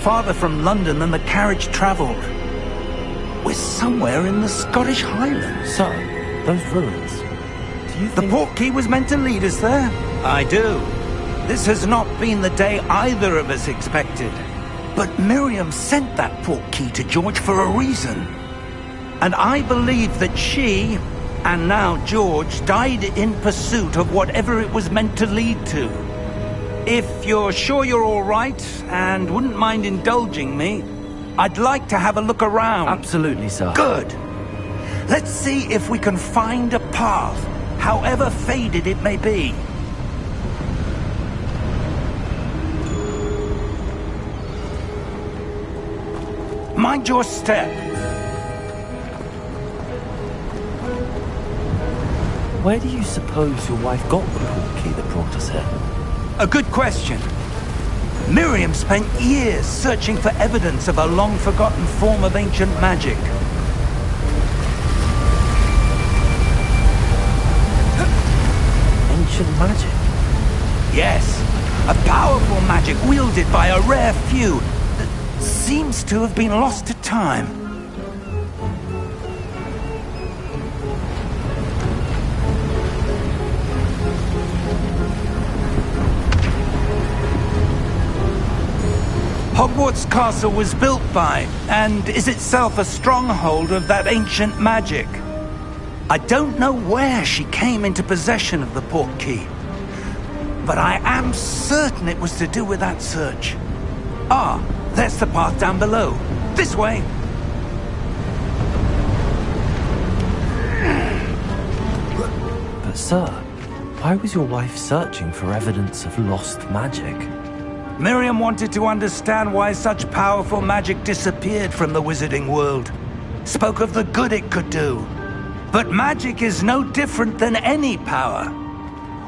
farther from London than the carriage travelled. We're somewhere in the Scottish Highlands. So, those ruins. Do you The think... portkey was meant to lead us there? I do. This has not been the day either of us expected. But Miriam sent that portkey to George for a reason. And I believe that she, and now George, died in pursuit of whatever it was meant to lead to. If you're sure you're all right, and wouldn't mind indulging me, I'd like to have a look around. Absolutely, sir. Good. Let's see if we can find a path, however faded it may be. Mind your step. Where do you suppose your wife got the portkey that brought us here? A good question. Miriam spent years searching for evidence of a long-forgotten form of ancient magic. Ancient magic? Yes, a powerful magic wielded by a rare few that seems to have been lost to time. Hogwarts Castle was built by, and is itself a stronghold of that ancient magic. I don't know where she came into possession of the portkey, but I am certain it was to do with that search. Ah, there's the path down below. This way. But sir, why was your wife searching for evidence of lost magic? Miriam wanted to understand why such powerful magic disappeared from the wizarding world. Spoke of the good it could do. But magic is no different than any power.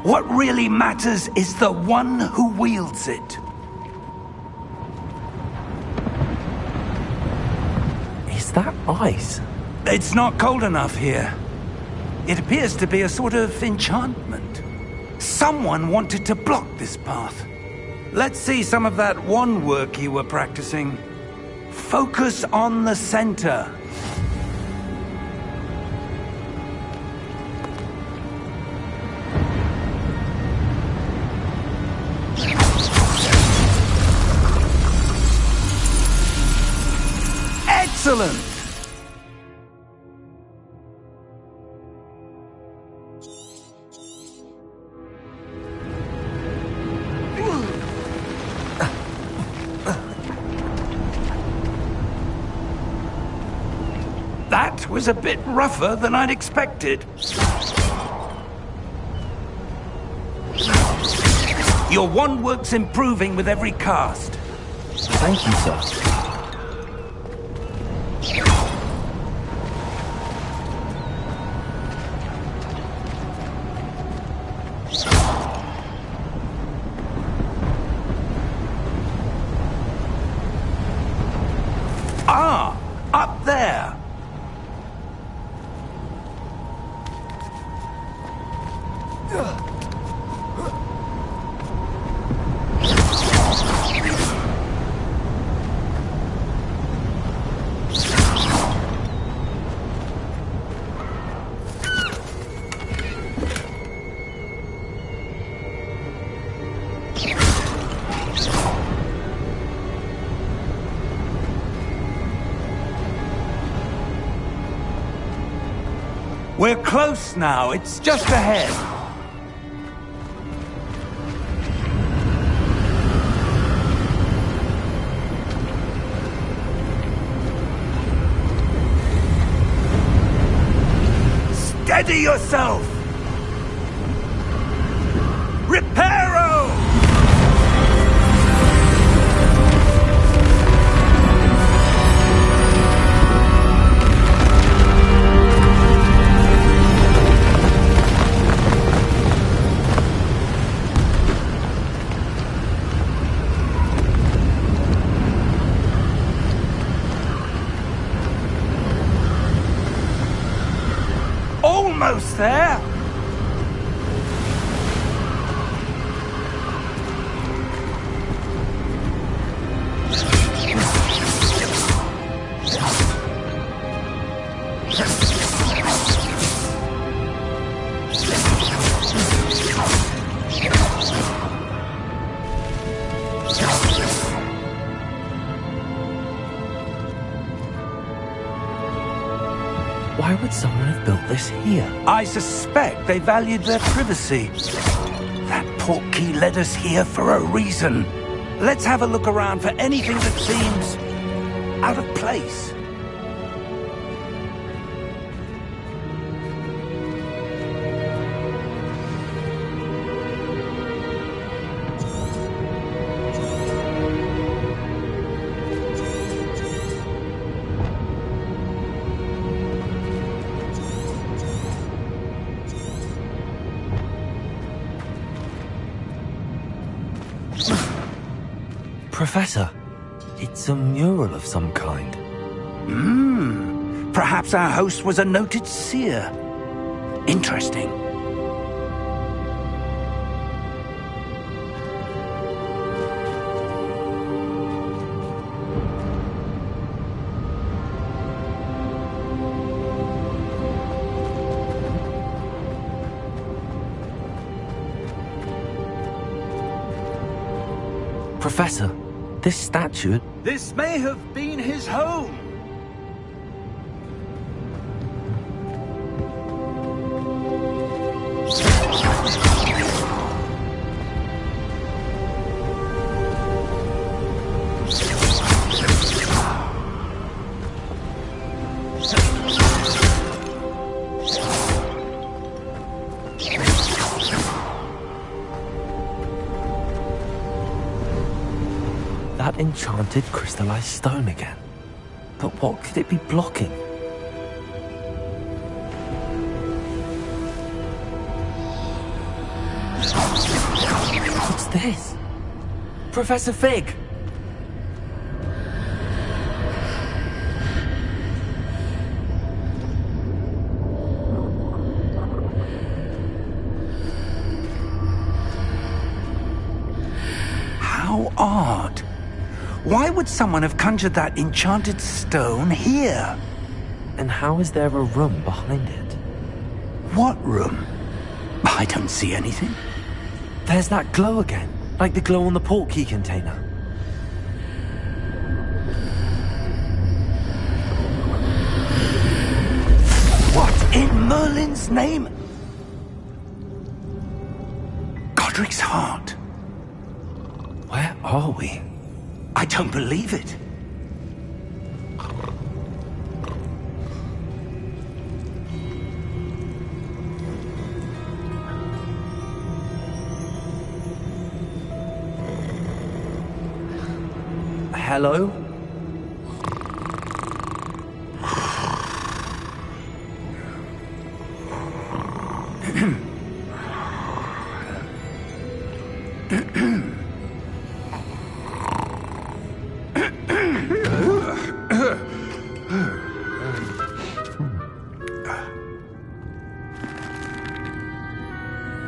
What really matters is the one who wields it. Is that ice? It's not cold enough here. It appears to be a sort of enchantment. Someone wanted to block this path. Let's see some of that wand work you were practicing. Focus on the center. Excellent! That was a bit rougher than I'd expected. Your wand work's improving with every cast. Thank you, sir. Ah, up there. We're close now. It's just ahead. Steady yourself! Reparo! Almost there! Why would someone have built this here? I suspect they valued their privacy. That portkey led us here for a reason. Let's have a look around for anything that seems out of place. Professor, it's a mural of some kind. Perhaps our host was a noted seer. Interesting. Professor, this statue... This may have been his home. That enchanted crystallized stone again. But what could it be blocking? What's this? Professor Fig! How odd. Why would someone have conjured that enchanted stone here? And how is there a room behind it? What room? I don't see anything. There's that glow again, like the glow on the portkey container. What in Merlin's name? Godric's heart. Where are we? I don't believe it. Hello?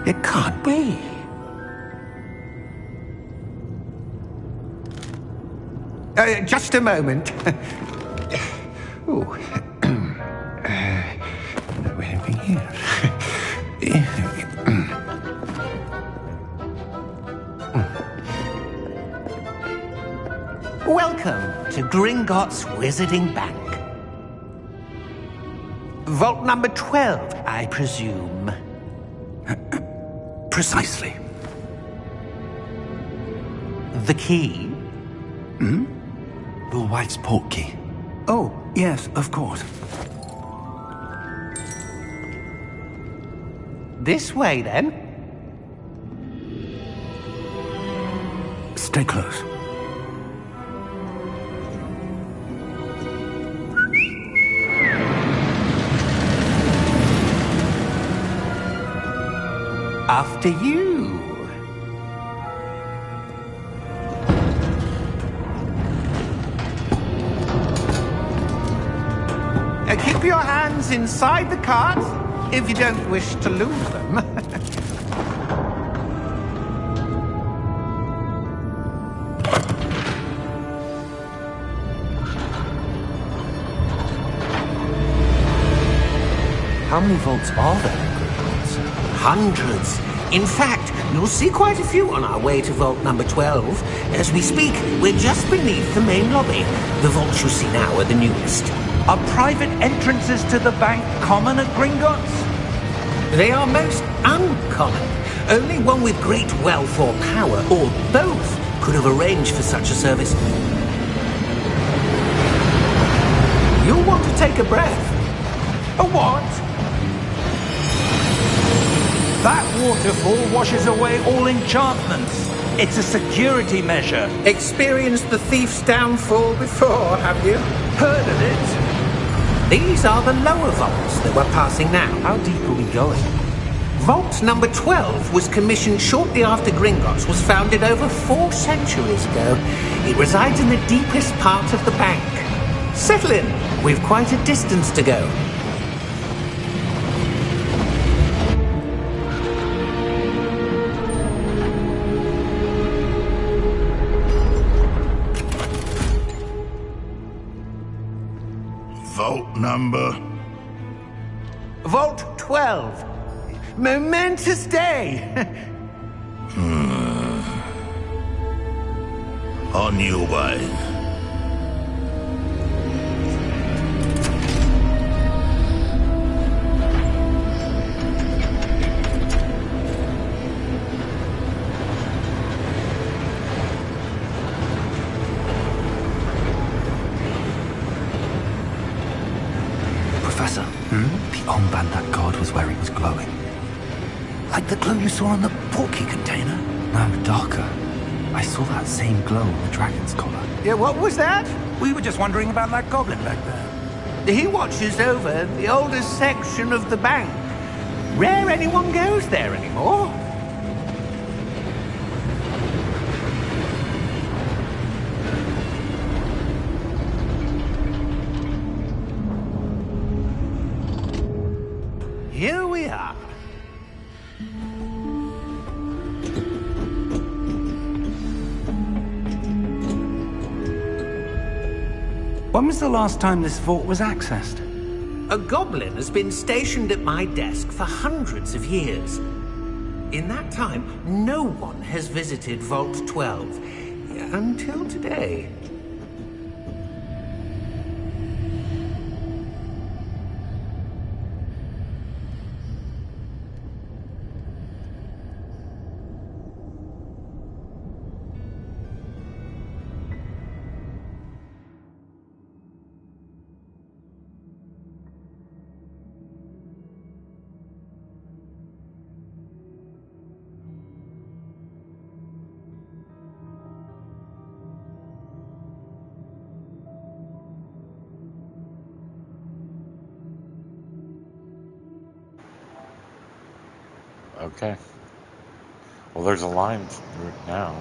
It can't be. Just a moment. Oh. Anything here? Welcome to Gringotts Wizarding Bank. Vault number 12, I presume. Precisely. The key? Your wife's portkey. Oh, yes, of course. This way, then. Stay close. After you. Keep your hands inside the cart if you don't wish to lose them. How many vaults are there in Gringotts? Hundreds. In fact, you'll see quite a few on our way to vault number 12. As we speak, we're just beneath the main lobby. The vaults you see now are the newest. Are private entrances to the bank common at Gringotts? They are most uncommon. Only one with great wealth or power, or both, could have arranged for such a service. You'll want to take a breath. A what? That waterfall washes away all enchantments. It's a security measure. Experienced the thief's downfall before, have you? Heard of it? These are the lower vaults that we're passing now. How deep are we going? Vault number 12 was commissioned shortly after Gringotts was founded over 4 centuries ago. It resides in the deepest part of the bank. Settle in. We've quite a distance to go. Vault number? Vault 12. Momentous day. On your way. Professor, the armband that guard was wearing was glowing. Like the glow you saw on the portkey container? No, darker. I saw that same glow on the dragon's collar. Yeah, what was that? We were just wondering about that goblin back there. He watches over the oldest section of the bank. Rare anyone goes there anymore. Here we are. When was the last time this vault was accessed? A goblin has been stationed at my desk for hundreds of years. In that time, no one has visited Vault 12. Until today. Okay. Well, there's a line through it now.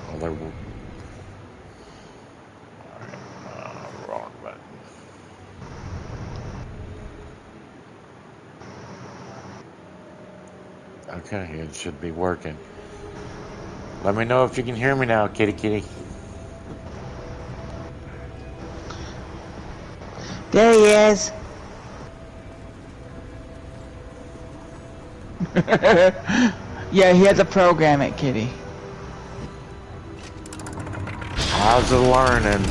Well, there will. Alright, wrong button. Okay, it should be working. Let me know if you can hear me now, kitty kitty. There he is. Yeah, he had to program it, kitty. How's it learning?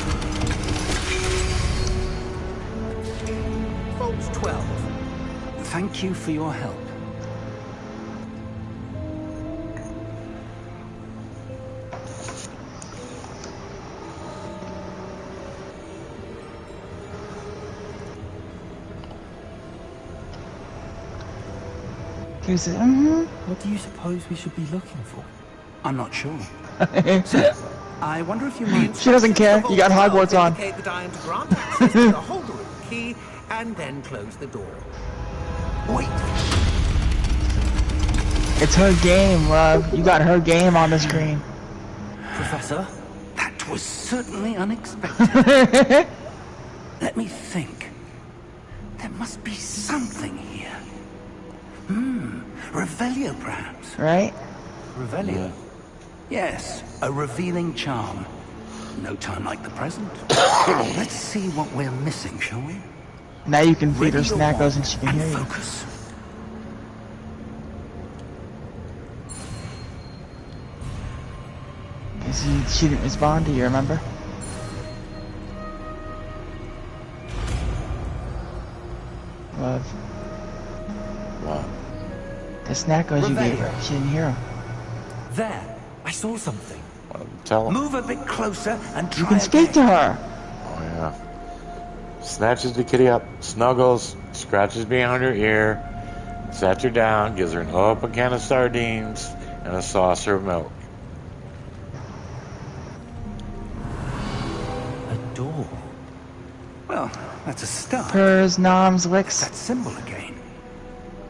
Vault 12. Thank you for your help. He said, What do you suppose we should be looking for? I'm not sure. So, I wonder if you mean... She doesn't care. You got Hogwarts on. Indicate that I am to grant access to the holder of the key and then close the door. Wait. It's her game, love. You got her game on the screen. Professor? That was certainly unexpected. Let me think. There must be something here. Revelio, perhaps. Right? Revelio? Yes, a revealing charm. No time like the present. Let's see what we're missing, shall we? Now you can feed her Ready your snackos wand and she can and hear you. focus. She didn't respond to you, remember? love. What? The snack goes you gave her. She didn't hear him. There! I saw something. Tell him. Move a bit closer and try You can speak to her. Oh, yeah. Snatches the kitty up, snuggles, scratches behind her ear, sets her down, gives her an open can of sardines and a saucer of milk. A door. Well, that's a start. Purrs, noms, licks. That symbol again.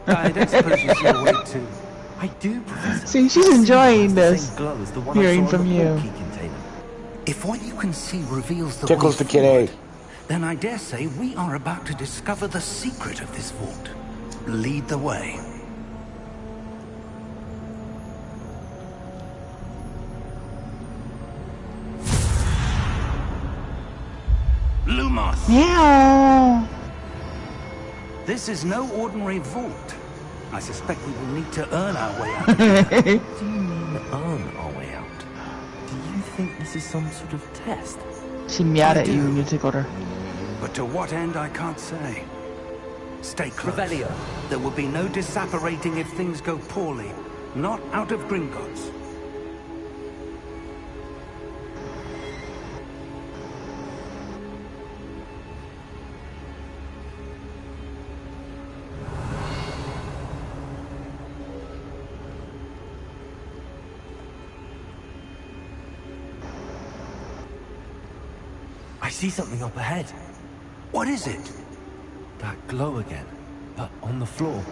I don't suppose you see a way to... I do, Professor. See, she's enjoying The this. same glow as the one Hearing I saw from in the you. portkey container. If what you can see reveals the Tickles way the kitty. forward, then I dare say we are about to discover the secret of this vault. Lead the way. Lumos! Meow. This is no ordinary vault. I suspect we will need to earn our way out of here. What do you mean, earn our way out? Do you think this is some sort of test? She meowed I at you do. and you tickled her. But to what end, I can't say. Stay close. Revelio. There will be no disapparating if things go poorly. Not out of Gringotts. I see something up ahead. What is it? That glow again, but on the floor.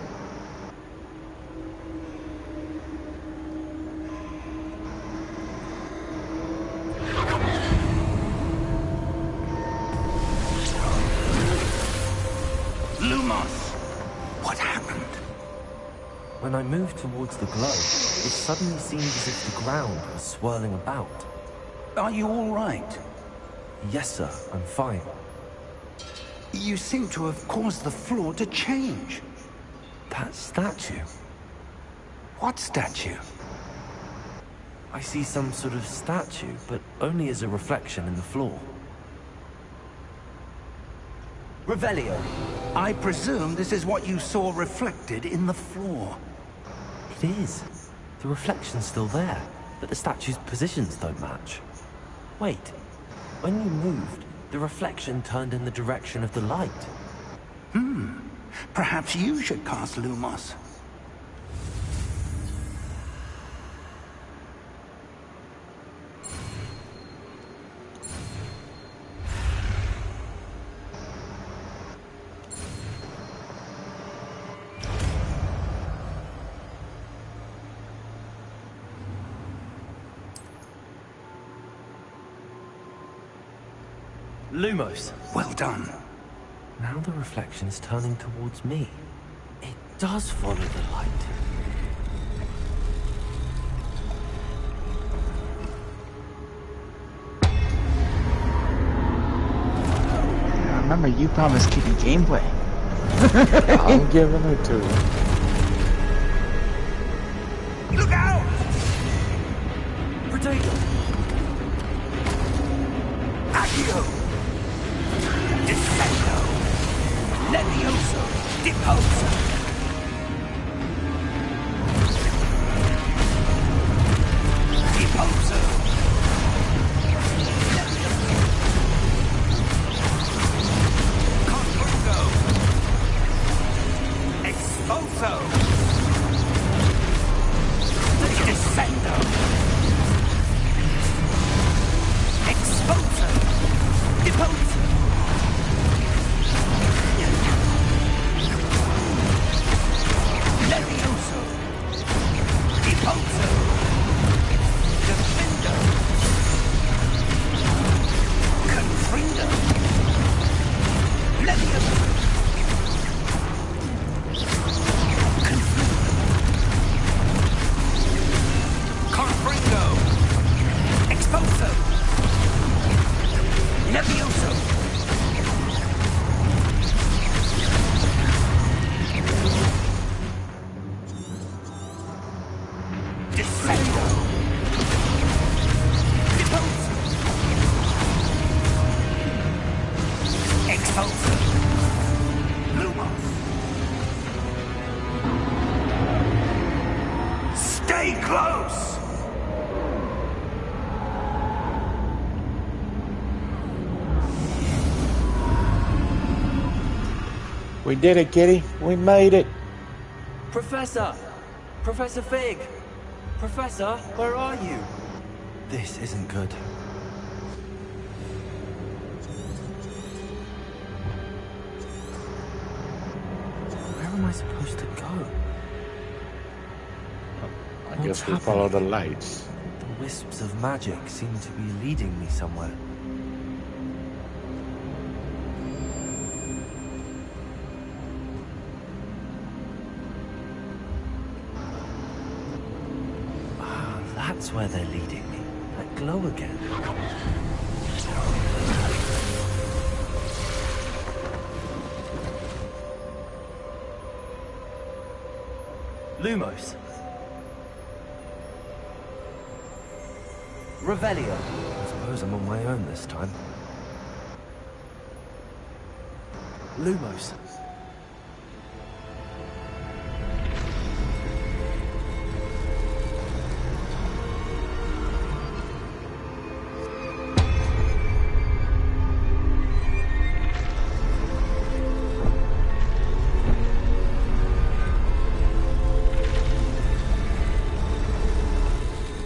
Lumos! What happened? When I moved towards the glow, it suddenly seemed as if the ground was swirling about. Are you all right? Yes, sir, I'm fine. You seem to have caused the floor to change. That statue. What statue? I see some sort of statue, but only as a reflection in the floor. Revelio. I presume this is what you saw reflected in the floor. It is. The reflection's still there, but the statue's positions don't match. Wait. When you moved, the reflection turned in the direction of the light. Perhaps you should cast Lumos. Lumos. Well done. Now the reflection is turning towards me. It does follow the light. Yeah, remember, you promised Kitty gameplay. I'm giving it to her. Look out! Potato! Accio! Descendo! Levioso! Deposo! Deposo! Confugo! Exposo! Descendo! Exposo! Deposo! We did it, Kitty. We made it. Professor! Professor Fig! Professor, where are you? This isn't good. Where am I supposed to go? I guess we follow the lights. The wisps of magic seem to be leading me somewhere. Ah, that's where they're leading me. That glow again. Lumos. Revelio. I suppose I'm on my own this time. Lumos.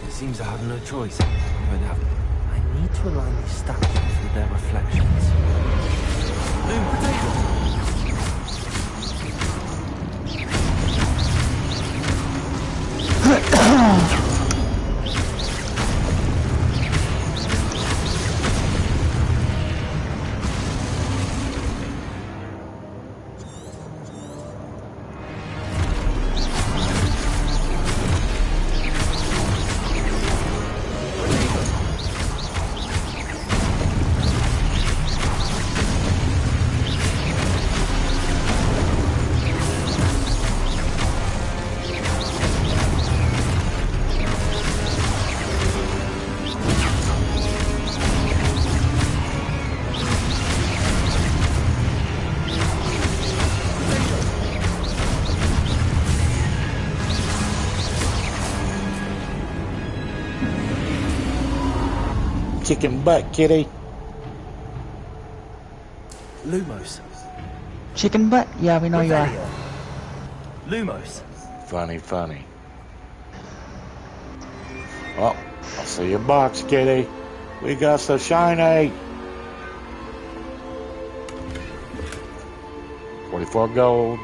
It seems I have no choice. I need to align these statues with their reflections. Loom potato! Chicken butt, Kitty. Lumos. Chicken butt? Yeah, we know you are. Revelio. Lumos. Funny. Well, I'll see your box, Kitty. We got so shiny. 44 gold.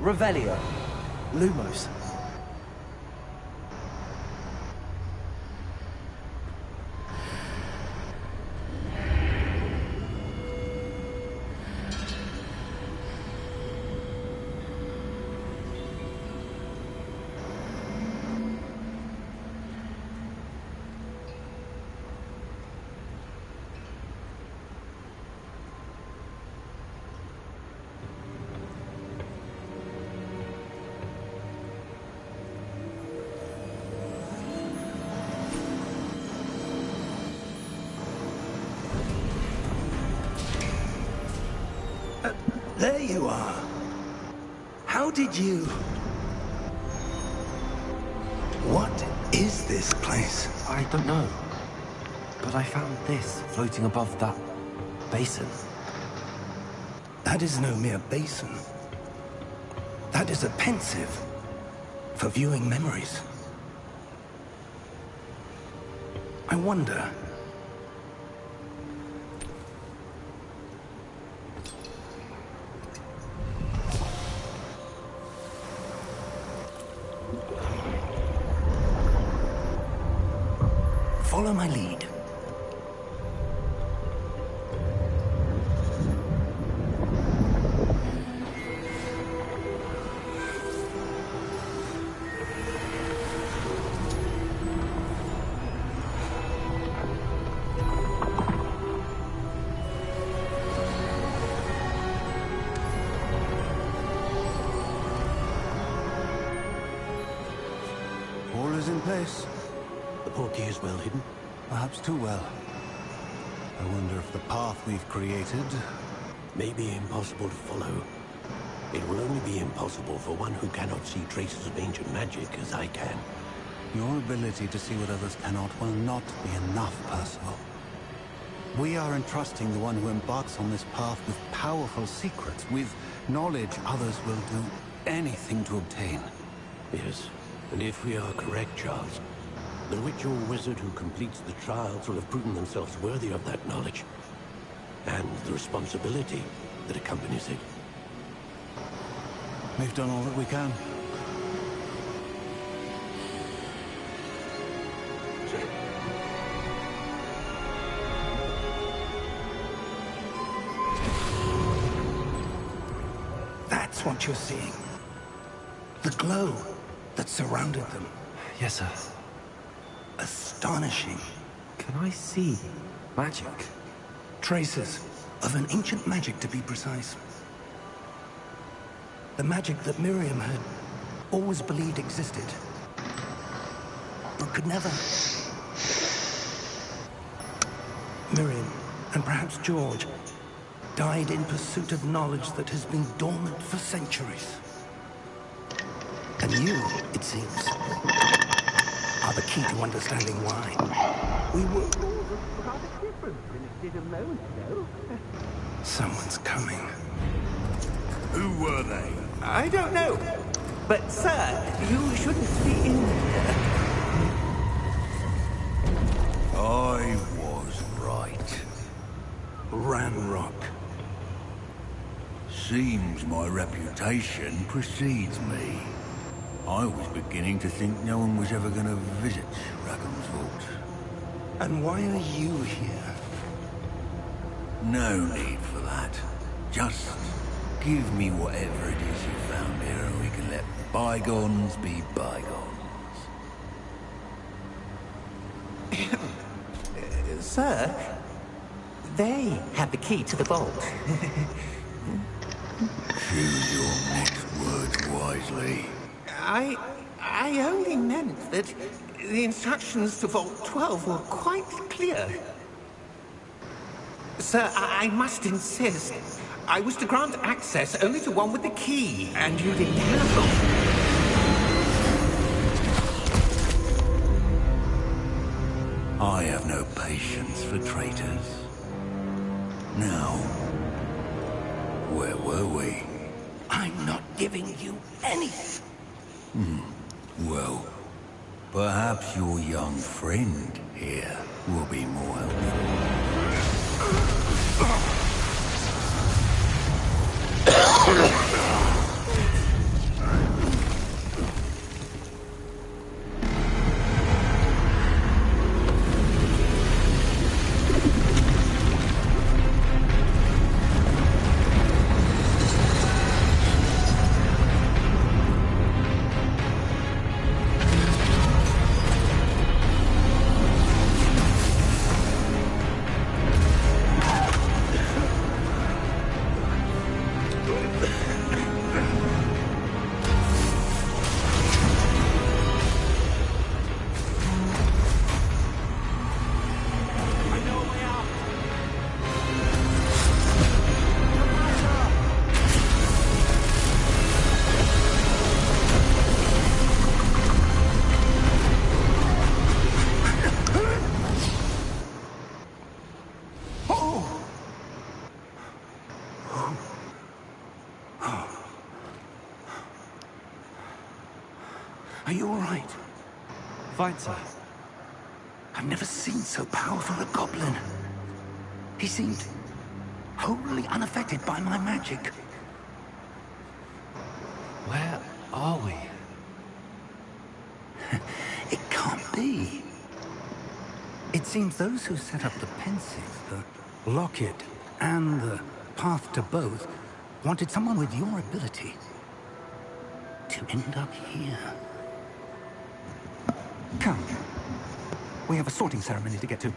Revelio. Lumos. There you are. How did you... What is this place? I don't know. But I found this floating above that basin. That is no mere basin. That is a pensive for viewing memories. I wonder... Follow my lead. orders in place? The portkey is well hidden. Perhaps too well. I wonder if the path we've created... May be impossible to follow. It will only be impossible for one who cannot see traces of ancient magic as I can. Your ability to see what others cannot will not be enough, Percival. We are entrusting the one who embarks on this path with powerful secrets, with knowledge others will do anything to obtain. Yes, and if we are correct, Charles, the witch or wizard who completes the trials will have proven themselves worthy of that knowledge, and the responsibility that accompanies it. We've done all that we can. That's what you're seeing. The glow that surrounded them. Yes, sir. Astonishing. Can I see magic? Traces of an ancient magic, to be precise. The magic that Miriam had always believed existed, but could never. Miriam, and perhaps George, died in pursuit of knowledge that has been dormant for centuries. And you, it seems, are the key to understanding why. We were rather different than it did a moment ago. Someone's coming. Who were they? I don't know. But, sir, you shouldn't be in here. I was right. Ramrock. Seems my reputation precedes me. I was beginning to think no one was ever going to visit Rackham's Vault. And why are you here? No need for that. Just give me whatever it is you found here and we can let bygones be bygones. Sir, they have the key to the vault. Choose your next words wisely. I only meant that the instructions to Vault 12 were quite clear. Sir, I must insist. I was to grant access only to one with the key, and you didn't have them. I have no patience for traitors. Now, where were we? I'm not giving you anything. Well, perhaps your young friend here will be more helpful. Are you all right? Fine, sir. I've never seen so powerful a goblin. He seemed wholly unaffected by my magic. Where are we? It can't be. It seems those who set up the pensive, the locket, and the path to both wanted someone with your ability to end up here. Come. We have a sorting ceremony to get to.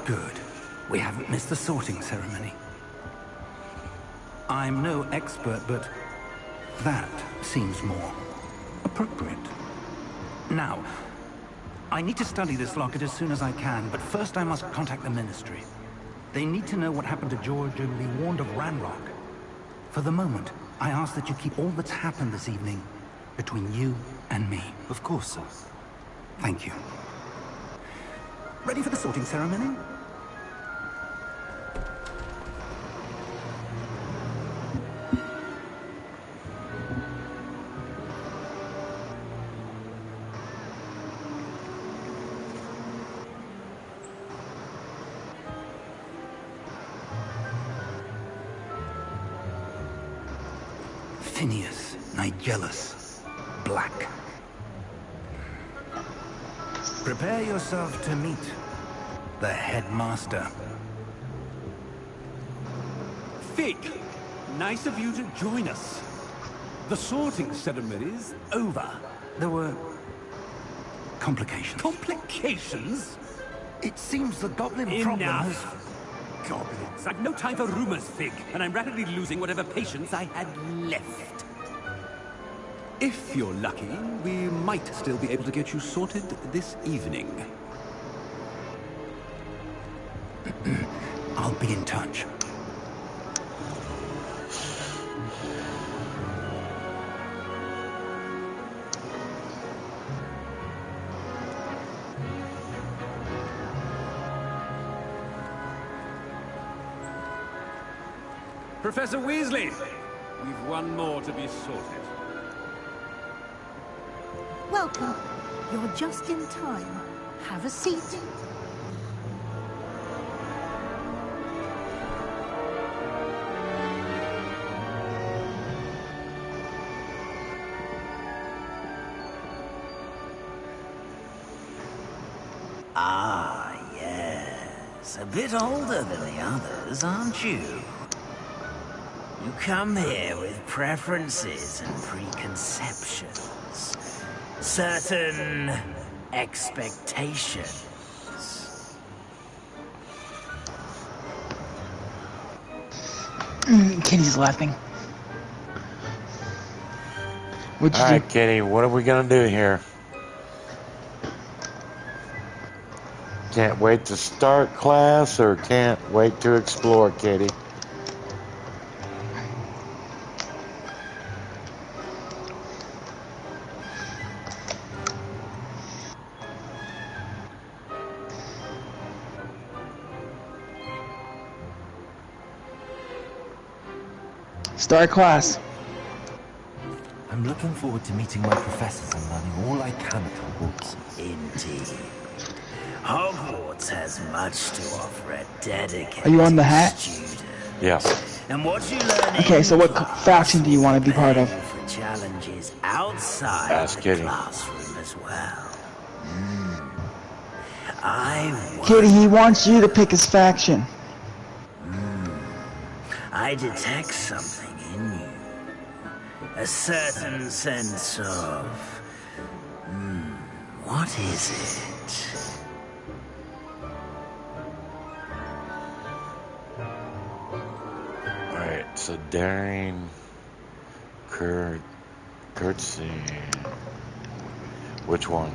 Good. We haven't missed the sorting ceremony. I'm no expert, but that seems more appropriate. Now, I need to study this locket as soon as I can, but first I must contact the Ministry. They need to know what happened to George and be warned of Ranrock. For the moment, I ask that you keep all that's happened this evening between you and me. Of course, sir. Thank you. Ready for the sorting ceremony? Phineas Nigellus Black. Prepare yourself to meet the headmaster. Fig, nice of you to join us. The sorting ceremony's over. There were complications. Complications? It seems the goblin problem has... Enough. Goblins. I've no time for rumors, Fig, and I'm rapidly losing whatever patience I had left. If you're lucky, we might still be able to get you sorted this evening. I'll be in touch. Professor Weasley, we've one more to be sorted. Welcome. You're just in time. Have a seat. Ah, yes. A bit older than the others, aren't you? You come here with preferences and preconceptions. Certain expectations. Kitty's laughing. What'd you Alright, do? Kitty, what are we gonna do here? Can't wait to start class or can't wait to explore, Kitty? Start class. I'm looking forward to meeting my professors and learning all I can at Hogwarts. Indeed. Hogwarts has much to offer a dedicated Are you on the hat? student. Yeah. And what you learn Okay, so in what class faction do you want to be part of? will prepare you for challenges outside That's the kidding. classroom as well. I Kitty, he wants you to pick his faction. I detect something in you. A certain sense of... what is it? Alright, so daring, courtesy. Which one?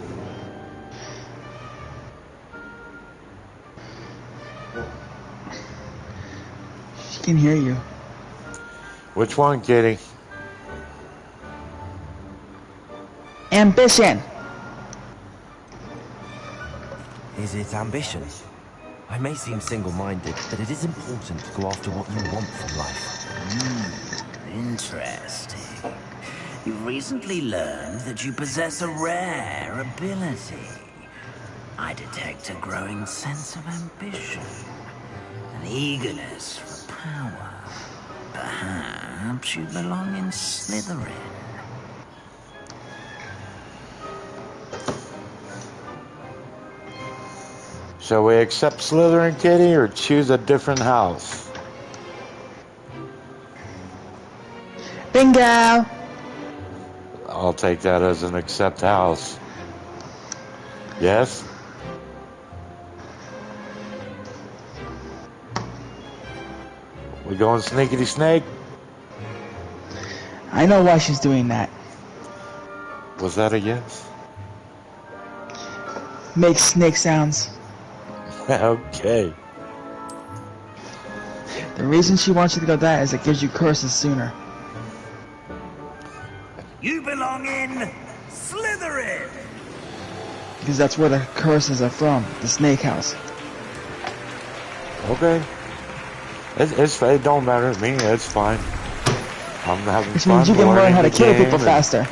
She can hear you. Which one, Kitty? Ambition. Is it ambition? I may seem single-minded, but it is important to go after what you want from life. Interesting. You've recently learned that you possess a rare ability. I detect a growing sense of ambition, an eagerness for power. Perhaps you belong in Slytherin. Shall we accept Slytherin, Kitty, or choose a different house? Bingo. I'll take that as an accept house. Yes? going sneakity snake? I know why she's doing that. Was that a yes? Makes snake sounds. Okay. The reason she wants you to go that is it gives you curses sooner. You belong in Slytherin! Because that's where the curses are from, the snake house. Okay. It don't matter to me. It's fine. I'm having Which fun. means you can learn how to kill people and- faster.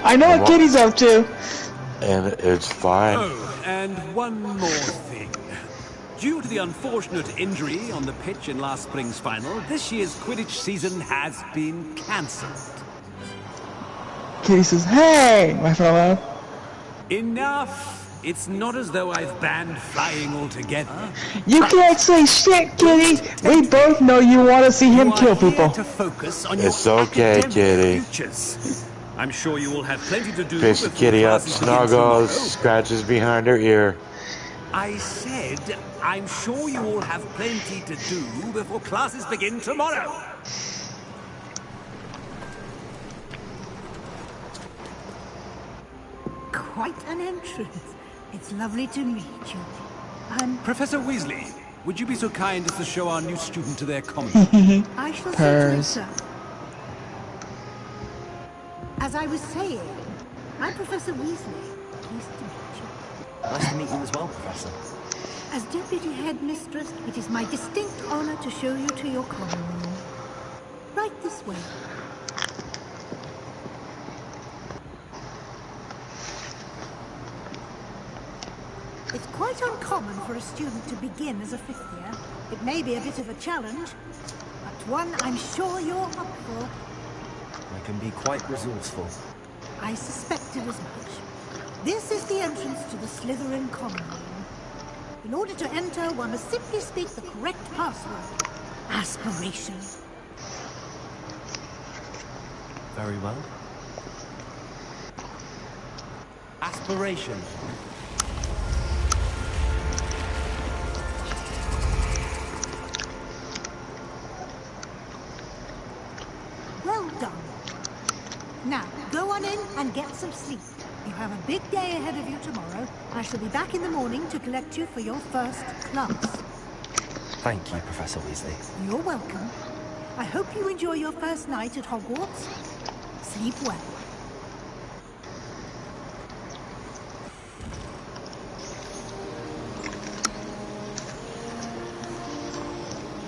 I know what Kitty's up to. And it's fine. Oh, and one more thing. Due to the unfortunate injury on the pitch in last spring's final, this year's Quidditch season has been cancelled. Kitty says, "Hey, my fellow." Enough! It's not as though I've banned flying altogether. You can't say shit, Kitty. We both know you want to see him kill people. To focus on It's your okay, academic Kitty. futures. I'm sure you will have plenty to do Fish the before kitty up, classes begin tomorrow. snuggles, scratches behind her ear. I said, I'm sure you all have plenty to do before classes begin tomorrow. Quite an entrance. It's lovely to meet you. I'm... Professor Weasley, would you be so kind as to show our new student to their common? I shall see to it, Purrs. sir. As I was saying, I'm Professor Weasley. Pleased to meet you. Nice to meet you as well, Professor. As Deputy Headmistress, it is my distinct honor to show you to your common room. Right this way. It's quite uncommon for a student to begin as a fifth year. It may be a bit of a challenge, but one I'm sure you're up for. I can be quite resourceful. I suspected as much. This is the entrance to the Slytherin common room. In order to enter, one must simply speak the correct password. Aspiration. Very well. Aspiration. Well done. Now, go on in and get some sleep. You have a big day ahead of you tomorrow. I shall be back in the morning to collect you for your first class. Thank you, Professor Weasley. You're welcome. I hope you enjoy your first night at Hogwarts. Sleep well.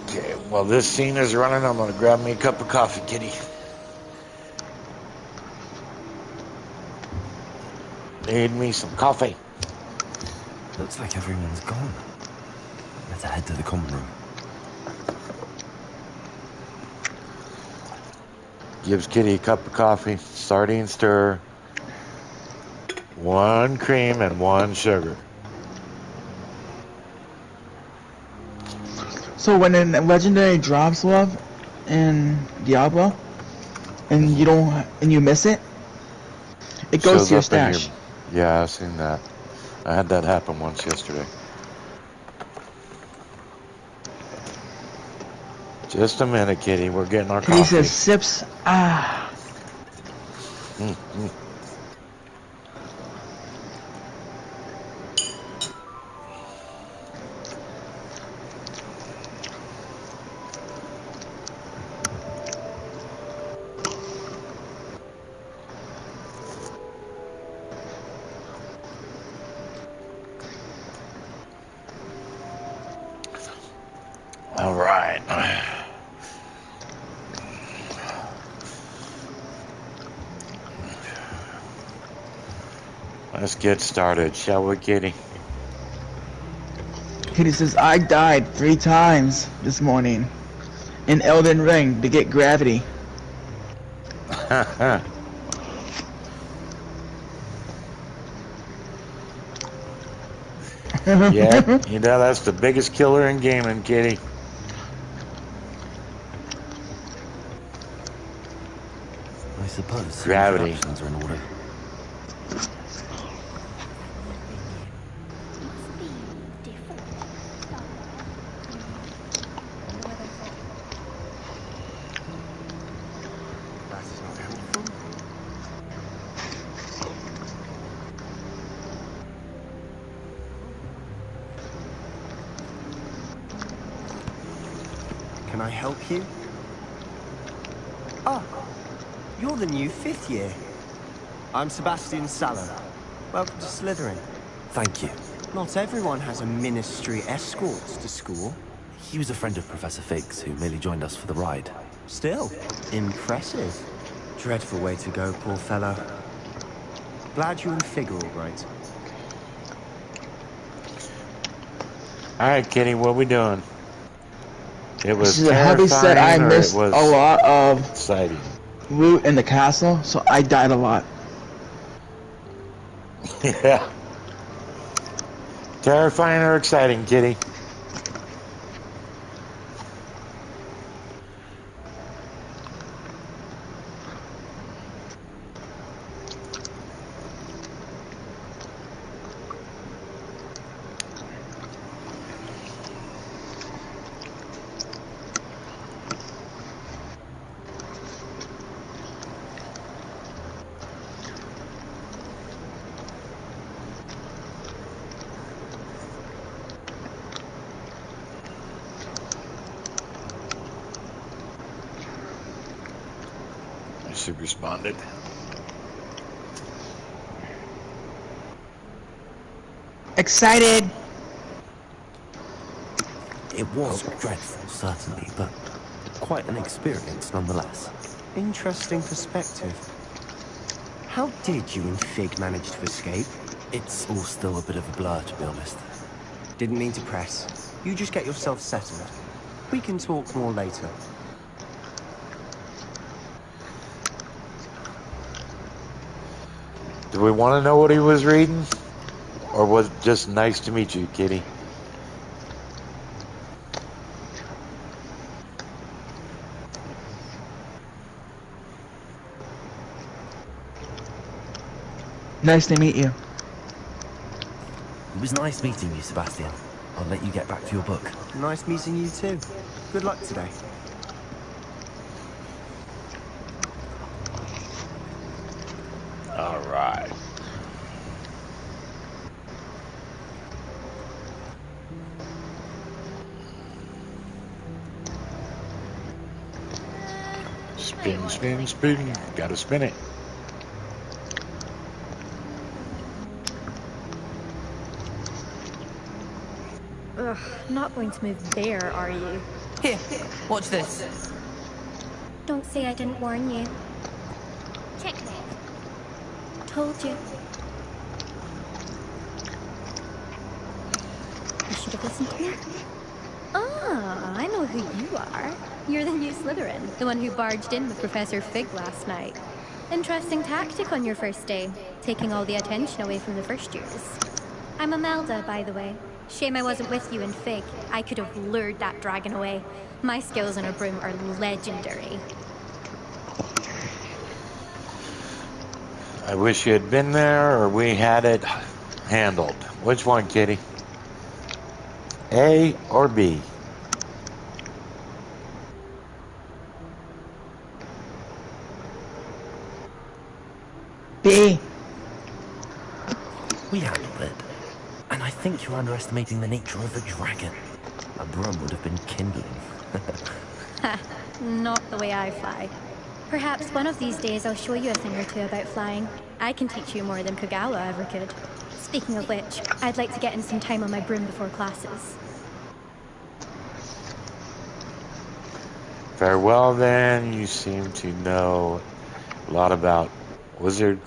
Okay, well, this scene is running. I'm going to grab me a cup of coffee, kitty. Need me some coffee. Looks like everyone's gone. Better head to the common room. Gives Kitty a cup of coffee, sardine stir, 1 cream and 1 sugar. So when a legendary drops love in Diablo, and you miss it, it goes Shows to your up in stash. Yeah, I've seen that. I had that happen once yesterday. Just a minute, kitty. We're getting our Kitty coffee. says sips. Ah. All right. Let's get started, shall we, kitty? Kitty says, I died 3 times this morning in Elden Ring to get gravity. Yeah, you know that's the biggest killer in gaming, kitty. I suppose Gravity. introductions are in order. Must be different. Can I help you? Ah, you're the new 5th year. I'm Sebastian Sallow. Welcome to Slytherin. Thank you. Not everyone has a ministry escort to school. He was a friend of Professor Fig's who merely joined us for the ride. Still, impressive. Dreadful way to go, poor fellow. Glad you and Fig are all right. Alright, Kitty, what we doing? It was So the hubby said I terrifying or it missed was a lot of exciting? loot in the castle, so I died a lot. Yeah. Terrifying or exciting, Kitty? She responded. Excited! It was dreadful, certainly, but quite an experience nonetheless. Interesting perspective. How did you and Fig manage to escape? It's all still a bit of a blur, to be honest. Didn't mean to press. You just get yourself settled. We can talk more later. Do we want to know what he was reading? Or was it just nice to meet you, Kitty? Nice to meet you. It was nice meeting you, Sebastian. I'll let you get back to your book. Nice meeting you too. Good luck today. All right. Spin, spin, spin. Gotta spin it. Ugh, not going to move there, are you? Here, watch this. Don't say I didn't warn you. Checkmate. Told you. You should have listened to me. Ah, I know who you are. You're the new Slytherin, the one who barged in with Professor Fig last night. Interesting tactic on your first day, taking all the attention away from the first years. I'm Imelda, by the way. Shame I wasn't with you in Fig. I could have lured that dragon away. My skills on a broom are legendary. I wish you had been there or we had it handled. Which one, Kitty? A or B? B. We handled it. And I think you're underestimating the nature of the dragon. A broom would have been kindling. Ha, not the way I fly. Perhaps one of these days I'll show you a thing or two about flying. I can teach you more than Kagawa ever could. Speaking of which, I'd like to get in some time on my broom before classes. Farewell, then. You seem to know a lot about wizard.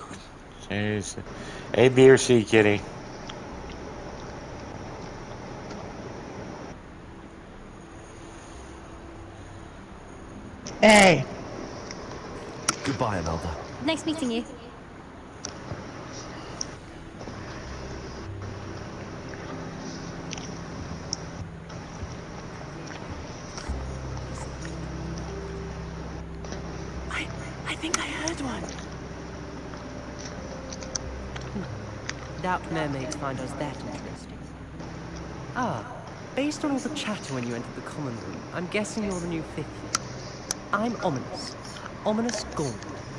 A, B, or C, Kitty? A. Goodbye, Imelda. Nice meeting you. I think I heard one. Doubt mermaids find us that interesting. Ah, based on all the chatter when you entered the common room, I'm guessing you're the new 5th year. I'm Ominous. Ominous Gold.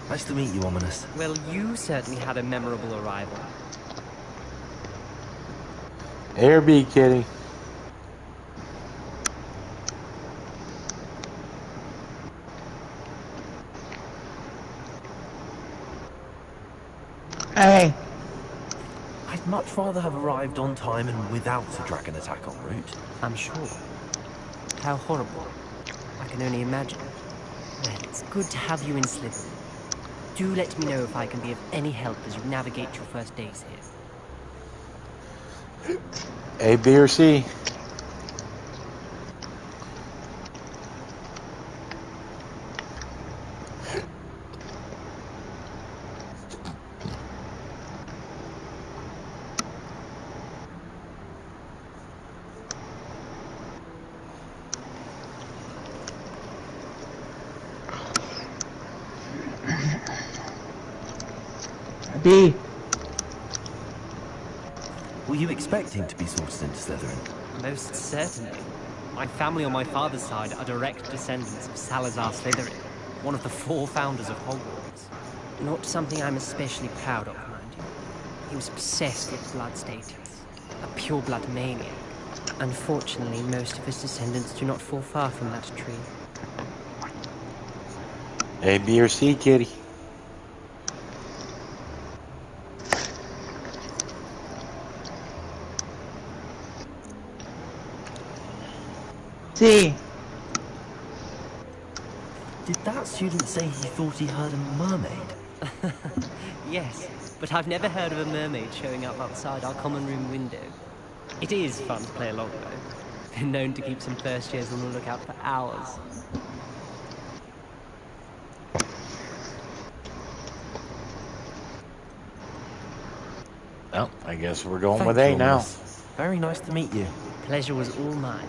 Nice to meet you, Ominous. Well, you certainly had a memorable arrival. A or B, Kitty? Hey. I'd much rather have arrived on time and without a dragon attack en route. I'm sure. How horrible. I can only imagine. Well, it's good to have you in Slytherin. Do let me know if I can be of any help as you navigate your first days here. A, B, or C? B. Were you expecting to be sorted into Slytherin? Most certainly. My family on my father's side are direct descendants of Salazar Slytherin, one of the 4 founders of Hogwarts. Not something I'm especially proud of, mind you. He was obsessed with blood status, a pure-blood maniac. Unfortunately, most of his descendants do not fall far from that tree. A, B, or C, kitty? C. Did that student say he thought he heard a mermaid? Yes, but I've never heard of a mermaid showing up outside our common room window. It is fun to play along, though. Been known to keep some first years on the lookout for hours. Well, I guess we're going Thank with you, A now. Miss. Very nice to meet you. Pleasure was all mine.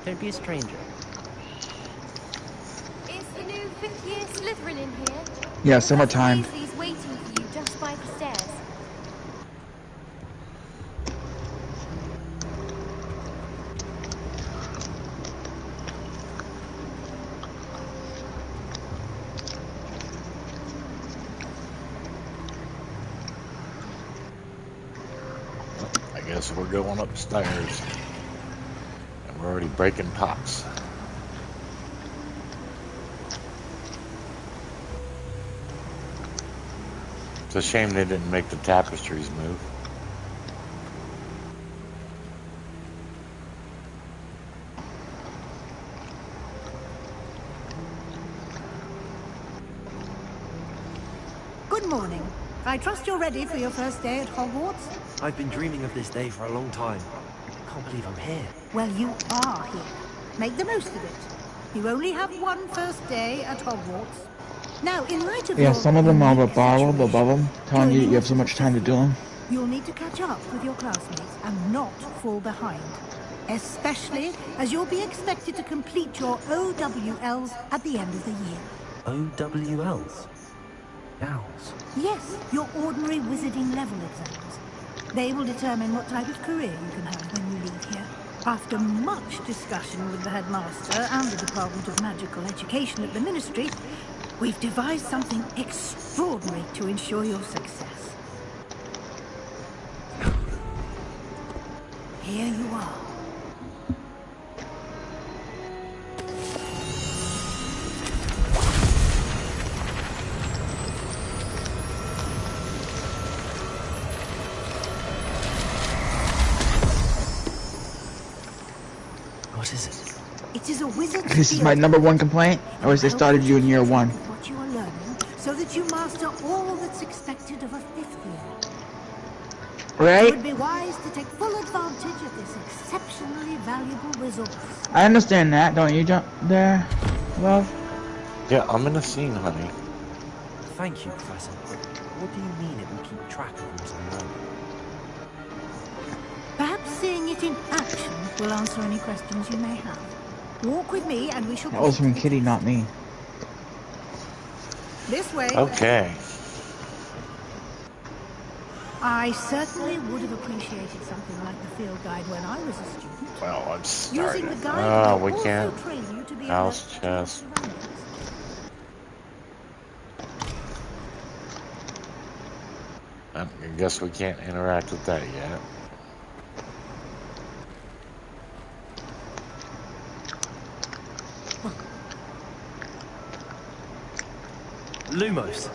Don't be a stranger. Is the new 5th year Slytherin in here? Yeah, summertime. Professor Weasley's waiting for you just by the stairs. I guess we're going upstairs. And we're already breaking pots. It's a shame they didn't make the tapestries move. Good morning. I trust you're ready for your first day at Hogwarts? I've been dreaming of this day for a long time. Can't believe I'm here. Well, you are here. Make the most of it. You only have one first day at Hogwarts. Now, in light of Yeah, your some of them are unique borrowed above situation, them, telling you joining you have us so is much time to do them. You'll need to catch up with your classmates and not fall behind. Especially as you'll be expected to complete your OWLs at the end of the year. OWLs? Owls? Yes, your ordinary wizarding level exams. They will determine what type of career you can have when you leave here. After much discussion with the headmaster and the Department of Magical Education at the Ministry, we've devised something extraordinary to ensure your success. Here you are. What is it? It is a wizard's This is my #1 complaint. I wish they started you in year 1. what you are learning, so that you master all that's expected of a 5th year. It Right? would be wise to take full advantage of this exceptionally valuable resource. I understand that, don't you, there, love? Yeah, I'm in a scene, honey. Thank you, Professor. What do you mean it will keep track of who's unknown? Perhaps seeing it in action will answer any questions you may have. Walk with me and we shall... That was from Kitty, not me. This way. Okay. I certainly would have appreciated something like the field guide when I was a student. Well, I'm starting. Using the guide will We also can't. train you to be House alert to your chest. surroundings. I guess we can't interact with that yet. Lumos.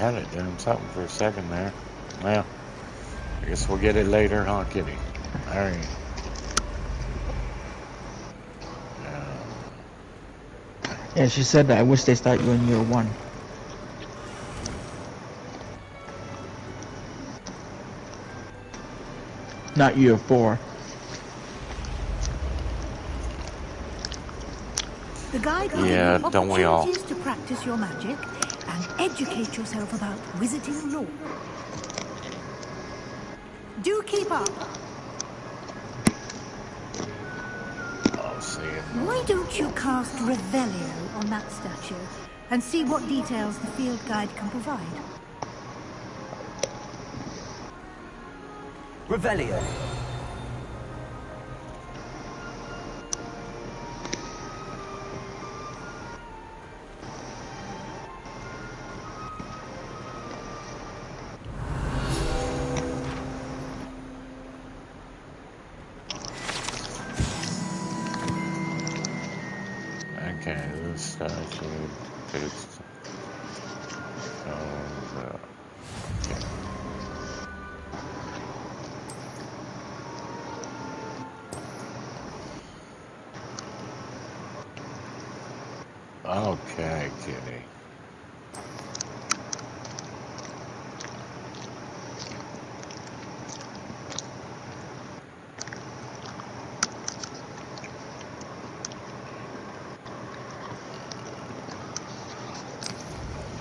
had it doing something for a second there. Well, I guess we'll get it later, huh, Kitty? Alright. Yeah, she said that. I wish they start you in year 1. Not year 4. The guide will Yeah, give you don't we all? opportunities to practice your magic and educate yourself about wizarding lore. Do keep up. I'll see it. Why don't you cast Revelio on that statue and see what details the field guide can provide? Revelio. Okay, this statue takes okay, Kitty.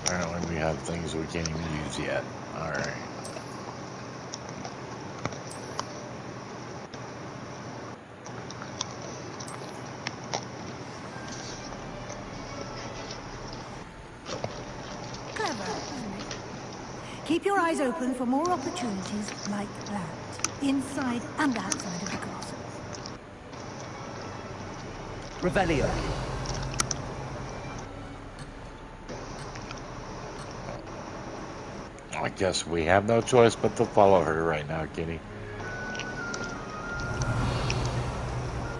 Apparently we have things we can't even use yet. Alright. Clever, isn't it? Keep your eyes open for more opportunities like that, inside and outside of the castle. Revelio. I guess we have no choice but to follow her right now, Kitty.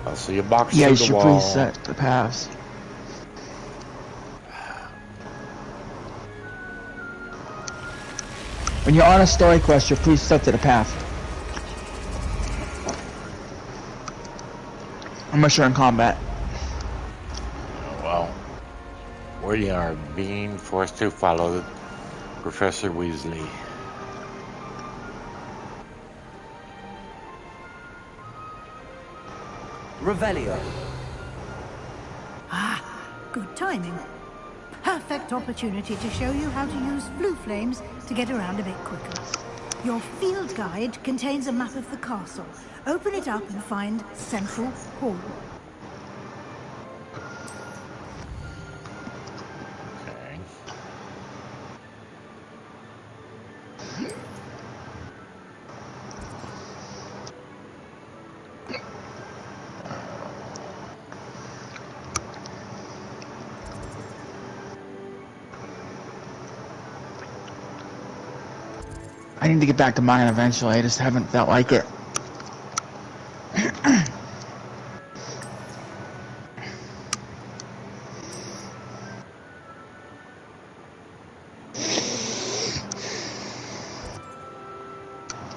I'll see a box Yeah, through you the should wall. preset the paths. When you're on a story quest, you're preset to the path. Unless you're in combat. Well, we are being forced to follow Professor Weasley. Revelio. Ah, good timing. Perfect opportunity to show you how to use blue flames to get around a bit quicker. Your field guide contains a map of the castle. Open it up and find Central Hall. Okay. I need to get back to mine eventually. I just haven't felt like it.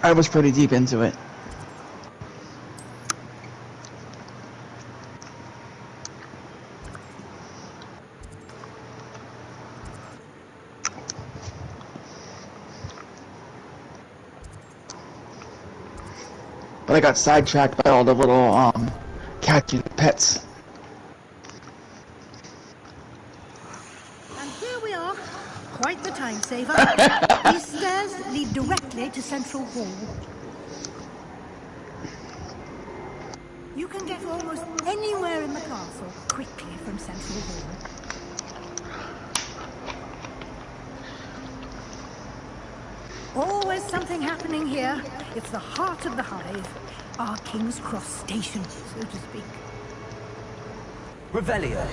I was pretty deep into it. But I got sidetracked by all the little, catching pets. And here we are. Quite the time saver. These stairs lead directly to Central Hall. You can get almost anywhere in the castle quickly from Central Hall. Always something happening here. It's the heart of the hive. Our King's Cross station, so to speak. Revelio.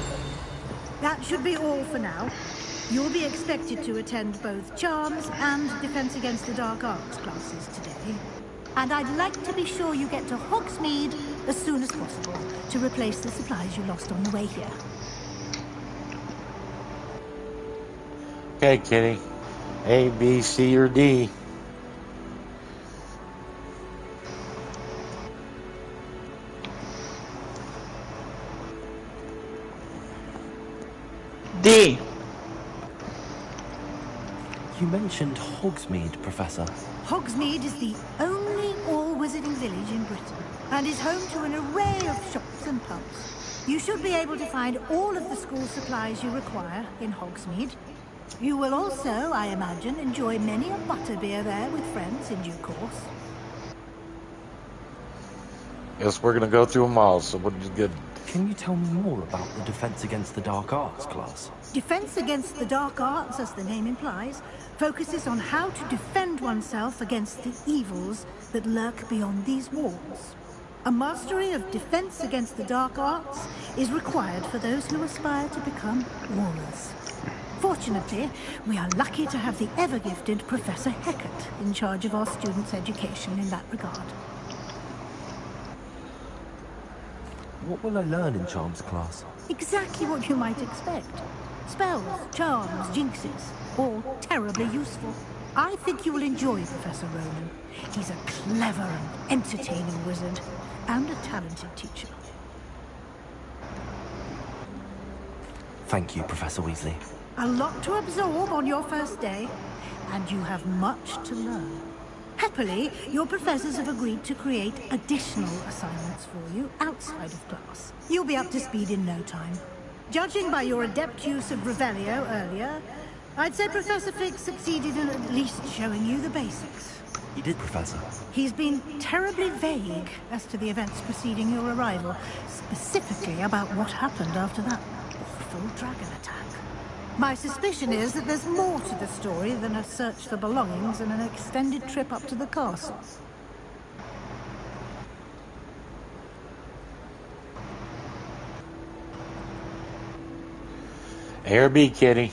That should be all for now. You'll be expected to attend both Charms and Defense Against the Dark Arts classes today. And I'd like to be sure you get to Hogsmeade as soon as possible to replace the supplies you lost on the way here. Okay, Kitty. A, B, C, or D? D. You mentioned Hogsmeade, Professor. Hogsmeade is the only all-wizarding village in Britain and is home to an array of shops and pubs. You should be able to find all of the school supplies you require in Hogsmeade. You will also, I imagine, enjoy many a butterbeer there with friends in due course. Guess we're gonna go through them all, so what did you get? Can you tell me more about the Defense Against the Dark Arts class? Defense Against the Dark Arts, as the name implies, focuses on how to defend oneself against the evils that lurk beyond these walls. A mastery of Defense Against the Dark Arts is required for those who aspire to become warriors. Fortunately, we are lucky to have the ever-gifted Professor Hecat in charge of our students' education in that regard. What will I learn in Charms class? Exactly what you might expect. Spells, charms, jinxes, all terribly useful. I think you will enjoy Professor Ronan. He's a clever and entertaining wizard, and a talented teacher. Thank you, Professor Weasley. A lot to absorb on your first day, and you have much to learn. Happily, your professors have agreed to create additional assignments for you outside of class. You'll be up to speed in no time. Judging by your adept use of Revelio earlier, I'd say Professor Fig succeeded in at least showing you the basics. He did, Professor. He's been terribly vague as to the events preceding your arrival, specifically about what happened after that awful dragon attack. My suspicion is that there's more to the story than a search for belongings and an extended trip up to the castle. A or B, kitty?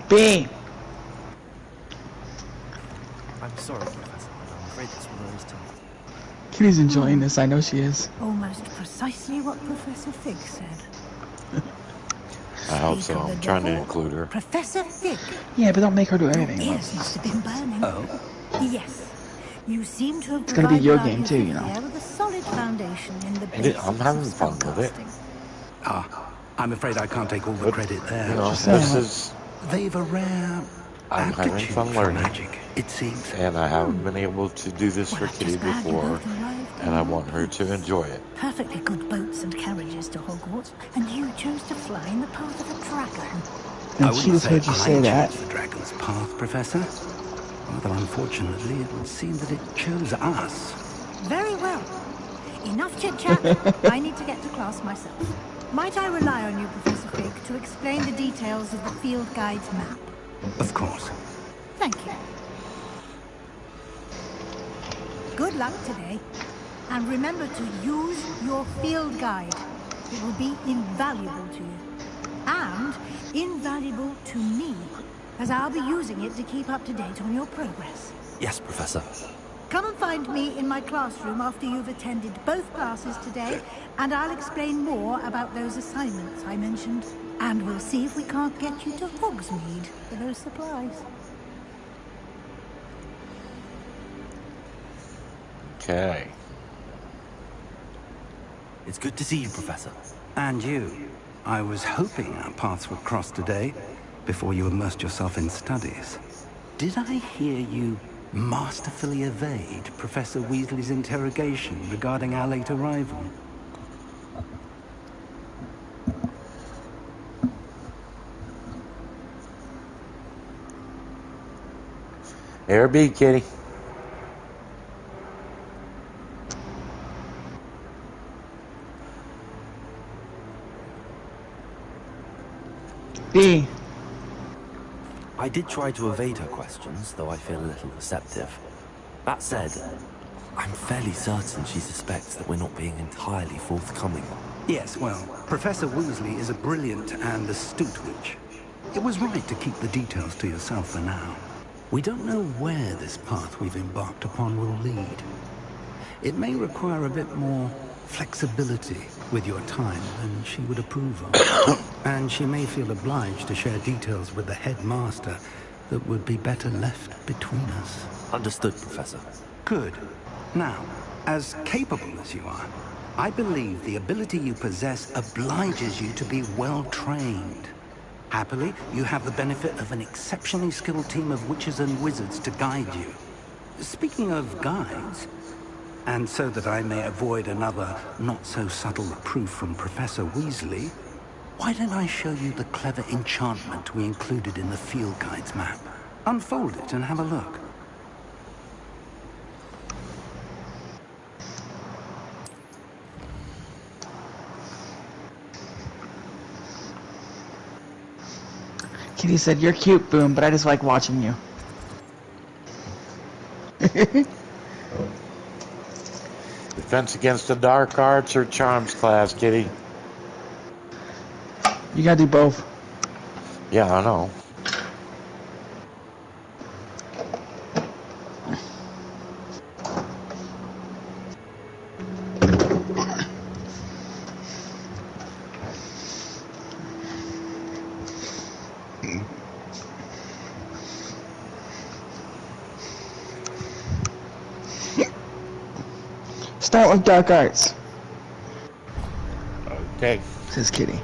B. I'm sorry, Professor. I'm afraid that's what I was told. Kitty's enjoying this. I know she is. Almost precisely what Professor Fig said. I hope so. I'm trying to include her. Professor Fig. Yeah, but don't make her do anything. Ears must have been burning. Oh? Yes. You seem to have It's gonna be your provided game too, you know. there with a solid foundation in the basics I'm having of fun with it. spellcasting. I'm afraid I can't take all the credit there. You know, this is... They've a rare I'm having aptitude fun for learning. magic, it seems. And I haven't been able to do this for Kitty before, and I want her to enjoy it. Perfectly good boats and carriages to Hogwarts, and you chose to fly in the path of a dragon. And she just heard you say that. The dragon's path, Professor. Although unfortunately, it would seem that it chose us. Very well. Enough chit-chat. I need to get to class myself. Might I rely on you, Professor Fig, to explain the details of the field guide's map? Of course. Thank you. Good luck today. And remember to use your field guide. It will be invaluable to you. And invaluable to me, as I'll be using it to keep up to date on your progress. Yes, Professor. Come and find me in my classroom after you've attended both classes today, and I'll explain more about those assignments I mentioned. And we'll see if we can't get you to Hogsmeade for those supplies. Okay. It's good to see you, Professor. And you. I was hoping our paths would cross today, before you immersed yourself in studies. Did I hear you masterfully evade Professor Weasley's interrogation regarding our late arrival? A or B, kitty? B. I did try to evade her questions, though I feel a little receptive. That said, I'm fairly certain she suspects that we're not being entirely forthcoming. Yes, well, Professor Weasley is a brilliant and astute witch. It was right to keep the details to yourself for now. We don't know where this path we've embarked upon will lead. It may require a bit more flexibility with your time than she would approve of. And she may feel obliged to share details with the headmaster that would be better left between us. Understood, Professor. Good. Now, as capable as you are, I believe the ability you possess obliges you to be well trained. Happily, you have the benefit of an exceptionally skilled team of witches and wizards to guide you. Speaking of guides, and so that I may avoid another not-so-subtle proof from Professor Weasley, why don't I show you the clever enchantment we included in the field guide's map? Unfold it and have a look. Kitty said, "You're cute, Boom, but I just like watching you." Defense against the dark arts or charms class, Kitty? You gotta do both. Yeah, I know. Start with dark arts. Okay. Says Kitty.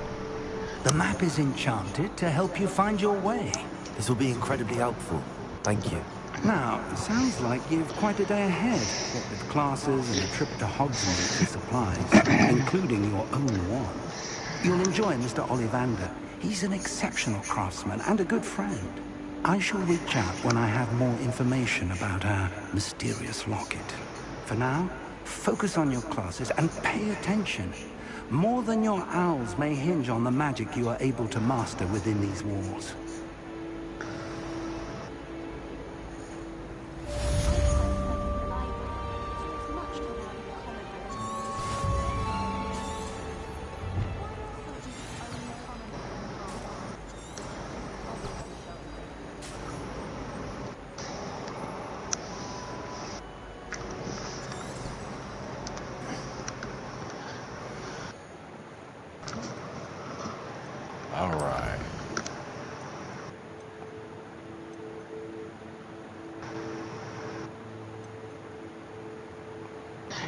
The map is enchanted to help you find your way. This will be incredibly helpful. Thank you. Now, it sounds like you've quite a day ahead, what with classes and a trip to Hogsmeade for supplies, including your own wand. You'll enjoy Mr. Ollivander. He's an exceptional craftsman and a good friend. I shall reach out when I have more information about our mysterious locket. For now, focus on your classes and pay attention. More than your owls may hinge on the magic you are able to master within these walls. All right.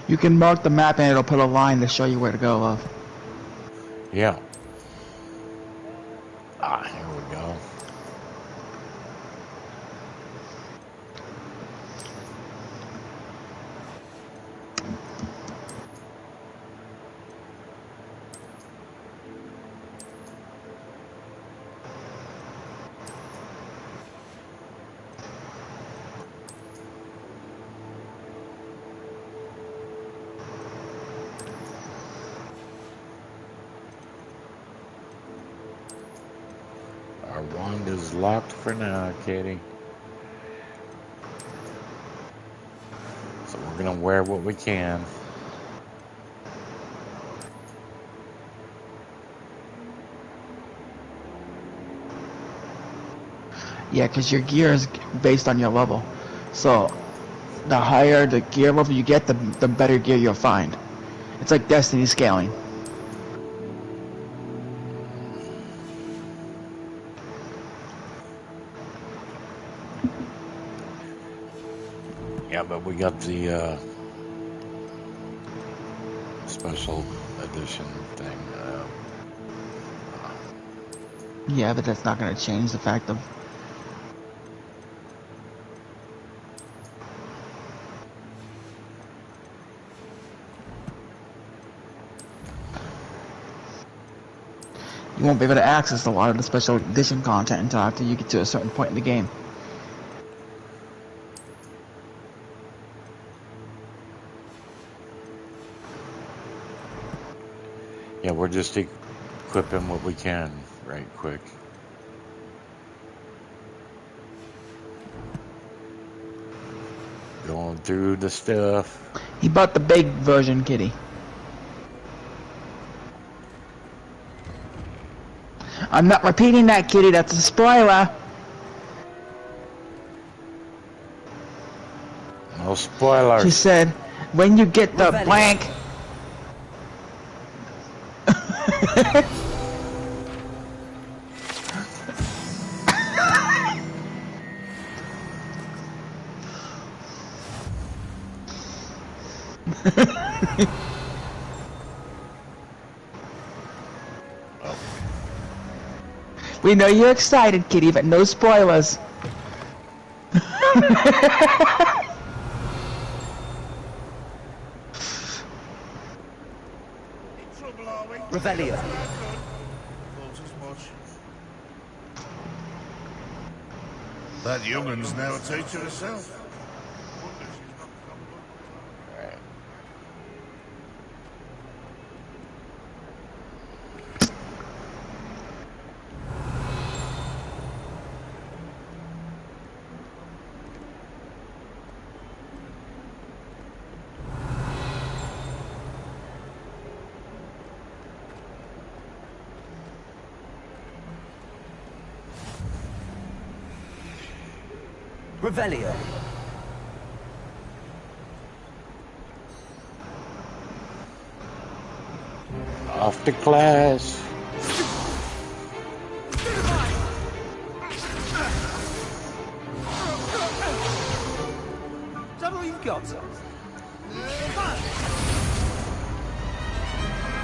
You can mark the map and it'll put a line to show you where to go, love. Yeah. Here we go. Our wand is locked for now, Katie. So we're gonna wear what we can. Yeah, because your gear is based on your level. So, the higher the gear level you get, the better gear you'll find. It's like Destiny scaling. Yeah, but we got the special edition thing. Yeah, but that's not going to change the fact of... You won't be able to access a lot of the special edition content until after you get to a certain point in the game. Yeah, we're just equipping what we can right quick. Going through the stuff. He bought the big version, Kitty. I'm not repeating that, Kitty. That's a spoiler. No spoilers. She said, When you get the blank. We know you're excited, Kitty, but no spoilers. Revelio. That young'un's now a teacher herself. Revelio. Off to class. Is that all you've got?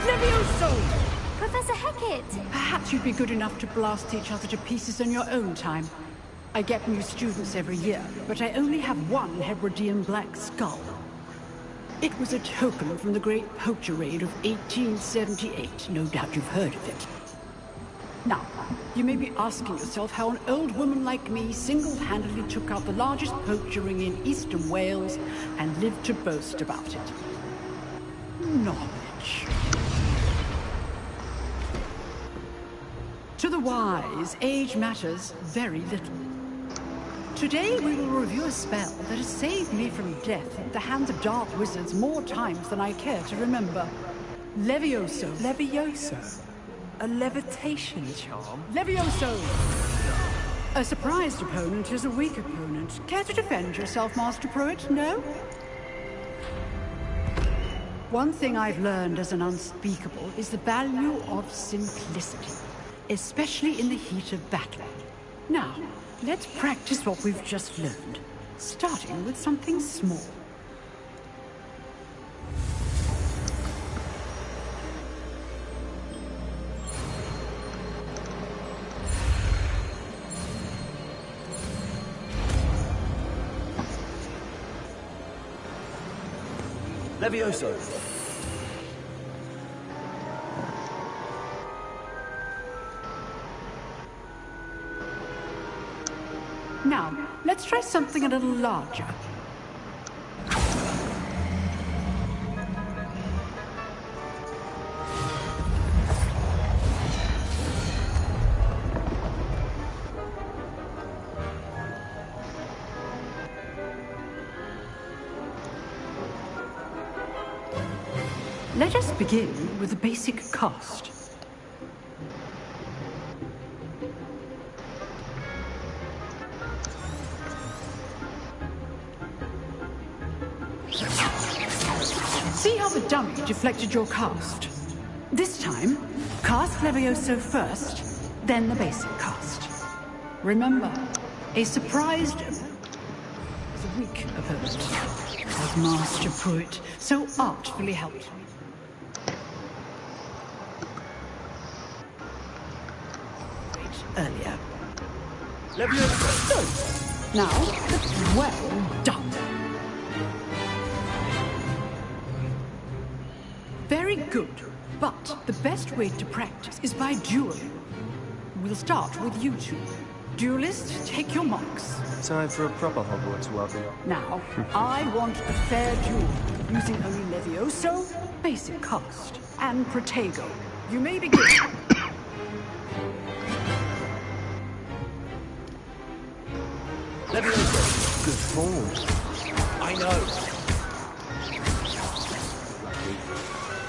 Levioso! Professor Hecat! Perhaps you'd be good enough to blast each other to pieces in your own time. I get new students every year, but I only have one Hebridean black skull. It was a token from the Great Poacher Raid of 1878. No doubt you've heard of it. Now, you may be asking yourself how an old woman like me single-handedly took out the largest poacher ring in eastern Wales and lived to boast about it. Knowledge. To the wise, age matters very little. Today we will review a spell that has saved me from death at the hands of dark wizards more times than I care to remember. Levioso. Levioso? A levitation charm? Levioso! A surprised opponent is a weak opponent. Care to defend yourself, Master Pruitt? No? One thing I've learned as an unspeakable is the value of simplicity, especially in the heat of battle. Now, let's practice what we've just learned, starting with something small. Levioso. Now, let's try something a little larger. Let us begin with a basic cast. See how the dummy deflected your cast? This time, cast Levioso first, then the basic cast. Remember, a surprised is a weak opponent, as Master Pruitt so artfully helped me. Earlier. Levioso. Now, well done. Very good, but the best way to practice is by dueling. We'll start with you two. Duelists, take your marks. Time for a proper Hogwarts welcome. Now, I want a fair duel, using only Levioso, basic cast, and Protego. You may begin. Levioso. Good form. I know.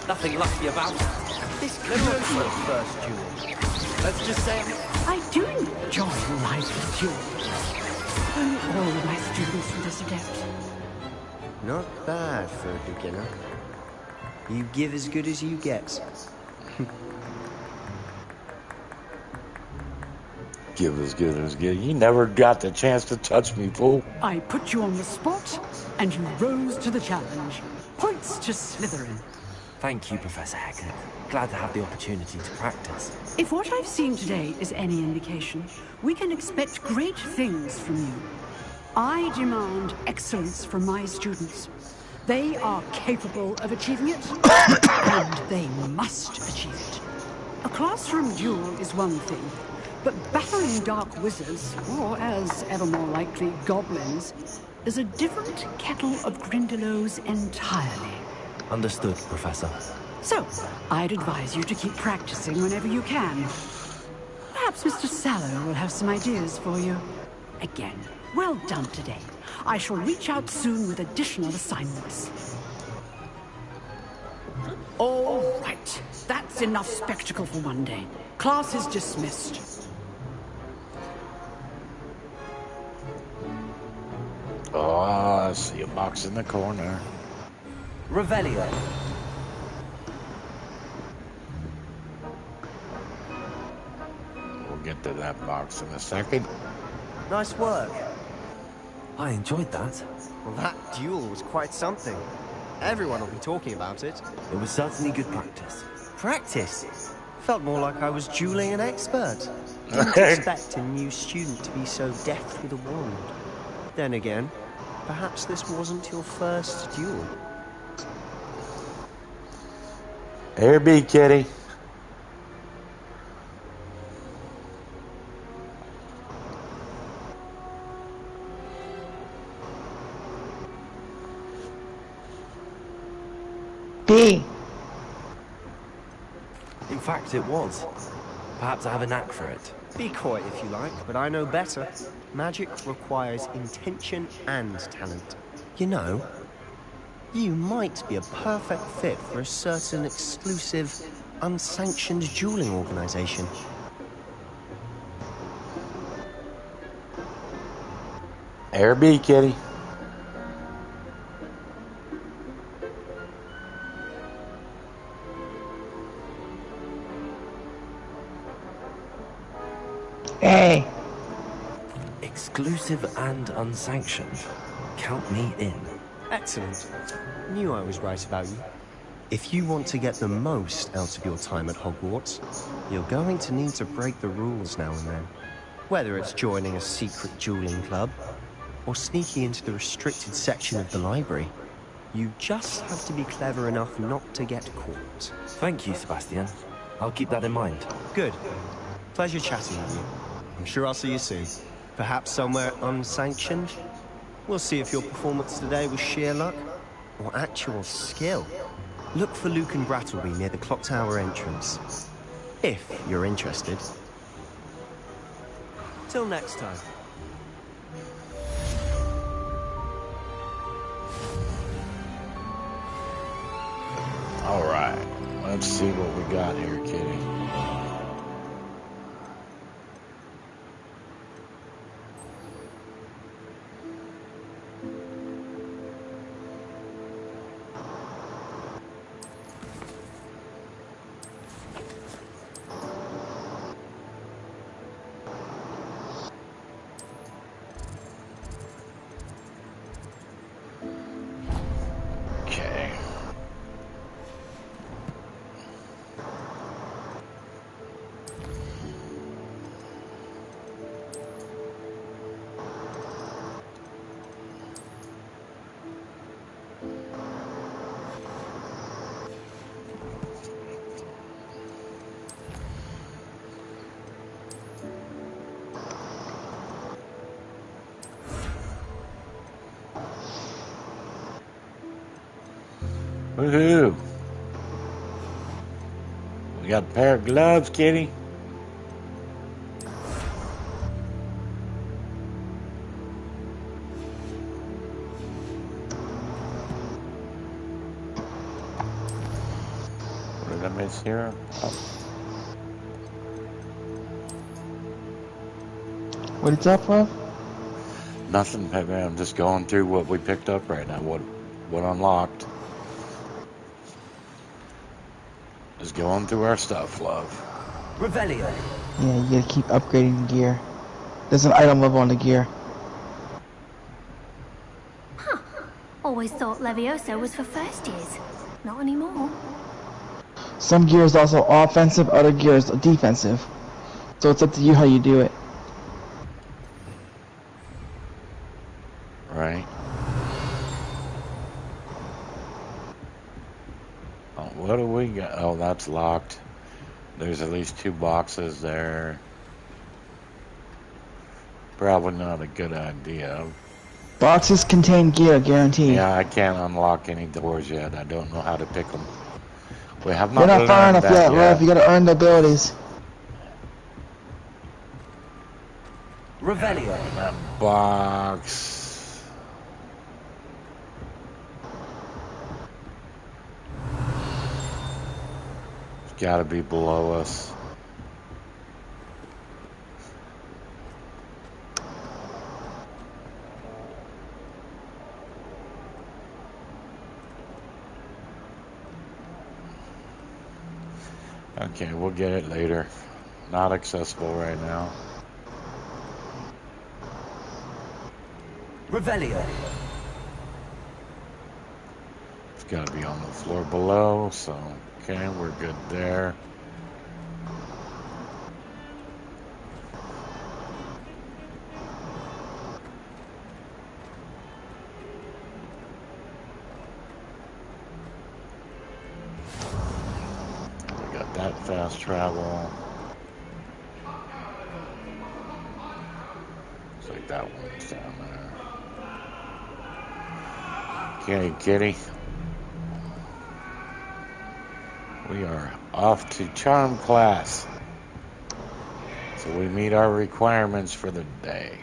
Nothing lucky about it. This Levioso first duel. Let's just say I do enjoy lively duels. Only all my students are this adept. Not bad for a beginner. You give as good as you get. Give as good as good. You never got the chance to touch me, fool. I put you on the spot, and you rose to the challenge. Points to Slytherin. Thank you, Professor Hecat. Glad to have the opportunity to practice. If what I've seen today is any indication, we can expect great things from you. I demand excellence from my students. They are capable of achieving it, and they must achieve it. A classroom duel is one thing, but battling dark wizards, or as ever more likely, goblins, is a different kettle of Grindylows entirely. Understood, Professor. So, I'd advise you to keep practicing whenever you can. Perhaps Mr. Sallow will have some ideas for you. Again, well done today. I shall reach out soon with additional assignments. All right. That's enough spectacle for one day. Class is dismissed. Oh, I see a box in the corner. Revelio. We'll get to that box in a second. Nice work. I enjoyed that. Well, that duel was quite something. Everyone will be talking about it. It was certainly good practice. Practice? Felt more like I was dueling an expert. Didn't expect a new student to be so deft with a wand. Then again, perhaps this wasn't your first duel. Here be, kitty. B. In fact, it was. Perhaps I have a knack for it. Be coy if you like, but I know better. Magic requires intention and talent. You know, you might be a perfect fit for a certain exclusive, unsanctioned dueling organization. Here be, kitty. Hey. Exclusive and unsanctioned. Count me in. Excellent. Knew I was right about you. If you want to get the most out of your time at Hogwarts, you're going to need to break the rules now and then. Whether it's joining a secret dueling club, or sneaking into the restricted section of the library, you just have to be clever enough not to get caught. Thank you, Sebastian. I'll keep that in mind. Good. Pleasure chatting with you. I'm sure I'll see you soon. Perhaps somewhere unsanctioned? We'll see if your performance today was sheer luck or actual skill. Look for Luke and Brattleby near the clock tower entrance. If you're interested. Till next time. All right. Let's see what we got here, kitty. Woohoo! We got a pair of gloves, kitty. What did I miss here? Oh. What is up, bro? Nothing, baby. I'm just going through what we picked up right now. What what unlocked. Just going through our stuff, love. Revelio. Yeah, you gotta keep upgrading the gear. There's an item level on the gear. Huh. Always thought Levioso was for first years. Not anymore. Some gear is also offensive, other gear is defensive. So it's up to you how you do it. Right. Oh, what do we got? Oh, that's locked. There's at least 2 boxes there. Probably not a good idea. Boxes contain gear, guaranteed. Yeah, I can't unlock any doors yet. I don't know how to pick them. We have You're not not far learned enough that yet, Lev. You gotta earn the abilities. Revelio. That box. It's gotta be below us. Okay, we'll get it later. Not accessible right now. Revelio. It's got to be on the floor below, so okay, we're good there. We got that fast travel. Looks like that one's down there. Okay, kitty. We are off to charm class. So we meet our requirements for the day.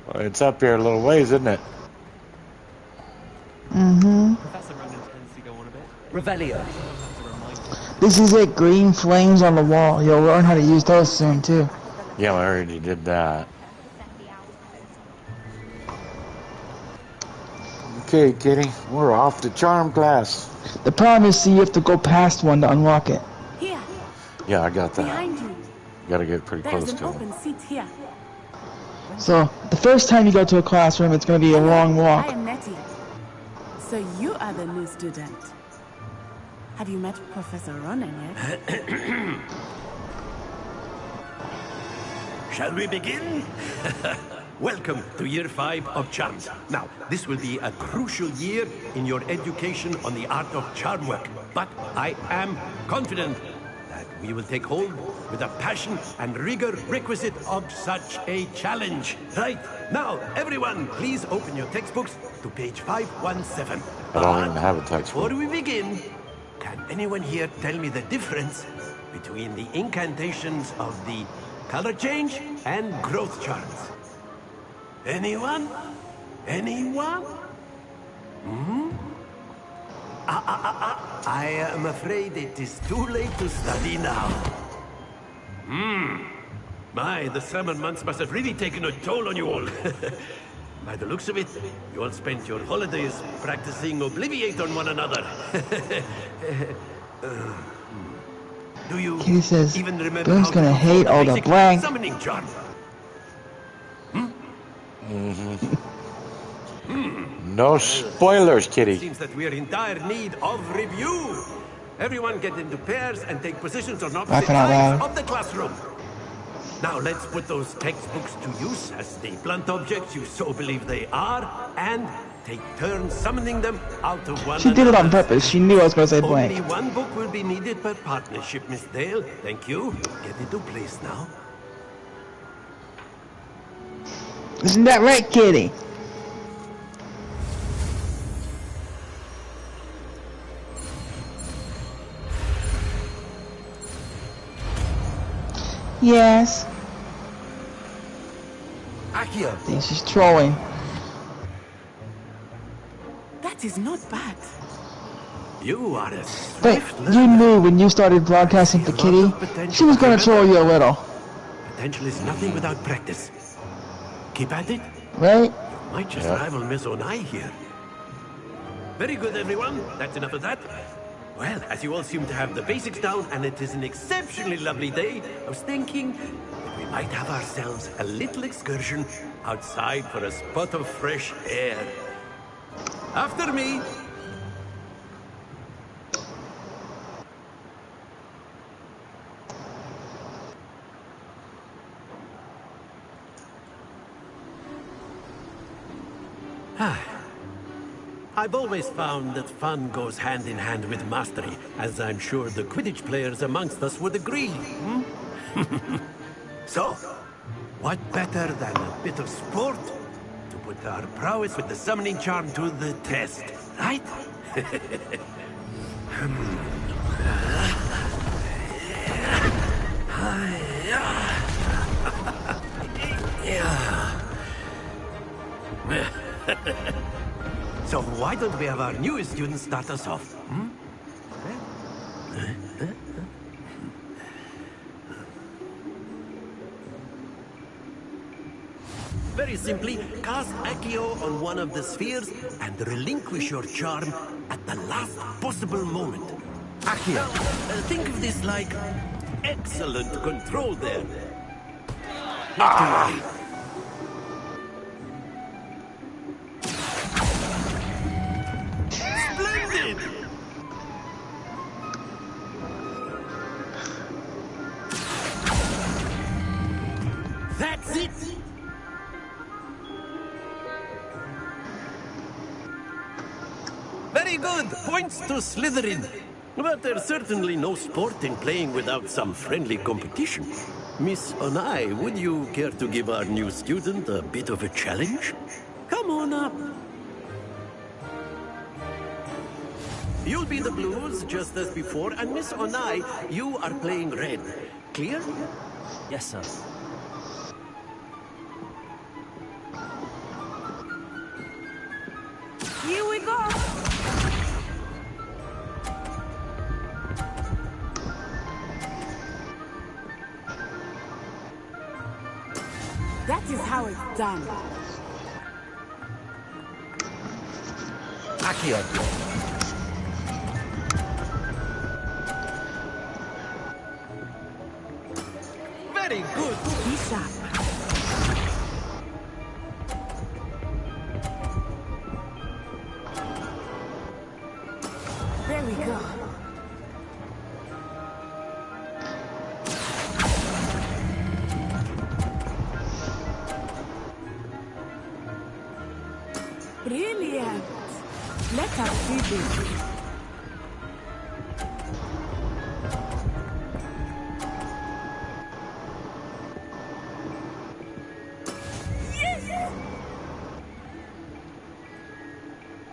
Well, it's up here a little ways, isn't it? Mm-hmm. Professor Ronan tends to go on a bit. Revelio. This is it, green flames on the wall. You'll learn how to use those soon, too. Yeah, I already did that. Okay, kitty, we're off to charm class. The problem is, see, you have to go past one to unlock it. Here, Yeah, I got that. behind you. Gotta get pretty There's close an to him. open seat here. So, the first time you go to a classroom, it's going to be a long I walk. am Nettie. So you are the new student. Have you met Professor Ronan yet? Shall we begin? Welcome to Year 5 of Charms. Now, this will be a crucial year in your education on the art of charm work. But I am confident that we will take hold with the passion and rigor requisite of such a challenge. Right, now, everyone, please open your textbooks to page 517. I don't even have a textbook. Before we begin, can anyone here tell me the difference between the incantations of the color change and growth charms? Anyone? Anyone? Hmm? I am afraid it is too late to study now. My, the summer months must have really taken a toll on you all. By the looks of it, you all spent your holidays practicing Obliviate on one another. Do you Kitty says, even remember Boom's how gonna to hate perform all the the basic blank. summoning charm? No spoilers, kitty. Seems that we are in dire need of review. Everyone get into pairs and take positions on opposite Laughing out sides loud. of the classroom. Now let's put those textbooks to use as the blunt objects you so believe they are, and take turns summoning them out of one She did it on another's. purpose. She knew I was going to say blank. Only one book will be needed per partnership, Miss Dale. Thank you. Get into place now. Isn't that right, Kitty? Yes. Accio. I think she's trolling. That is not bad. You are a But swift you learner. knew when you started broadcasting to Kitty, she was going to troll you a little, Potential is nothing without practice. Keep at it. right? Might just rival Miss Onai here. Very good, everyone. That's enough of that. Well, as you all seem to have the basics down, and it is an exceptionally lovely day, I was thinking that we might have ourselves a little excursion outside for a spot of fresh air. After me. I've always found that fun goes hand in hand with mastery, as I'm sure the Quidditch players amongst us would agree. So, what better than a bit of sport to put our prowess with the summoning charm to the test, right? So why don't we have our newest student start us off? Very simply, cast Accio on one of the spheres and relinquish your charm at the last possible moment. Accio. Now, think of this like excellent control there. Not to worry. Splendid! That's it! Very good! Points to Slytherin. But there's certainly no sport in playing without some friendly competition. Miss Onai, would you care to give our new student a bit of a challenge? Come on up. You'll be the blues, just as before, and Miss Onai, you are playing red. Clear? Yes, sir. Here we go! That is how it's done. Accio. Very good. Be sharp. There we go. Brilliant. Let us see this.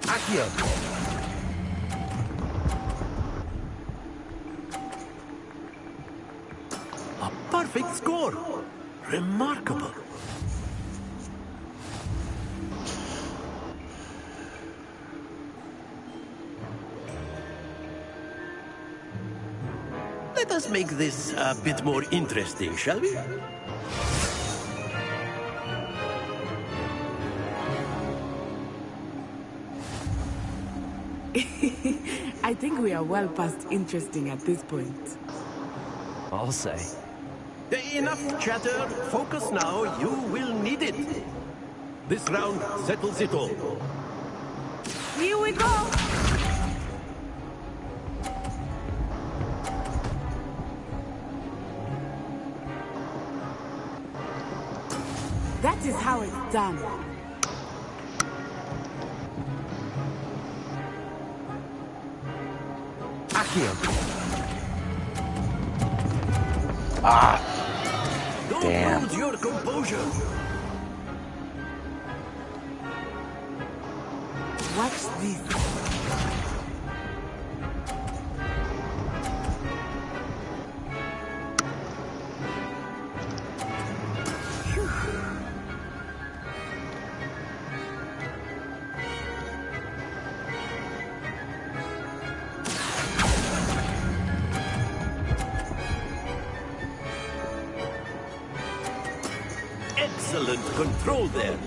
Accio. A perfect score. Remarkable. Let us make this a bit more interesting, shall we? I think we are well past interesting at this point. I'll say. Enough chatter. Focus now. You will need it. This round settles it all. Here we go! That is how it's done. Accio. Don't Damn. lose your composure. Watch this. Excellent control there.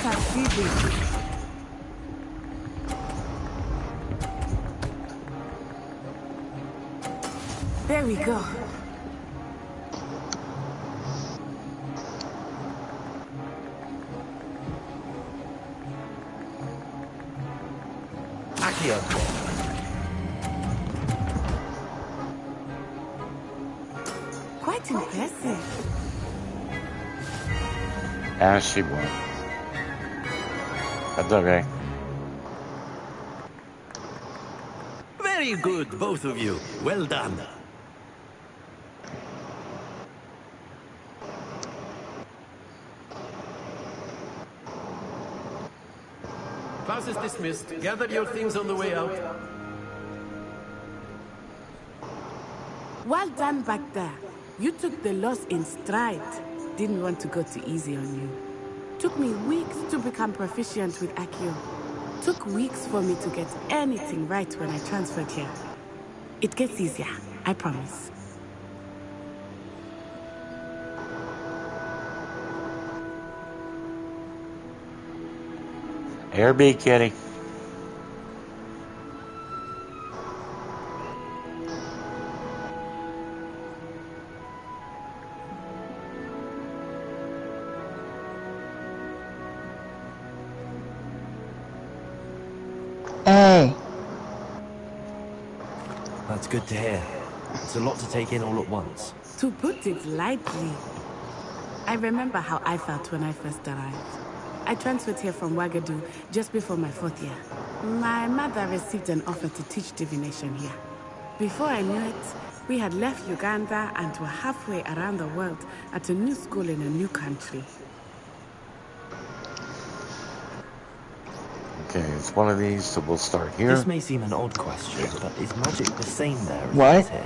succeeding. There we go. Accio. Quite impressive. As she won. That's okay. Very good, both of you. Well done. Class is dismissed. Gather your things on the way out. Well done back there. You took the loss in stride. Didn't want to go too easy on you. Took me weeks to become proficient with Accio. Took weeks for me to get anything right when I transferred here. It gets easier, I promise. AirB, kitty. Hey. That's good to hear. It's a lot to take in all at once. To put it lightly, I remember how I felt when I first arrived. I transferred here from Wagadu just before my 4th year. My mother received an offer to teach divination here. Before I knew it, we had left Uganda and were halfway around the world at a new school in a new country. Okay, it's one of these, so we'll start here. This may seem an odd question, but is magic the same there as What? it is here?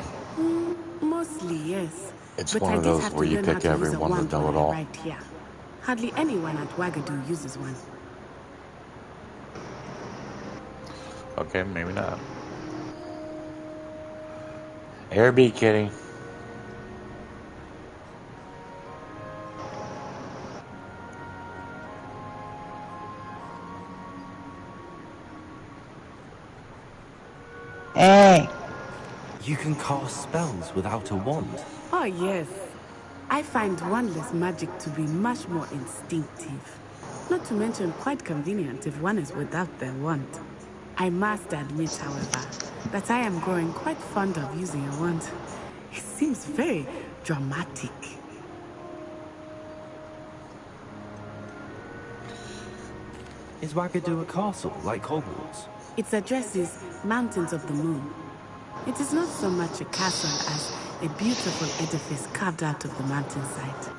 Mostly, yes. It's but one I of did those have where to you learn how pick to use a everyone wand that know when it I all. arrived here. Hardly anyone at Wagadu uses one. Okay, maybe not. AirB, kitty. Hey. You can cast spells without a wand. Oh, yes. I find wandless magic to be much more instinctive. Not to mention quite convenient if one is without their wand. I must admit, however, that I am growing quite fond of using a wand. It seems very dramatic. Is Wagadu a castle, like Hogwarts? Its address is Mountains of the Moon. It is not so much a castle as a beautiful edifice carved out of the mountainside.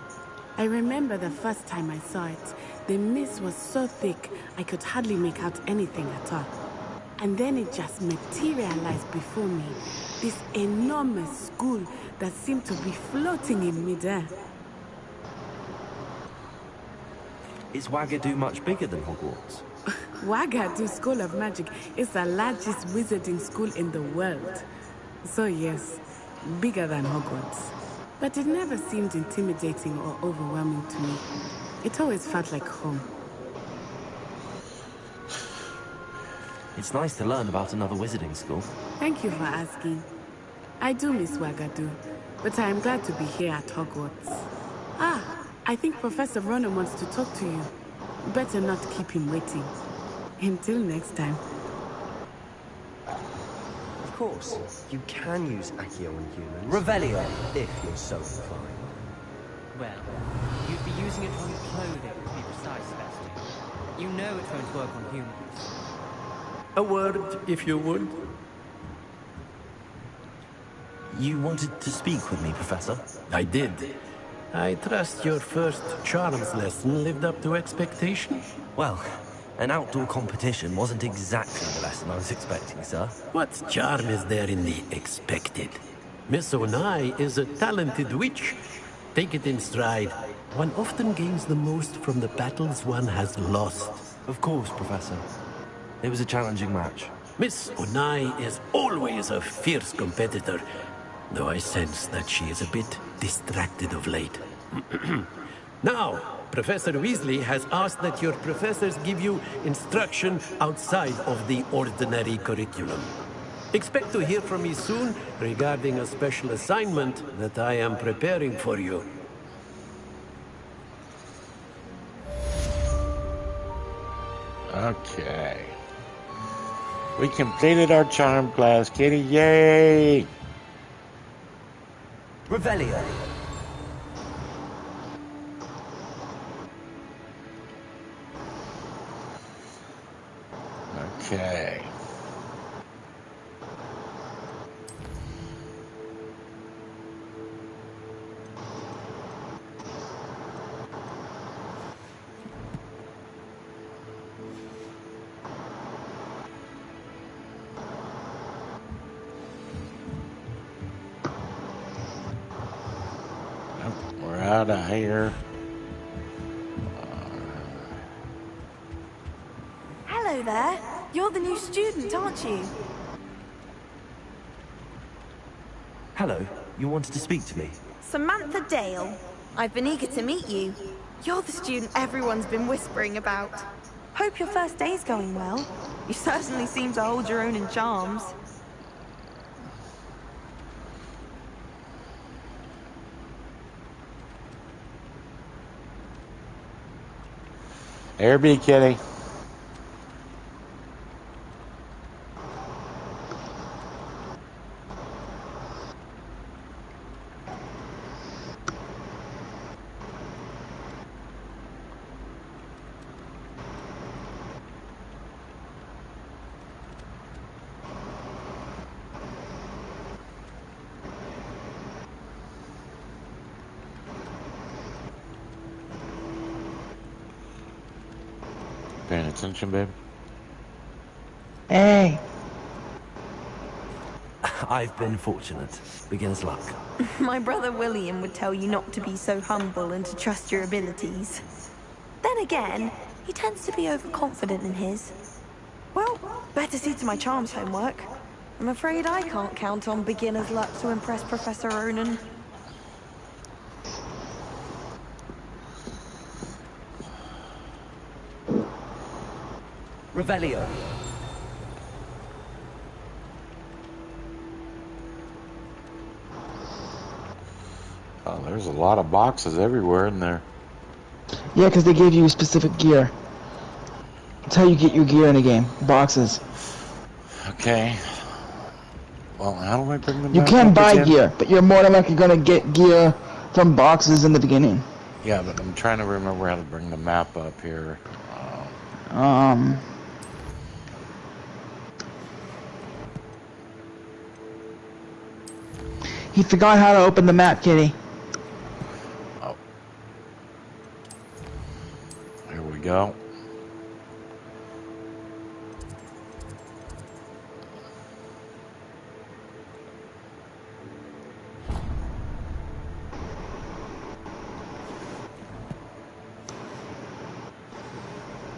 I remember the first time I saw it, the mist was so thick I could hardly make out anything at all. And then it just materialized before me, this enormous school that seemed to be floating in midair. Is Wagadu much bigger than Hogwarts? Wagadu School of Magic is the largest wizarding school in the world. So yes, bigger than Hogwarts. But it never seemed intimidating or overwhelming to me. It always felt like home. It's nice to learn about another wizarding school. Thank you for asking. I do miss Wagadu, but I am glad to be here at Hogwarts. Ah, I think Professor Ronan wants to talk to you. Better not keep him waiting. Until next time. Of course, you can use Accio on humans. Revelio. If you're so inclined. Well, you'd be using it on clothing, to be precise, Bestie. You know it won't work on humans. A word, if you would. You wanted to speak with me, Professor? I did. I trust your first charms lesson lived up to expectation? Well, an outdoor competition wasn't exactly the lesson I was expecting, sir. What charm is there in the expected? Miss Onai is a talented witch. Take it in stride. One often gains the most from the battles one has lost. Of course, Professor. It was a challenging match. Miss Onai is always a fierce competitor, though I sense that she is a bit distracted of late. Now, Professor Weasley has asked that your professors give you instruction outside of the ordinary curriculum. Expect to hear from me soon regarding a special assignment that I am preparing for you. Okay. We completed our charm class, Kitty. Yay! Revelio. Okay. We're out of here. Hello there. You're the new student, aren't you? Hello, you wanted to speak to me? Samantha Dale. I've been eager to meet you. You're the student everyone's been whispering about. Hope your first day's going well. You certainly seem to hold your own in charms. Airby, Kitty. Paying attention, babe? Hey. I've been fortunate. Beginner's luck. My brother William would tell you not to be so humble and to trust your abilities. Then again, he tends to be overconfident in his. Well, better see to my charms homework. I'm afraid I can't count on beginner's luck to impress Professor Ronan. Revelio. Oh, there's a lot of boxes everywhere in there. Yeah, because they gave you specific gear. That's how you get your gear in a game. Boxes. Okay. Well, how do I bring them You back can up buy again? gear, but you're more than likely going to get gear from boxes in the beginning. Yeah, but I'm trying to remember how to bring the map up here. He forgot how to open the map, Kitty. Oh. Here we go.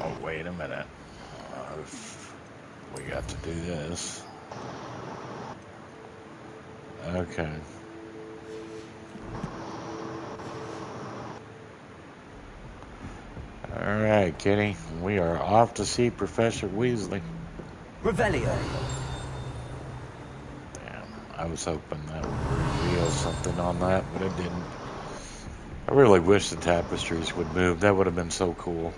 Oh, wait a minute. We got to do this. Okay. Alright, Kitty. We are off to see Professor Weasley. Revelio. Damn, I was hoping that would reveal something on that, but it didn't. I really wish the tapestries would move. That would have been so cool.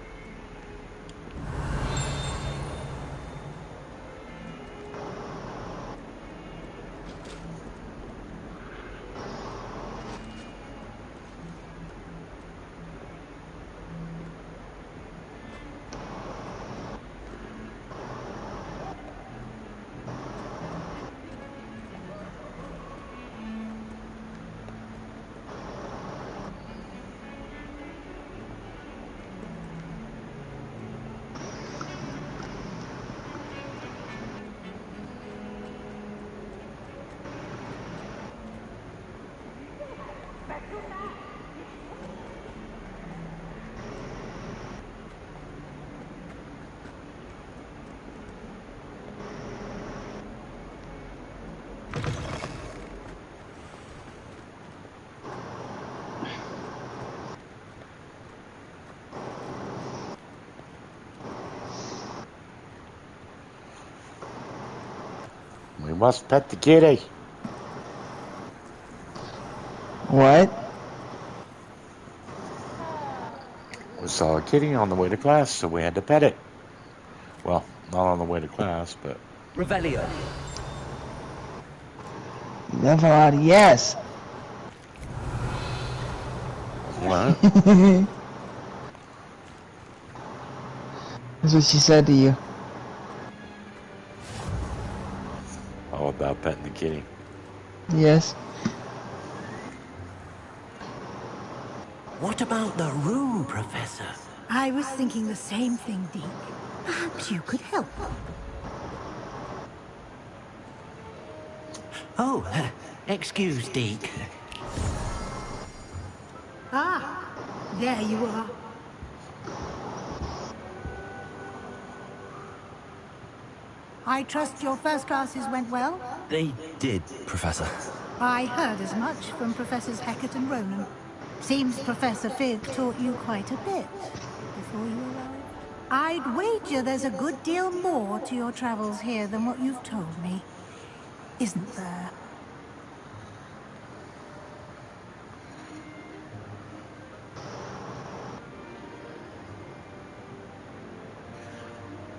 We must pet the kitty. What? We saw a kitty on the way to class, so we had to pet it. Well, not on the way to class, but... Revelio. Never out. Yes. What? That's what she said to you. Oh, about petting the kitty. Yes. What about the room, Professor? I was thinking the same thing, Deke. Perhaps you could help. Oh, excuse, Deke. Ah, there you are. I trust your first classes went well? They did, Professor. I heard as much from Professors Hecat and Ronan. Seems Professor Fig taught you quite a bit before you arrived. I'd wager there's a good deal more to your travels here than what you've told me. Isn't there?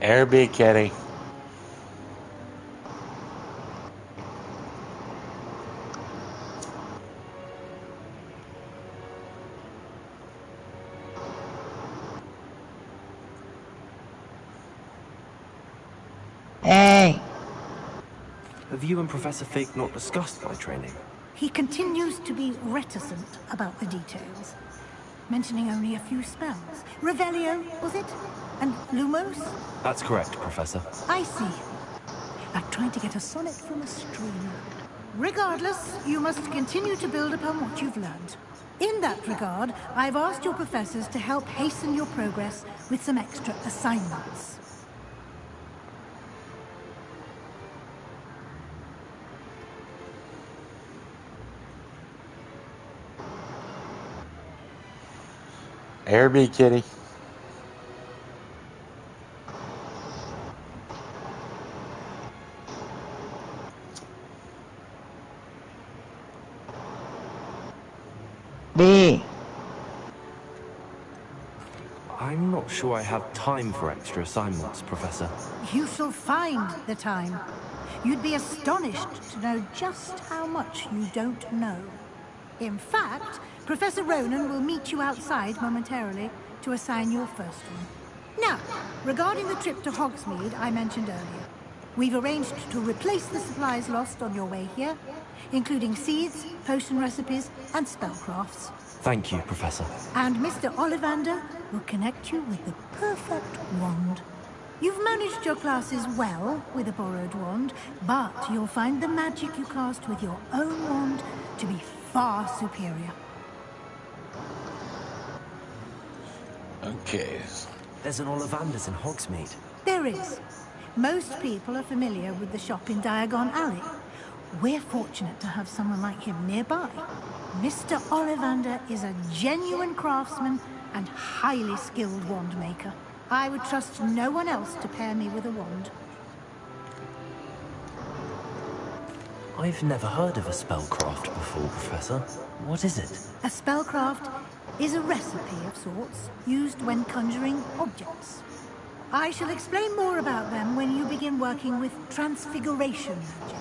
Arabic kitty. Hey! Have you and Professor Fig not discussed my training? He continues to be reticent about the details, mentioning only a few spells. Revelio, was it? And Lumos? That's correct, Professor. I see. Like trying to get a sonnet from a stream. Regardless, you must continue to build upon what you've learned. In that regard, I've asked your professors to help hasten your progress with some extra assignments. Arabic kitty. B. I'm not sure I have time for extra assignments, Professor. You shall find the time. You'd be astonished to know just how much you don't know. In fact, Professor Ronan will meet you outside momentarily to assign your first one. Now, regarding the trip to Hogsmeade I mentioned earlier, we've arranged to replace the supplies lost on your way here, including seeds, potion recipes, and spellcrafts. Thank you, Professor. And Mr. Ollivander will connect you with the perfect wand. You've managed your classes well with a borrowed wand, but you'll find the magic you cast with your own wand to be far superior. Okay. There's an Ollivander's in Hogsmeade. There is. Most people are familiar with the shop in Diagon Alley. We're fortunate to have someone like him nearby. Mr. Ollivander is a genuine craftsman and highly skilled wand maker. I would trust no one else to pair me with a wand. I've never heard of a spellcraft before, Professor. What is it? A spellcraft is a recipe of sorts used when conjuring objects. I shall explain more about them when you begin working with transfiguration magic.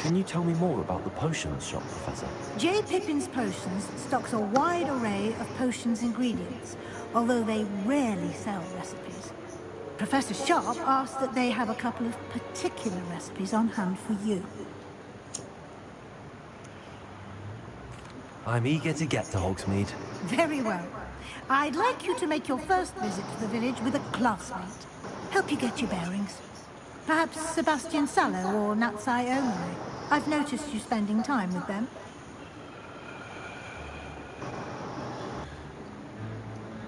Can you tell me more about the potions shop, Professor? J. Pippin's Potions stocks a wide array of potions ingredients, although they rarely sell recipes. Professor Sharp asked that they have a couple of particular recipes on hand for you. I'm eager to get to Hogsmeade. Very well. I'd like you to make your first visit to the village with a classmate. Help you get your bearings. Perhaps Sebastian Sallow or Natsai Omai. I've noticed you spending time with them.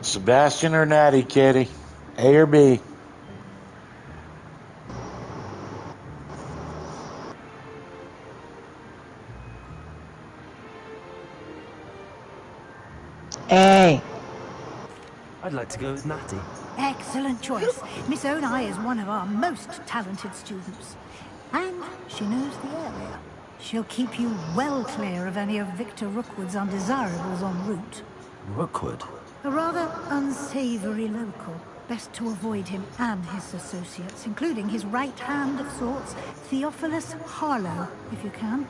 Sebastian or Natty kitty? A or B? A. I'd like to go with Natty. Excellent choice. Miss Onai is one of our most talented students. And she knows the area. She'll keep you well clear of any of Victor Rookwood's undesirables en route. Rookwood? A rather unsavory local. Best to avoid him and his associates, including his right hand of sorts, Theophilus Harlow, if you can.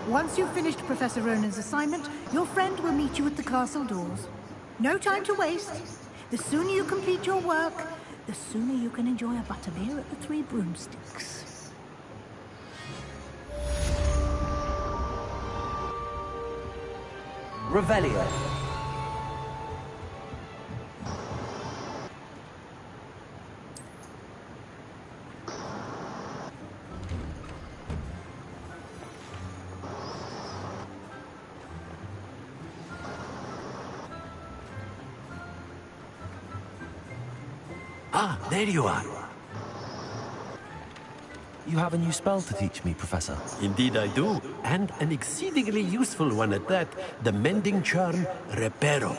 Once you've finished Professor Ronan's assignment, your friend will meet you at the castle doors. No time to waste. The sooner you complete your work, the sooner you can enjoy a butterbeer at the Three Broomsticks. Revelio. Ah, there you are. You have a new spell to teach me, Professor. Indeed I do, and an exceedingly useful one at that. The mending charm, Reparo.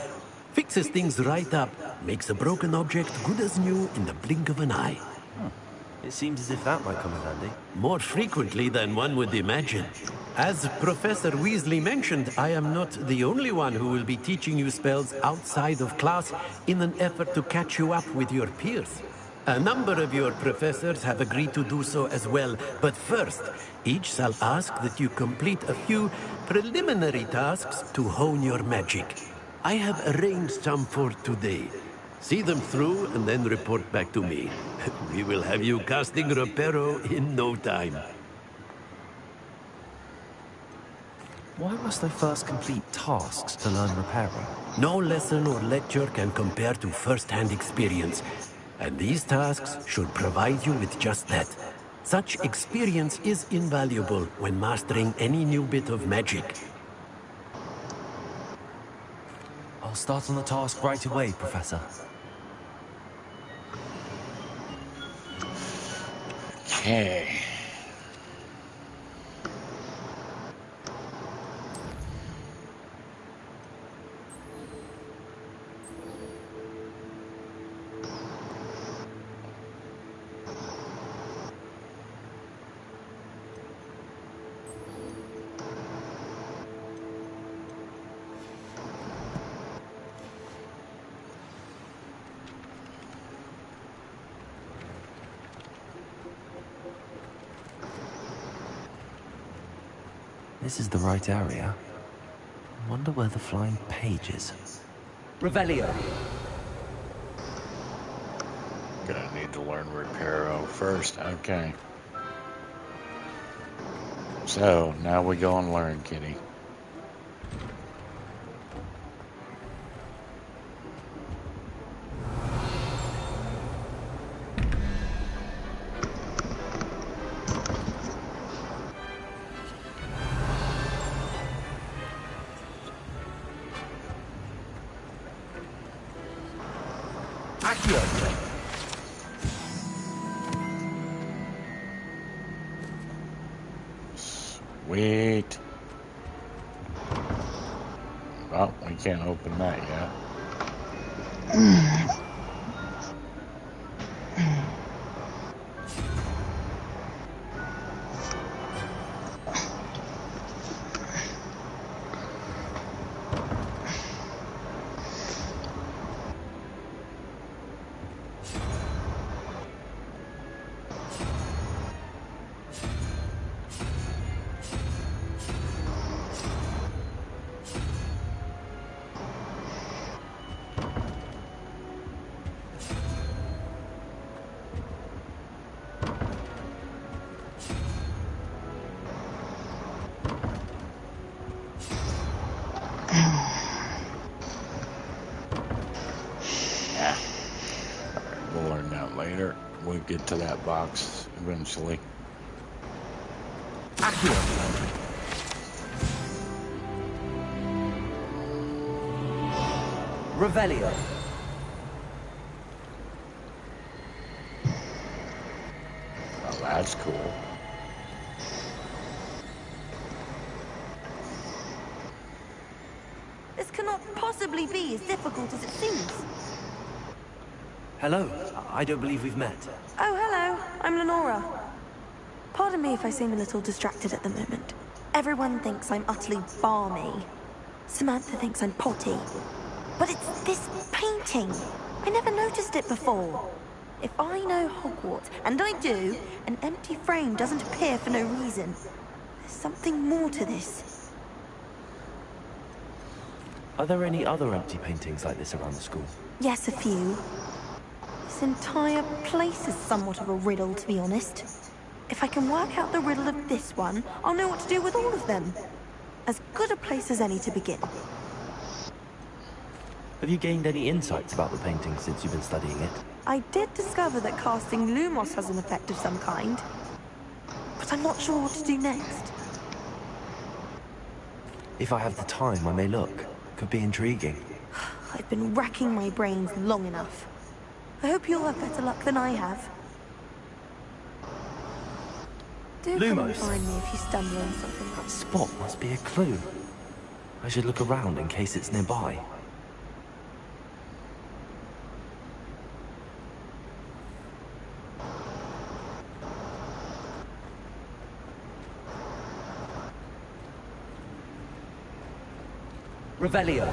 Fixes things right up, makes a broken object good as new in the blink of an eye. It seems as if that might come in handy. More frequently than one would imagine. As Professor Weasley mentioned, I am not the only one who will be teaching you spells outside of class in an effort to catch you up with your peers. A number of your professors have agreed to do so as well, but first, each shall ask that you complete a few preliminary tasks to hone your magic. I have arranged some for today. See them through and then report back to me. We will have you casting Reparo in no time. Why must I first complete tasks to learn Reparo? No lesson or lecture can compare to first-hand experience, and these tasks should provide you with just that. Such experience is invaluable when mastering any new bit of magic. I'll start on the task right away, Professor. Okay. This is the right area. I wonder where the flying page is. Revelio. Gonna need to learn Reparo first. Okay. So, now we go and learn, Kitty. Sweet. Well, we can't open that yet. We'll learn that later. We'll get to that box eventually. Revelio. Oh, that's cool. This cannot possibly be as difficult as it seems. Hello. I don't believe we've met. Oh, hello. I'm Lenora. Pardon me if I seem a little distracted at the moment. Everyone thinks I'm utterly balmy. Samantha thinks I'm potty. But it's this painting. I never noticed it before. If I know Hogwarts, and I do, an empty frame doesn't appear for no reason. There's something more to this. Are there any other empty paintings like this around the school? Yes, a few. This entire place is somewhat of a riddle, to be honest. If I can work out the riddle of this one, I'll know what to do with all of them. As good a place as any to begin. Have you gained any insights about the painting since you've been studying it? I did discover that casting Lumos has an effect of some kind. But I'm not sure what to do next. If I have the time, I may look. Could be intriguing. I've been racking my brains long enough. I hope you'll have better luck than I have. Do come and Lumos. find me if you stumble on something. That spot must be a clue. I should look around in case it's nearby. Revelio.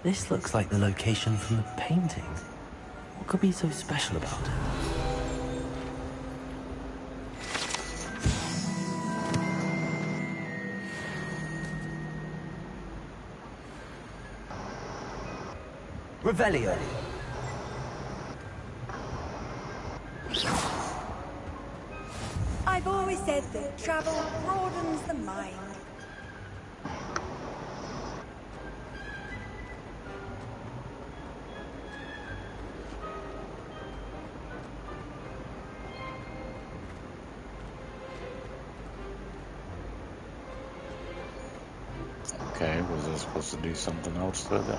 This looks like the location from the painting. What could be so special about it? Revelio. I've always said that travel broadens the mind. Okay, was I supposed to do something else with it?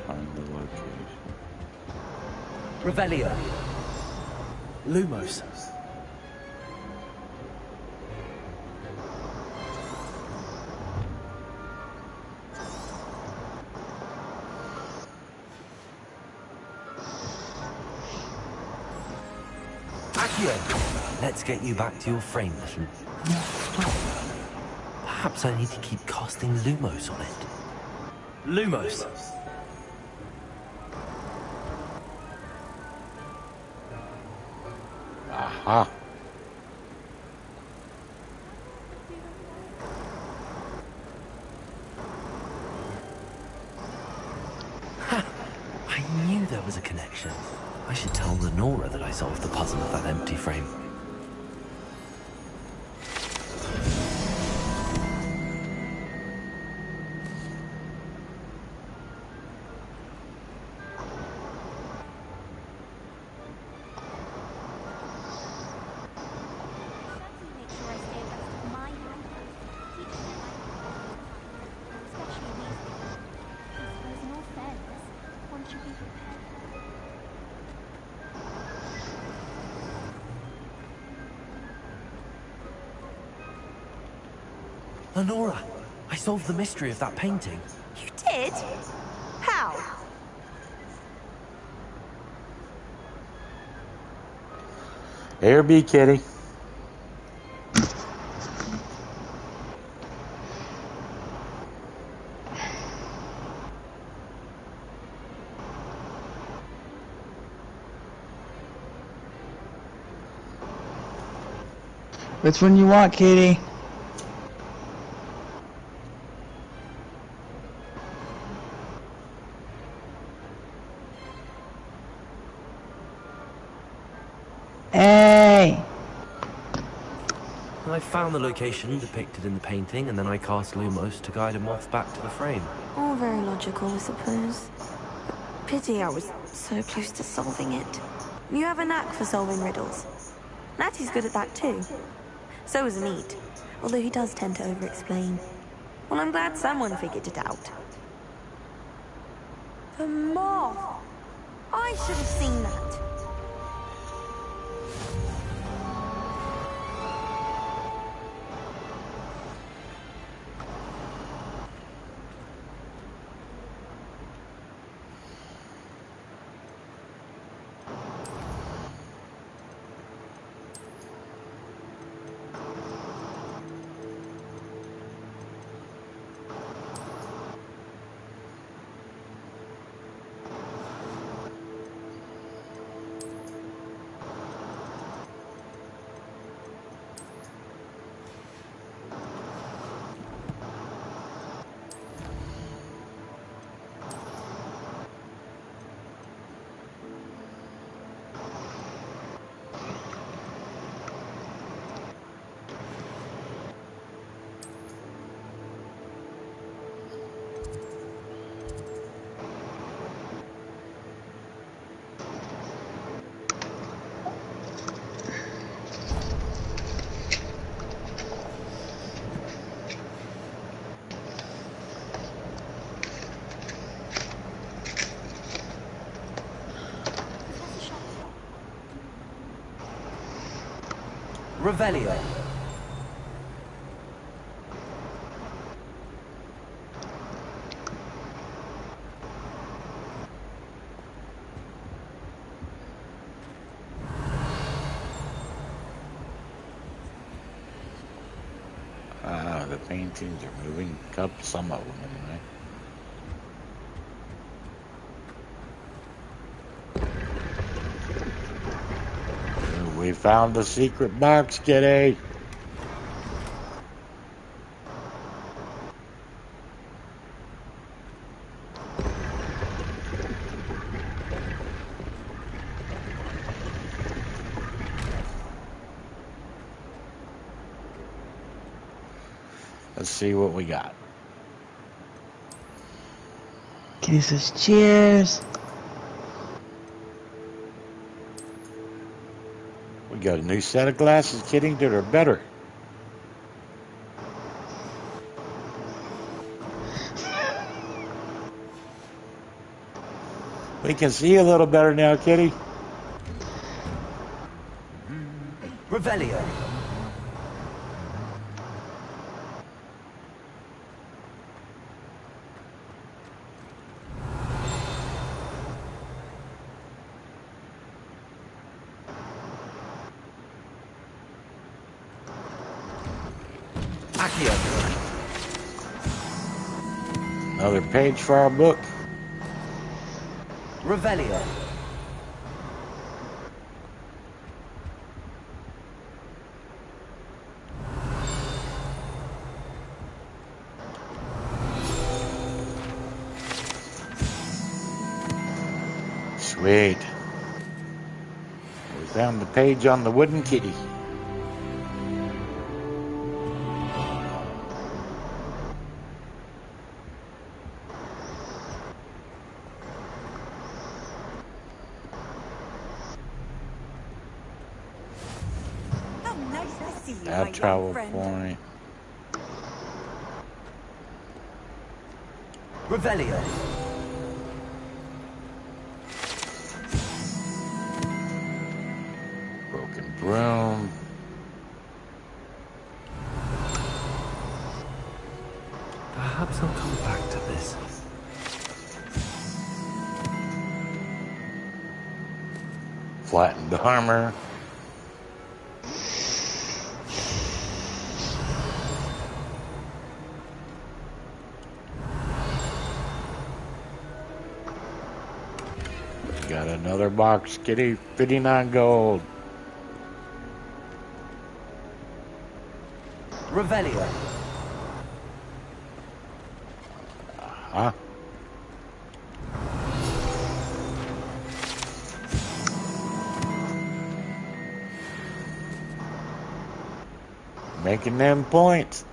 Find the location. Revelio. Lumos. Let's get you back to your frame mission. Perhaps I need to keep casting Lumos on it. Lumos! Aha! I knew there was a connection. I should tell Lenora that I solved the puzzle of that empty frame. Lenora, I solved the mystery of that painting. You did? How? A or B, kitty. Which one you want, Katie? Hey! I found the location depicted in the painting, and then I cast Lumos to guide him off back to the frame. All very logical, I suppose. Pity I was so close to solving it. You have a knack for solving riddles. Natty's good at that too. So is Neat, although he does tend to over-explain. Well, I'm glad someone figured it out. The moth! I should have seen that. Revelio. The paintings are moving up, some of them anyway. We found the secret box, Kitty. Let's see what we got. Kitty says cheers. We got a new set of glasses, Kitty, that are better. We can see a little better now, Kitty. Revelio. Another page for our book. Revelio. Sweet. We found the page on the wooden kitty. Add travel point. Revelio. Broken broom. Perhaps I'll come back to this. Flattened armor. Got another box, Kitty. 59 gold. Revelio. Huh? Making them points.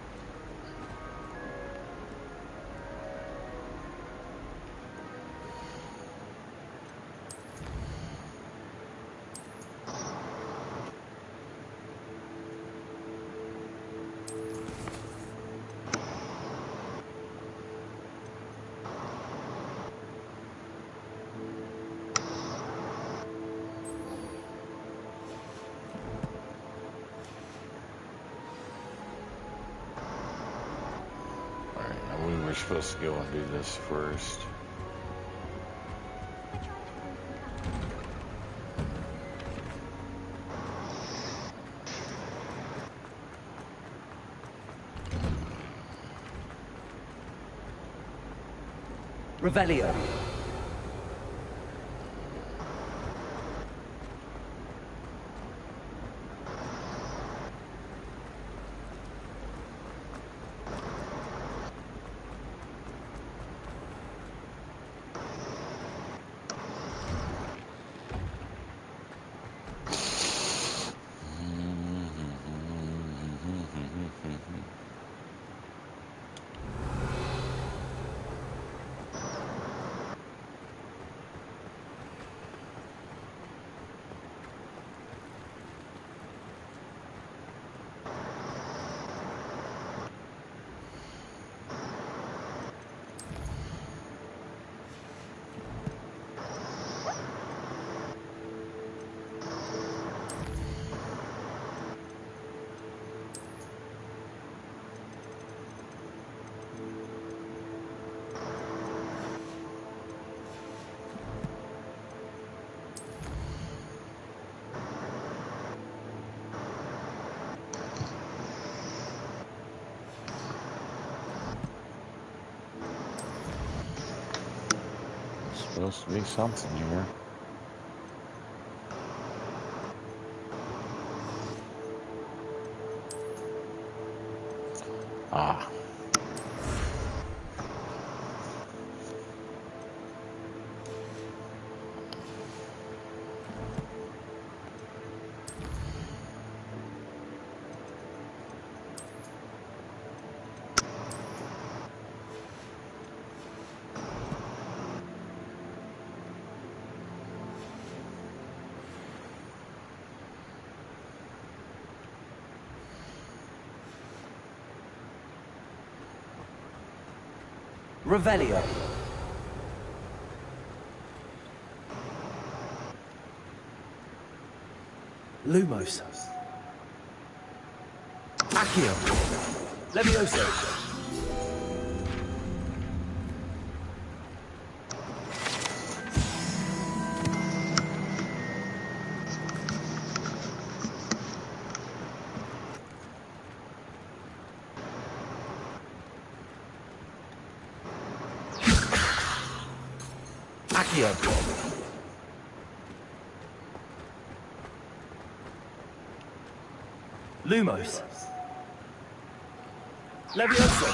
We're supposed to go and do this first. Revelio. Supposed to be something here. Ah. Revelio. Lumos. Accio. Levioso. Accio. Lumos. Levioso.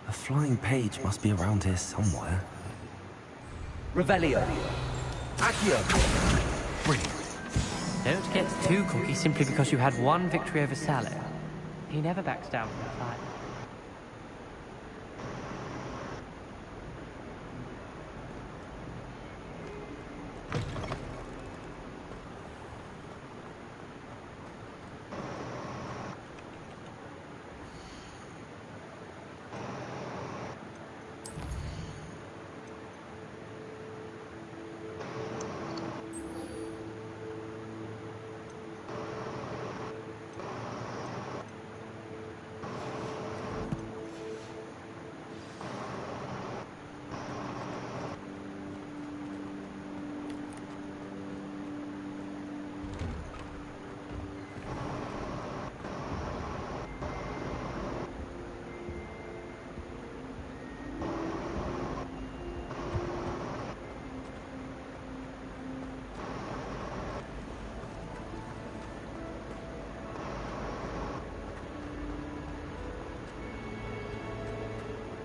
A flying page must be around here somewhere. Revelio. Accio. Brilliant. Don't get too cocky simply because you had one victory over Salo. He never backs down from the fight.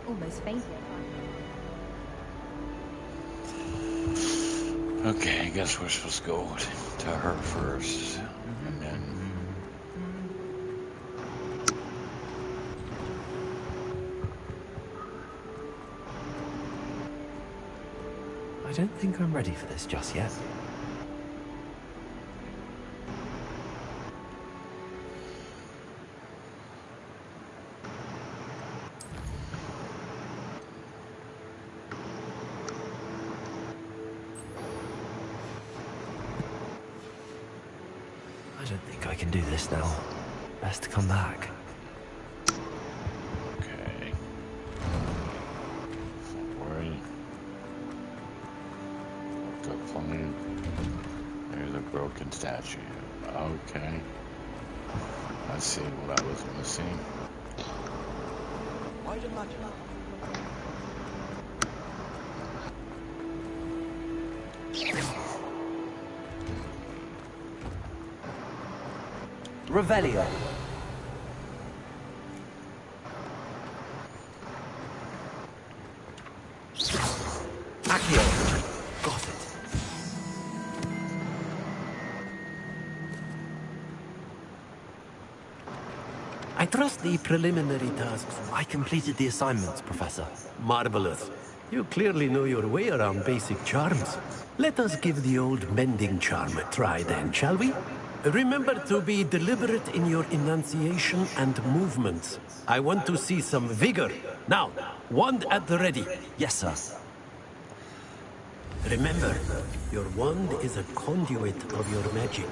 Almost fainted. Okay, I guess we're supposed to go to her first, and then... I don't think I'm ready for this just yet. I don't think I can do this now. Best to come back. Okay. Don't worry. Look up on. There's a broken statue. Okay. I see what I was missing. Revelio. Accio. Got it. I trust the preliminary tasks. I completed the assignments, Professor. Marvelous. You clearly know your way around basic charms. Let us give the old mending charm a try then, shall we? Remember to be deliberate in your enunciation and movements. I want to see some vigor. Now, wand at the ready. Yes, sir. Remember, your wand is a conduit of your magic.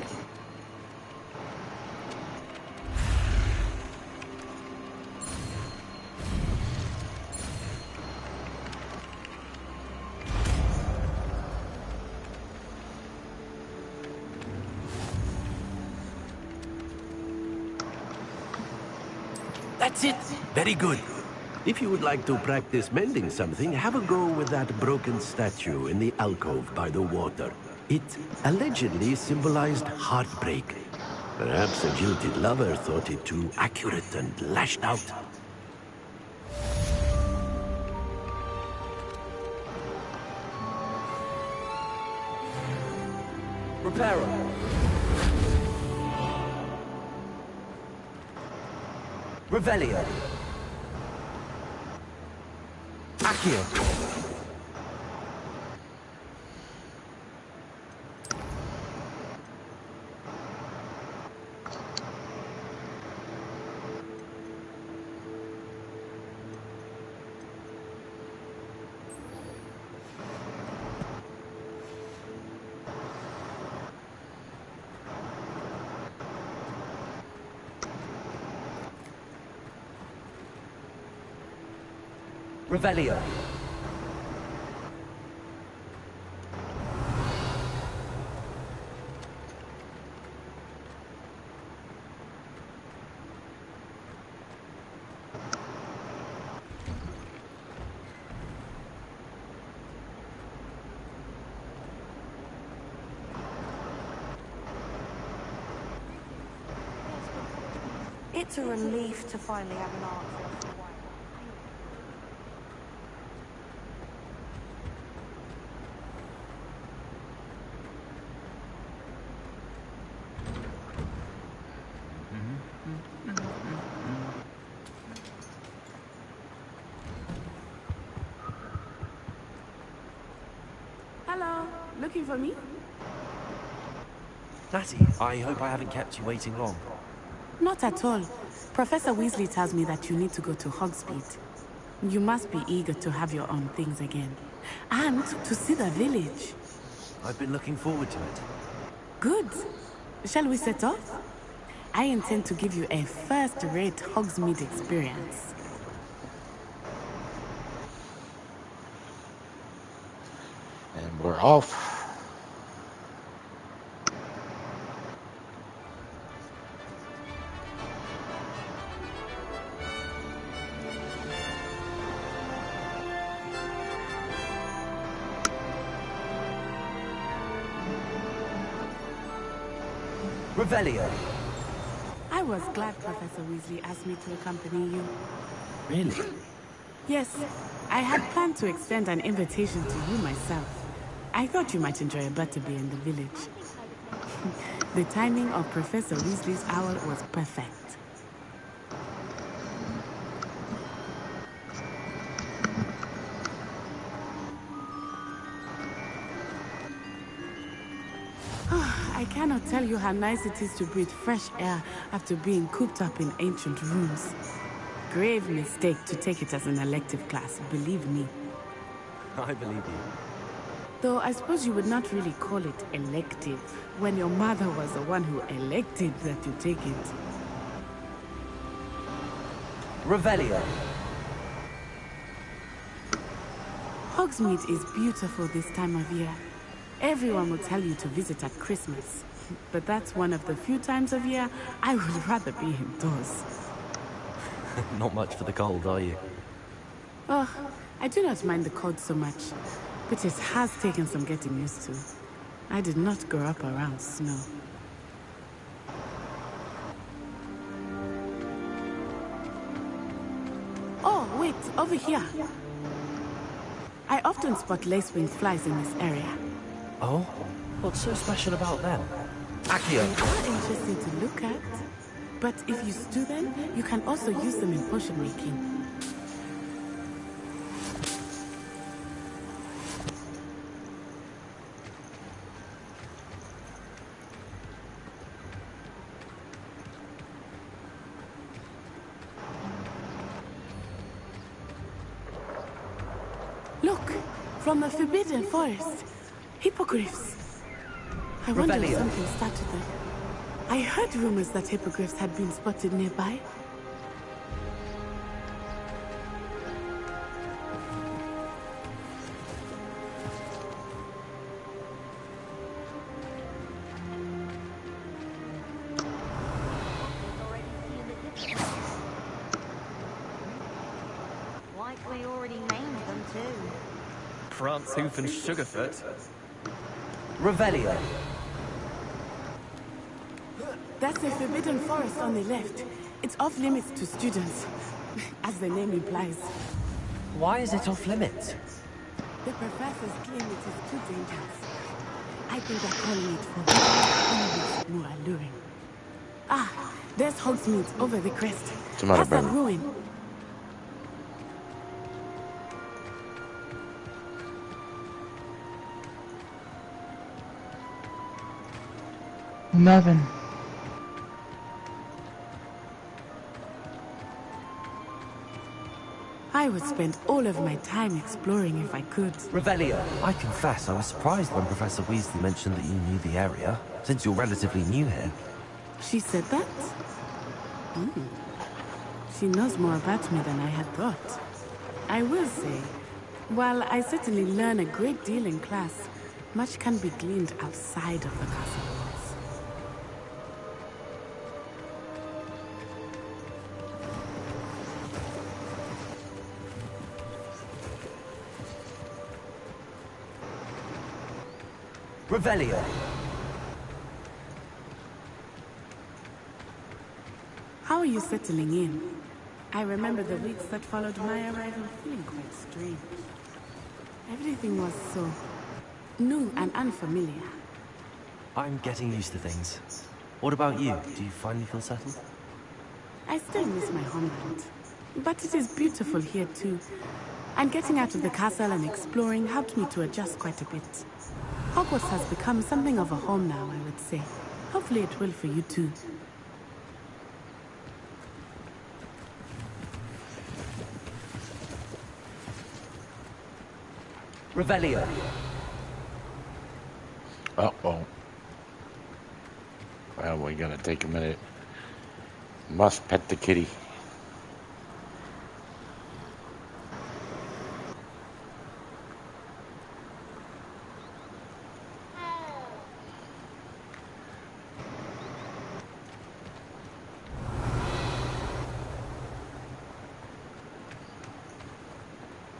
That's it. Very good. If you would like to practice mending something, have a go with that broken statue in the alcove by the water. It allegedly symbolized heartbreak. Perhaps a jilted lover thought it too accurate and lashed out. Reparo. Revelio. Accio. Revelio. It's a relief to finally have an answer. Hello, looking for me? Natty, I hope I haven't kept you waiting long. Not at all. Professor Weasley tells me that you need to go to Hogsmeade. You must be eager to have your own things again. And to see the village. I've been looking forward to it. Good. Shall we set off? I intend to give you a first-rate Hogsmeade experience. And we're off. Revelio. I was glad Professor Weasley asked me to accompany you. Really? Yes, I had planned to extend an invitation to you myself. I thought you might enjoy a butterbeer in the village. The timing of Professor Weasley's owl was perfect. I cannot tell you how nice it is to breathe fresh air after being cooped up in ancient rooms. Grave mistake to take it as an elective class, believe me. I believe you. Though I suppose you would not really call it elective when your mother was the one who elected that you take it. Revelio. Hogsmeade is beautiful this time of year. Everyone will tell you to visit at Christmas. But that's one of the few times of year I would rather be indoors. Not much for the cold, are you? Oh, I do not mind the cold so much. But it has taken some getting used to. I did not grow up around snow. Oh, wait, over here. I often spot lacewing flies in this area. Oh? What's so special about them? Accio! They are interesting to look at. But if you stew them, you can also use them in potion making. Look, from the Forbidden Forest. Hippogriffs. I wonder if something started them. I heard rumors that hippogriffs had been spotted nearby. Like we already named them too. Prance, Hoof and Sugarfoot. Revelio. That's the Forbidden Forest on the left. It's off limits to students, as the name implies. Why is it off limits? The professors claim it is too dangerous. I think they're calling it forbidden, more alluring. Ah, there's Hogsmeade over the crest. What's the matter, Past that brother? ruin. Nothing. I would spend all of my time exploring if I could. Revelio. I confess, I was surprised when Professor Weasley mentioned that you knew the area, since you're relatively new here. She said that? She knows more about me than I had thought. I will say, while I certainly learn a great deal in class, much can be gleaned outside of the castle walls. Revelio. How are you settling in? I remember the weeks that followed my arrival feeling quite strange. Everything was so new and unfamiliar. I'm getting used to things. What about you? Do you finally feel settled? I still miss my homeland. But it is beautiful here too. And getting out of the castle and exploring helped me to adjust quite a bit. Hogwarts has become something of a home now, I would say. Hopefully it will for you too. Revelio. Uh-oh. Well, we're gonna take a minute. Must pet the kitty.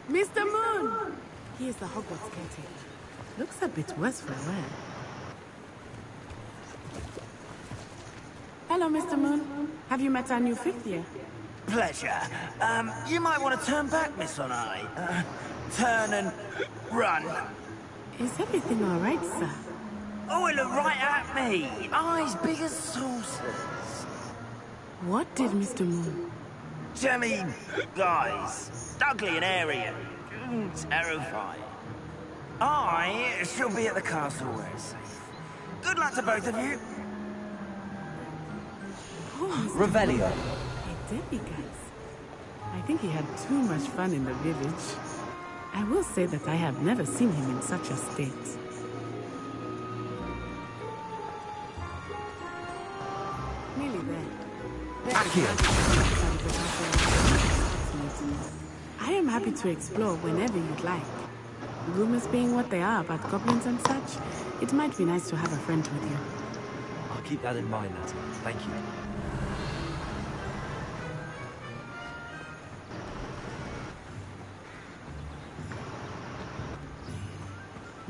Mr. Moon! He is the Hogwarts caretaker. Looks a bit worse for wear. Hello, Mr. Moon. Have you met our new fifth year? Pleasure. You might want to turn back, Miss Onai. Turn and run. Is everything all right, sir? Oh, it looked right at me. Eyes big as saucers. What did Mr. Moon? Jemmy, guys. Ugly and airy and terrifying. I shall be at the castle where it's safe. Good luck to both of you. Revelio. Hey, Debbie, guys. I think he had too much fun in the village. I will say that I have never seen him in such a state. Nearly there. I am happy to explore whenever you'd like. Rumors being what they are about goblins and such, it might be nice to have a friend with you. I'll keep that in mind, Natty. Thank you.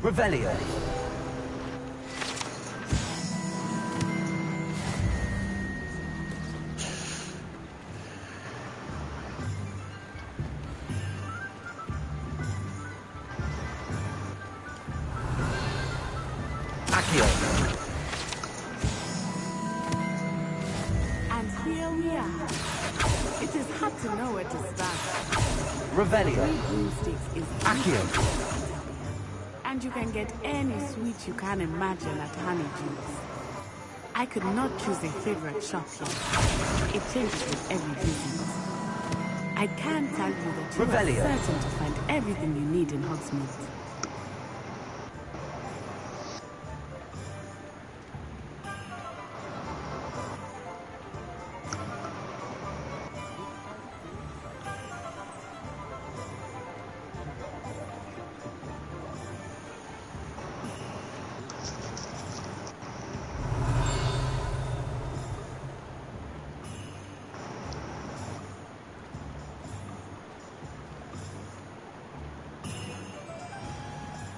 Revelio. And here we are. It is hard to know where to start. Revelio. 3 broomsticks is Accio. and you can get any sweet you can imagine at Honeydews. I could not choose a favorite shop here. It changes with every visit. I can tell you that you Revelio. are certain to find everything you need in Hogsmeade.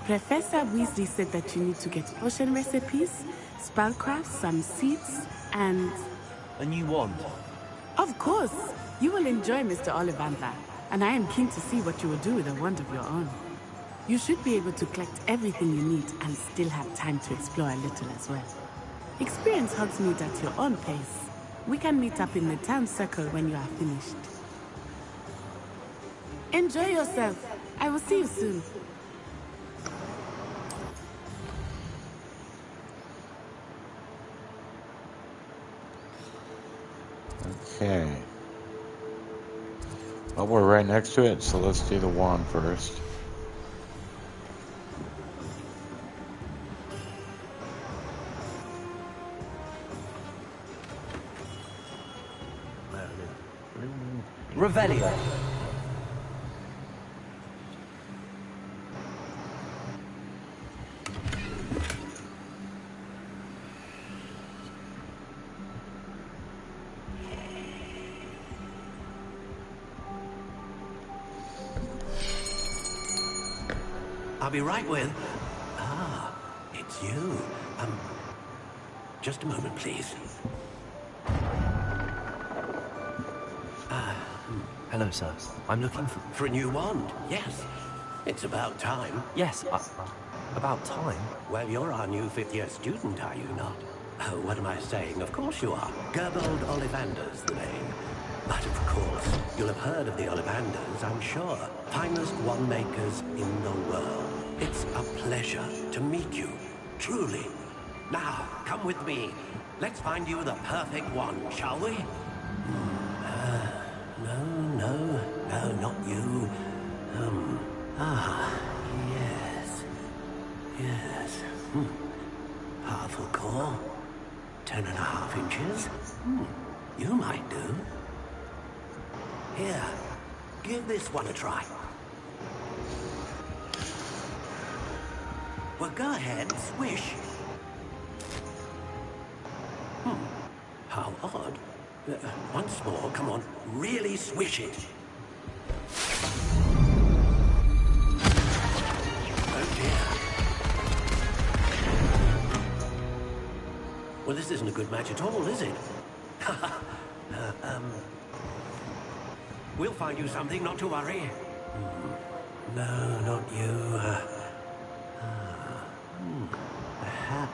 Professor Weasley said that you need to get potion recipes, spellcraft, some seeds, and... A new wand. Of course! You will enjoy Mr. Ollivander, and I am keen to see what you will do with a wand of your own. You should be able to collect everything you need and still have time to explore a little as well. Experience Hogsmeade at your own pace. We can meet up in the town circle when you are finished. Enjoy yourself. I will see you soon. Okay. Well, we're right next to it, so let's do the wand first. Revelio. I'll be right with... Ah, it's you. Just a moment, please. Hello, sir. I'm looking for a new wand, yes. It's about time. Yes, about time? Well, you're our new 5th-year student, are you not? Oh, what am I saying? Of course you are. Gerbold Ollivander's the name. But of course, you'll have heard of the Ollivanders, I'm sure. Finest wand makers in the world. It's a pleasure to meet you, truly. Now, come with me. Let's find you the perfect wand, shall we? No, not you. Yes. Powerful core. 10.5 inches. You might do. Here, give this one a try. Well, go ahead, swish. How odd. Once more, come on, really swish it. Oh dear. Well, this isn't a good match at all, is it? We'll find you something, not to worry. No, not you.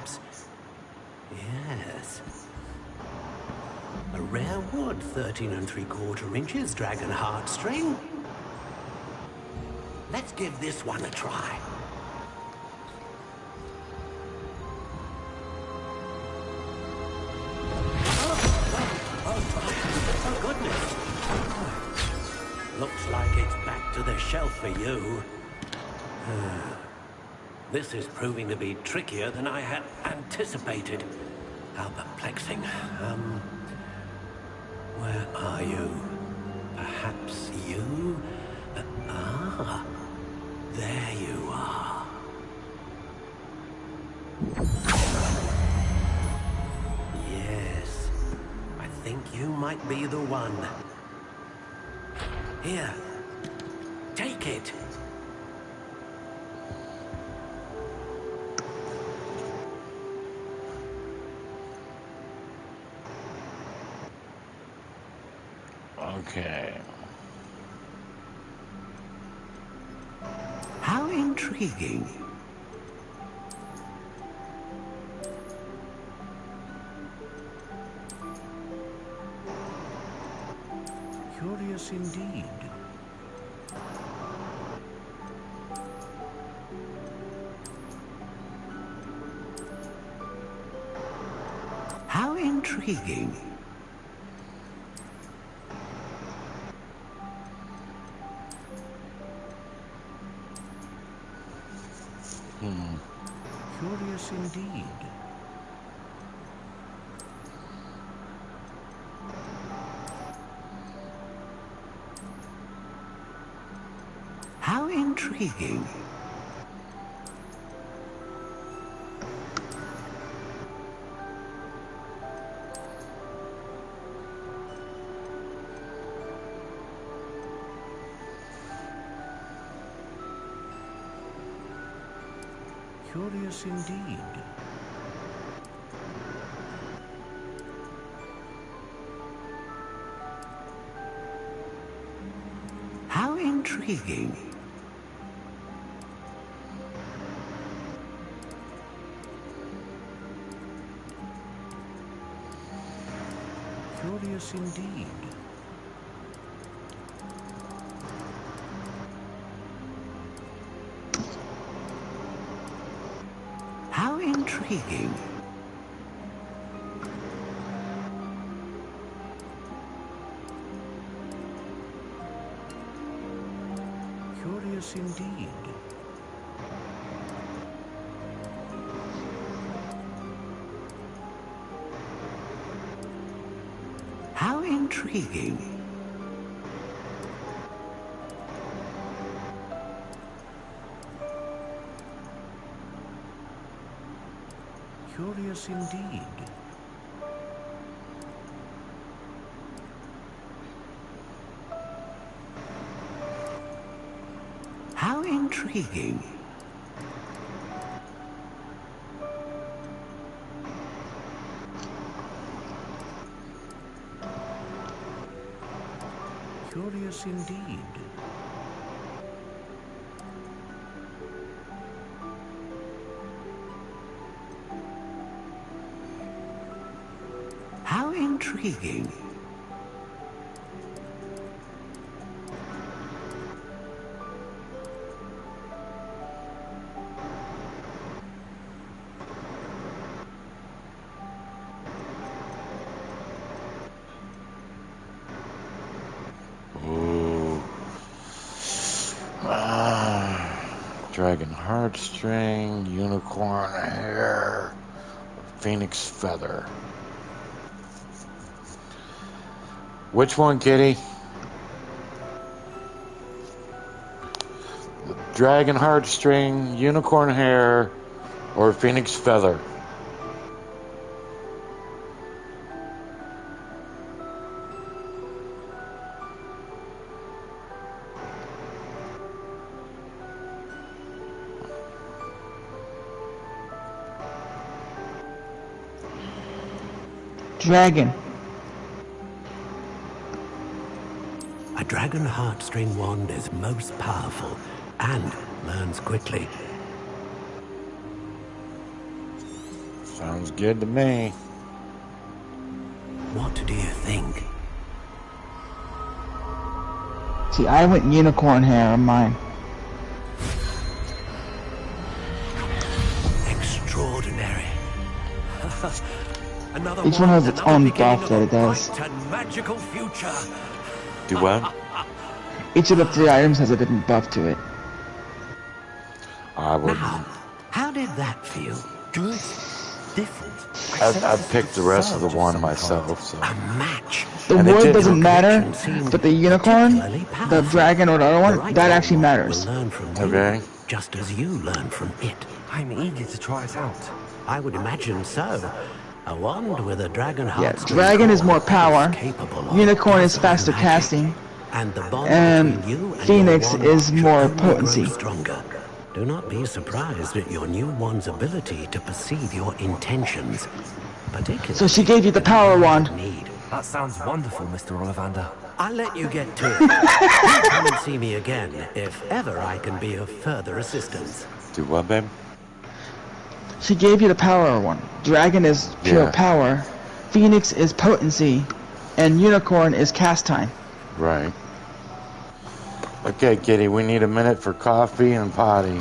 perhaps? Yes. A rare wood, 13 3/4 inches, dragon heartstring. Let's give this one a try. Oh, goodness. Looks like it's back to the shelf for you. This is proving to be trickier than I had anticipated. How perplexing. Where are you? Perhaps you? There you are. Yes, I think you might be the one. Here, take it. Okay. How intriguing. Curious indeed. How intriguing. Curious indeed. How intriguing. Curious indeed. How intriguing. Curious indeed. How intriguing. Curious indeed. How intriguing. Curious indeed. How intriguing. Curious indeed. How intriguing. Ooh. Dragon heartstring, unicorn hair, phoenix feather. Which one, kitty? Dragon heartstring, unicorn hair, or phoenix feather? Dragon. A dragon heartstring wand is most powerful and learns quickly. Sounds good to me. What do you think? See, I went unicorn hair on mine. Extraordinary. Another Each one has its own buff that it does. Magical future. Do what? Each of the 3 items has a different buff to it. I wouldn't. How did that feel? Good. Different. I've picked the rest of the one myself, so. A match. The wood doesn't matter, but the unicorn, the dragon, or the other one, that actually matters. Okay. Just as you learn from it. I'm eager to try it out. I would imagine so. A wand with a dragon Yeah, heart. dragon is more power, unicorn is faster casting, and phoenix is more potency. Stronger. Do not be surprised at your new wand's ability to perceive your intentions. Particularly So she gave you the power wand. That sounds wonderful, Mr. Ollivander. I'll let you get to it. You come and see me again if ever I can be of further assistance. Do what, babe? She gave you the power one. Dragon is pure power, phoenix is potency, and unicorn is cast time. Right. Okay, kitty, we need a minute for coffee and potty.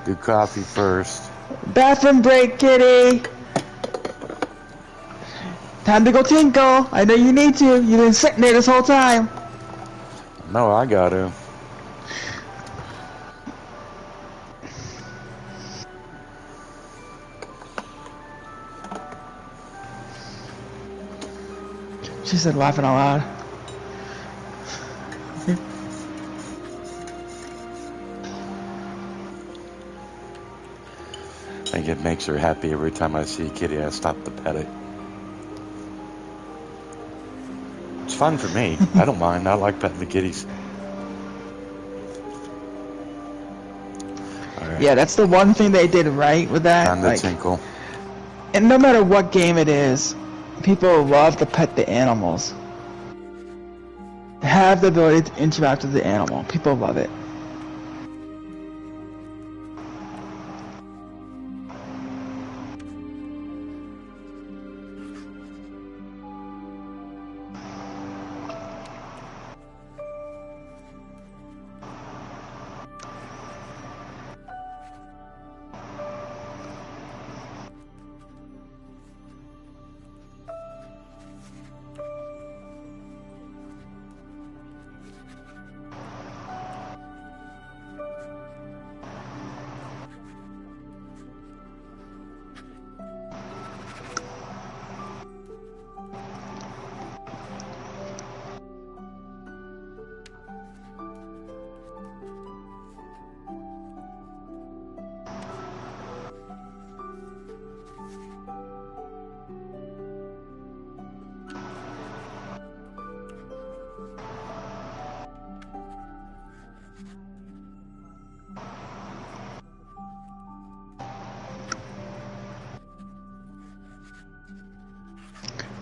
Do coffee first. Bathroom break, kitty! Time to go tinkle. I know you need to. You've been sitting there this whole time. No, I got to. She said, laughing out loud. I think it makes her happy every time I see a kitty. I stop to pet it. It's fun for me. I don't mind. I like petting the kitties. Right. Yeah, that's the one thing they did right with that. Time to tinkle. And no matter what game it is, people love to pet the animals. Have the ability to interact with the animal. People love it.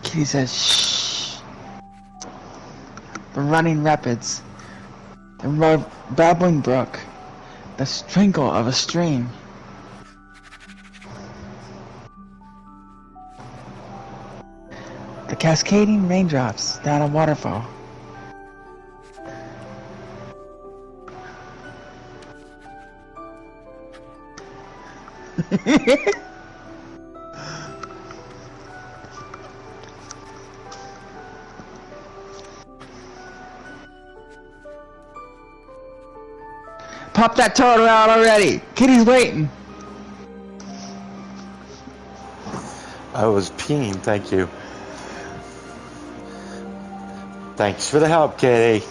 Kitty says, shh. The running rapids, the babbling brook, the strinkle of a stream. The cascading raindrops down a waterfall. Pop that turtle out already. Kitty's waiting. I was peeing, thank you. Thanks for the help, kitty.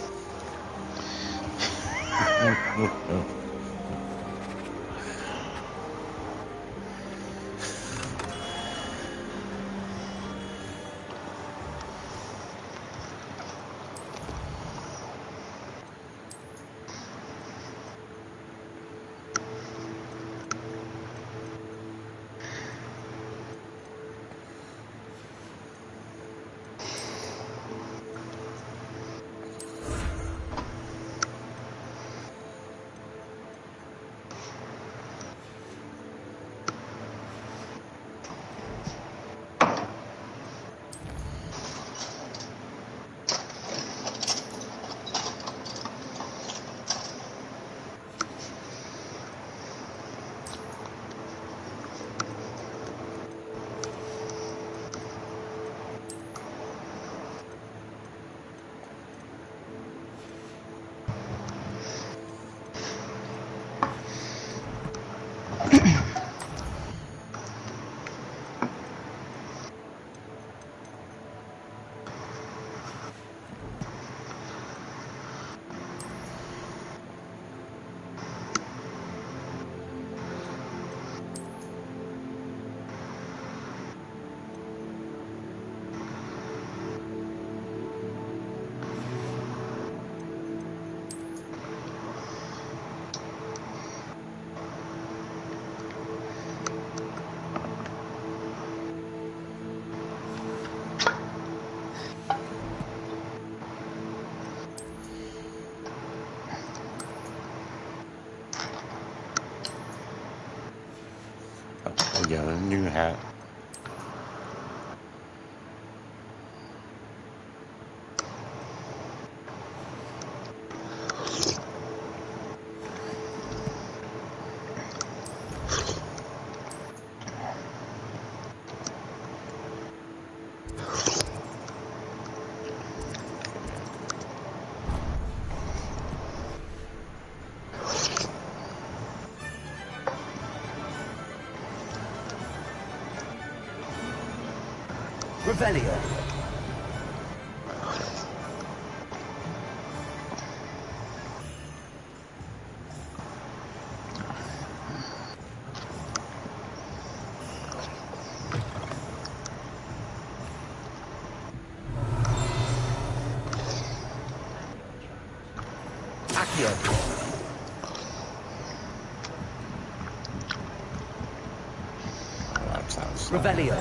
get a new hat. Revelio. Accio. That sounds Revelio.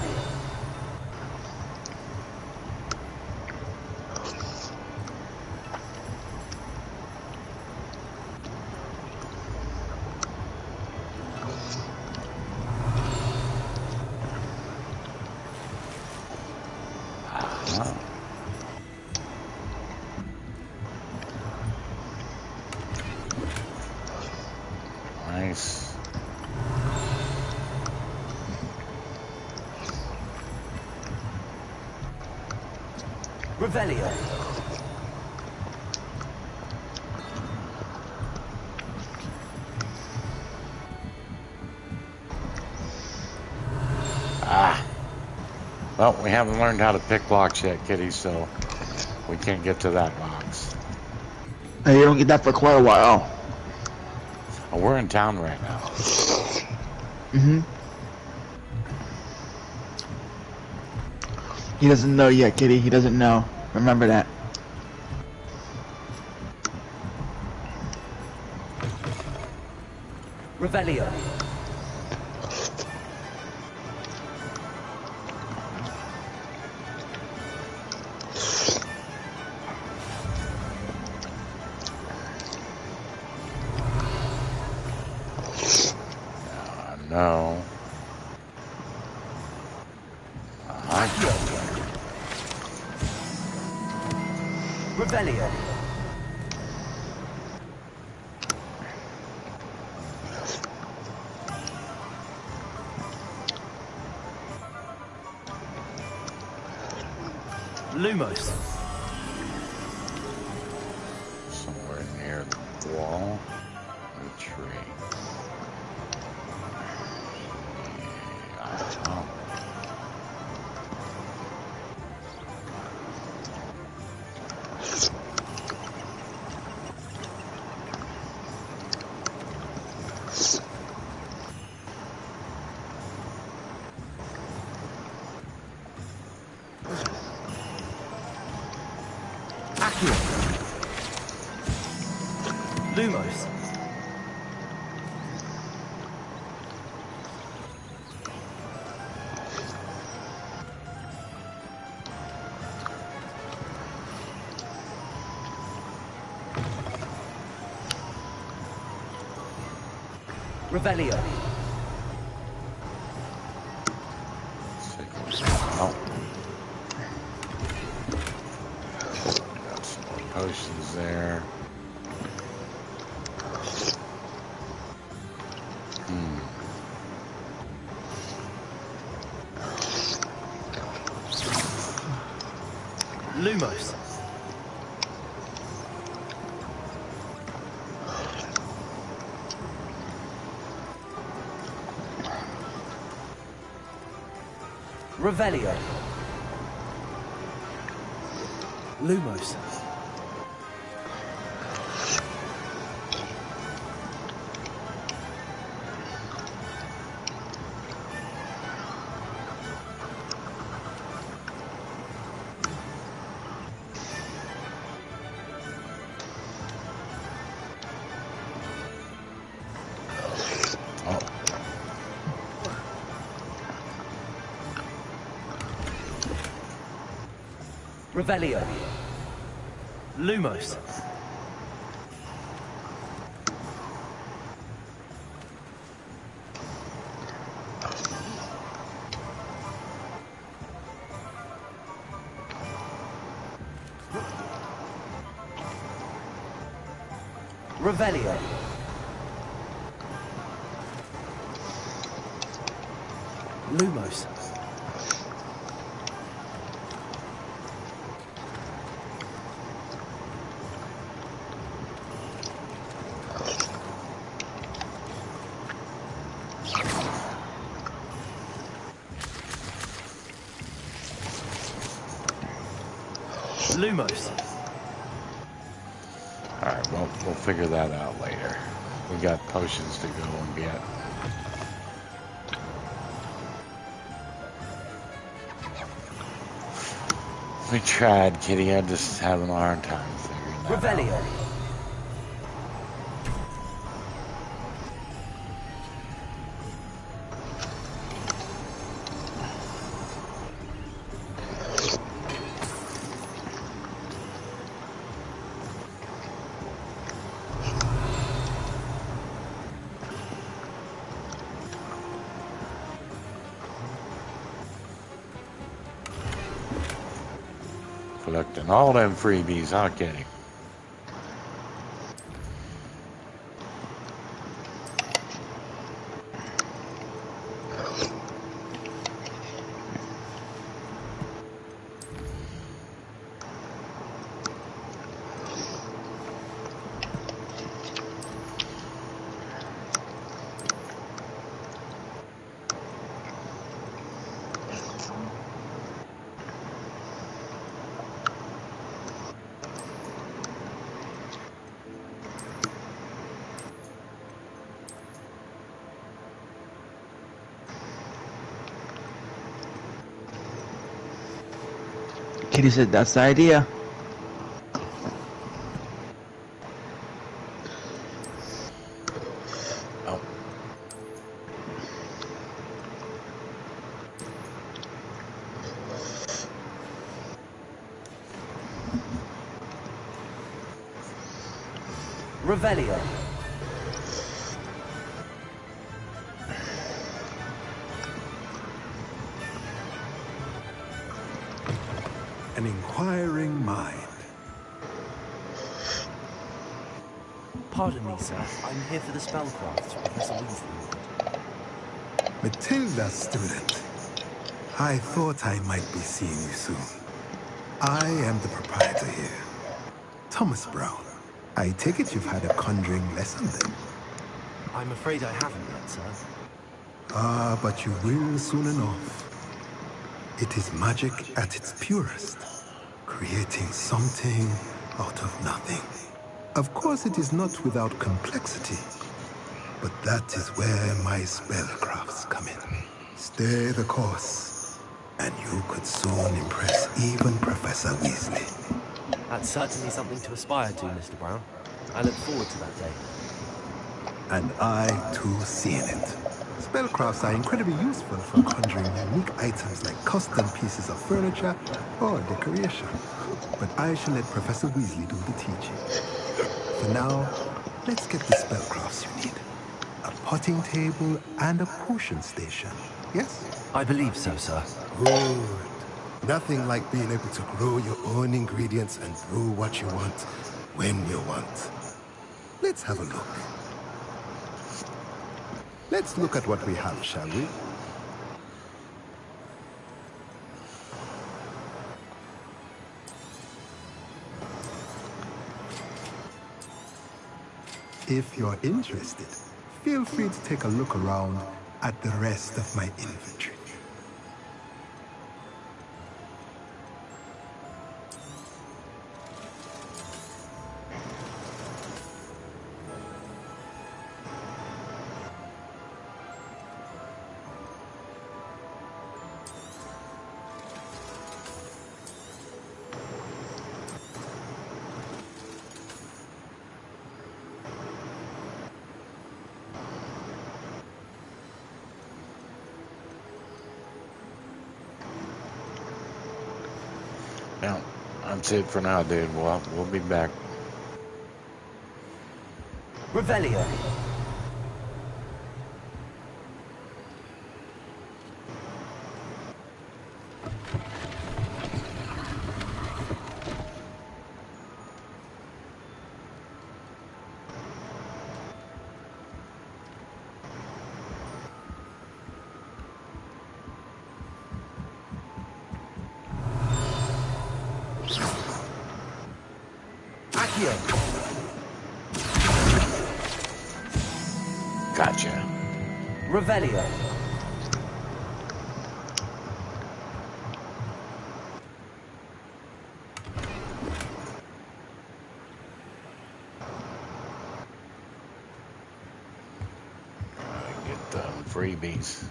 Nice. Revelio. Ah. Well, we haven't learned how to pick locks yet, Kitty, so we can't get to that box. And you don't get that for quite a while. Oh, we're in town right now. Mm-hmm. He doesn't know yet, Kitty. He doesn't know. Remember that. Revelio. No. Revelio. Lumos. Somewhere near the wall. The tree. Lumos. Revelio. Oh. Got some more potions there. Lumos. Revelio. Lumos. Revelio. Lumos. Revelio. Lumos. Lumos. Alright, we'll figure that out later. We got potions to go and get. We tried, Kitty. I'm just having a hard time figuring that Revelio. out. Collecting all them freebies, huh, Kitty? Kitty said, that's the idea. Oh. Revelio. An inquiring mind. Pardon me, sir. I'm here for the spellcraft, Professor Weasley. Matilda's student. I thought I might be seeing you soon. I am the proprietor here. Thomas Brown. I take it you've had a conjuring lesson then? I'm afraid I haven't yet, sir. Ah, but you will soon enough. It is magic at its purest, creating something out of nothing. Of course, it is not without complexity, but that is where my spellcrafts come in. Stay the course, and you could soon impress even Professor Weasley. That's certainly something to aspire to, Mr. Brown. I look forward to that day. And I, too, seeing it. Spellcrafts are incredibly useful for conjuring unique items like custom pieces of furniture or decoration. But I shall let Professor Weasley do the teaching. For now, let's get the spellcrafts you need. A potting table and a potion station, yes? I believe so, sir. Good. Nothing like being able to grow your own ingredients and brew what you want, when you want. Let's have a look. Let's look at what we have, shall we? If you're interested, feel free to take a look around at the rest of my inventory. No, that's it for now, dude. We'll be back. Revelio. Accio. Gotcha. Revelio. Get them freebies.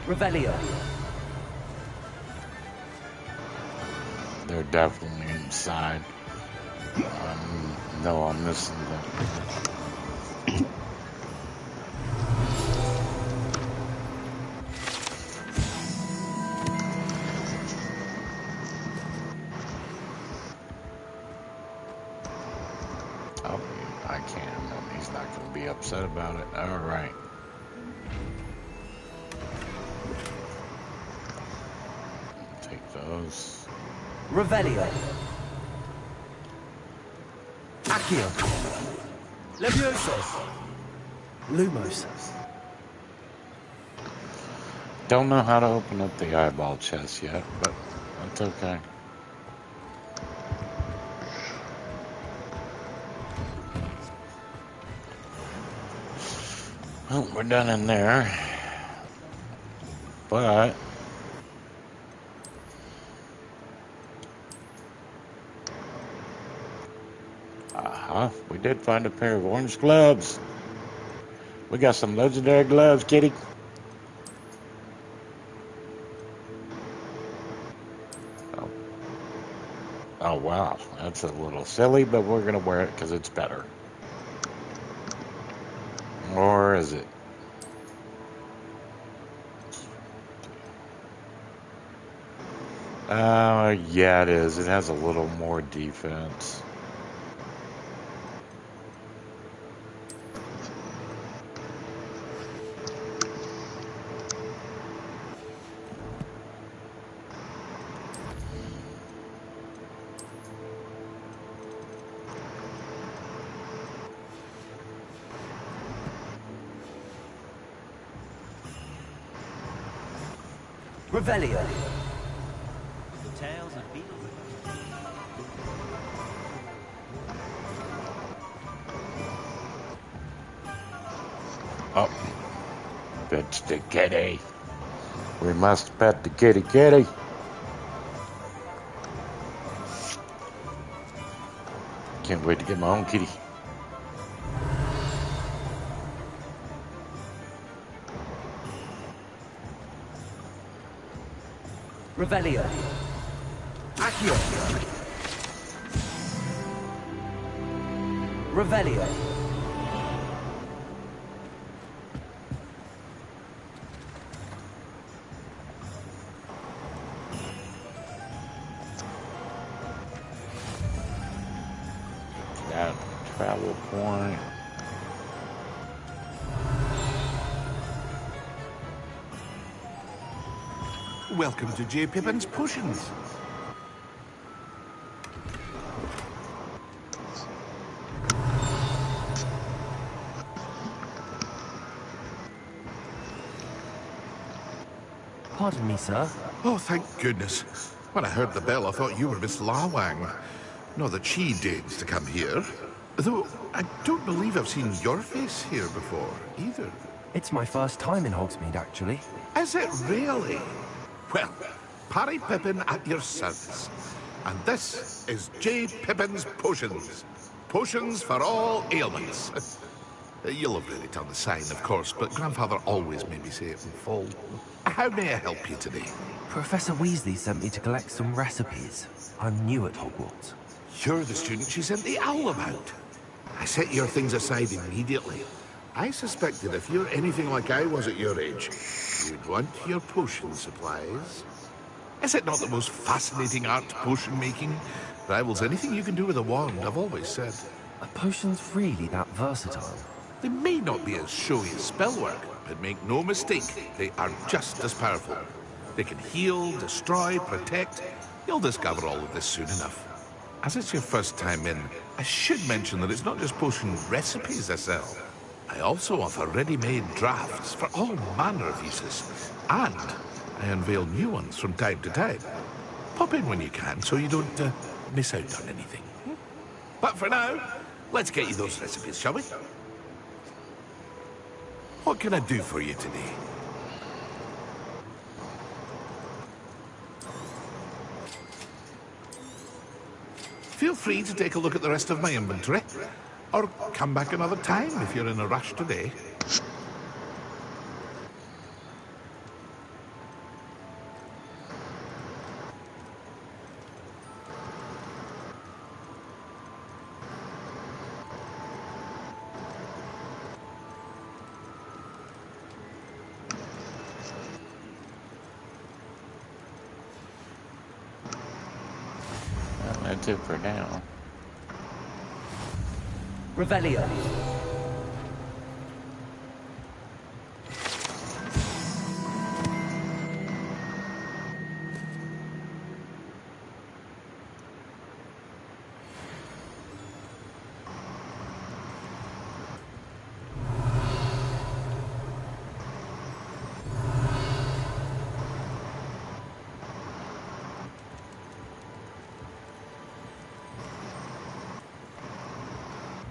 Revelio. They're definitely inside. No, I'm missing them. Oh, I can't. He's not going to be upset about it. All right. Take those. Revelio. Accio. Levioso. Lumos. Don't know how to open up the eyeball chest yet, but that's okay. Well, we're done in there. But we did find a pair of orange gloves. We got some legendary gloves, kitty. Oh, wow. That's a little silly, but we're going to wear it because it's better. Or is it? Yeah, it is. It has a little more defense. Revelio. The tales of beetles. Oh. Fetch the kitty. We must pet the kitty kitty. Can't wait to get my own kitty. Revelio. Accio. Revelio. That travel point. Welcome to J. Pippin's Potions. Pardon me, sir. Oh, thank goodness. When I heard the bell, I thought you were Miss Lawang. Not that she deigns to come here. Though, I don't believe I've seen your face here before, either. It's my first time in Hogsmeade, actually. Is it really? Well, Parry Pippin at your service. And this is J. Pippin's Potions. Potions for all ailments. You'll have read it on the sign, of course, but Grandfather always made me say it in full. How may I help you today? Professor Weasley sent me to collect some recipes. I'm new at Hogwarts. You're the student she sent the owl about. I set your things aside immediately. I suspected if you're anything like I was at your age, you'd want your potion supplies. Is it not the most fascinating art, potion making? Rivals anything you can do with a wand, I've always said. Are potions really that versatile? They may not be as showy as spellwork, but make no mistake, they are just as powerful. They can heal, destroy, protect, You'll discover all of this soon enough. As it's your first time in, I should mention that it's not just potion recipes I sell. I also offer ready-made drafts for all manner of uses. And I unveil new ones from time to time. Pop in when you can so you don't miss out on anything. But for now, let's get you those recipes, shall we? What can I do for you today? Feel free to take a look at the rest of my inventory, or come back another time if you're in a rush today. That's it for now. Revelio.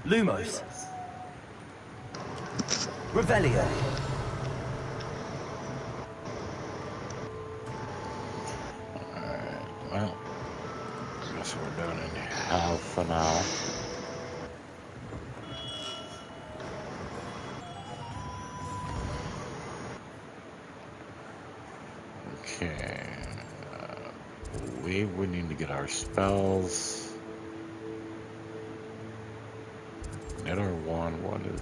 Lumos. Revelio. Alright, well, I guess we're doing it half for now. Okay, we need to get our spells. Net our wand, what is...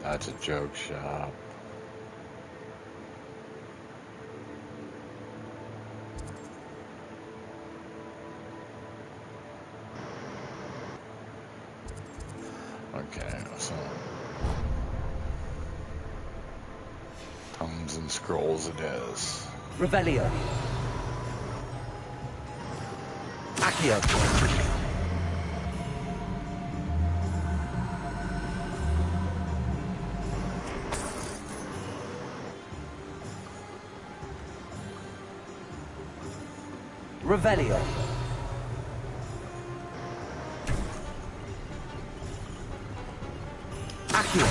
That's a joke shop. Okay, so... Tomes and scrolls it is. Revelio. Accio. Revelio. Accio.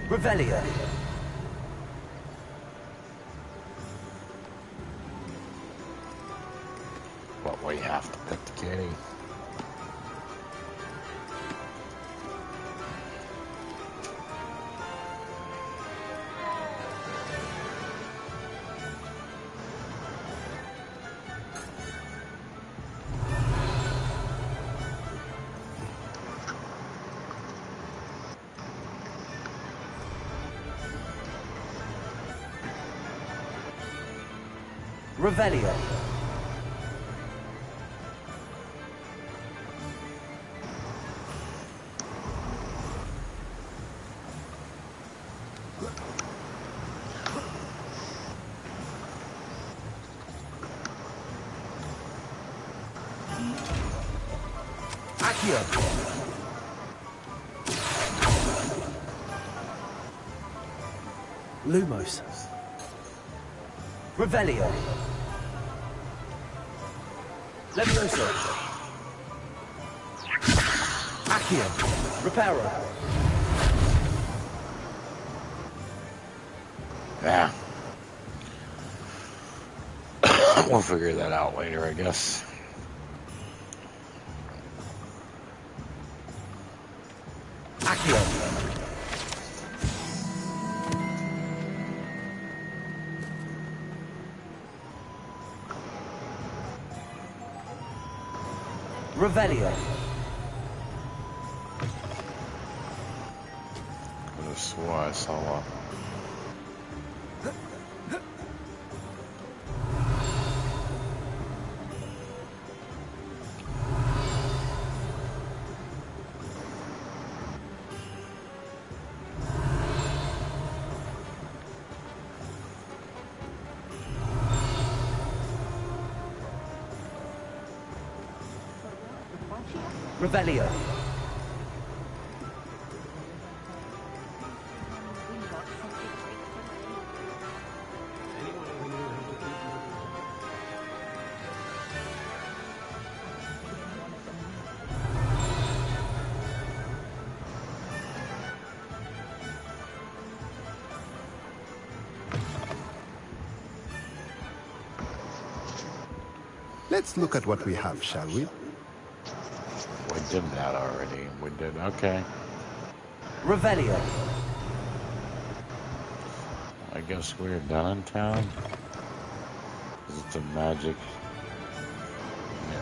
Revelio. But we have to pick the kitty. Revelio. Accio. Lumos. Revelio. Levioso. Accio. Reparo. Yeah. We'll figure that out later, I guess. Accio. Revelio. Could have swore I saw a... Revelio. Let's look at what we have, shall we? We did that already. We did, okay. Revelio. I guess we're done in town. It's a magic. Yeah.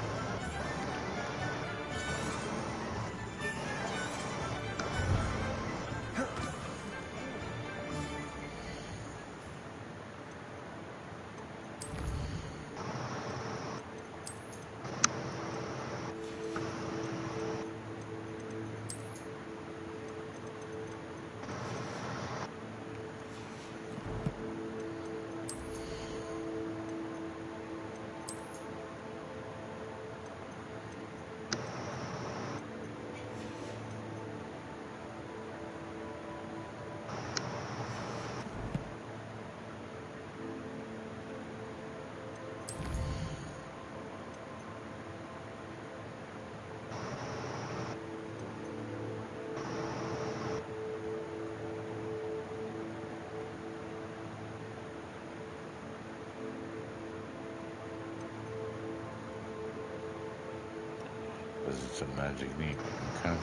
Because it's a magic neat. Okay.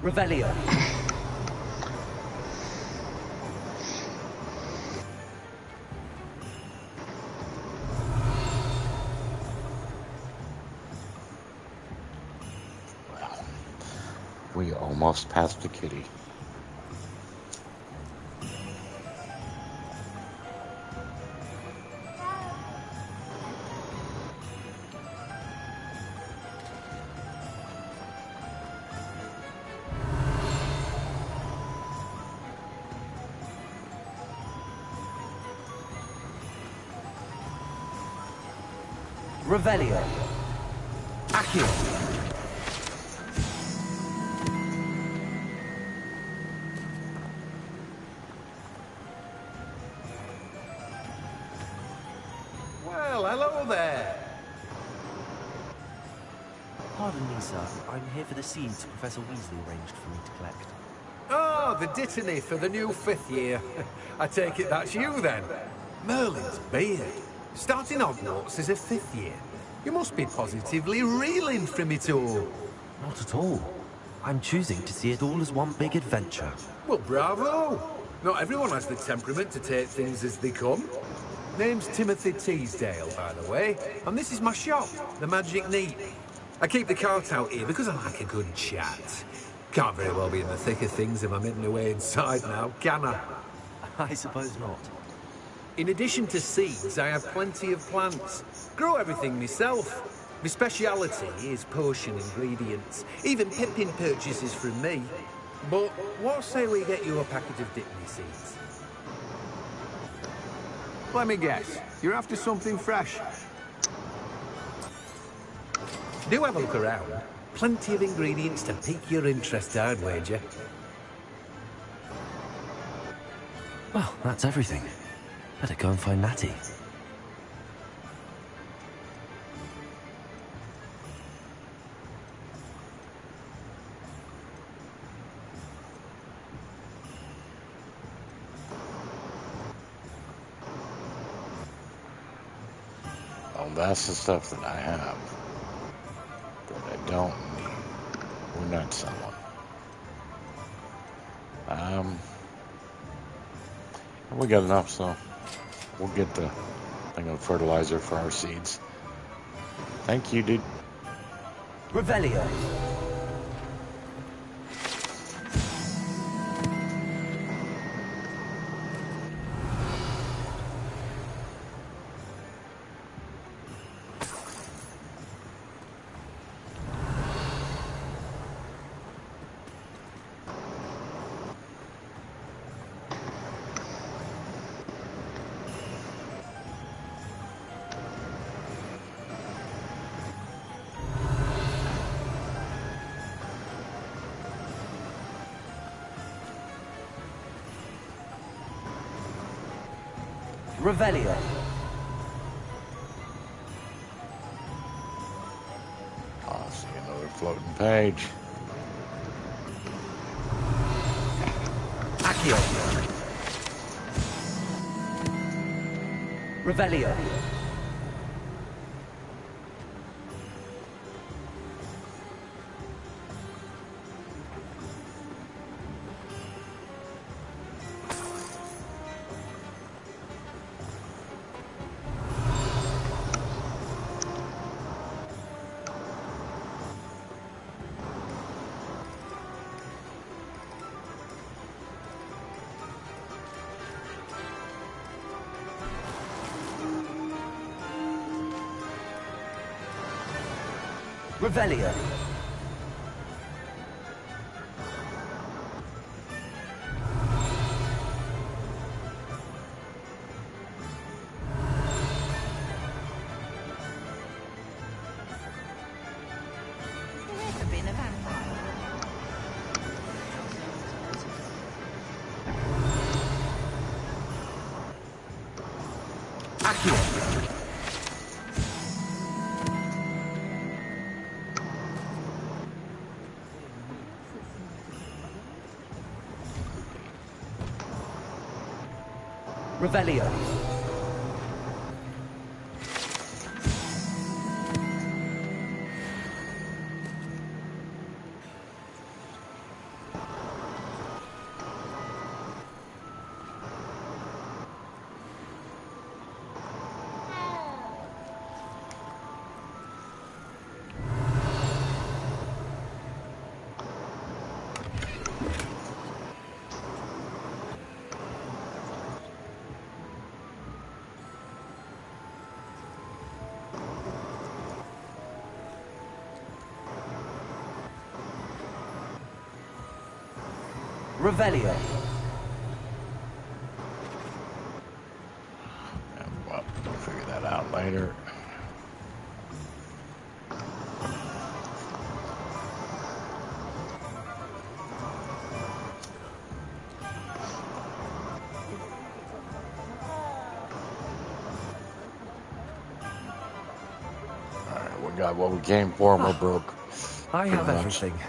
Revelio. We almost passed the kitty. Revelio. Accio. Well, hello there. Pardon me, sir. I'm here for the seeds Professor Weasley arranged for me to collect. Oh, the dittany for the new 5th year. I take it that's you then. Merlin's beard. Starting Hogwarts as a 5th year. You must be positively reeling from it all. Not at all. I'm choosing to see it all as one big adventure. Well, bravo! Not everyone has the temperament to take things as they come. Name's Timothy Teasdale, by the way, and this is my shop, the Magic Neat. I keep the cart out here because I like a good chat. Can't very well be in the thick of things if I'm hidden away inside now, can I? I suppose not. In addition to seeds, I have plenty of plants. Grow everything myself. My speciality is potion ingredients. Even Pippin purchases from me. But what say we get you a packet of Dittany seeds? Let me guess. You're after something fresh. Do have a look around. Plenty of ingredients to pique your interest, I'd wager. Well, that's everything. Better go and find Natty. Oh, that's the stuff that I have. That I don't need. We're not selling. We got enough, so we'll get the thing of fertilizer for our seeds. Thank you, dude. Revelio. Revelio. I see another floating page. Accio. Revelio. Revelio. Revelio. Revelio. Well, we'll figure that out later. Alright, we got what we came for and we're broke. I have Pretty much. everything.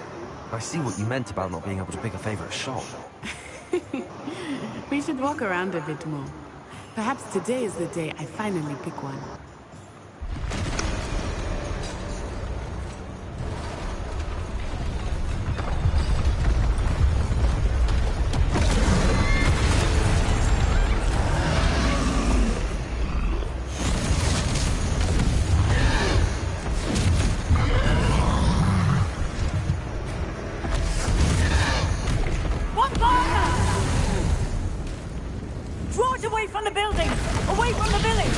I see what you meant about not being able to pick a favorite shop. We should walk around a bit more. Perhaps today is the day I finally pick one. One fire! Draw it away from the building! Away from the village!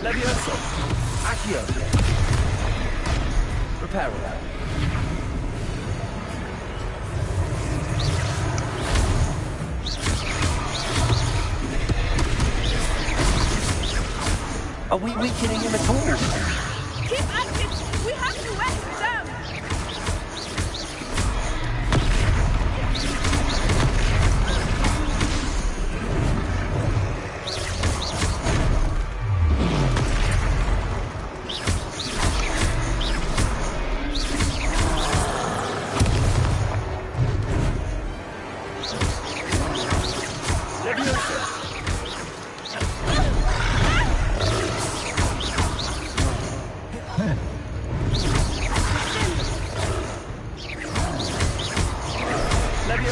Levioso. Accio. Reparo. Are we weakening him at all? Keep at it! We have to west them!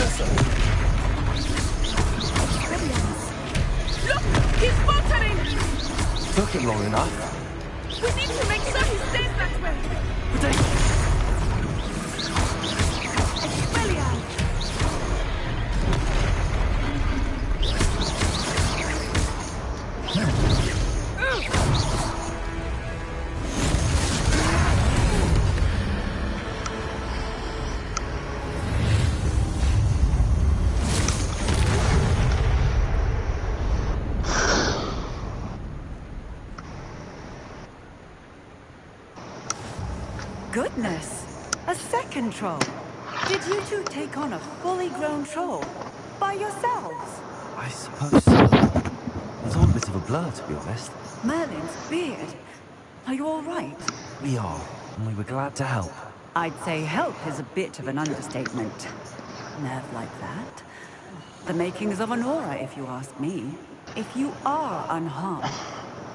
Professor! Look! He's faltering! Took him long enough. We need to make sure he stays that way! Goodness! A second troll! Did you two take on a fully grown troll? By yourselves? I suppose so. It was all a bit of a blur, to be honest. Merlin's beard. Are you all right? We are, and we were glad to help. I'd say help is a bit of an understatement. Nerve like that. The makings of an aura, if you ask me. If you are unharmed,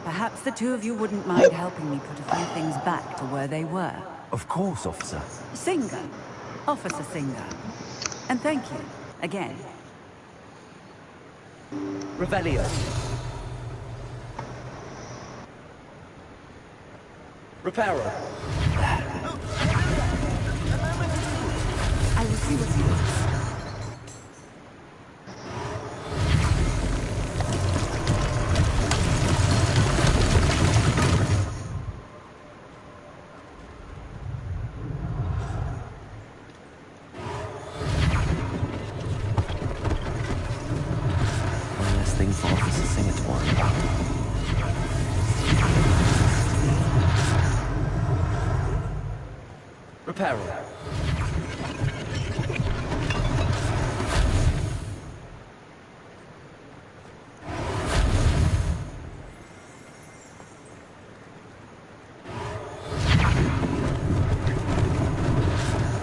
perhaps the two of you wouldn't mind helping me put a few things back to where they were. Of course, officer. Singer. Officer Singer. And thank you, again. Revelio. Reparo. I will see what's yours. One less thing for Officer Singer to worry about. Reparo.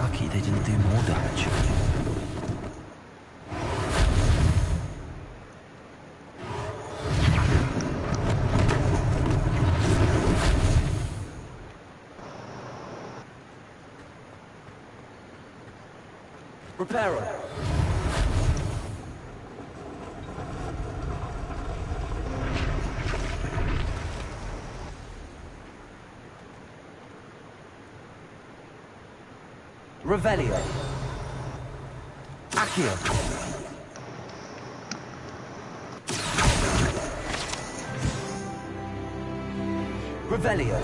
Lucky they didn't do more damage. Reparo. Revelio. Accio. Revelio.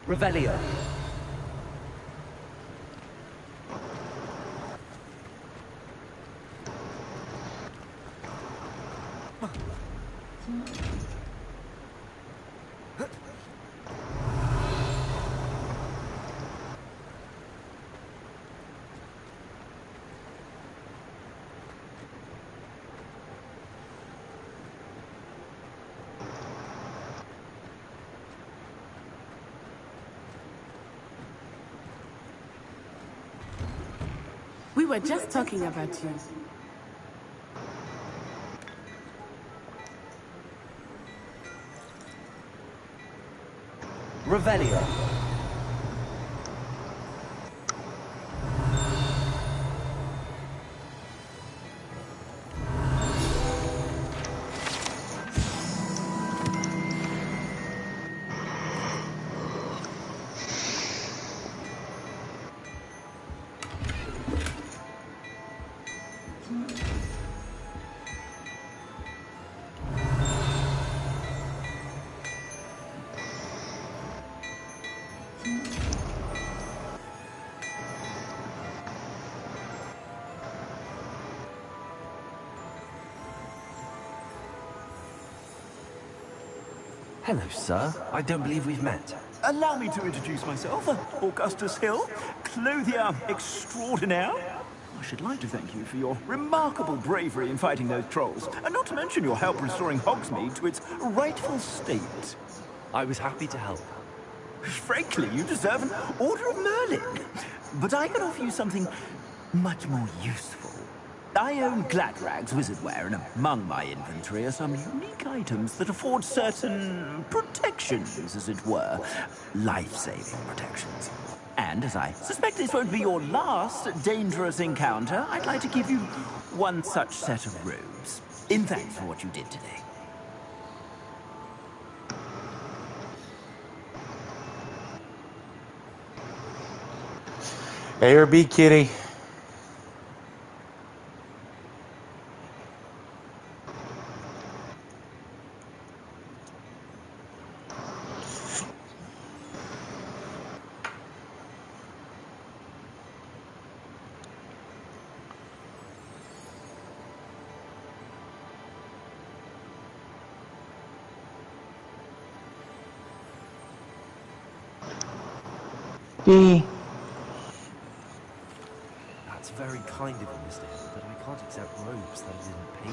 Revelio. We were just talking about you. Revelio. Hello, sir. I don't believe we've met. Allow me to introduce myself, Augustus Hill, clothier extraordinaire. I should like to thank you for your remarkable bravery in fighting those trolls, and not to mention your help restoring Hogsmeade to its rightful state. I was happy to help. Frankly, you deserve an Order of Merlin. But I can offer you something much more useful. I own Gladrag's wizardware, and among my inventory are some unique items that afford certain protections, as it were. Life-saving protections. And as I suspect this won't be your last dangerous encounter, I'd like to give you one such set of robes, in thanks for what you did today. A or B, kitty? B. That's very kind of you, Mr. Hill, but I can't accept robes that I didn't pay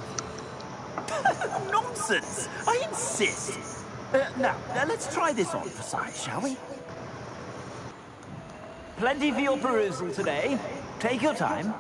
for. Nonsense! I insist! Now, let's try this on for size, shall we? Plenty for your perusal today. Take your time.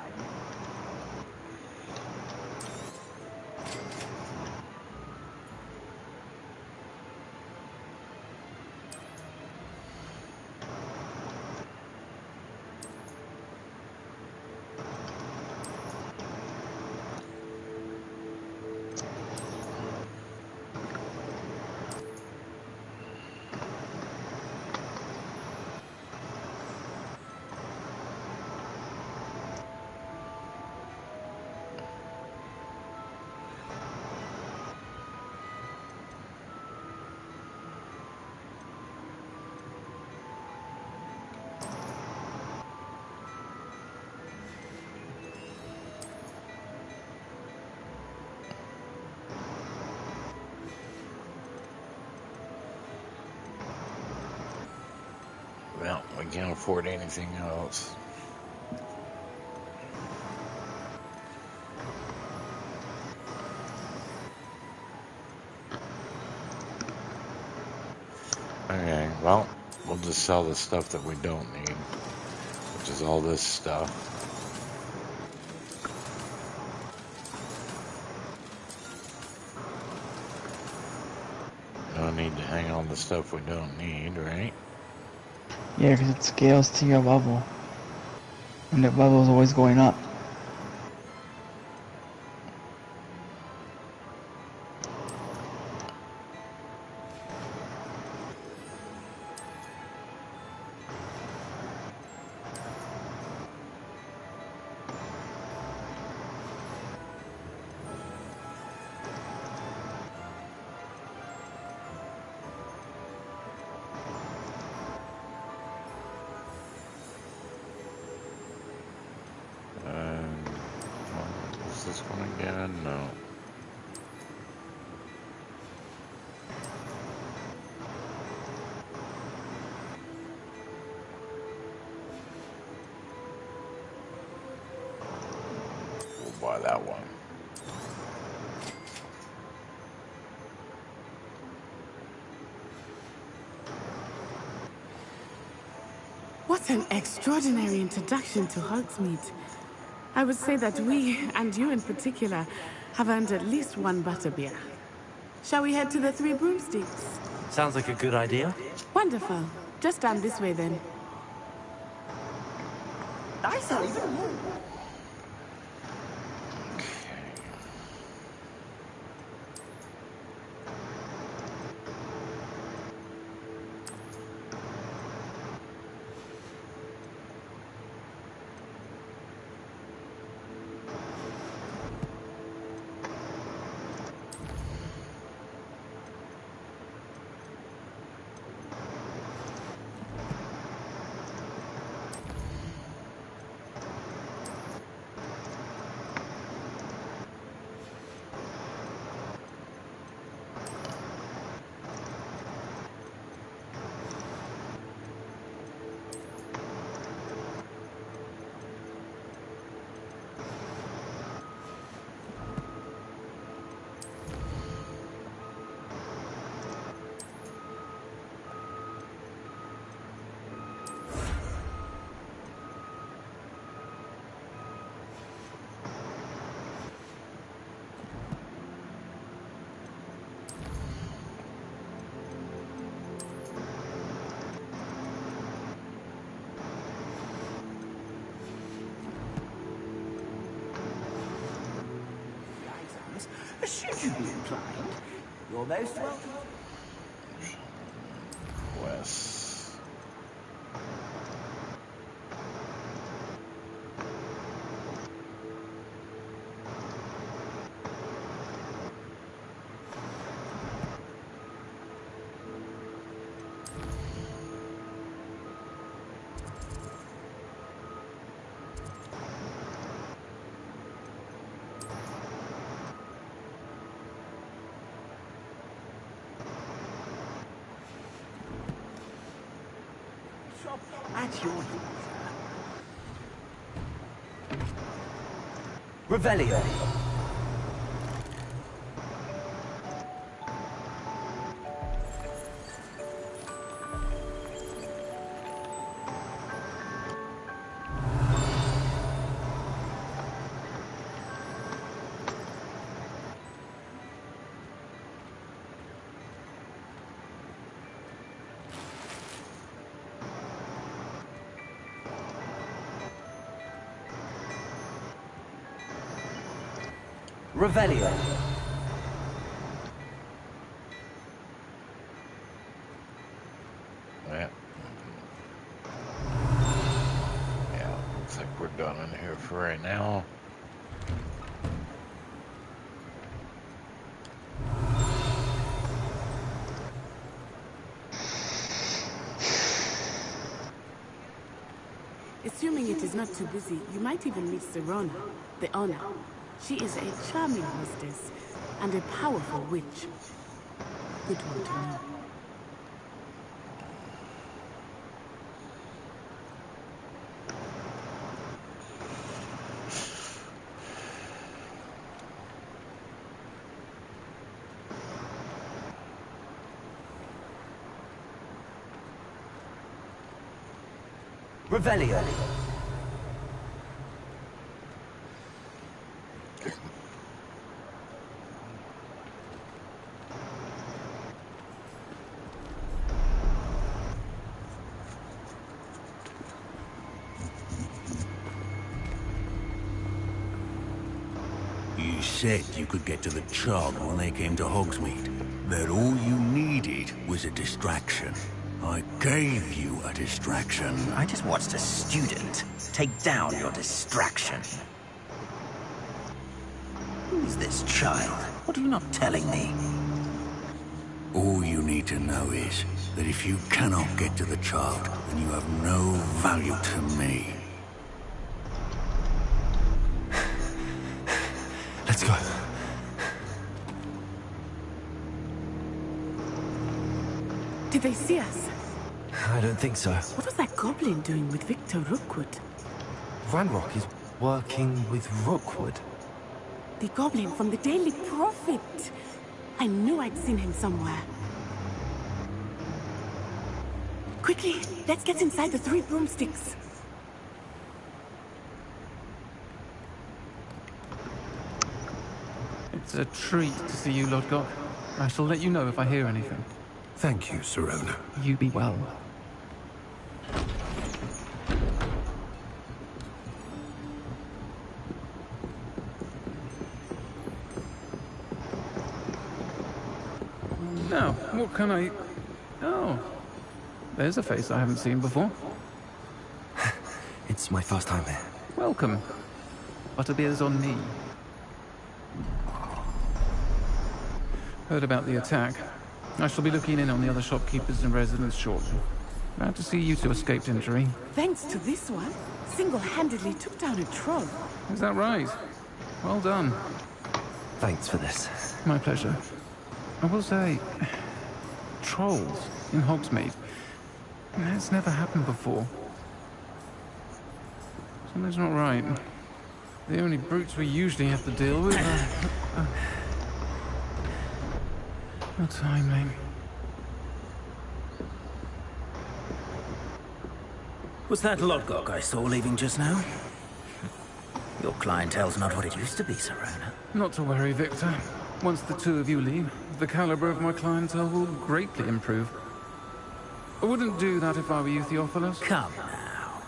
Well, we can't afford anything else. Okay, well, we'll just sell the stuff that we don't need, which is all this stuff. No need to hang on the stuff we don't need, right? Yeah, because it scales to your level. And the level is always going up. Is this one again? No. We'll buy that one. What an extraordinary introduction to Hogsmeade. I would say that we, and you in particular, have earned at least one butterbeer. Shall we head to the Three Broomsticks? Sounds like a good idea. Wonderful. Just down this way then. I sell even more. should be inclined, you're most welcome. Wes. At your leisure. Revelio. Revelio. Yeah. Yeah, looks like we're done in here for right now. Assuming it is not too busy, you might even meet Serona, the owner. She is a charming hostess and a powerful witch. Good one to know. Revelio. You said you could get to the Chog when they came to Hogsmeade. That all you needed was a distraction. I gave you a distraction. I just watched a student take down your distraction. Who's this child? What are you not telling me? All you need to know is that if you cannot get to the child, then you have no value to me. Let's go. Did they see us? I don't think so. What was that goblin doing with Victor Rookwood? Ranrock is working with Rookwood. The goblin from the Daily Prophet. I knew I'd seen him somewhere. Quickly, let's get inside the 3 broomsticks. It's a treat to see you, Lodgok. I shall let you know if I hear anything. Thank you, Serona. You be well. Now, what can I... Oh. There's a face I haven't seen before. It's my first time here. Welcome. Butterbeer's on me. Heard about the attack. I shall be looking in on the other shopkeepers and residents shortly. Glad to see you two escaped injury. Thanks to this one, single-handedly took down a troll. Is that right? Well done. Thanks for this. My pleasure. I will say, trolls in Hogsmeade. That's never happened before. Something's not right. The only brutes we usually have to deal with are... How timely. Was that Lodgok I saw leaving just now? Your clientele's not what it used to be, Serona. Not to worry, Victor. Once the two of you leave, the caliber of my clientele will greatly improve. I wouldn't do that if I were you, Theophilus. Come now.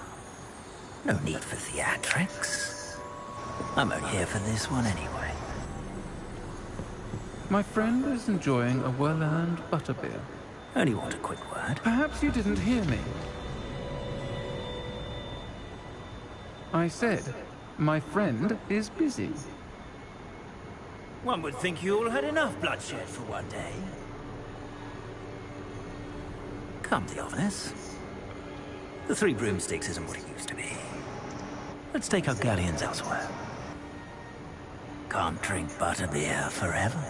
No need for theatrics. I'm only here for this one anyway. My friend is enjoying a well-earned butterbeer. Only want a quick word. Perhaps you didn't hear me. I said, my friend is busy. One would think you all had enough bloodshed for one day. Come, Theophilus. The Three Broomsticks isn't what it used to be. Let's take our galleons elsewhere. Can't drink butterbeer forever.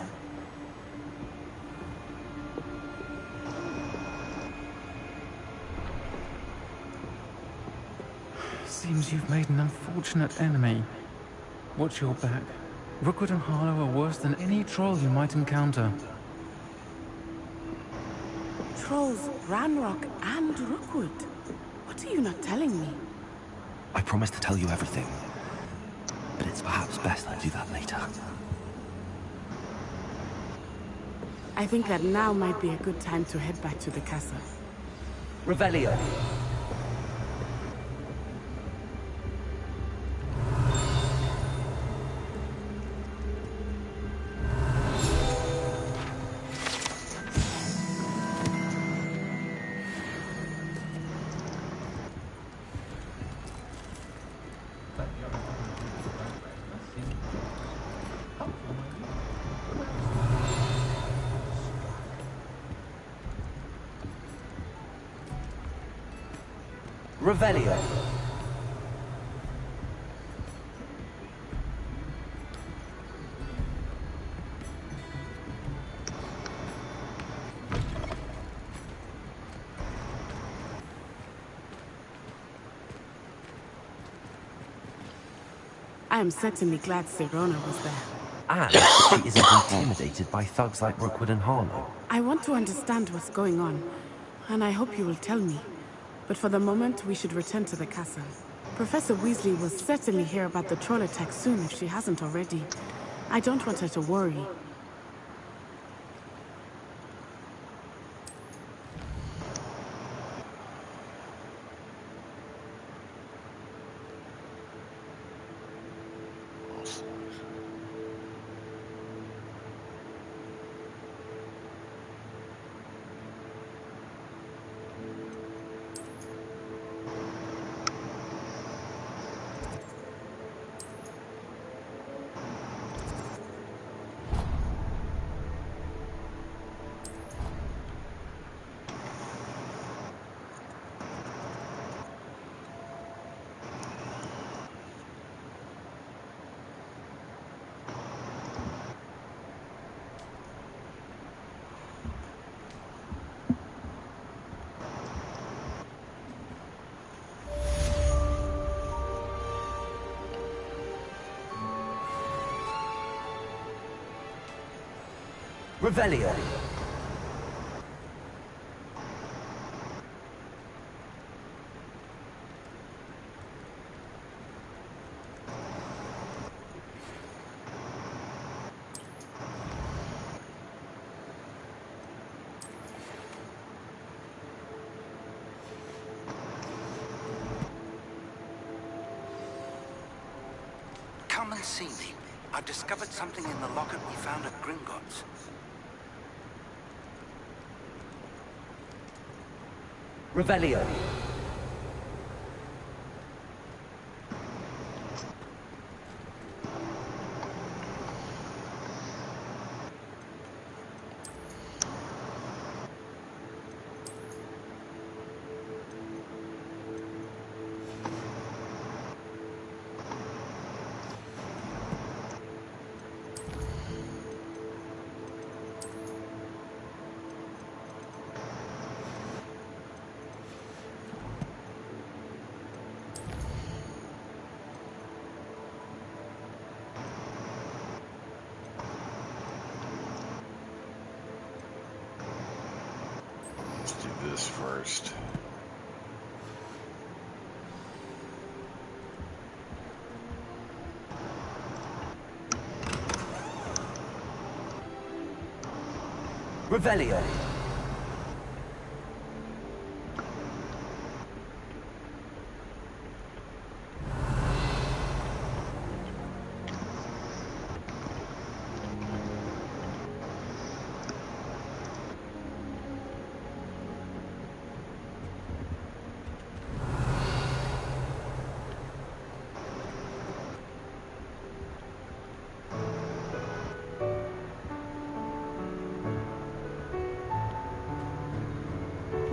Seems you've made an unfortunate enemy. Watch your back. Rookwood and Harlow are worse than any troll you might encounter. Trolls, Ranrock, and Rookwood. What are you not telling me? I promised to tell you everything. But it's perhaps best I do that later. I think that now might be a good time to head back to the castle. Revelio. Revelio. I am certainly glad Sirona was there. And she isn't intimidated by thugs like Rookwood and Harlow. I want to understand what's going on, and I hope you will tell me. But for the moment, we should return to the castle. Professor Weasley will certainly hear about the troll attack soon if she hasn't already. I don't want her to worry. Revelio. Come and see me. I've discovered something in the locket we found at Gringotts. Revelio. Let's do this first. Revelio.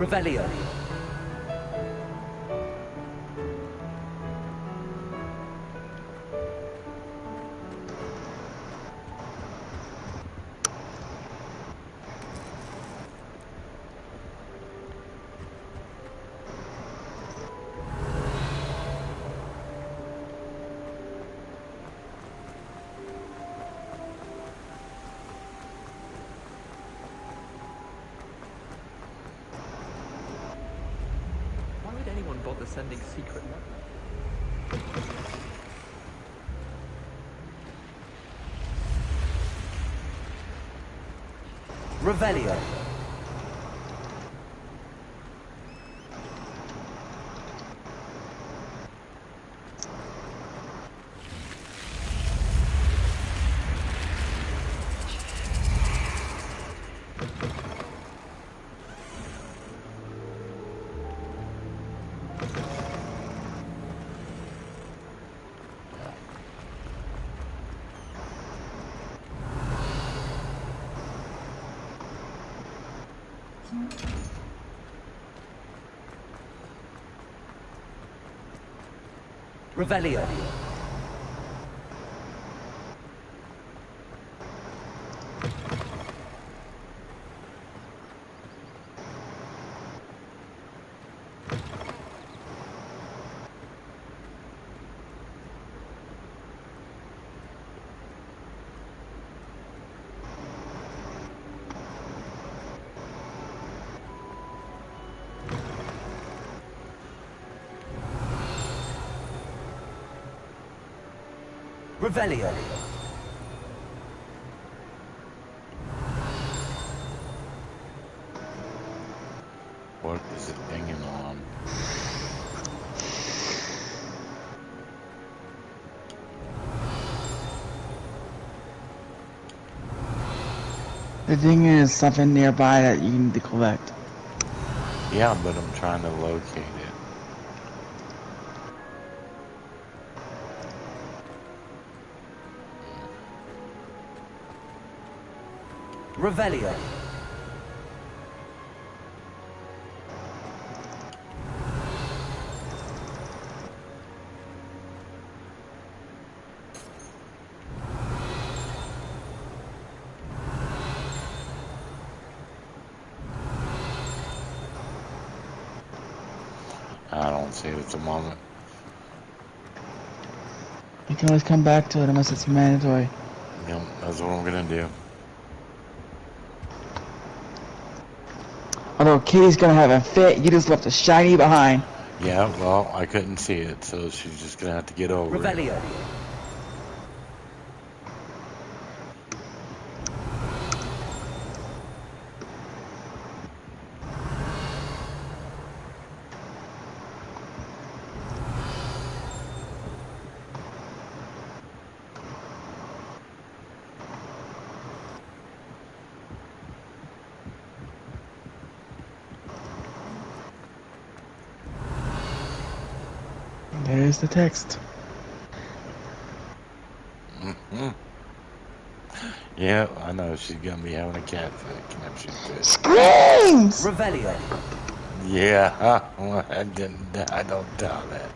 Revelio. Why would anyone bother sending secret letters? Revelio. Revelio. Revelio. What is it banging on? The thing is something nearby that you need to collect. Yeah, but I'm trying to locate it. Revelio. I don't see it at the moment. You can always come back to it unless it's mandatory. Yep, that's what I'm gonna do. Although Kitty's gonna have a fit, you just left a shiny behind. Yeah, well, I couldn't see it, so she's just gonna have to get over Revelio. it. There's the text. Mm-hmm. Yeah, I know she's gonna be having a cat connection to it. Screams! Revelio. Yeah, I don't doubt that.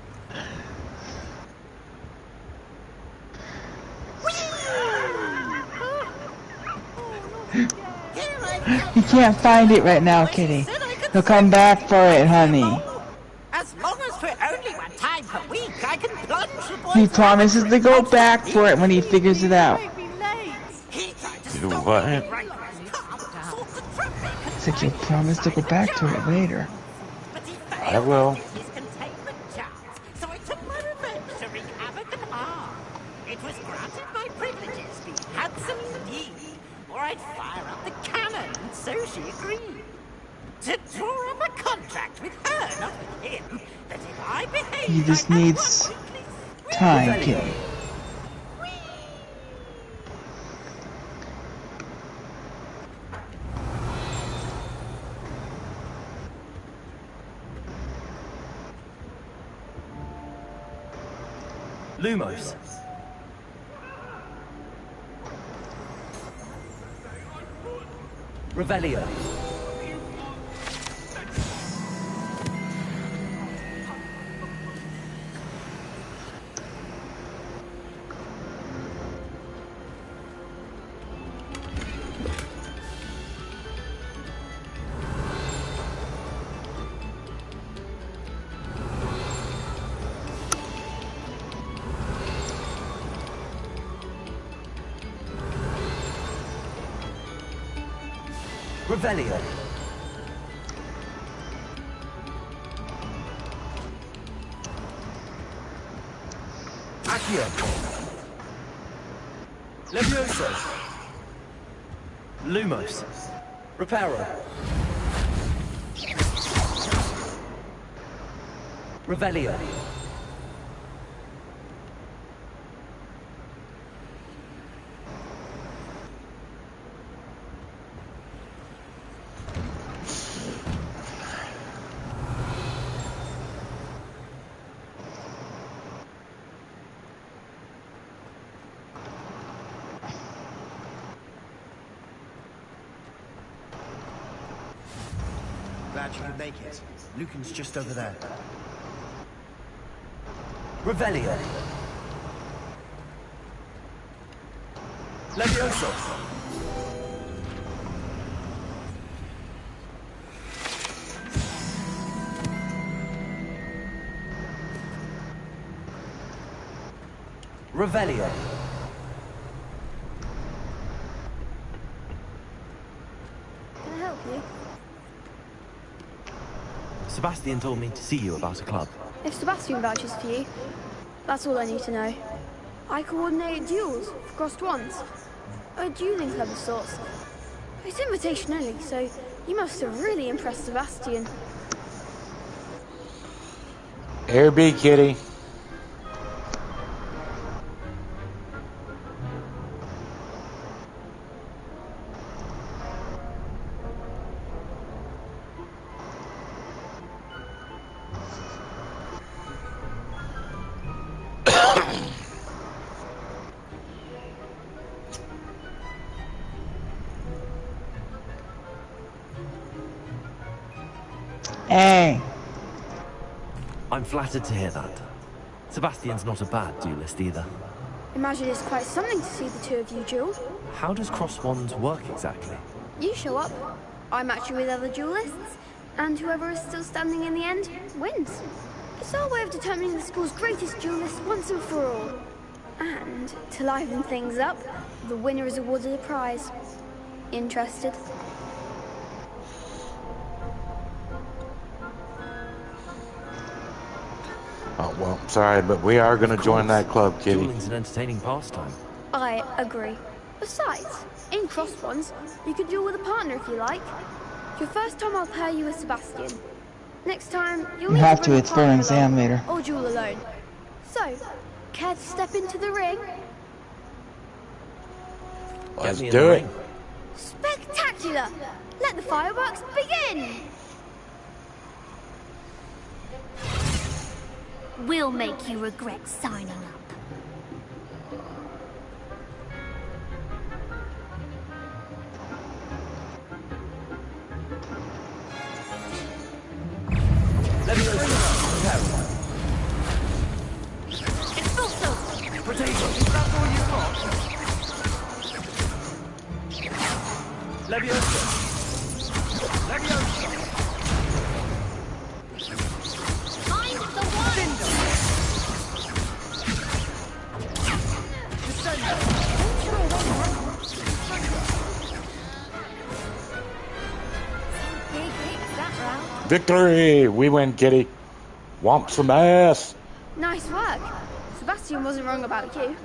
He can't find it right now, Kitty. He'll come back for it, honey. As long as for only one time per week, I can plunge the boy. He promises to go back for it when he figures it out. Do what? He said you'll promise to go back to it later. I will. So I took my revenge to wreak havoc and harm. It was granted my privileges be handsome indeed, or I'd fire up the cannon, and so she agreed. To draw up a contract with her, not with him, that if I behaved, He just needs time, Kitty. Lumos. Revelio. Revelio. Accio. Levioso. Lumos. Reparo. Revelio. Glad you could make it. Lucan's just over there. Revelio. Levioso. Revelio. Can I help you? Sebastian told me to see you about a club. If Sebastian vouches for you, that's all I need to know. I coordinate duels for crossed ones. A dueling club of sorts. It's invitation only, so you must have really impressed Sebastian. Air B, kitty. Hey! I'm flattered to hear that. Sebastian's not a bad duelist either. Imagine it's quite something to see the two of you duel. How does cross wands work exactly? You show up, I match you with other duelists, and whoever is still standing in the end wins. It's our way of determining the school's greatest duelist once and for all. And to liven things up, the winner is awarded a prize. Interested? Oh, well, sorry, but we are going to join that club, kitty. Dueling's an entertaining pastime. I agree. Besides, in crossed ones, you could duel with a partner if you like. Your first time I'll pair you with Sebastian. Next time, you'll You either have to, bring a it's for an partner exam along later. Or duel alone. So, care to step into the ring? Let's do it. Spectacular! Let the fireworks begin! We'll make you regret signing up. Expulso! Potato! Is that all you got? Levioso! Levioso! Find the one! Big hits that round. Victory! We win, kitty. Womp some ass. Nice work. Sebastian wasn't wrong about you.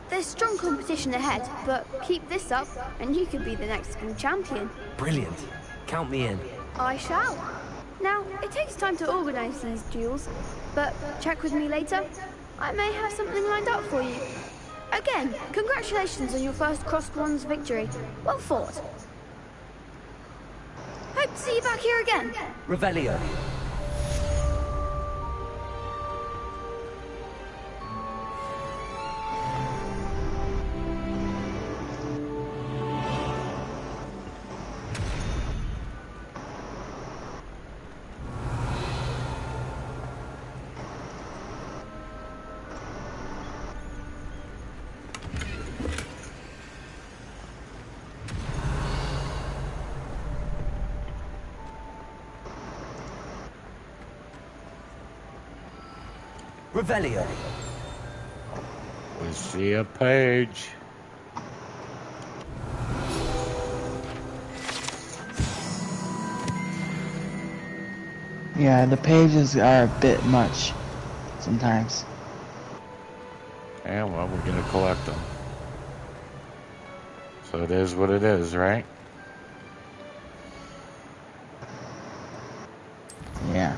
There's strong competition ahead, but keep this up and you could be the next school champion. Brilliant. Count me in. I shall. Now, it takes time to organise these duels, but check with me later. I may have something lined up for you. Again, congratulations on your first crossed ones victory. Well fought. Hope to see you back here again. Revelio. Revelio. We see a page. Yeah, the pages are a bit much sometimes. Yeah, well, we're gonna collect them. So it is what it is, right? Yeah.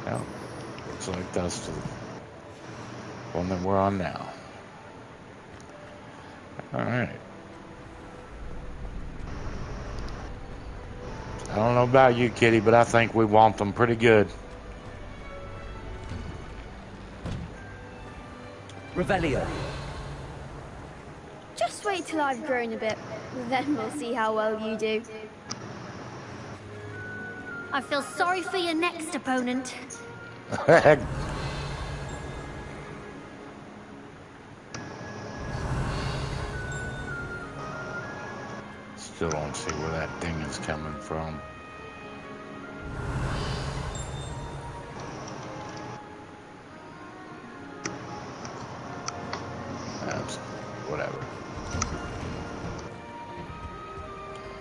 Well, looks like that's the one that we're on now. Alright. I don't know about you, Kitty, but I think we want them pretty good. Revelio. Just wait till I've grown a bit. Then we'll see how well you do. I feel sorry for your next opponent. Still don't see where that thing is coming from. That's whatever.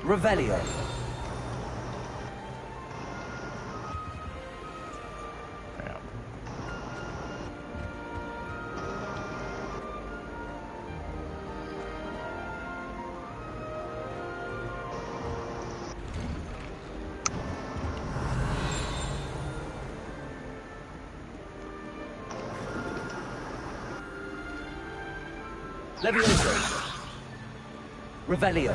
Revelio. Levioso. Revelio.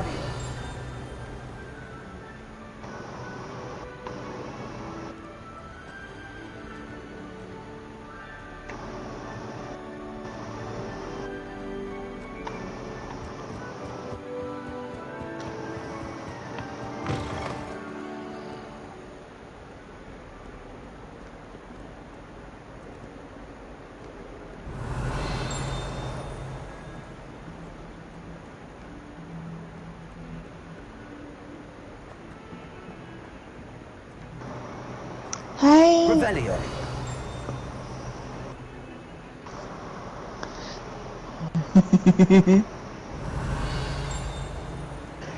Hi. Revelio.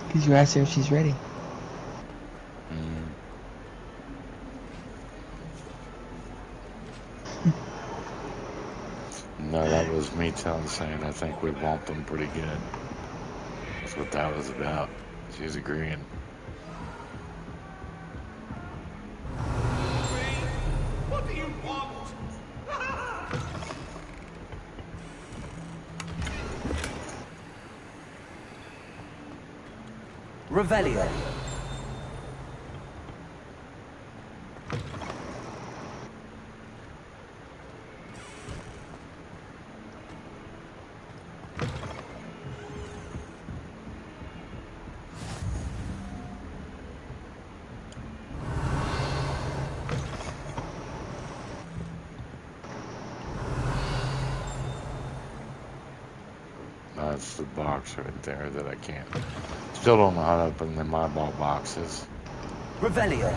Because you asked her if she's ready. No, that was me saying I think we want them pretty good. That's what that was about. She's agreeing. What do you want? Revelio. That's the box right there that I can't. Still don't know how to open them eyeball boxes. Revelio.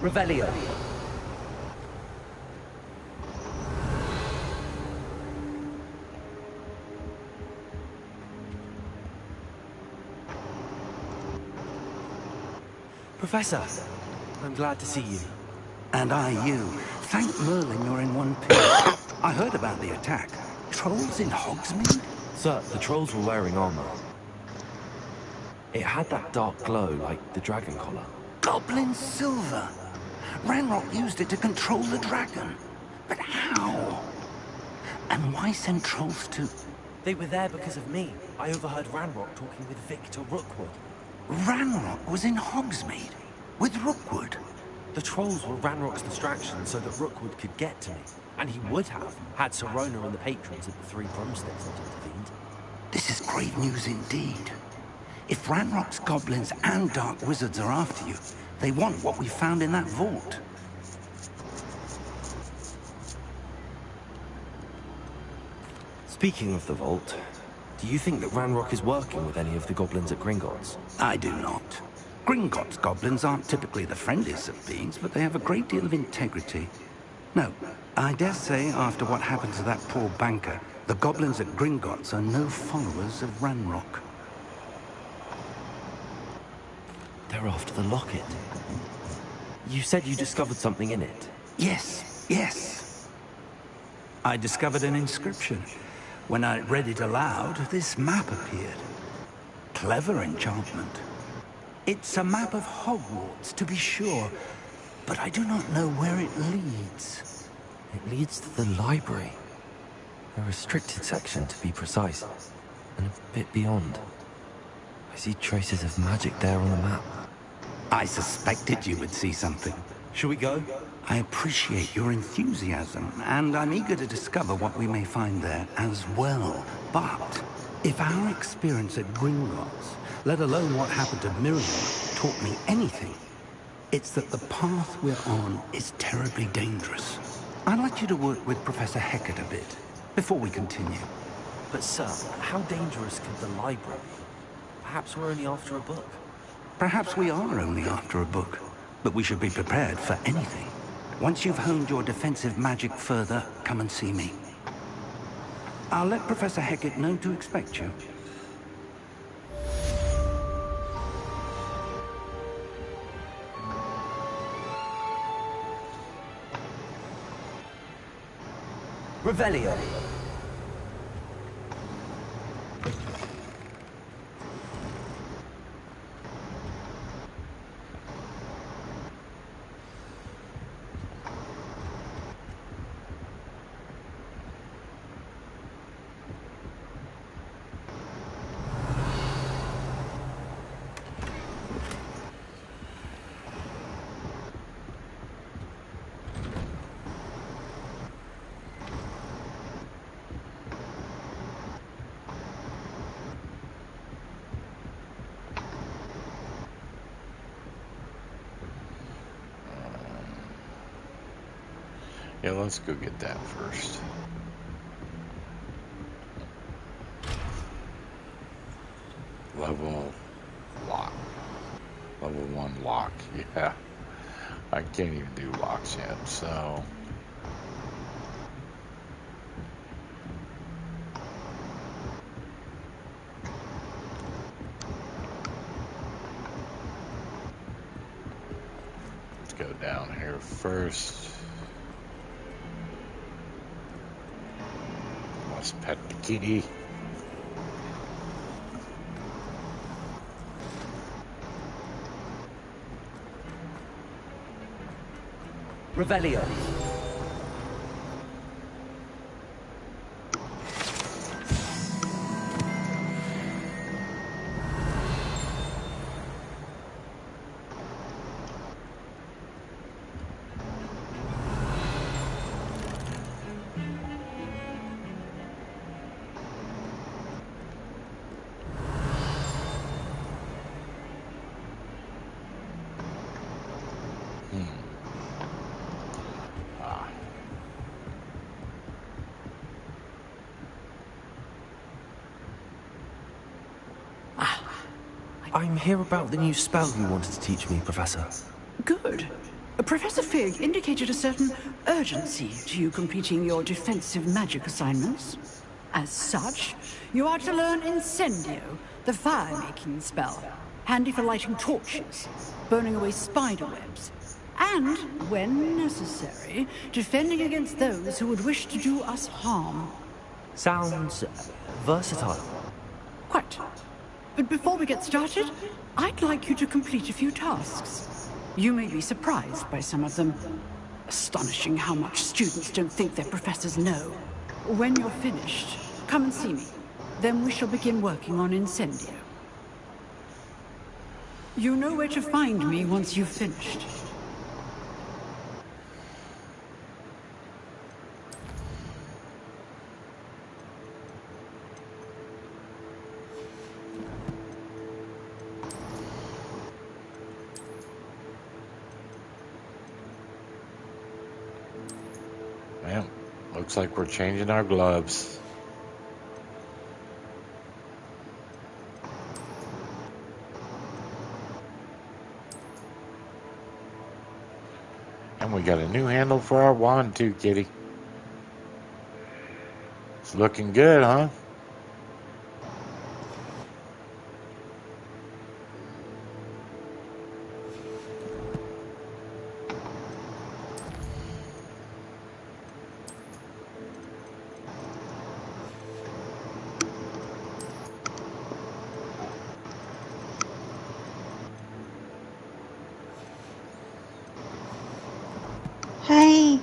Revelio. Professor, I'm glad to see you. And I you. Thank Merlin you're in one piece. I heard about the attack. Trolls in Hogsmeade? Sir, the trolls were wearing armor. It had that dark glow like the dragon collar. Goblin silver. Ranrock used it to control the dragon. But how? And why send trolls to They were there because of me. I overheard Ranrock talking with Victor Rookwood. Ranrock was in Hogsmeade? With Rookwood? The trolls were Ranrock's distraction so that Rookwood could get to me. And he would have, had Sirona and the patrons at the Three Broomsticks not intervened. This is great news indeed. If Ranrock's goblins and dark wizards are after you, they want what we found in that vault. Speaking of the vault, do you think that Ranrock is working with any of the goblins at Gringotts? I do not. Gringotts goblins aren't typically the friendliest of beings, but they have a great deal of integrity. No, I dare say after what happened to that poor banker, the goblins at Gringotts are no followers of Ranrock. They're after the locket. You said you discovered something in it. Yes. I discovered an inscription. When I read it aloud, this map appeared. Clever enchantment. It's a map of Hogwarts, to be sure, but I do not know where it leads. It leads to the library. A restricted section, to be precise, and a bit beyond. I see traces of magic there on the map. I suspected you would see something. Shall we go? I appreciate your enthusiasm, and I'm eager to discover what we may find there as well. But if our experience at Gringotts, let alone what happened to Miriam, taught me anything, it's that the path we're on is terribly dangerous. I'd like you to work with Professor Hecat a bit, before we continue. But sir, how dangerous could the library be? Perhaps we're only after a book. Perhaps we are only after a book, but we should be prepared for anything. Once you've honed your defensive magic further, come and see me. I'll let Professor Hecat know to expect you. Revelio. Yeah, let's go get that first. Level lock. Level 1 lock. Yeah. I can't even do locks yet, so... let's go down here first. Let's pet the kitty. Revelio. I'm here about the new spell you wanted to teach me, Professor. Good. Professor Fig indicated a certain urgency to you completing your defensive magic assignments. As such, you are to learn Incendio, the fire-making spell, handy for lighting torches, burning away spider webs, and, when necessary, defending against those who would wish to do us harm. Sounds versatile. Quite. But before we get started, I'd like you to complete a few tasks. You may be surprised by some of them. Astonishing how much students don't think their professors know. When you're finished, come and see me. Then we shall begin working on Incendio. You know where to find me once you've finished. Well, looks like we're changing our gloves. And we got a new handle for our wand too, kitty. It's looking good, huh? Hey!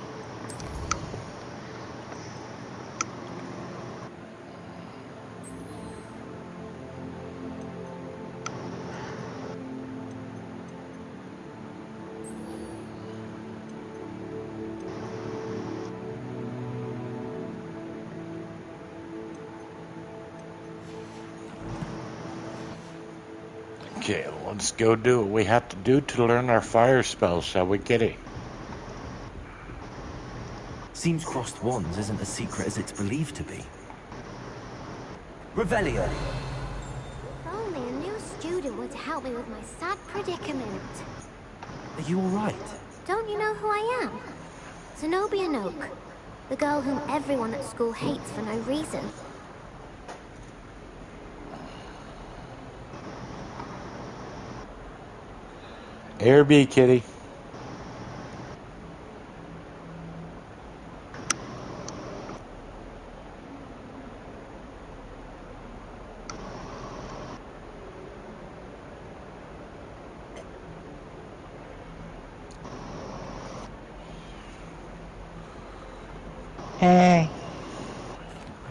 Okay, let's go do what we have to do to learn our fire spells, shall we, kitty? Seems crossed wands isn't as secret as it's believed to be. Revelio. If only a new student were to help me with my sad predicament. Are you alright? Don't you know who I am? Zenobia Noak. The girl whom everyone at school hates for no reason. Air B, kitty. Hey!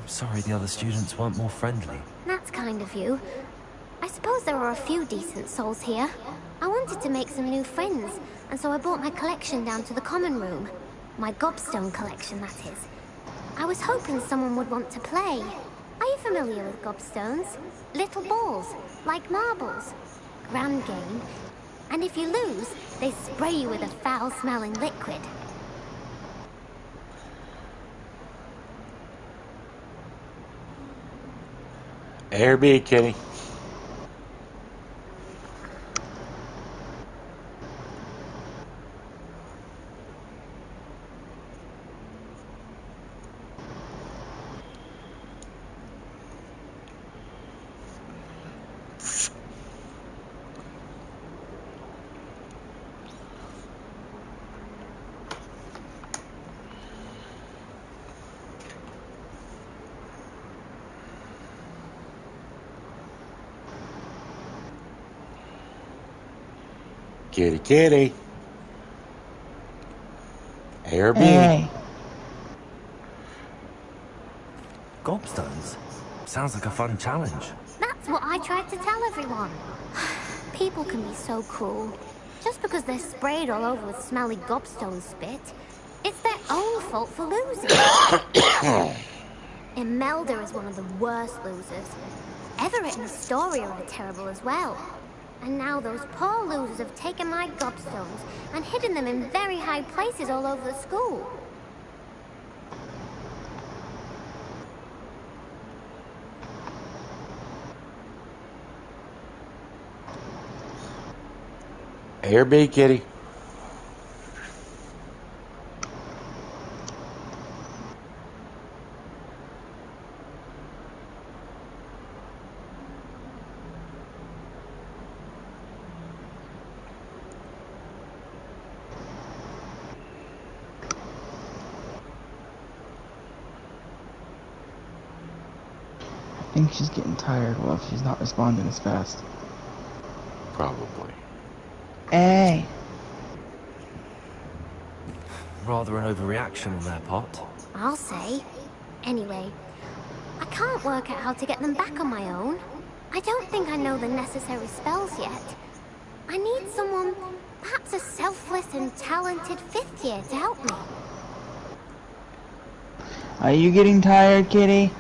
I'm sorry the other students weren't more friendly. That's kind of you. I suppose there are a few decent souls here. I wanted to make some new friends, and so I brought my collection down to the common room. My gobstone collection, that is. I was hoping someone would want to play. Are you familiar with gobstones? Little balls, like marbles. Grand game. And if you lose, they spray you with a foul-smelling liquid. Air B, kitty. Kitty, kitty. Air B. Hey! Gobstones? Sounds like a fun challenge. That's what I tried to tell everyone. People can be so cruel. Just because they're sprayed all over with smelly gobstone spit, it's their own fault for losing. Imelda is one of the worst losers. Everett and Astoria are terrible as well. And now those poor losers have taken my gobstones and hidden them in very high places all over the school. Air B, kitty. I think she's getting tired. Well, if she's not responding as fast. Probably. Hey! Rather an overreaction on their part. I'll say. Anyway, I can't work out how to get them back on my own. I don't think I know the necessary spells yet. I need someone, perhaps a selfless and talented 5th year to help me. Are you getting tired, kitty?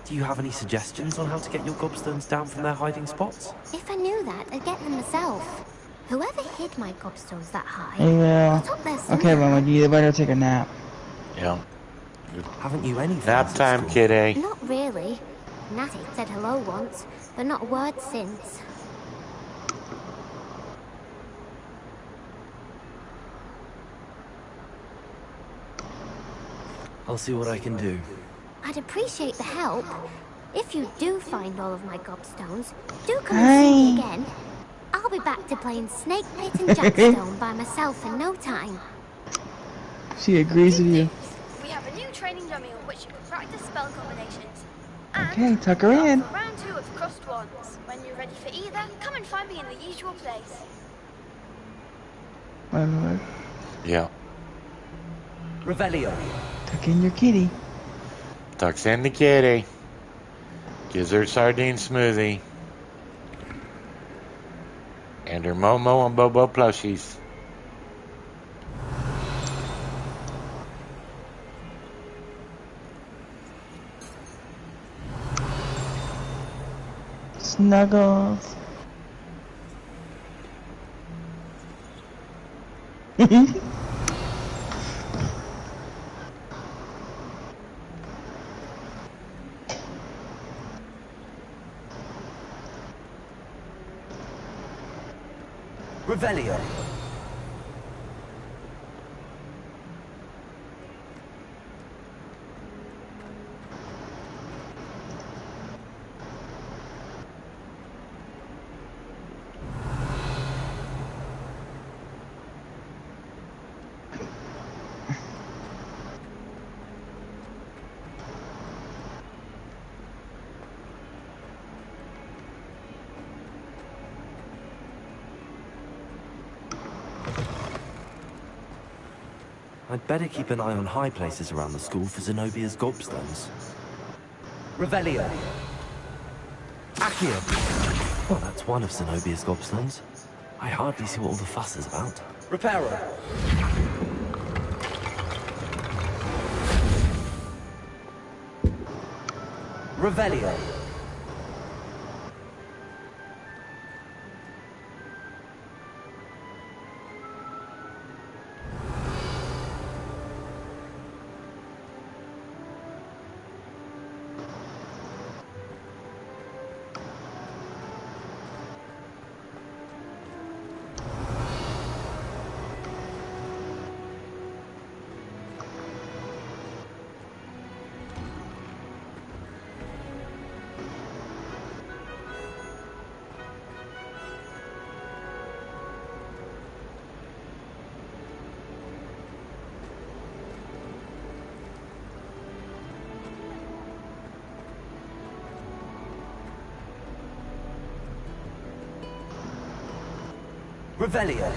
Do you have any suggestions on how to get your gobstones down from their hiding spots? If I knew that, I'd get them myself. Whoever hid my gobstones that high, Yeah. got up there Okay, somehow. Mama, you better take a nap. Yeah. Haven't you any Nap time, kitty. Not really. Natty said hello once, but not a word since. I'll see what I can do. I'd appreciate the help. If you do find all of my gobstones, do come and see me again. I'll be back to playing Snake Pit and Jackstone by myself in no time. She agrees with you. We have a new training dummy on which you can practice spell combinations. Okay, tuck her in. For round 2 of Crossed Wands. When you're ready for either, come and find me in the usual place. My lord. Yeah. Revelio. Tuck in your kitty. Tucks in the kitty. Gives her sardine smoothie. And her Momo and Bobo plushies. Snuggles. Revelio. I'd better keep an eye on high places around the school for Zenobia's gobstones. Revelio. Accio! Well, that's one of Zenobia's gobstones. I hardly see what all the fuss is about. Reparo. Revelio. Revelio.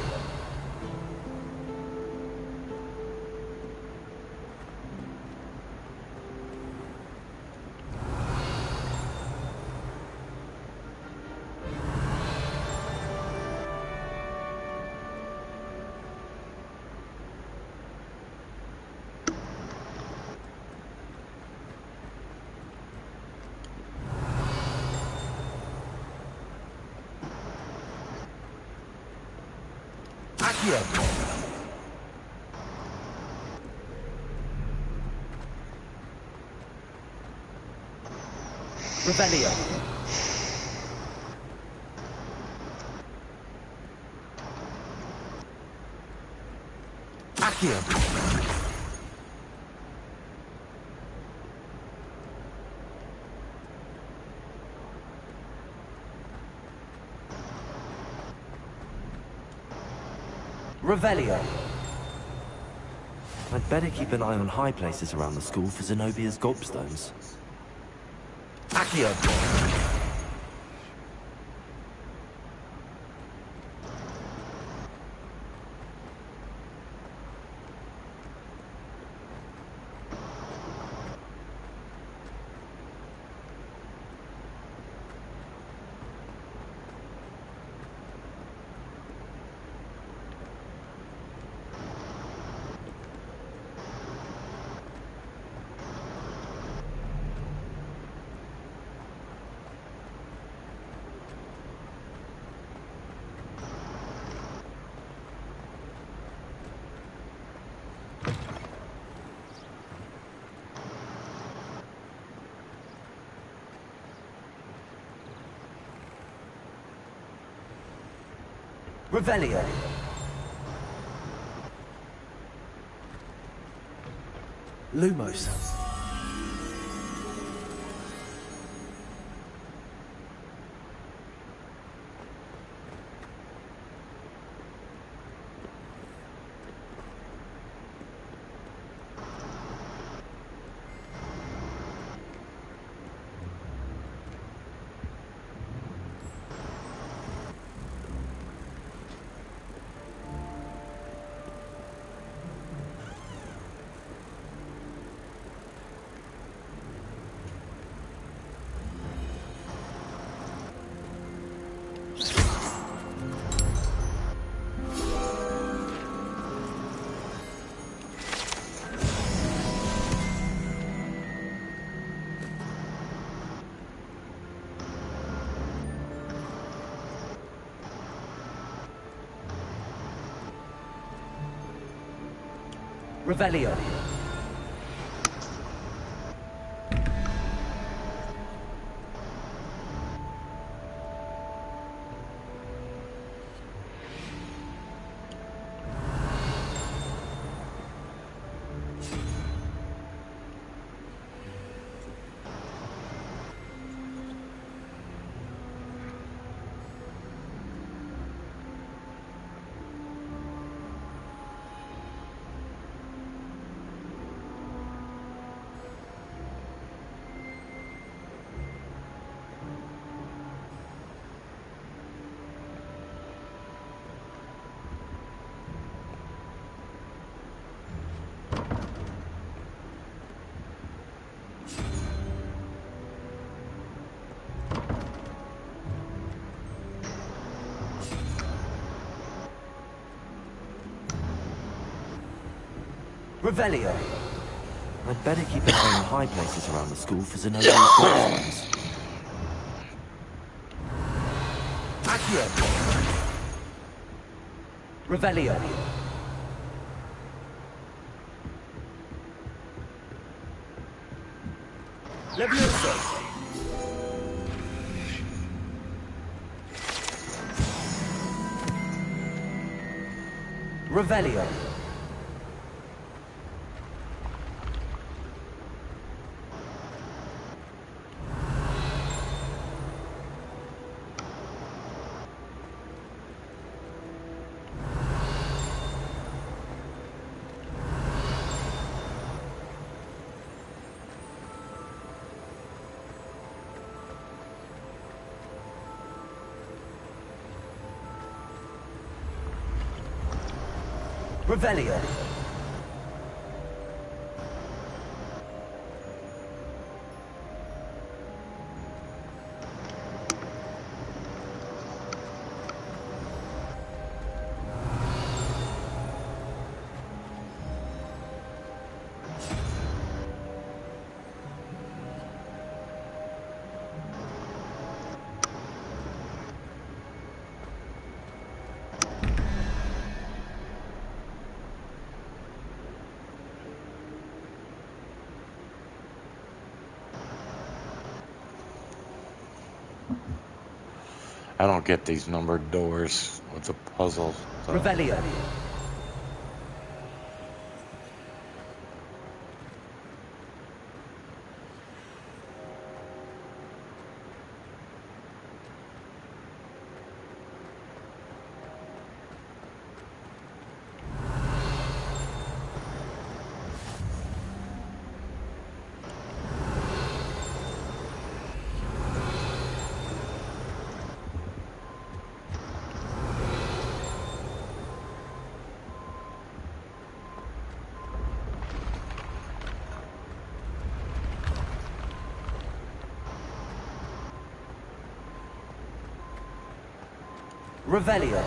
Revelio. Accio! Revelio. I'd better keep an eye on high places around the school for Zenobia's gobstones. Accio. Revelio. Lumos. Revelio. Revelio. I'd better keep an eye on high places around the school for Zenobio's gobstones. Accio. Revelio. Levioso. Revelio. Revelio. I don't get these numbered doors. It's a puzzle. So. Revelio. Revelio.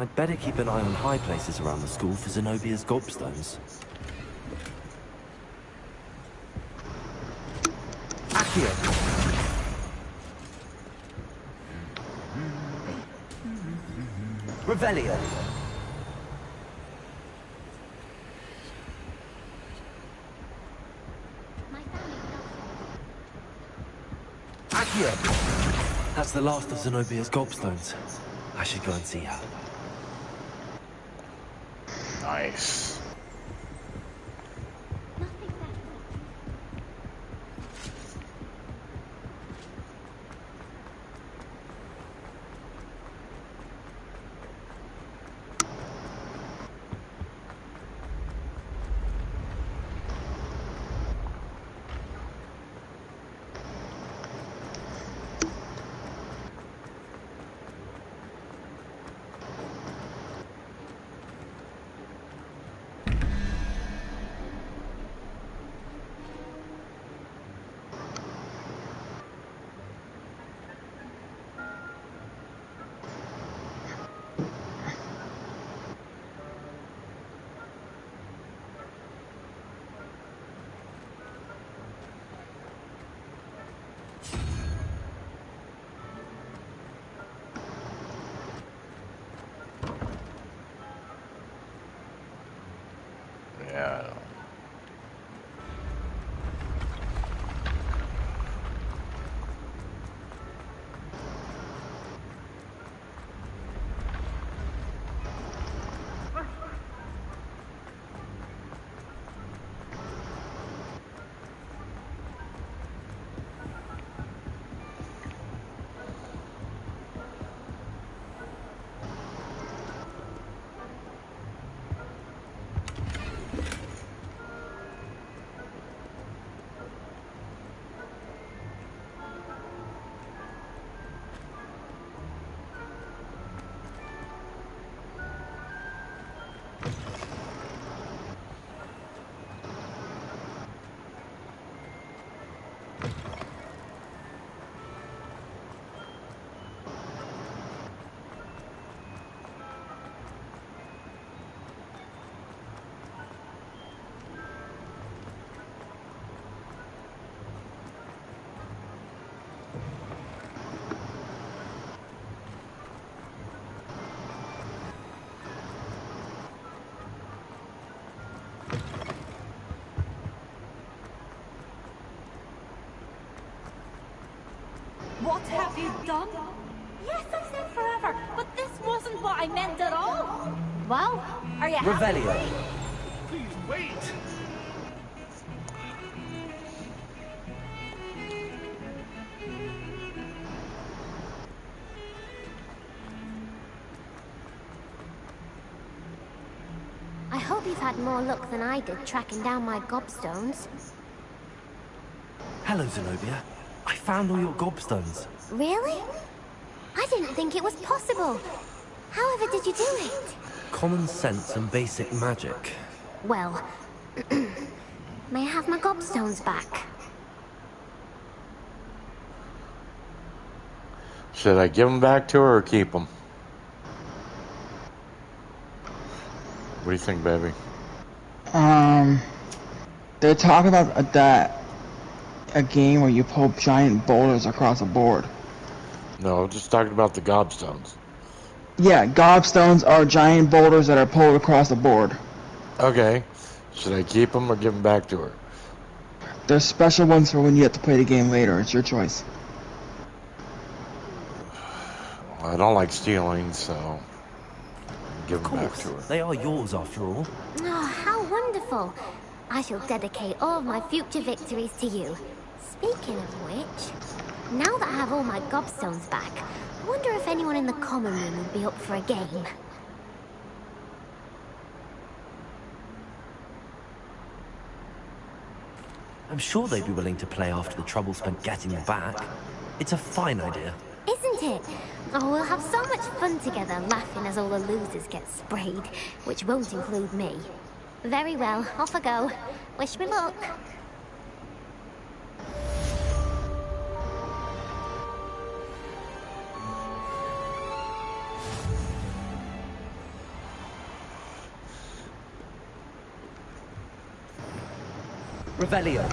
I'd better keep an eye on high places around the school for Zenobia's gobstones. Accio! Revelio. Accio! That's the last of Zenobia's gobstones. I should go and see her. Nice. Yeah. What have you done? Yes, I said forever, but this wasn't what I meant at all. Well, are you Revelio. Please wait. I hope you've had more luck than I did tracking down my gobstones. Hello, Zenobia. I found all your gobstones. Really? I didn't think it was possible. However did you do it? Common sense and basic magic. Well, may I have my gobstones back? Should I give them back to her or keep them? What do you think, baby? They're talking about that a game where you pull giant boulders across a board. No, just talking about the gobstones. Yeah, gobstones are giant boulders that are pulled across a board. Okay. Should I keep them or give them back to her? There's special ones for when you have to play the game later. It's your choice. I don't like stealing, so give them back to her. They are yours after all. Oh, how wonderful. I shall dedicate all of my future victories to you. Speaking of which, now that I have all my gobstones back, I wonder if anyone in the common room would be up for a game. I'm sure they'd be willing to play after the trouble spent getting them back. It's a fine idea. Isn't it? Oh, we'll have so much fun together, laughing as all the losers get sprayed, which won't include me. Very well, off I go. Wish me luck. Revelio.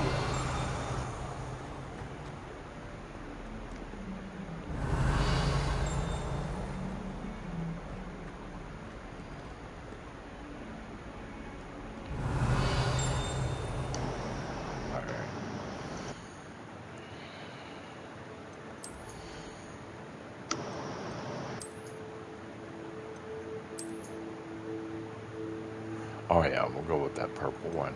Oh yeah, we'll go with that purple one.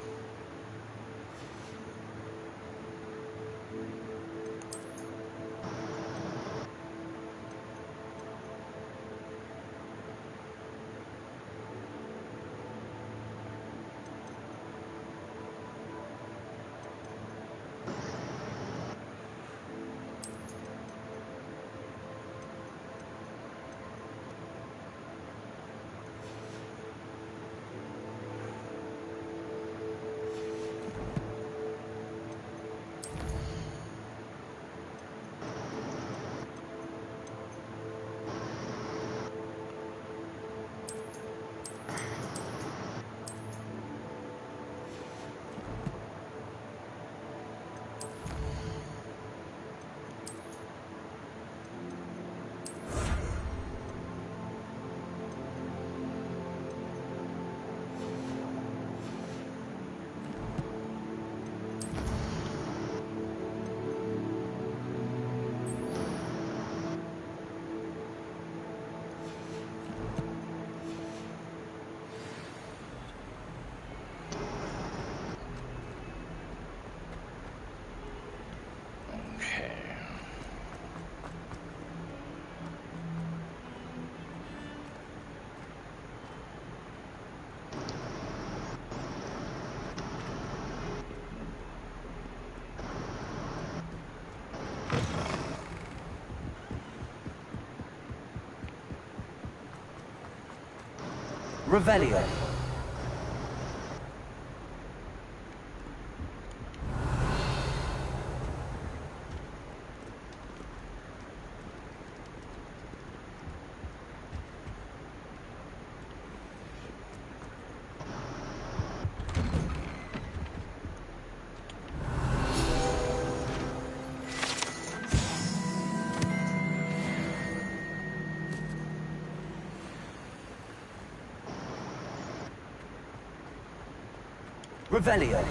Revelio. Revelio.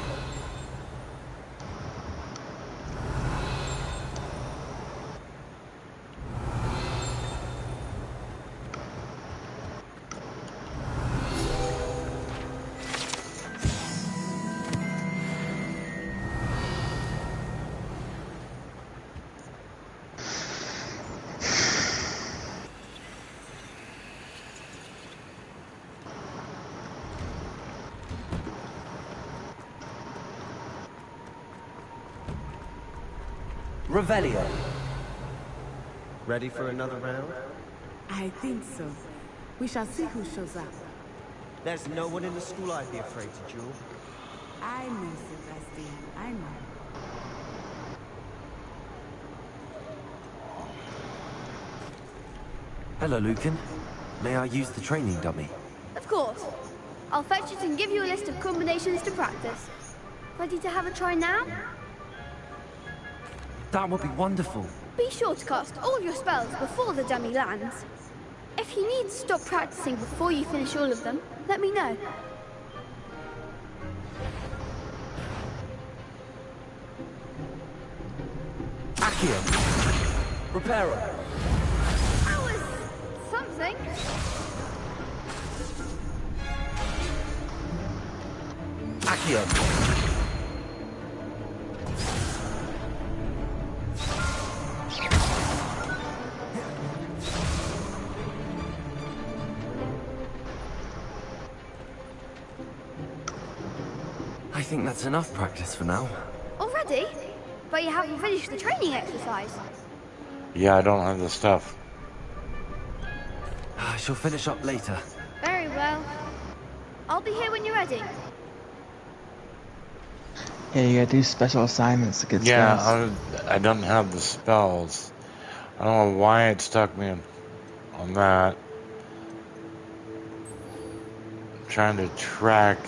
Revelio. Ready for another round? I think so. We shall see who shows up. There's no one in the school I'd be afraid to duel. I know, Sebastian. I know. Hello, Lucan. May I use the training dummy? Of course. I'll fetch it and give you a list of combinations to practice. Ready to have a try now? That would be wonderful. Be sure to cast all your spells before the dummy lands. If you need to stop practicing before you finish all of them, let me know. Accio. Reparo. That was something. Accio. I think that's enough practice for now. Already? But you haven't finished the training exercise. Yeah, I don't have the stuff. I shall finish up later. Very well. I'll be here when you're ready. Yeah, you gotta do special assignments to get spells. Yeah, I don't have the spells. I don't know why it stuck me on that. I'm trying to track.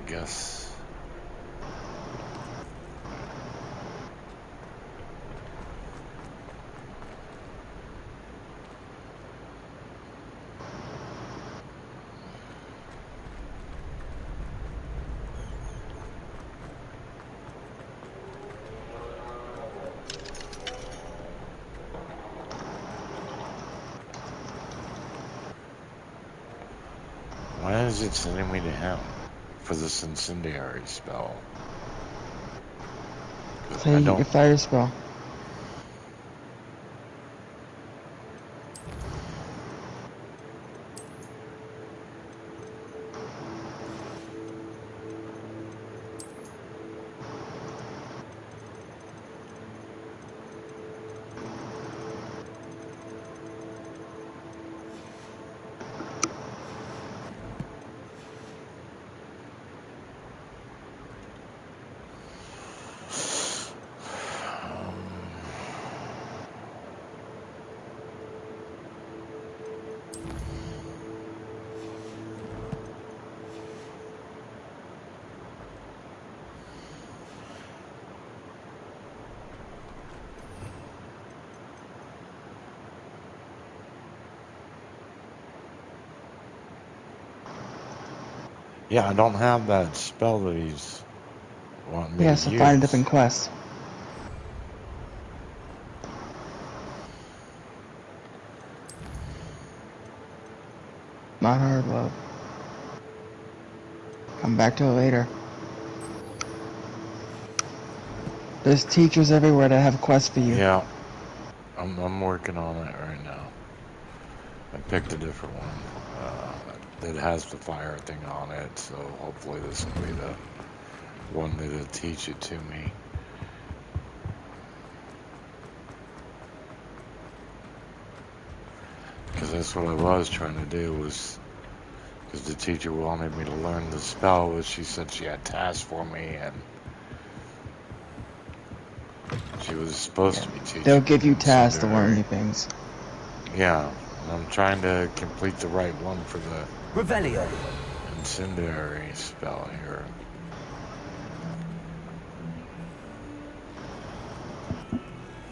guess. Why is it sending me to him for this incendiary spell? Play your fire spell. Yeah, I don't have that spell that he's wanting me Yeah, to so use. find a different quest. Not hard, love. Come back to it later. There's teachers everywhere that have quests for you. Yeah, I'm working on it right now. I picked a different one that has the fire thing on it, so hopefully this will be the one that'll teach it to me. Because that's what I was trying to do, was because the teacher wanted me to learn the spell, but she said she had tasks for me, and she was supposed to be teaching. They'll give you tasks to incendiary. learn new things. Yeah, and I'm trying to complete the right one for the Revelio. incendiary spell here.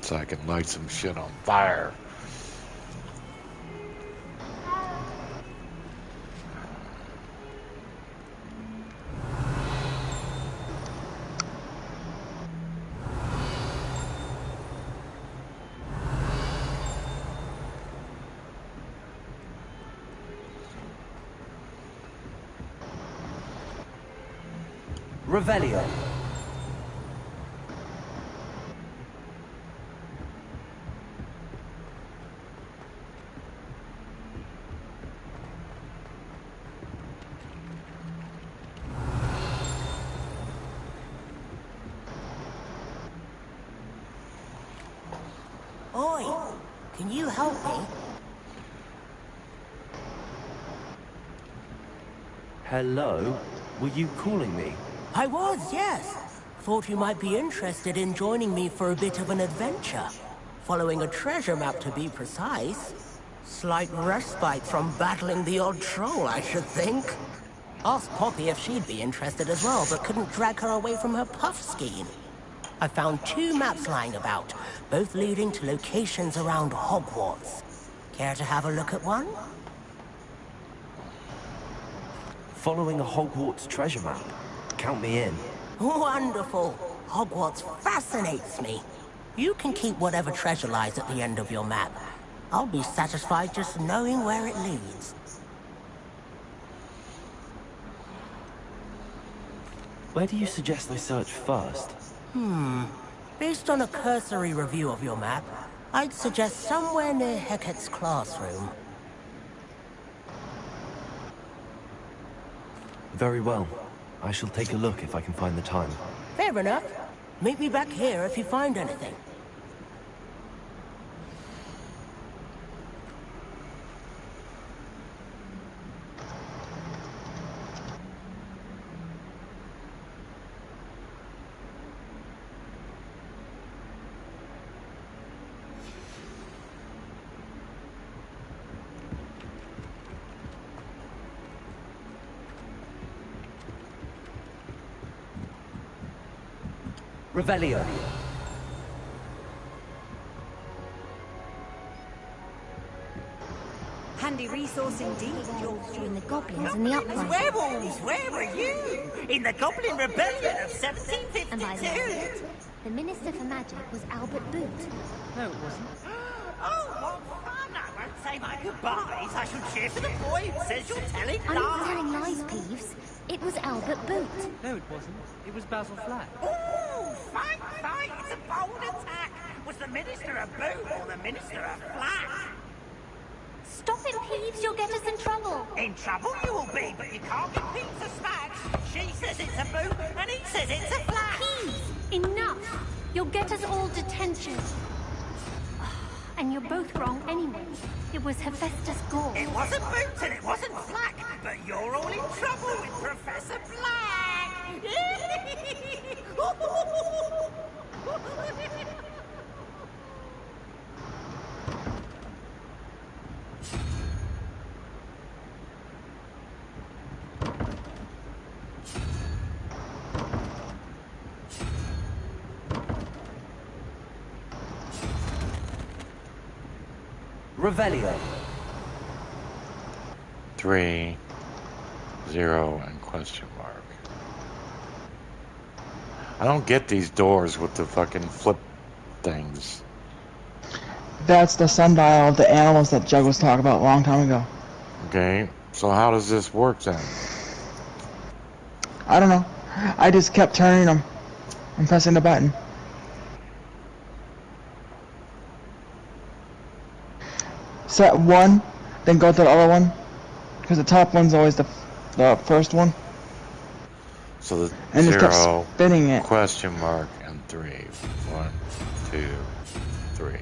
So I can light some shit on fire. Revelio. Oi, can you help me? Hello? Were you calling me? I was, yes. Thought you might be interested in joining me for a bit of an adventure. Following a treasure map, to be precise. Slight respite from battling the odd troll, I should think. Asked Poppy if she'd be interested as well, but couldn't drag her away from her puff scheme. I found 2 maps lying about, both leading to locations around Hogwarts. Care to have a look at one? Following a Hogwarts treasure map? Count me in. Wonderful. Hogwarts fascinates me. You can keep whatever treasure lies at the end of your map. I'll be satisfied just knowing where it leads. Where do you suggest I search first? Based on a cursory review of your map, I'd suggest somewhere near Hecat's classroom. Very well. I shall take a look if I can find the time. Fair enough. Meet me back here if you find anything. Revelio. Handy resource indeed. Join the goblins in the uprising. Werewolves, where were you? In the Goblin Rebellion of 1752. And by the end of it, the Minister for Magic was Albert Boot. No, it wasn't. Oh, what fun! I won't say my goodbyes. I shall cheer for the boy who says you're telling I'm lies. not telling lies, Peeves. It was Albert Boot. No, it wasn't. It was Basil Flack. Ooh, fight, fight! It's a bold attack. Was the Minister a boot or the Minister a flack? Stop it, Peeves. You'll get us in trouble. In trouble you will be, but you can't get pizza smacks. She says it's a boot, and he says it's a flack. Peeves, enough. You'll get us all detention. And you're both wrong anyway. It was Hephaestus Gore. It wasn't Boots and it wasn't Flack, but you're all in trouble with Professor Black. Revelio. 3, 0, and question mark. I don't get these doors with the fucking flip things. That's the sundial of the animals that Jug was talking about a long time ago. Okay, so how does this work then? I don't know. I just kept turning them and pressing the button. Set one, then go to the other one, because the top one's always the first one. So the And just kept 0, spinning it. question mark, and 3. 1, 2, 3.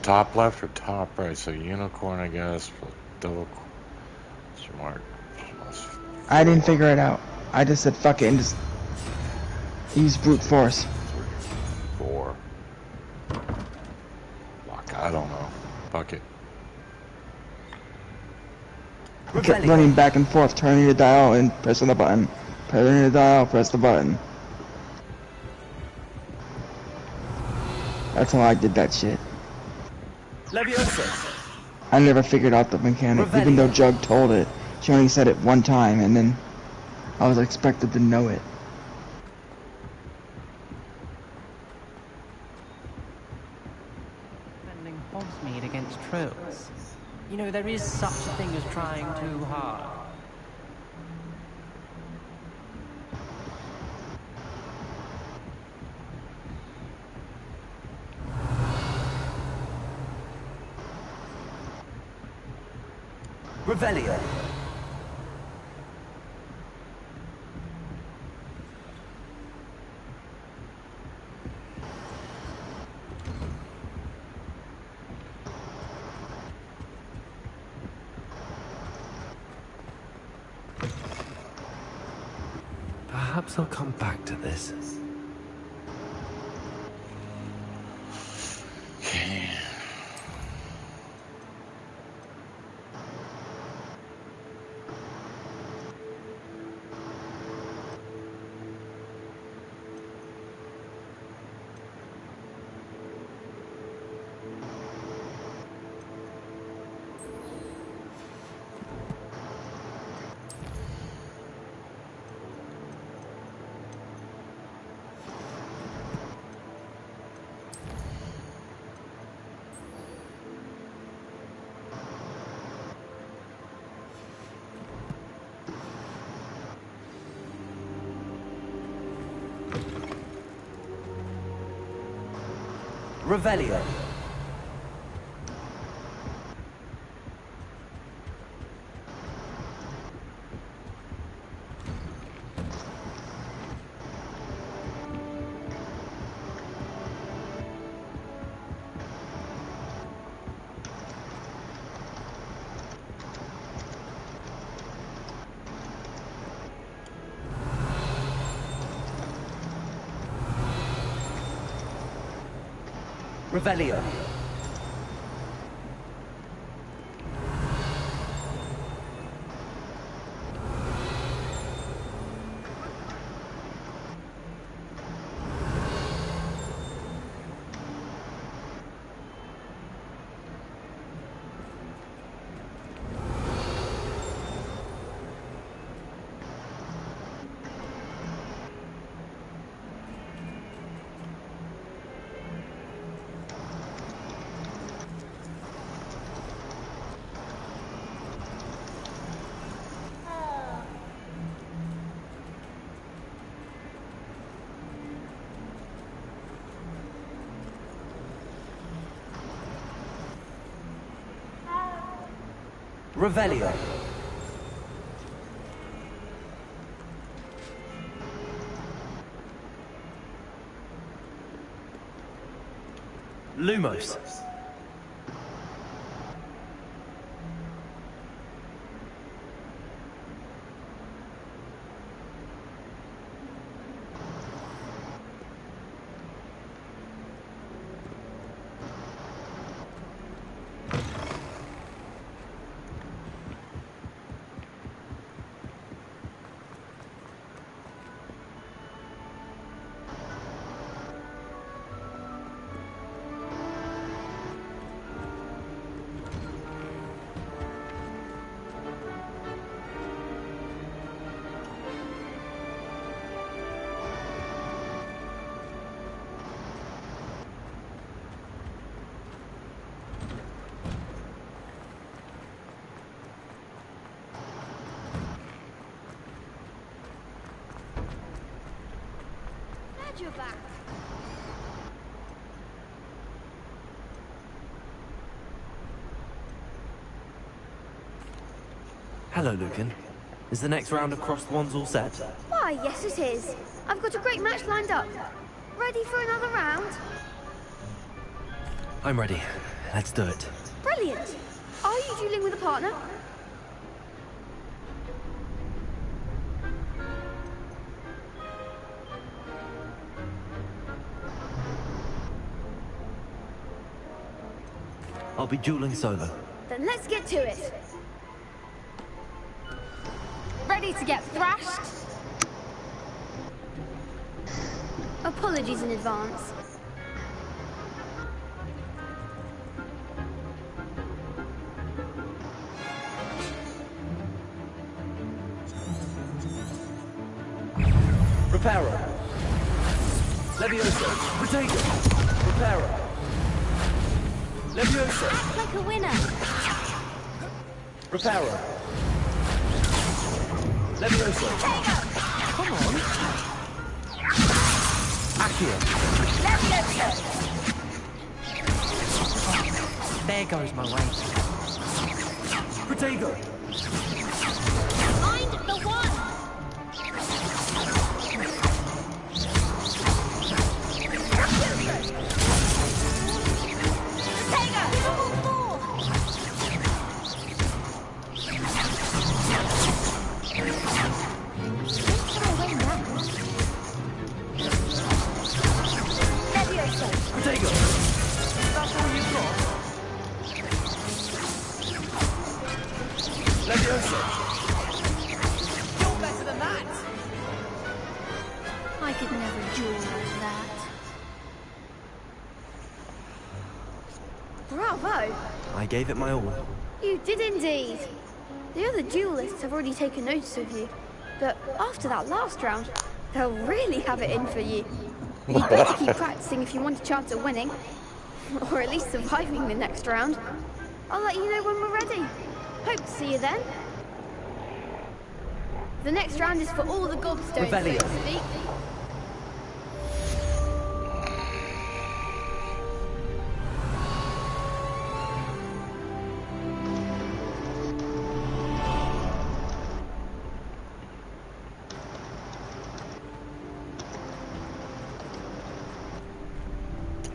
Top left or top right? So unicorn, I guess. Double question mark. I didn't figure it out. I just said fuck it and just use brute force. 4. Lock. I don't know. Fuck it. I kept running back and forth, turning the dial and pressing the button. Turning the dial, press the button. That's how I did that shit. Leviosa. I never figured out the mechanic, even though Jug told it. She only said it one time, and then I was expected to know it. Defending Hogsmeade against trolls. You know, there is such a thing as trying too hard. Revelio. Perhaps I'll come back to this. Okay. Revelio. Revelio. Revelio. Lumos. Glad you're back. Hello, Lucan. Is the next round of Crossed Wands all set? Why, yes it is. I've got a great match lined up. Ready for another round? I'm ready. Let's do it. Brilliant. Are you dueling with a partner? I'll be dueling solo. Then let's get to it. Ready to get thrashed? Apologies in advance. Reparo. Levioso. Potato. Reparo. Levioso. Act like a winner. Reparo. Levioso. Come on. Accio. Levioso. There goes my way. Potato. Find the one. Potato. That's all you've got? Levioso. You're better than that. I could never duel like that. Bravo. I gave it my all. You did indeed. The other duelists have already taken notice of you. But after that last round, they'll really have it in for you. You'd better keep practicing if you want a chance at winning. Or at least surviving the next round. I'll let you know when we're ready. Hope to see you then. The next round is for all the gobstones, so to speak.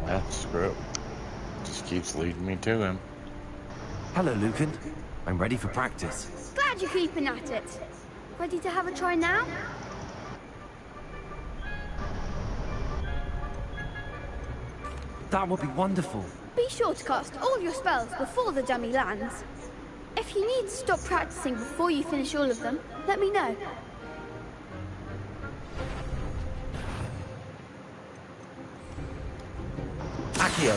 That's screw. Just keeps leading me to him. Hello, Lucan. I'm ready for practice. Glad you're keeping at it. Ready to have a try now? That would be wonderful. Be sure to cast all your spells before the dummy lands. If you need to stop practicing before you finish all of them, let me know. Accio.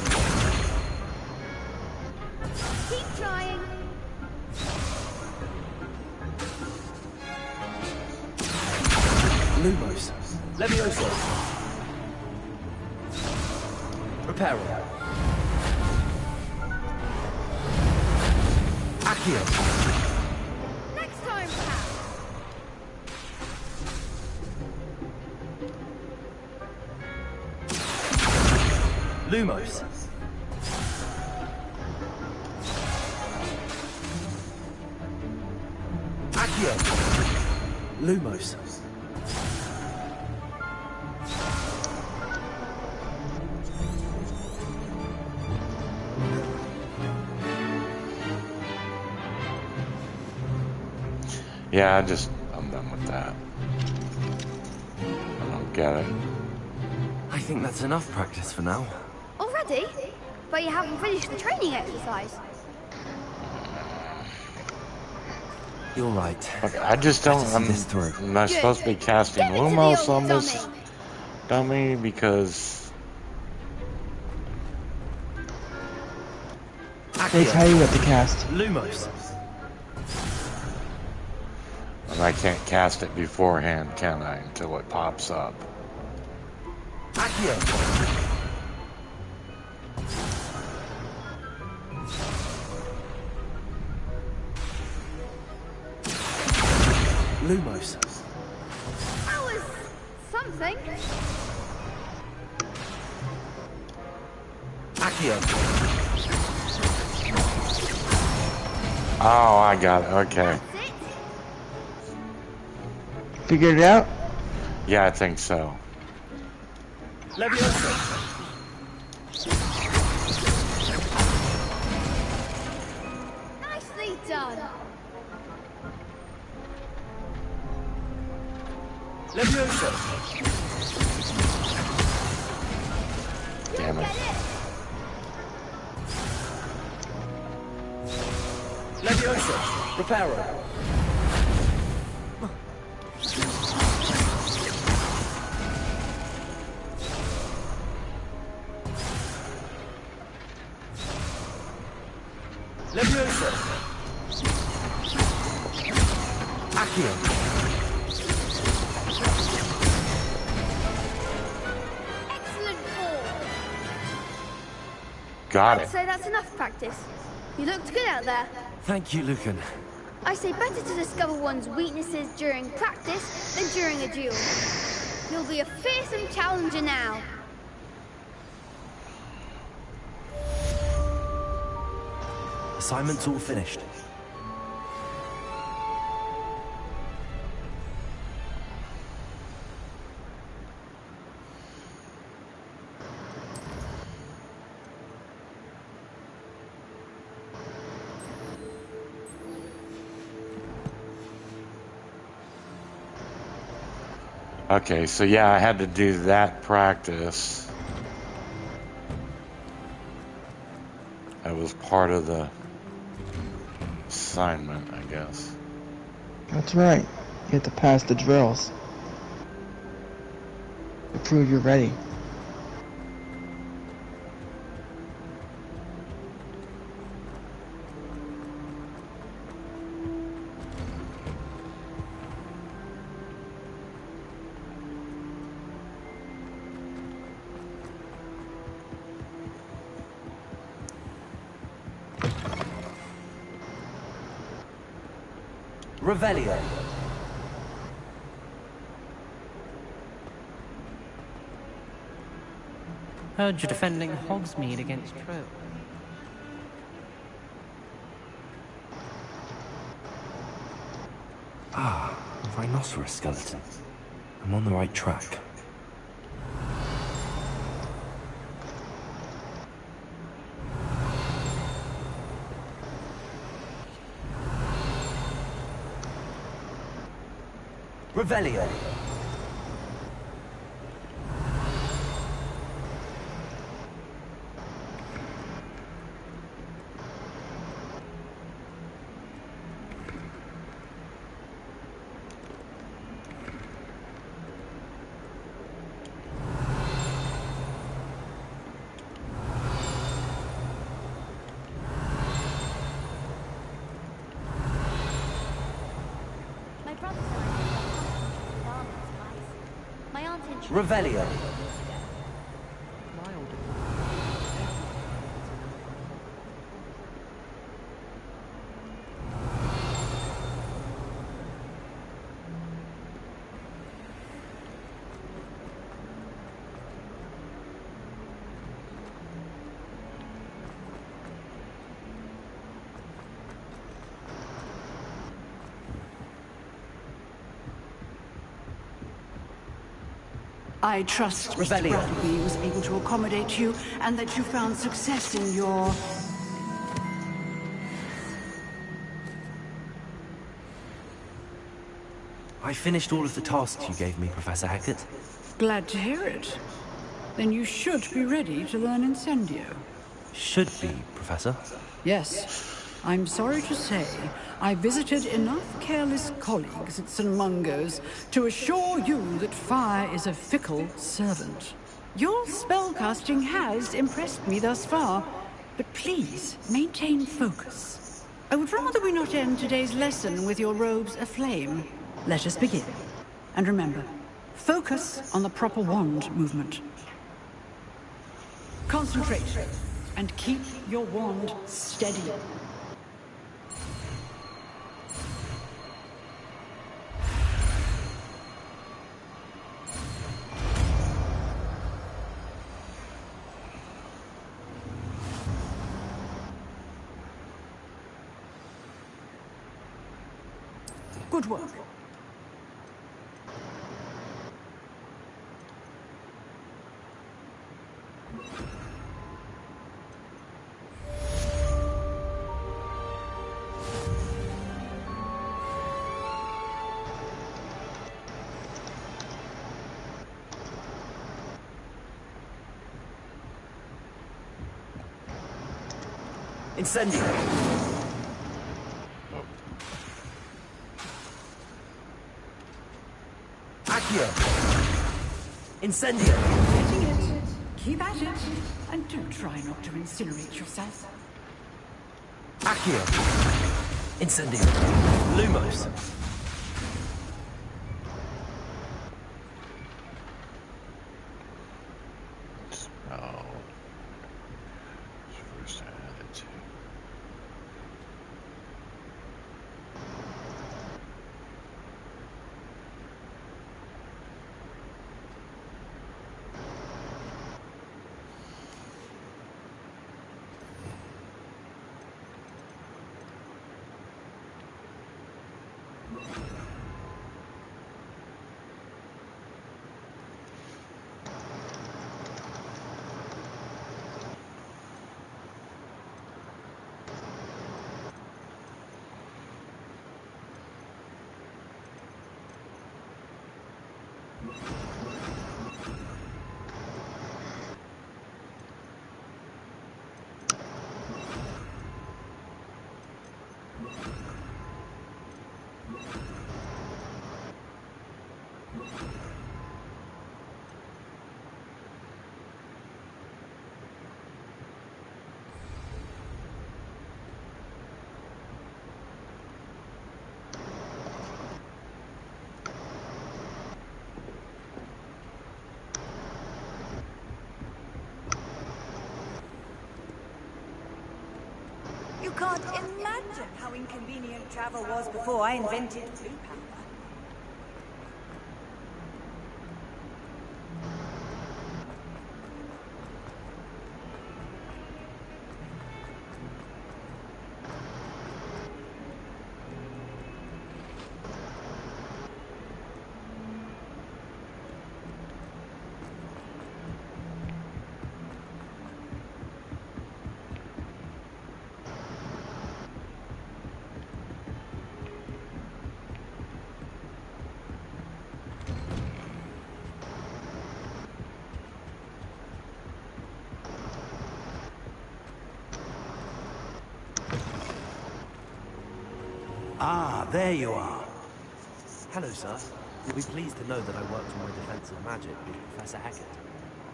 Keep trying. Lumos. Levioso. Reparo. Accio. Next time, perhaps. Lumos. Accio! Lumos. Yeah, I'm done with that. I don't get it. I think that's enough practice for now. Already? But you haven't finished the training exercise. You're right. Okay, I just don't. Am I supposed to be casting Lumos on this dummy? Because They tell you what to cast. Lumos. and I can't cast it beforehand, can I? Until it pops up. Accio. Lumos. That was something. Accio. Oh, I got it. Okay. Figured it out? Yeah, I think so. Leviosa. Nicely done. Leviosa. Damn it. Leviosa. Reparo. Leviosa. Accio. Excellent ball. Got I'd it. say that's enough practice. You looked good out there. Thank you, Lucan. I say better to discover one's weaknesses during practice than during a duel. You'll be a fearsome challenger now. Assignment's all finished. Okay, so yeah, I had to do that practice. That was part of the assignment, I guess. That's right. You have to pass the drills. To prove you're ready. Revelio. Heard you're defending Hogsmeade against Troll. Ah, a rhinoceros skeleton. I'm on the right track. Revelio. My brother and I were my aunt in Revelio. I trust Mr. Bradley was able to accommodate you, and that you found success in your... I finished all of the tasks you gave me, Professor Hackett. Glad to hear it. Then you should be ready to learn Incendio. Should be, Professor. Yes. I'm sorry to say, I visited enough careless colleagues at St. Mungo's to assure you that fire is a fickle servant. Your spellcasting has impressed me thus far, but please maintain focus. I would rather we not end today's lesson with your robes aflame. Let us begin. And remember, focus on the proper wand movement. Concentrate, and keep your wand steady. Good work. Incendio! Accio! Incendio! Getting it. Keep at it. And do try not to incinerate yourself. Accio! Incendio! Lumos! Oh. First attitude. You can't imagine how inconvenient travel was before I invented blue powder. Ah, there you are. Hello, sir. You'll be pleased to know that I worked on my defense of magic with Professor Hackett.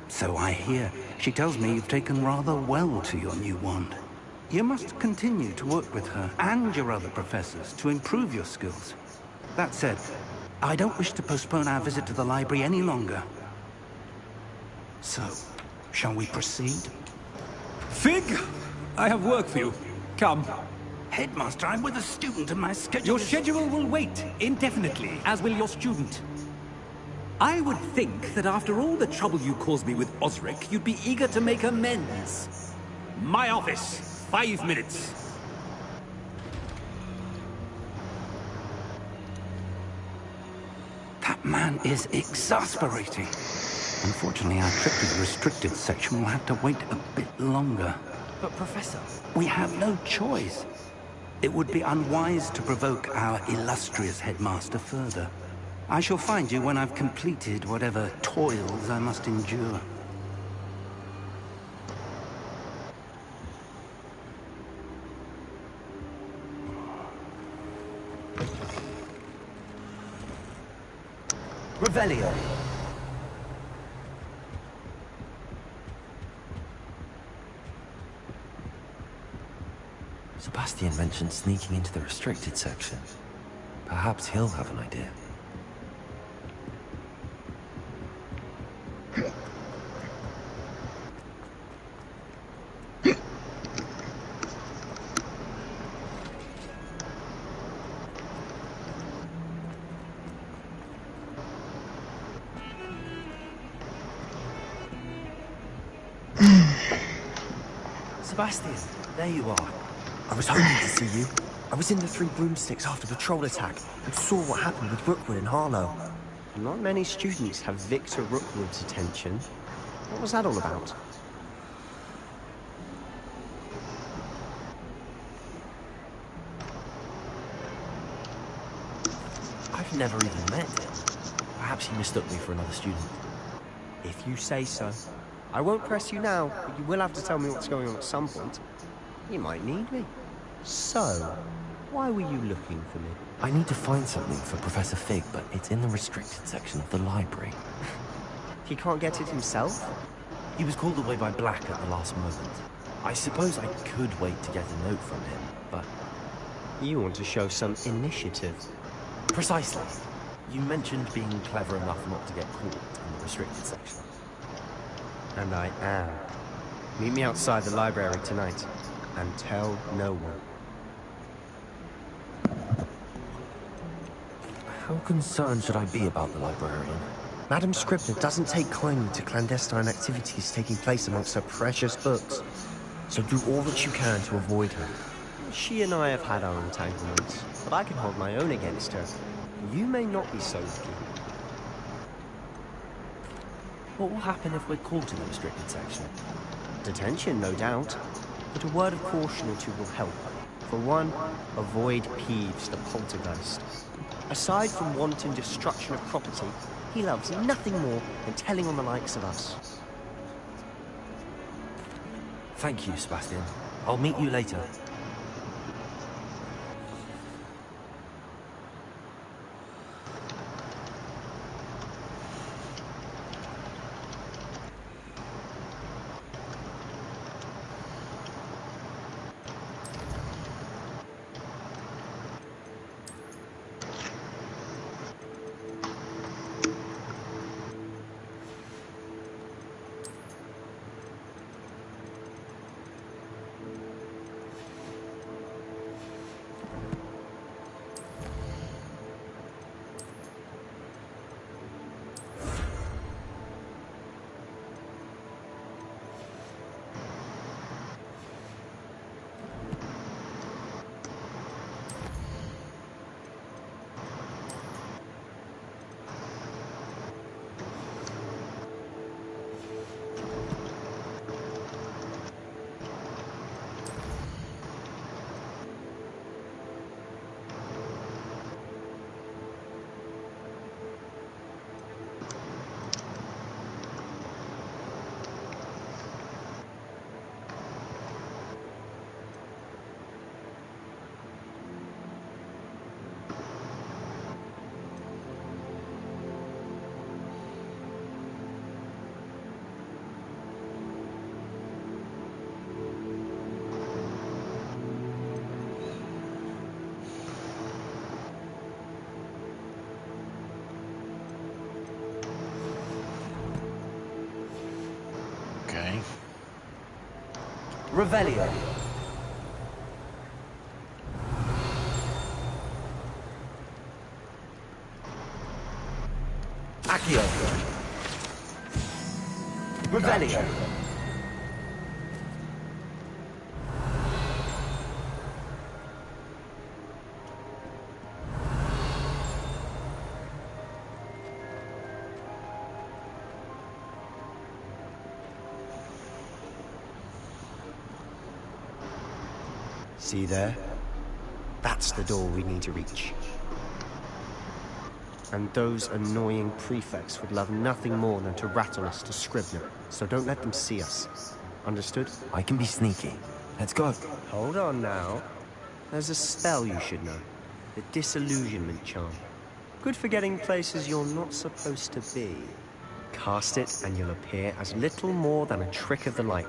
So I hear. She tells me you've taken rather well to your new wand. You must continue to work with her and your other professors to improve your skills. That said, I don't wish to postpone our visit to the library any longer. So, shall we proceed? Fig! I have work for you. Come. Headmaster, I'm with a student and my schedule Your is... schedule will wait indefinitely, as will your student. I would think that after all the trouble you caused me with Osric, you'd be eager to make amends. My office, 5 minutes. That That man is exasperating. Unfortunately, our trip to the restricted section will have to wait a bit longer. But Professor... We have no choice. It would be unwise to provoke our illustrious headmaster further. I shall find you when I've completed whatever toils I must endure. Revelio. Sebastian mentioned sneaking into the restricted section. Perhaps he'll have an idea. Sebastian, there you are. I was hoping to see you. I was in the Three Broomsticks after the troll attack and saw what happened with Rookwood and Harlow. Not many students have Victor Rookwood's attention. What was that all about? I've never even met him. Perhaps he mistook me for another student. If you say so. I won't press you now, but you will have to tell me what's going on at some point. You might need me. So, why were you looking for me? I need to find something for Professor Fig, but it's in the restricted section of the library. He can't get it himself? He was called away by Black at the last moment. I suppose I could wait to get a note from him, but... You want to show some initiative. Precisely. You mentioned being clever enough not to get caught in the restricted section. And I am. Meet me outside the library tonight, and tell no one. How concerned should I be about the librarian? Madam Scribner doesn't take kindly to clandestine activities taking place amongst her precious books. So do all that you can to avoid her. She and I have had our entanglements, but I can hold my own against her. You may not be so lucky. What will happen if we're caught in the restricted section? Detention, no doubt. But a word of caution or two will help. For one, avoid Peeves, the poltergeist. Aside from wanton destruction of property, he loves nothing more than telling on the likes of us. Thank you, Sebastian. I'll meet you later. Revelio. Accio. Revelio. See there? That's the door we need to reach. And those annoying prefects would love nothing more than to rattle us to Scribner, so don't let them see us. Understood? I can be sneaky. Let's go. Hold on now. There's a spell you should know. The Disillusionment Charm. Good for getting places you're not supposed to be. Cast it and you'll appear as little more than a trick of the light,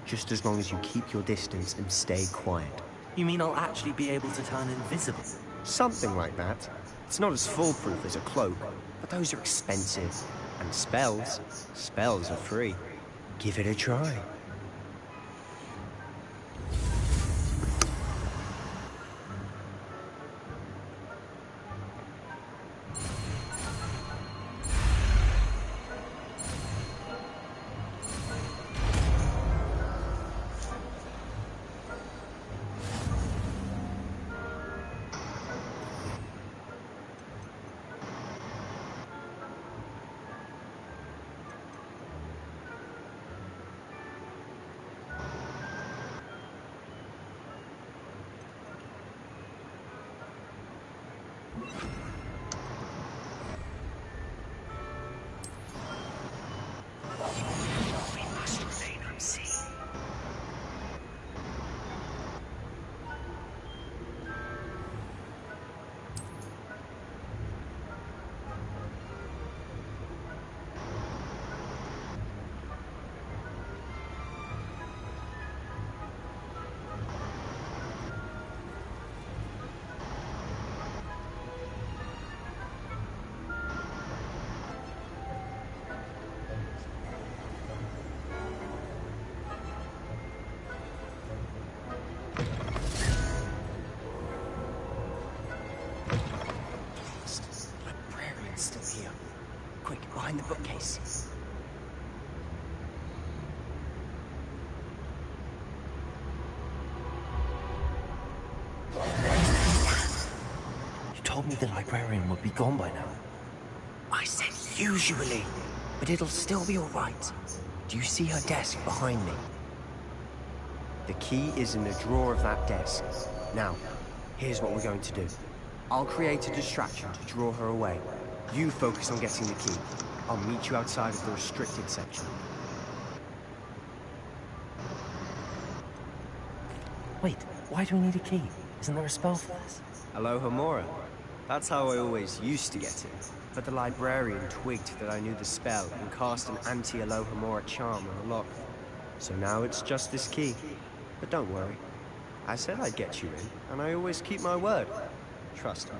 just as long as you keep your distance and stay quiet. You mean I'll actually be able to turn invisible? Something like that. It's not as foolproof as a cloak, but those are expensive. And spells are free. Give it a try. Still here. Quick, behind the bookcase. You told me the librarian would be gone by now. I said usually, but it'll still be all right. Do you see her desk behind me? The key is in the drawer of that desk. Now, here's what we're going to do. I'll create a distraction to draw her away. You focus on getting the key. I'll meet you outside of the restricted section. Wait, why do we need a key? Isn't there a spell for this? Alohomora. That's how I always used to get it. But the librarian twigged that I knew the spell and cast an anti-Alohomora charm on the lock. So now it's just this key. But don't worry. I said I'd get you in, and I always keep my word. Trust me.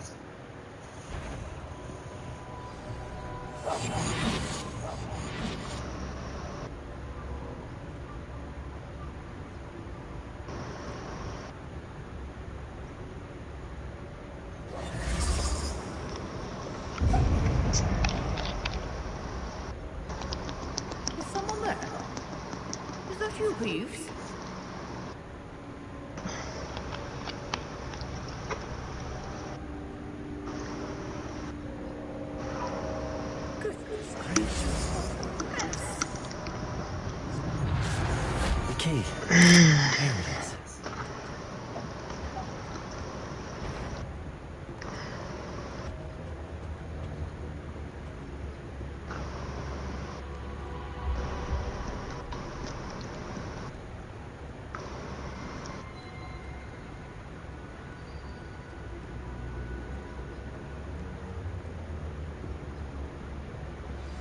Is someone there? Is that you, Peeves? The key. Here it is.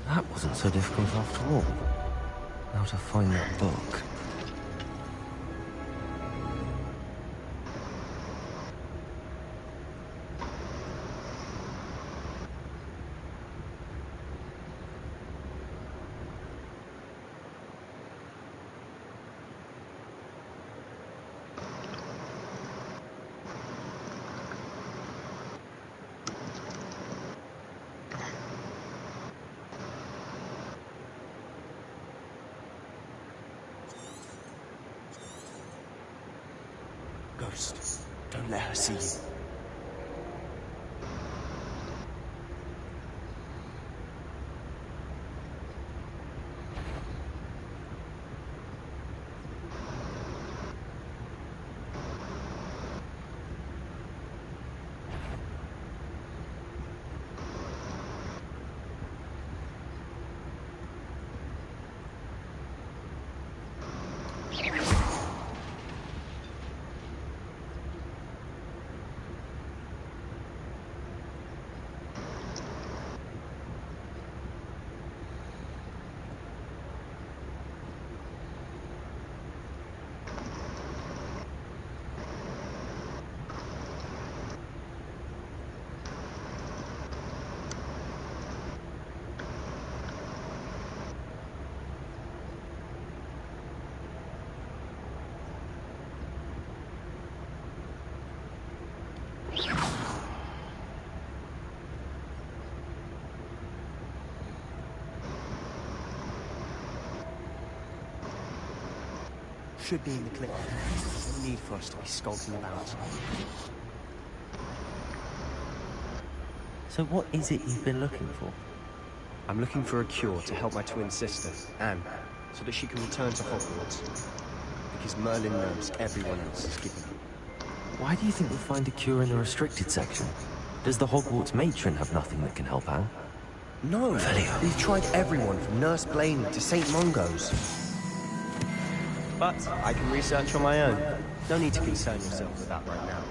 That wasn't so difficult after all. Now to find that book. Ghost, don't let her see you. should be in the clip. There's no need for us to be skulking about. So what is it you've been looking for? I'm looking for a cure to help my twin sister, Anne, so that she can return to Hogwarts. Because Merlin knows everyone else is giving up. Why do you think we'll find a cure in the restricted section? Does the Hogwarts matron have nothing that can help Anne? No, we've tried everyone from Nurse Blaney to St. Mungo's. But I can research on my own. No need to concern yourself with that right now.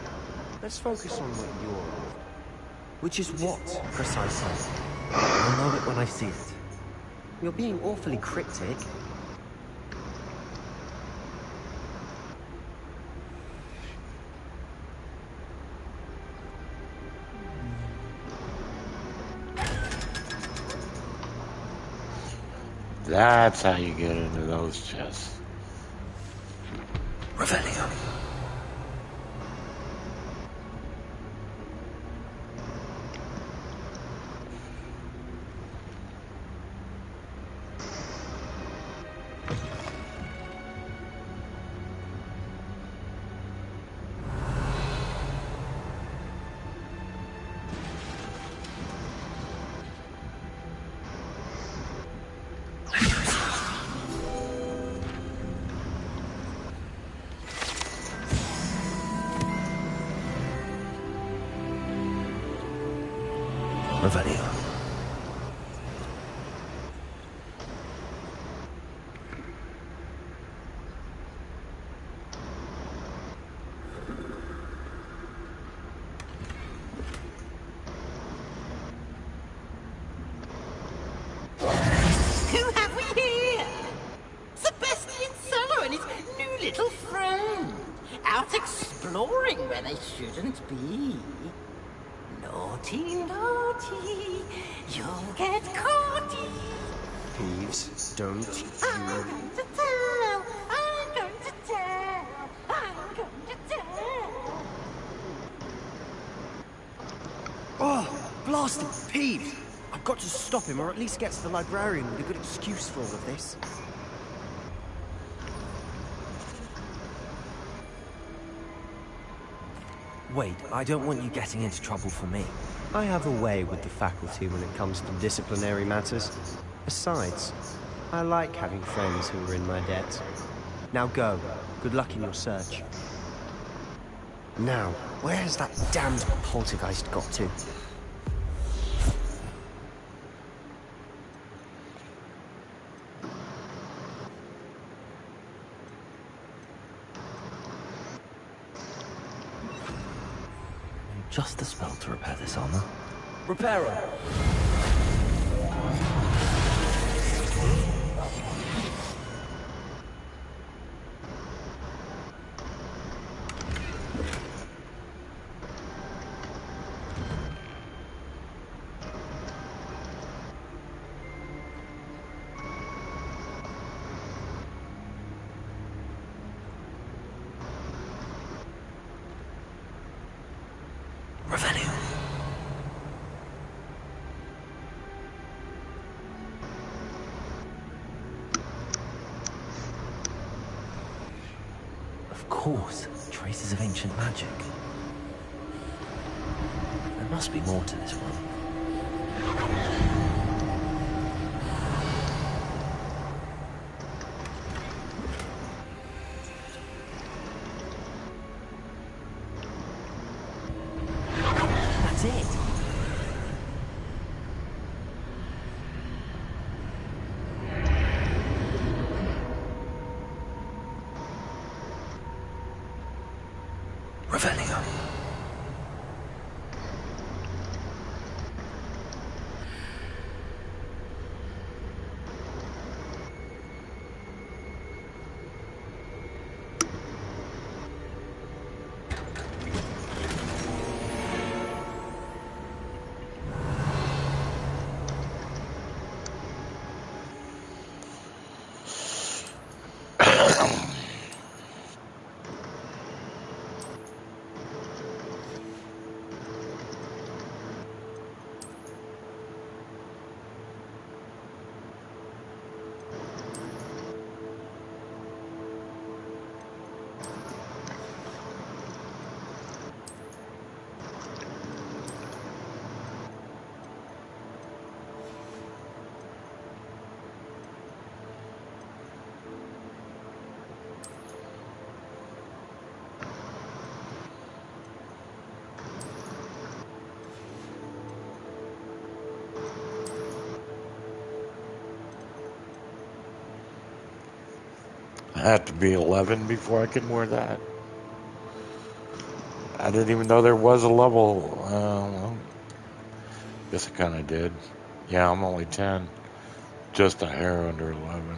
Let's focus on what you're after. Which is what, precisely? I'll know it when I see it. You're being awfully cryptic. That's how you get into those chests. Revelio. Revelio. Who have we here? Sebastian Cello and his new little friend. Out exploring where they shouldn't be. Naughty, naughty, you'll get caughty. Peeves, don't you... I'm going to tell, I'm going to tell, I'm going to tell. Oh, blasted Peeves! I've got to stop him, or at least get to the librarian with a good excuse for all of this. Wait, I don't want you getting into trouble for me. I have a way with the faculty when it comes to disciplinary matters. Besides, I like having friends who are in my debt. Now go. Good luck in your search. Now, where has that damned poltergeist got to? Just the spell to repair this armor. Repairer! Of course, traces of ancient magic. There must be more to this one. That's it! Revelio. have to be 11 before I can wear that. I didn't even know there was a level. Well, guess I kind of did. Yeah, I'm only 10. Just a hair under 11.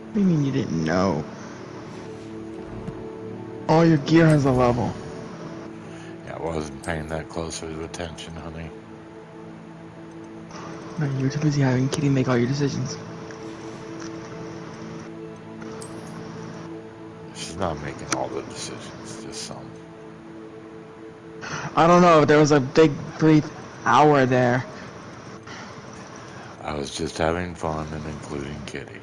What do you mean you didn't know? All your gear has a level. Yeah, I wasn't paying that close of attention, honey. No, you were too busy having Kitty make all your decisions. She's not making all the decisions, just some. I don't know, there was a big brief hour there. I was just having fun and including Kitty.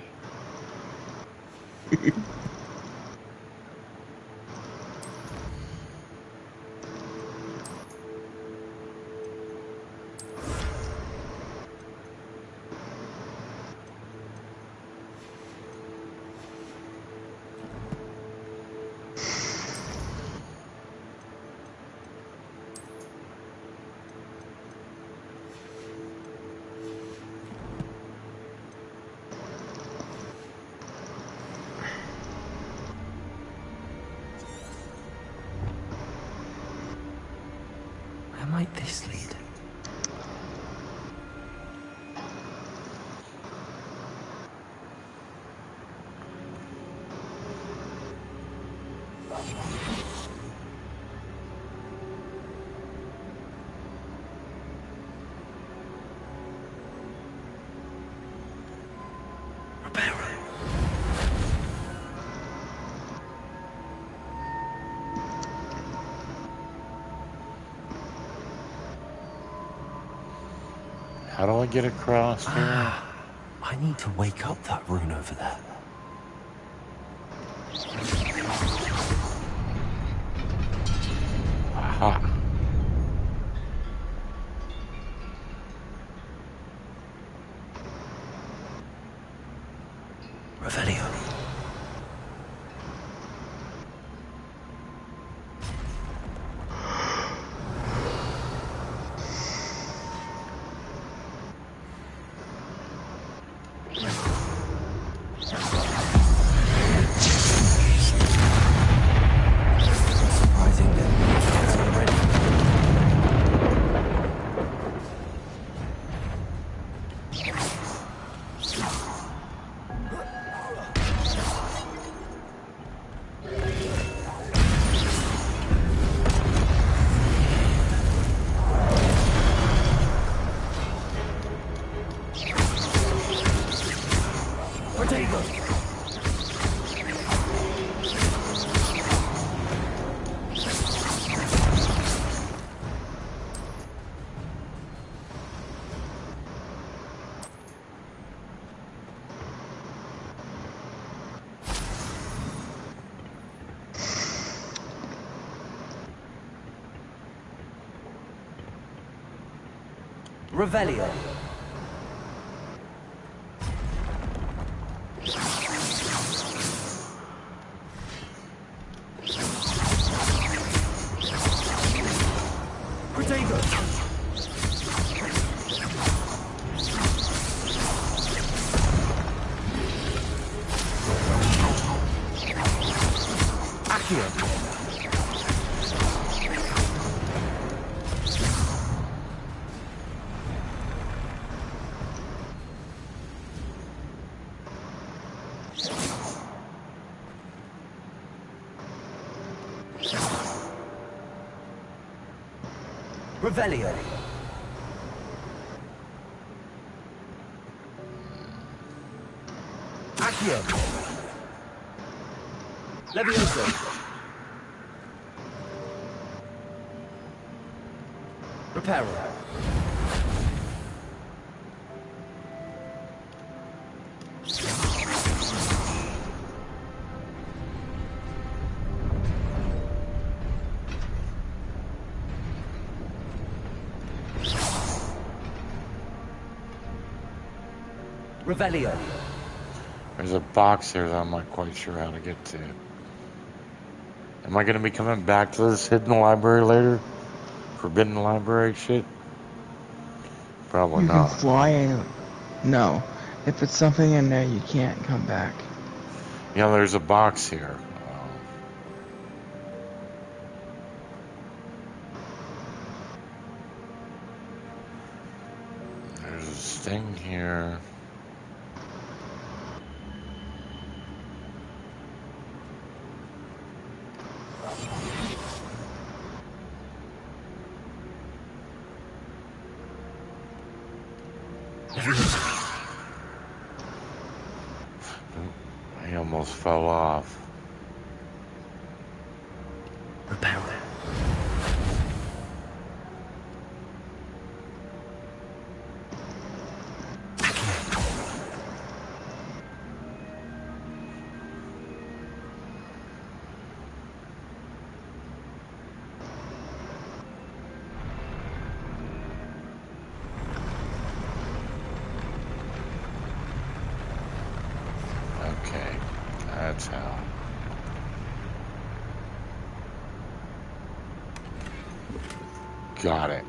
Where might this lead? How do I get across here? I need to wake up that rune over there. Aha. Revelio. Revelio. Revelio. Accio. Levioso. Reparo. Revelio. There's a box here that I'm not quite sure how to get to. Am I gonna be coming back to this hidden library later? Forbidden library shit? Probably You can not. fly in. No. If it's something in there, you can't come back. Yeah, there's a box here. There's this thing here. He almost fell off. Repair it. Okay, that's how. Got it.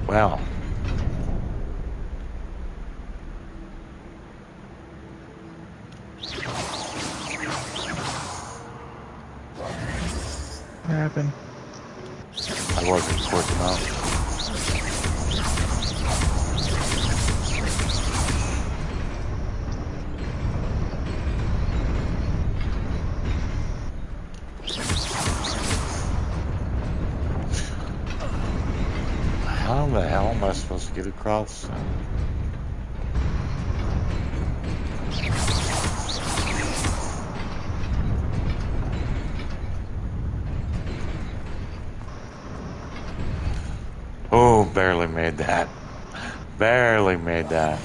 Well. What happened? I wasn't quick enough. How the hell am I supposed to get across? Oh, barely made that. Barely made that.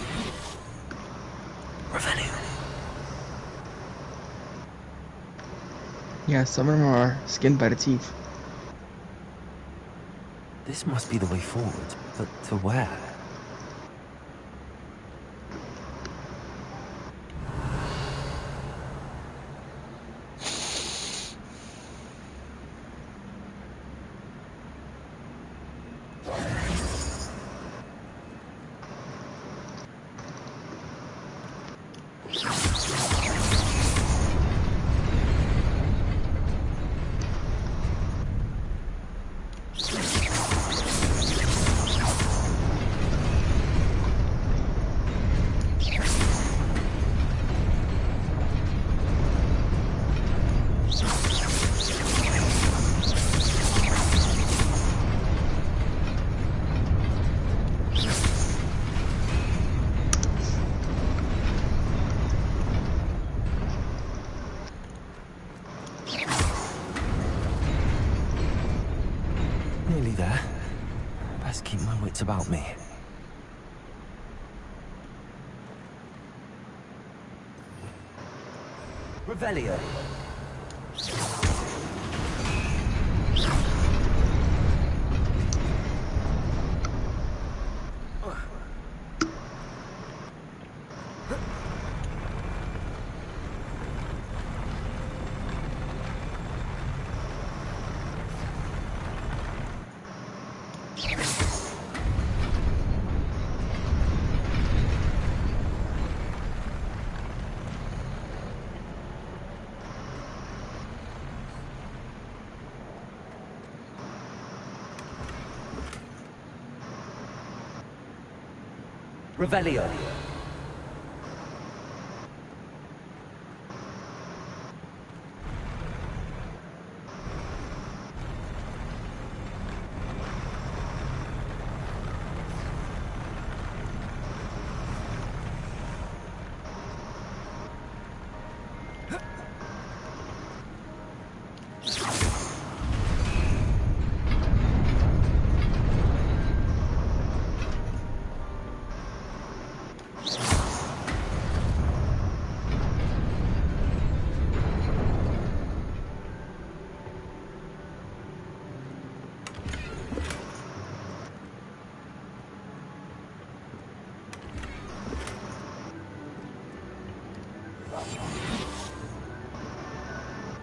Yeah, some of them are skinned by the teeth. This must be the way forward, but to where? Nearly there. Best keep my wits about me. Revelio. Revelio.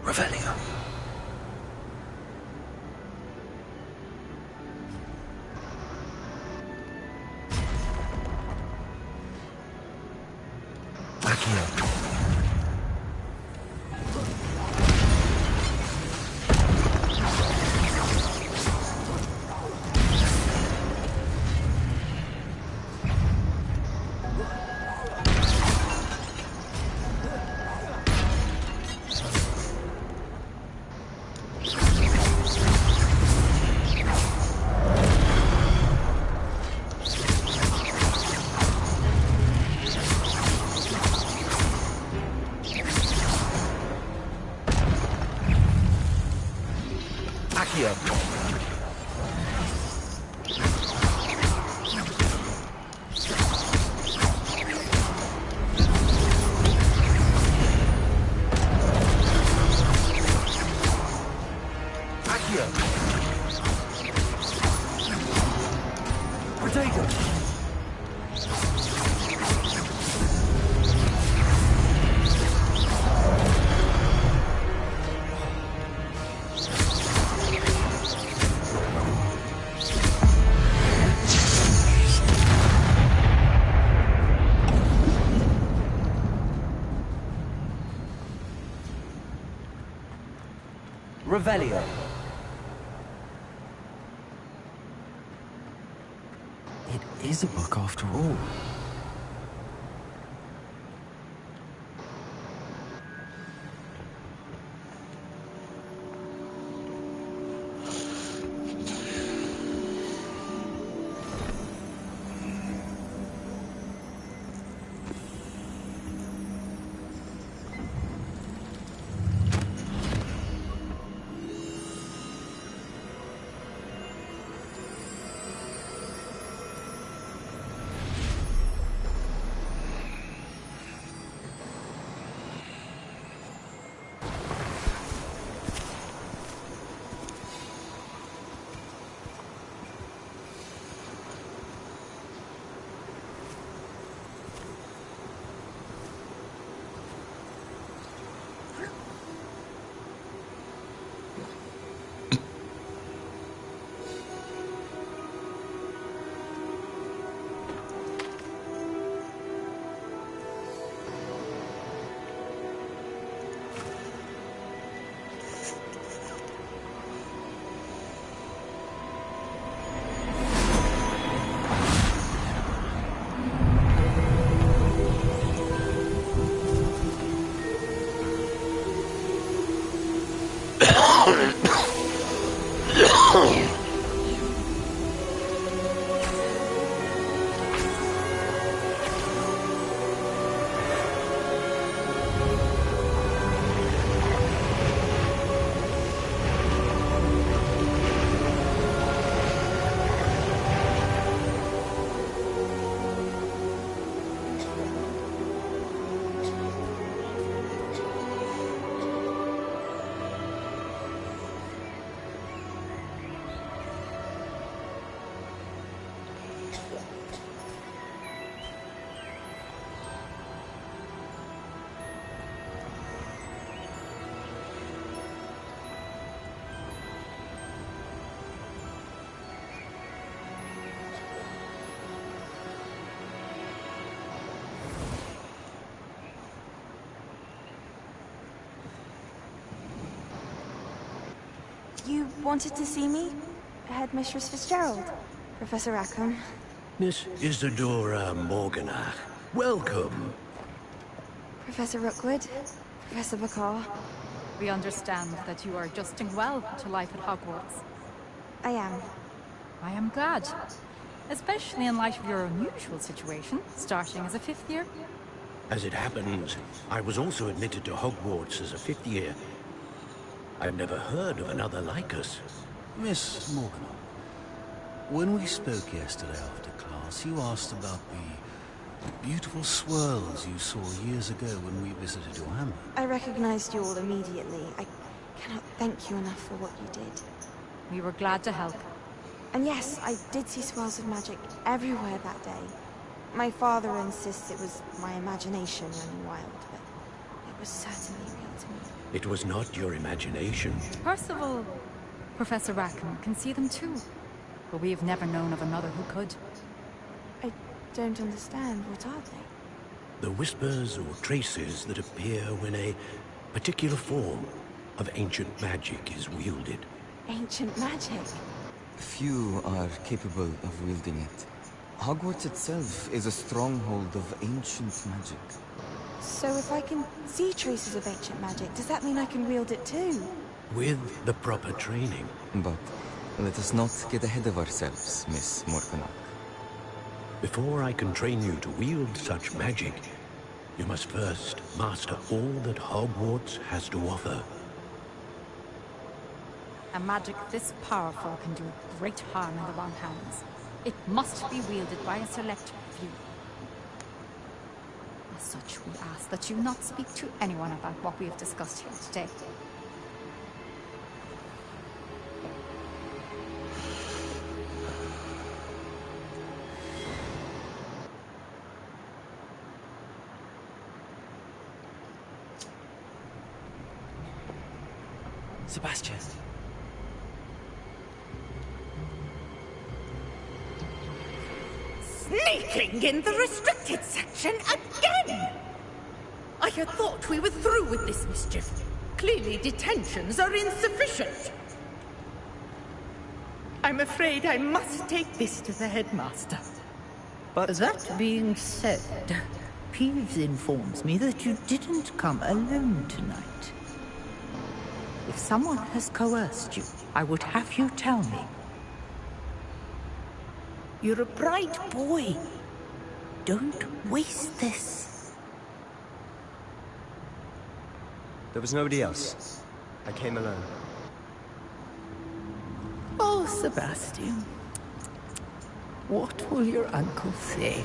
Revelio. Accio. Revelio. It is a book after all. You wanted to see me? Headmistress Fitzgerald? Professor Rackham? Miss Isadora Morganach, welcome. Professor Rookwood? Professor Bakar? We understand that you are adjusting well to life at Hogwarts. I am. I am glad. Especially in light of your unusual situation, starting as a 5th year. As it happens, I was also admitted to Hogwarts as a 5th year. I've never heard of another like us. Miss Morganach, when we spoke yesterday after class, you asked about the beautiful swirls you saw years ago when we visited your hamlet. I recognized you all immediately. I cannot thank you enough for what you did. We were glad to help. And yes, I did see swirls of magic everywhere that day. My father insists it was my imagination running wild, but was certainly real to me. It was not your imagination. Percival, Professor Rackham can see them too. But we have never known of another who could. I don't understand. What are they? The whispers or traces that appear when a particular form of ancient magic is wielded. Ancient magic? Few are capable of wielding it. Hogwarts itself is a stronghold of ancient magic. So if I can see traces of ancient magic, does that mean I can wield it too? With the proper training. But let us not get ahead of ourselves, Miss Morganach. Before I can train you to wield such magic, you must first master all that Hogwarts has to offer. A magic this powerful can do great harm in the wrong hands. It must be wielded by a select few. As such, we ask that you not speak to anyone about what we have discussed here today. Sebastian. Sneaking in the restricted section again! I had thought we were through with this mischief. Clearly detentions are insufficient. I'm afraid I must take this to the headmaster. But that being said, Peeves informs me that you didn't come alone tonight. If someone has coerced you, I would have you tell me. You're a bright boy. Don't waste this. There was nobody else. I came alone. Oh, Sebastian. What will your uncle say?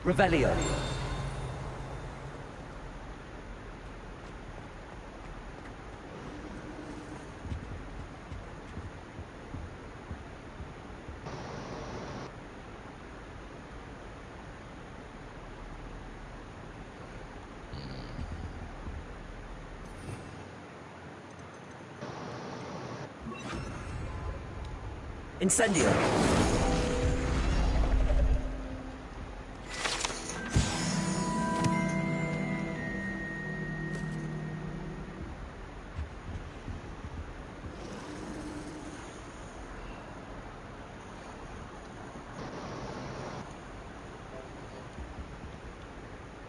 Revelio. Incendio.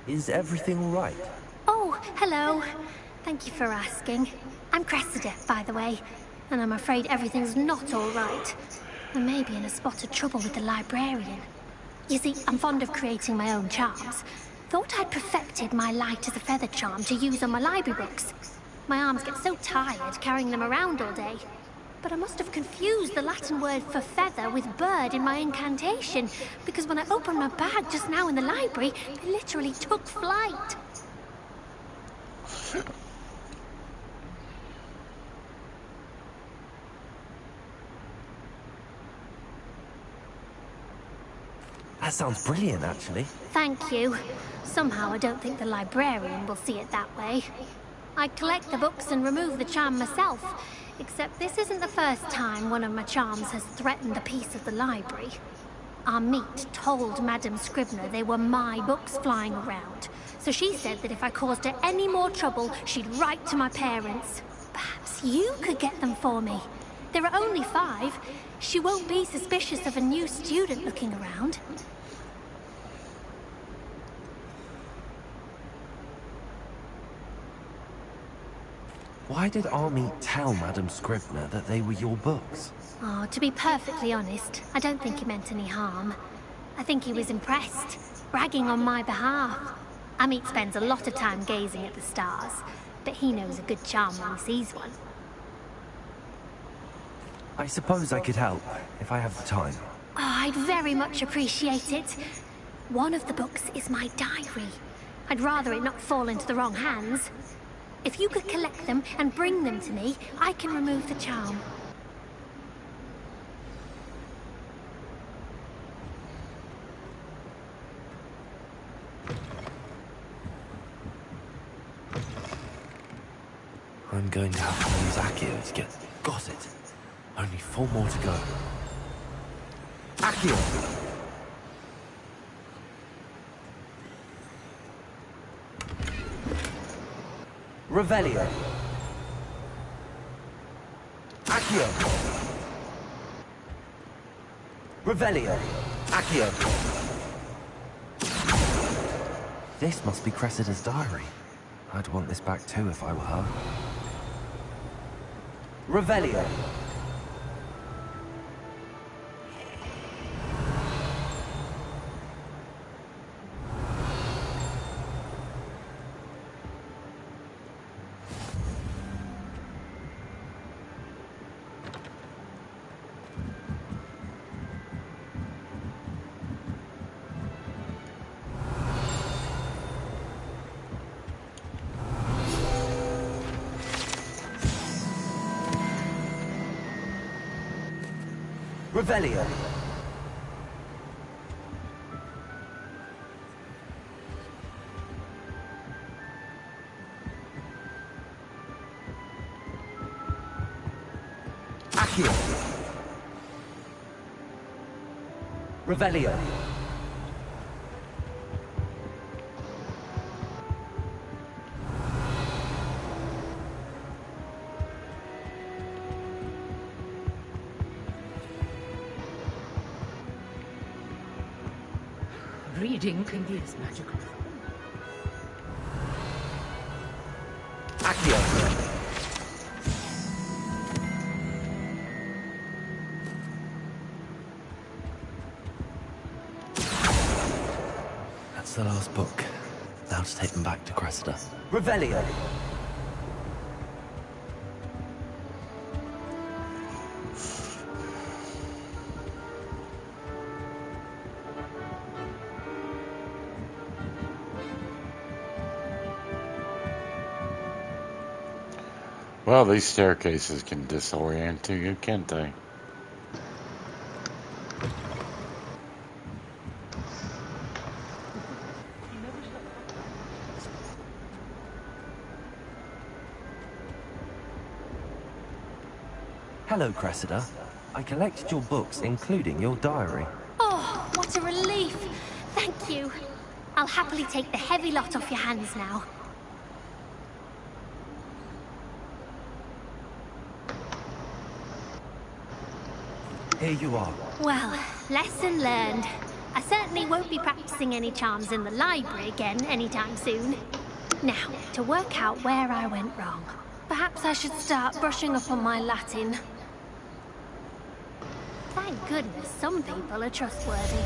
Is everything all right? Oh, hello. Thank you for asking. I'm Cressida, by the way, and I'm afraid everything's not all right. I may be in a spot of trouble with the librarian. You see, I'm fond of creating my own charms. Thought I'd perfected my light as a feather charm to use on my library books. My arms get so tired carrying them around all day. But I must have confused the Latin word for feather with bird in my incantation, because when I opened my bag just now in the library, they literally took flight. That sounds brilliant, actually. Thank you. Somehow I don't think the librarian will see it that way. I'd collect the books and remove the charm myself, except this isn't the first time one of my charms has threatened the peace of the library. Our meet told Madame Scribner they were my books flying around, so she said that if I caused her any more trouble, she'd write to my parents. Perhaps you could get them for me. There are only 5. She won't be suspicious of a new student looking around. Why did Army tell Madam Scribner that they were your books? Oh, to be perfectly honest, I don't think he meant any harm. I think he was impressed, bragging on my behalf. Amit spends a lot of time gazing at the stars, but he knows a good charm when he sees one. I suppose I could help, if I have the time. Oh, I'd very much appreciate it. One of the books is my diary. I'd rather it not fall into the wrong hands. If you could collect them and bring them to me, I can remove the charm. I'm going to have to use Accio to get... Got it. Only 4 more to go. Accio! Revelio. Accio. Revelio. Accio. This must be Cressida's diary. I'd want this back too if I were her. Revelio. Revelio. Accio. Revelio. Reading can be as magical. Accio. That's the last book. Now to take them back to Cressida. Revelio. Well, these staircases can disorient you, can't they? Hello, Cressida. I collected your books, including your diary. Oh, what a relief! Thank you. I'll happily take the heavy lot off your hands now. Here you are. Well, lesson learned. I certainly won't be practicing any charms in the library again anytime soon. Now, to work out where I went wrong. Perhaps I should start brushing up on my Latin. Thank goodness some people are trustworthy.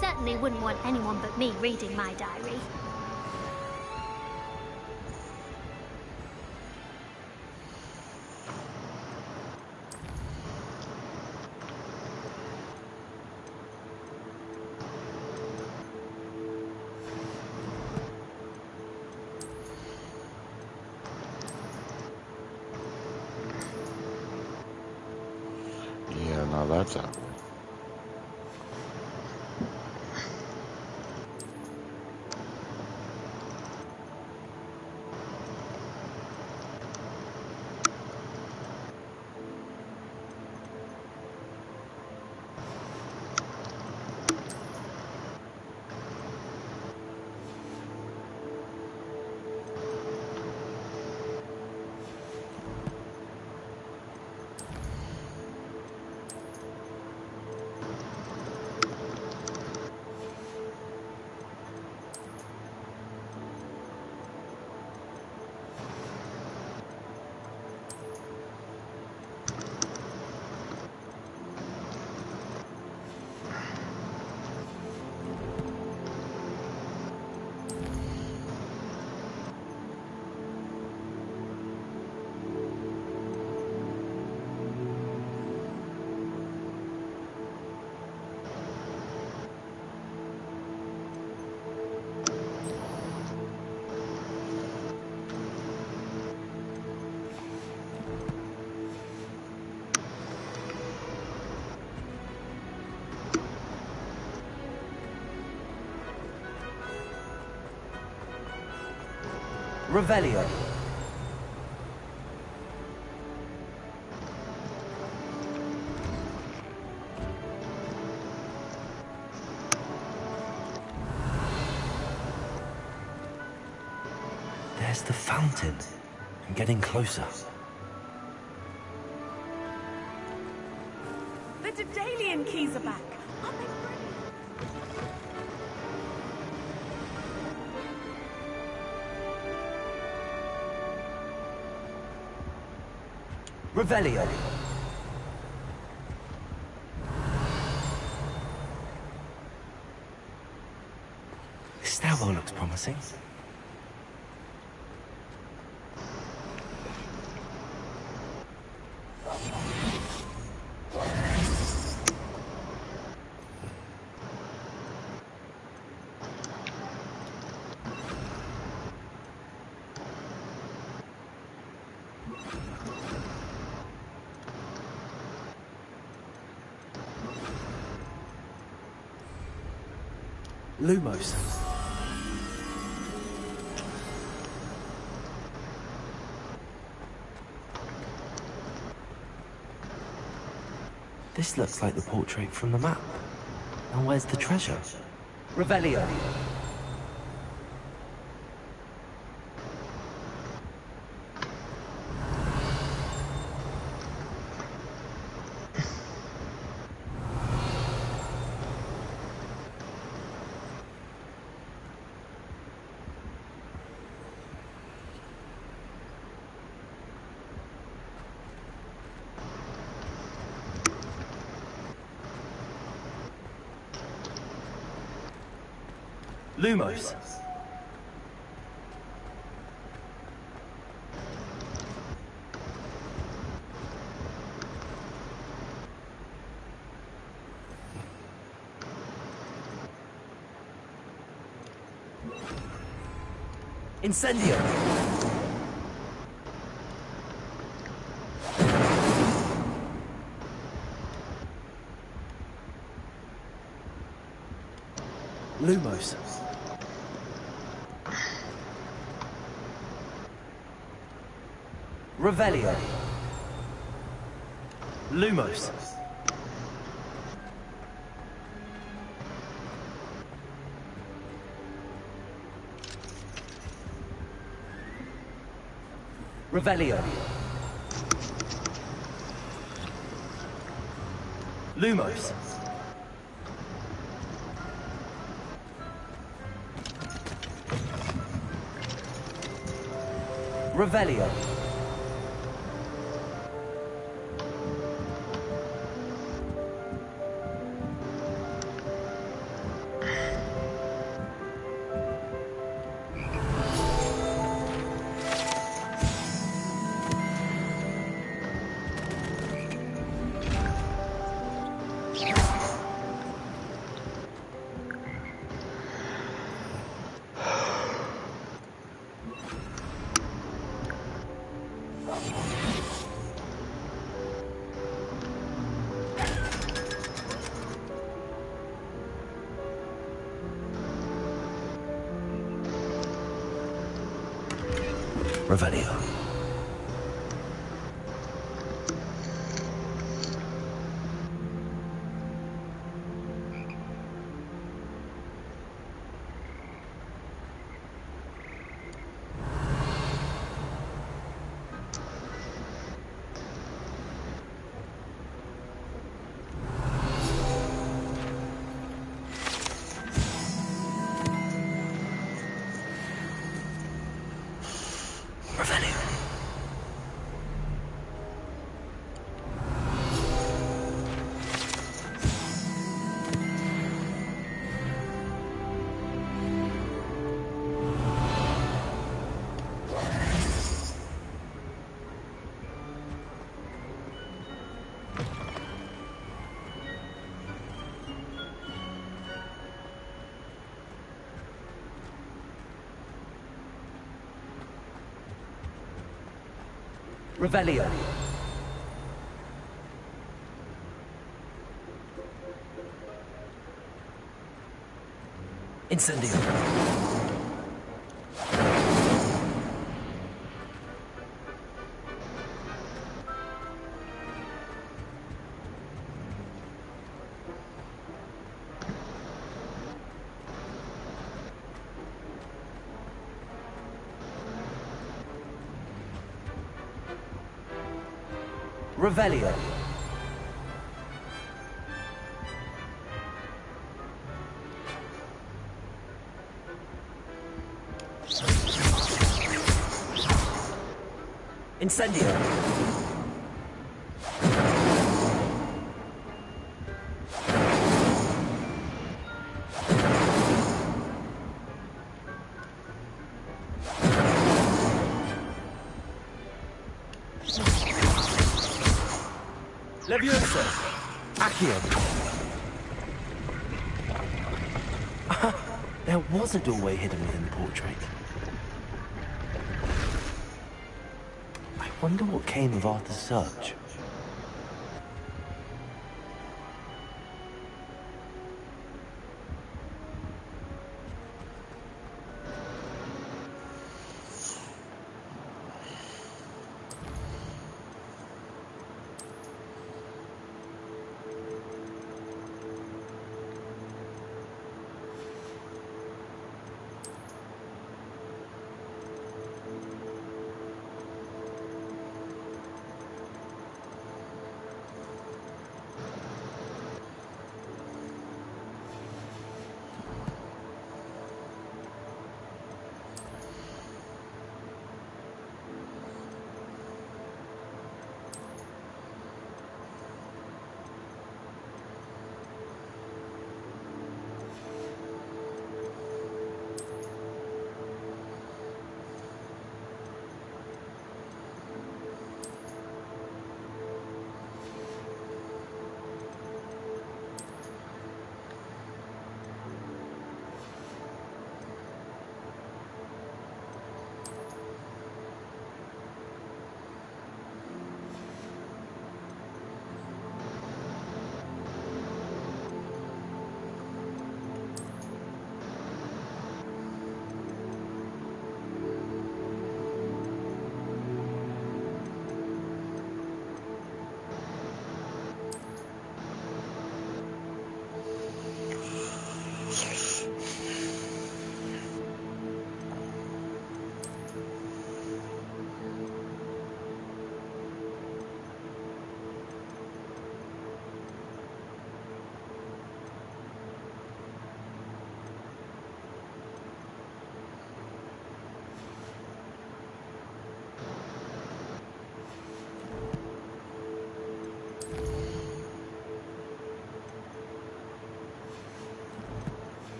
Certainly wouldn't want anyone but me reading my diary. Yeah, no, that's out. Revelio. There's the fountain. I'm getting closer. The Daedalian keys are back. Aren't they Revelio. This stairwell looks promising. Lumos. This looks like the portrait from the map. And where's the treasure? Revelio. Lumos. Incendio. Lumos. Revelio. Lumos. Revelio. Lumos. Revelio. Revelio. Revelio. Incendio. Revelio. Incendio. Leviosa! Accio. There was a doorway hidden within the portrait. I wonder what came of Arthur's search.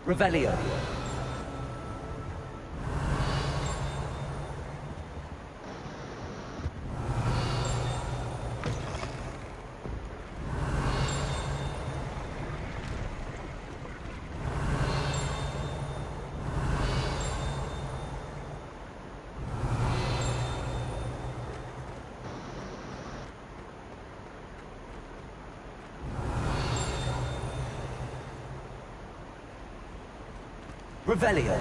Revelio. Revelio.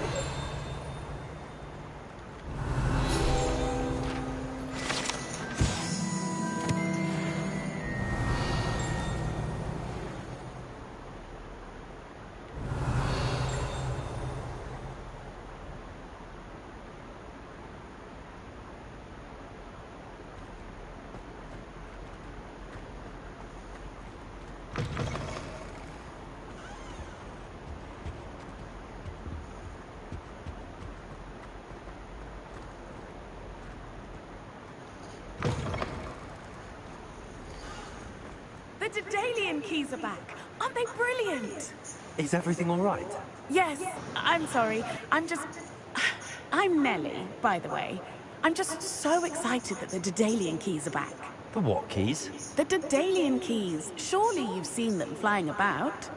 The Daedalian keys are back. Aren't they brilliant? Is everything all right? Yes, I'm sorry. I'm Nellie, by the way. I'm just so excited that the Daedalian keys are back. The what keys? The Daedalian keys. Surely you've seen them flying about.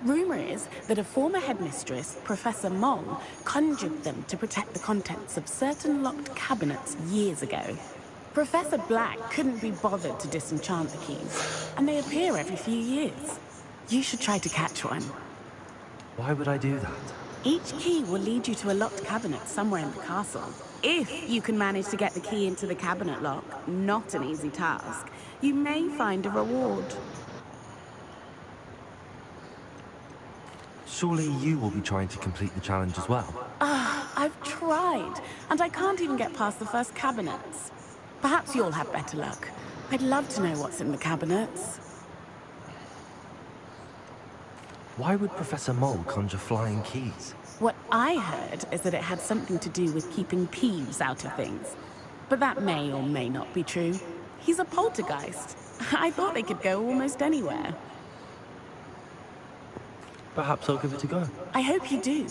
Rumor is that a former headmistress, Professor Mong, conjured them to protect the contents of certain locked cabinets years ago. Professor Black couldn't be bothered to disenchant the keys, and they appear every few years. You should try to catch one. Why would I do that? Each key will lead you to a locked cabinet somewhere in the castle. If you can manage to get the key into the cabinet lock, not an easy task, you may find a reward. Surely you will be trying to complete the challenge as well. I've tried, and I can't even get past the first cabinets. Perhaps you'll have better luck. I'd love to know what's in the cabinets. Why would Professor Mole conjure flying keys? What I heard is that it had something to do with keeping Peeves out of things. But that may or may not be true. He's a poltergeist. I thought they could go almost anywhere. Perhaps I'll give it a go. I hope you do.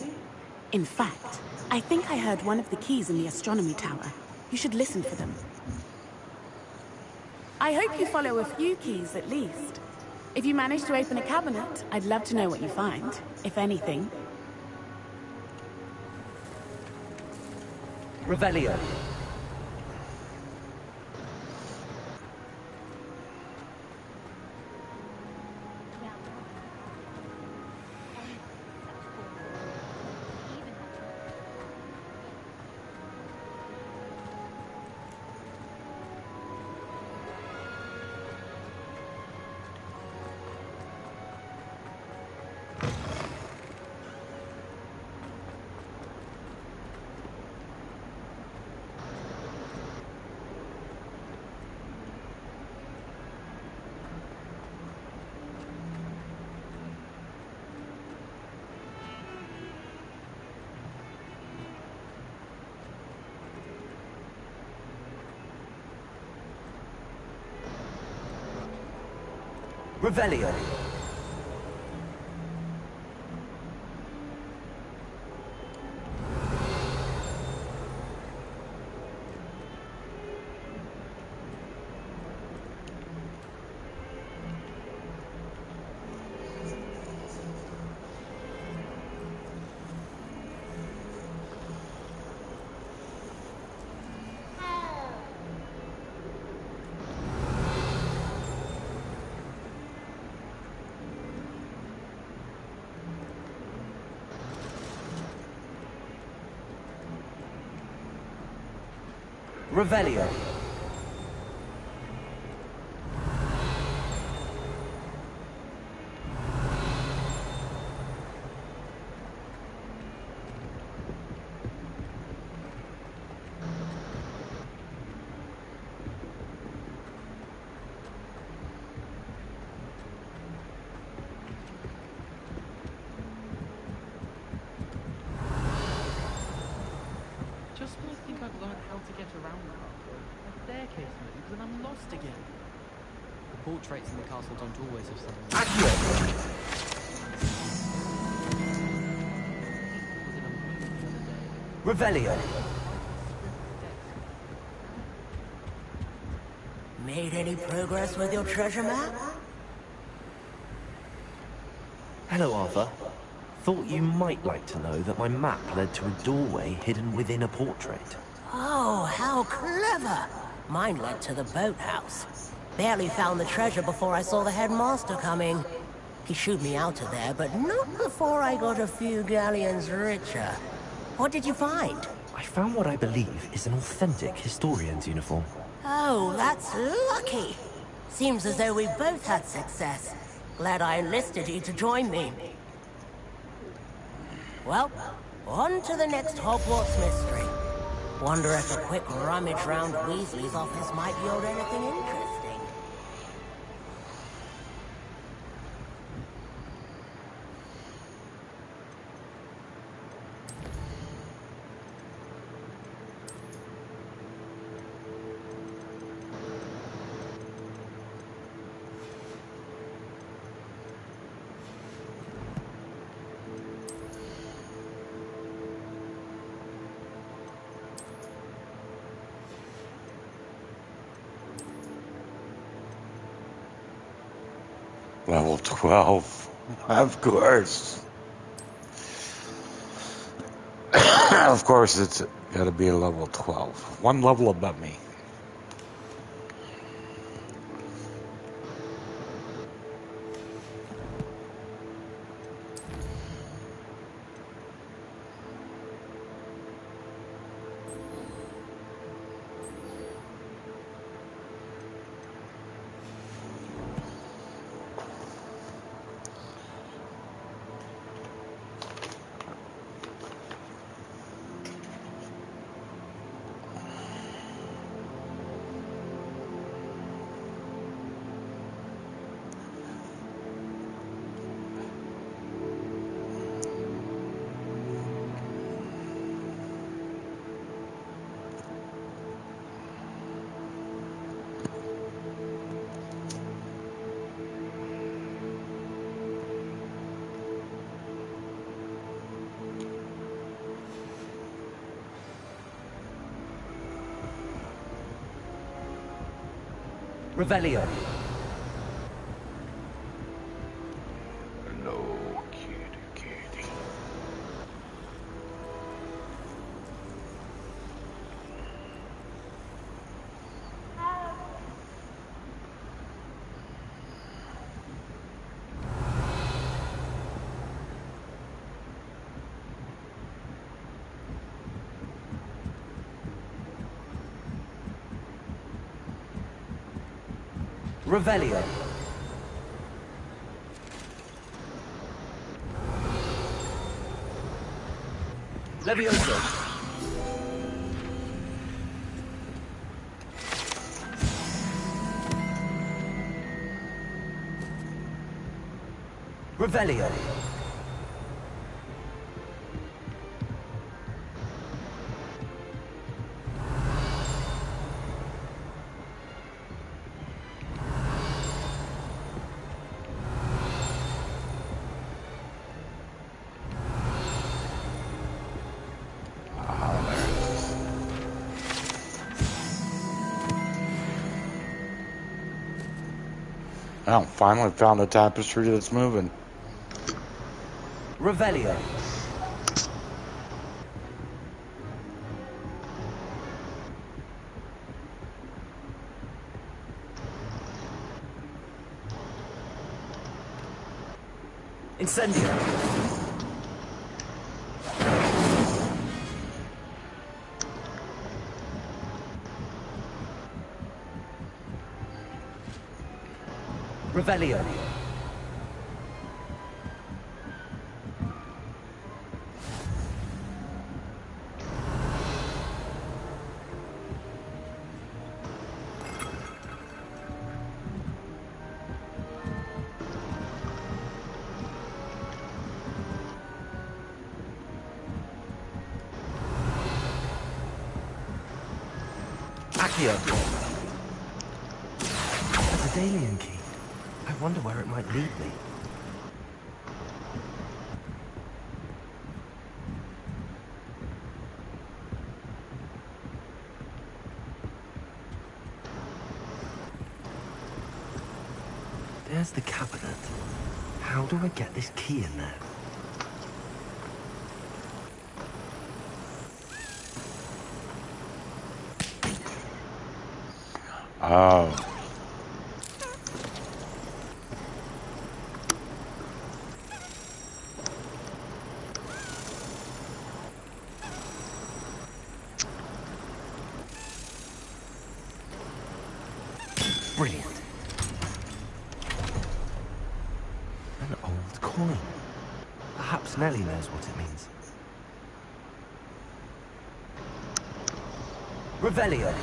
In fact, I think I heard one of the keys in the astronomy tower. You should listen for them. I hope you follow a few keys at least. If you manage to open a cabinet, I'd love to know what you find, if anything. Revelio. Revelio. Revelio. Just when I think I've learned how to get around the castle, a staircase moves and I'm lost again. The portraits in the castle don't always have something. Revelio. Made any progress with your treasure map? Hello, Arthur. Thought you might like to know that my map led to a doorway hidden within a portrait. Oh, how clever! Mine led to the boathouse. Barely found the treasure before I saw the headmaster coming. He shooed me out of there, but not before I got a few galleons richer. What did you find? I found what I believe is an authentic historian's uniform. Oh, that's lucky. Seems as though we both had success. Glad I enlisted you to join me. Well, on to the next Hogwarts mystery. Wonder if a quick rummage round Weasley's office might yield anything interesting. Level 12. Of course. Of course, it's gotta be a level 12. One level above me. Revelio. Hello, kitty. Revelio. Levioso. Revelio. Oh, finally found a tapestry that's moving. Revelio. Incendio. Revelio. Accio. A Daedalian key. I wonder where it might lead me. There's the cabinet. How do I get this key in there? Oh. Brilliant. An old coin. Perhaps Nellie knows what it means. Revelio.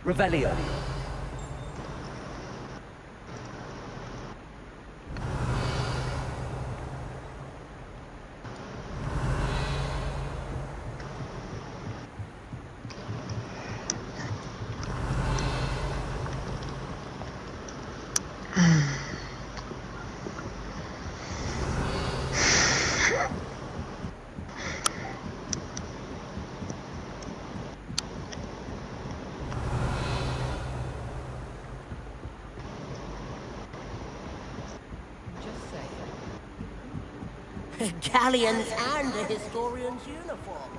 Revelio. Galleons and a historian's uniform.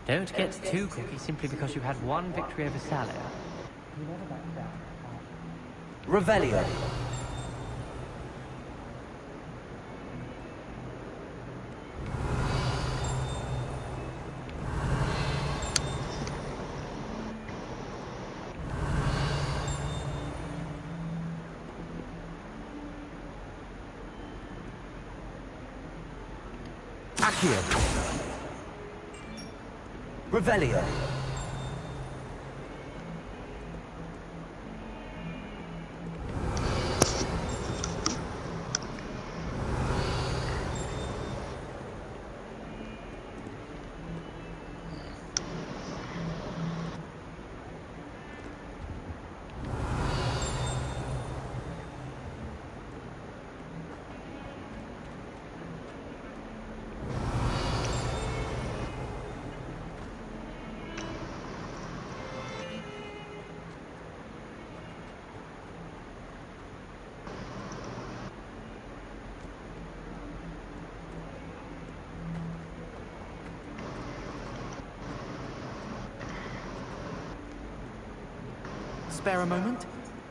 Don't get too cocky simply because you had one victory over Salia. Revelio. Accio. Revelio. Spare a moment?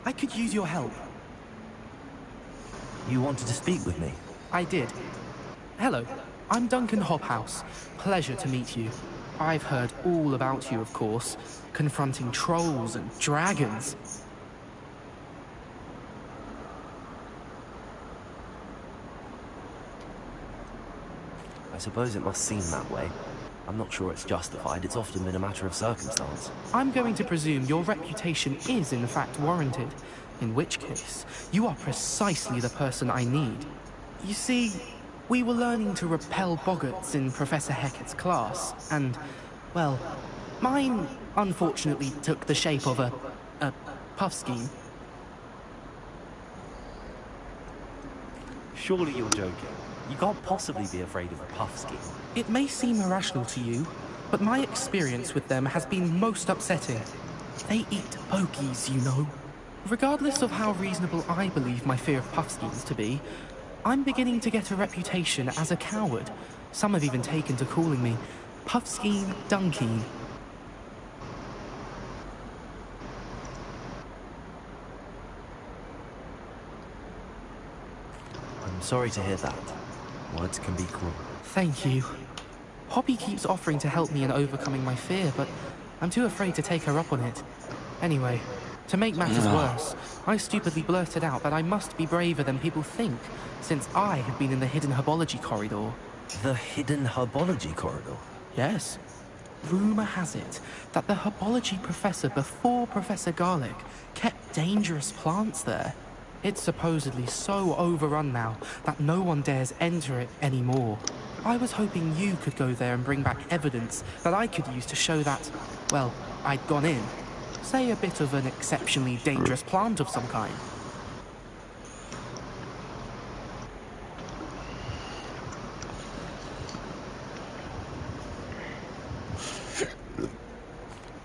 I could use your help. You wanted to speak with me? I did. Hello, I'm Duncan Hobhouse. Pleasure to meet you. I've heard all about you, of course, confronting trolls and dragons. I suppose it must seem that way. I'm not sure it's justified. It's often been a matter of circumstance. I'm going to presume your reputation is in fact warranted, in which case, you are precisely the person I need. You see, we were learning to repel boggarts in Professor Hecat's class, and, well, mine unfortunately took the shape of a puff scheme. Surely you're joking. You can't possibly be afraid of a puff scheme. It may seem irrational to you, but my experience with them has been most upsetting. They eat pokies, you know. Regardless of how reasonable I believe my fear of puff schemes to be, I'm beginning to get a reputation as a coward. Some have even taken to calling me Puff Scheme Dunkeen. I'm sorry to hear that. Words can be cruel. Thank you. Poppy keeps offering to help me in overcoming my fear, but I'm too afraid to take her up on it. Anyway, to make matters worse, I stupidly blurted out that I must be braver than people think, since I had been in the hidden herbology corridor. The hidden herbology corridor? Yes. Rumor has it that the herbology professor before Professor Garlic kept dangerous plants there. It's supposedly so overrun now that no one dares enter it anymore. I was hoping you could go there and bring back evidence that I could use to show that, well, I'd gone in. Say a bit of an exceptionally dangerous plant of some kind.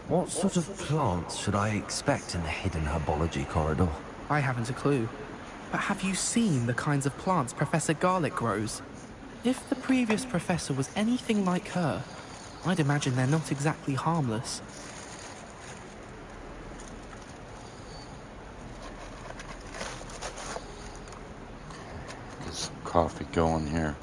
What sort of plants should I expect in the hidden herbology corridor? I haven't a clue. But have you seen the kinds of plants Professor Garlic grows? If the previous professor was anything like her, I'd imagine they're not exactly harmless. Get some coffee going here.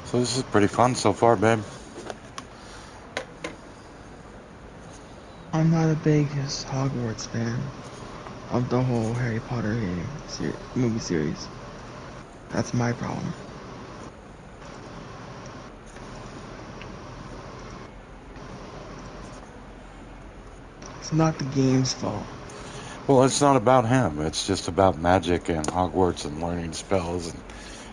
So this is pretty fun so far, babe. I'm not the biggest Hogwarts fan of the whole Harry Potter movie series. That's my problem. It's not the game's fault. Well, it's not about him. It's just about magic and Hogwarts and learning spells and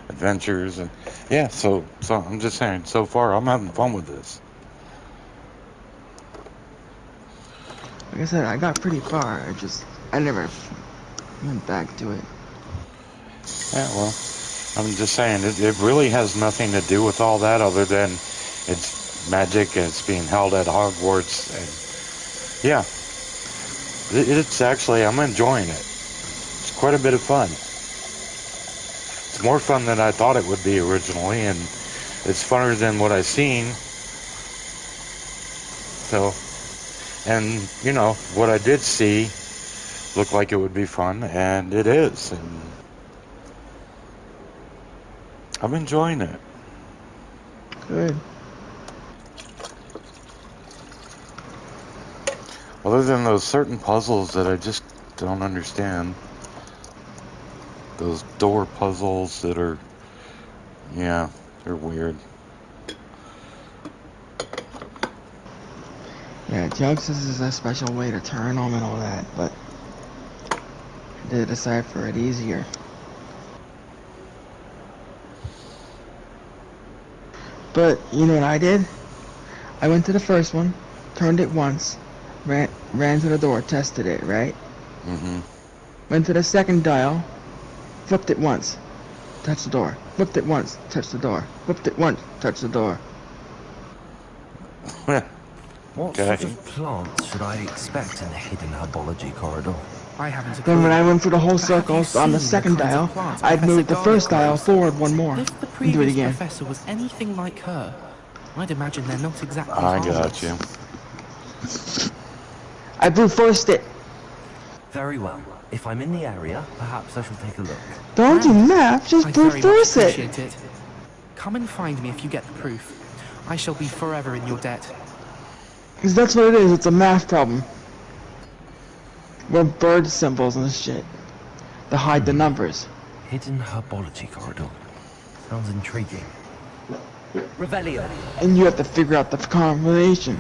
adventures and yeah. So I'm just saying. So far, I'm having fun with this. Like I said, I got pretty far. I never went back to it. Yeah, well, I'm just saying it really has nothing to do with all that other than it's magic and it's being held at Hogwarts and yeah, it's actually, I'm enjoying it. It's quite a bit of fun. It's more fun than I thought it would be originally, and it's funner than what I've seen. So, And, you know, what I did see looked like it would be fun, and it is. And I'm enjoying it. Good. Other than those certain puzzles that I just don't understand. Those door puzzles that are, yeah, they're weird. Yeah, Jugs is a special way to turn them and all that, but I did decide for it easier. But you know what I did? I went to the first one, turned it once, ran to the door, tested it, right? Mm-hmm. Went to the second dial, flipped it once, touched the door. Flipped it once, touched the door. Flipped it once, touched the door. What sort of plants should I expect in the hidden herbology corridor? I haven't a Then clue. when I went through the whole But have you circles on the seen second kinds dial, of plants I'd Professor moved the first Garlick dial grows? forward one more. If the And do it previous again. professor was anything like her, I'd imagine they're not exactly I got harmless. you. I brute forced it. Very well. If I'm in the area, perhaps I shall take a look. Don't do math, just I brute very much force it. appreciate it. Come and find me if you get the proof. I shall be forever in your debt. Because that's what it is, it's a math problem. We're bird symbols and shit. To hide the numbers. Hidden herbology corridor. Sounds intriguing. Revelio. And you have to figure out the combination.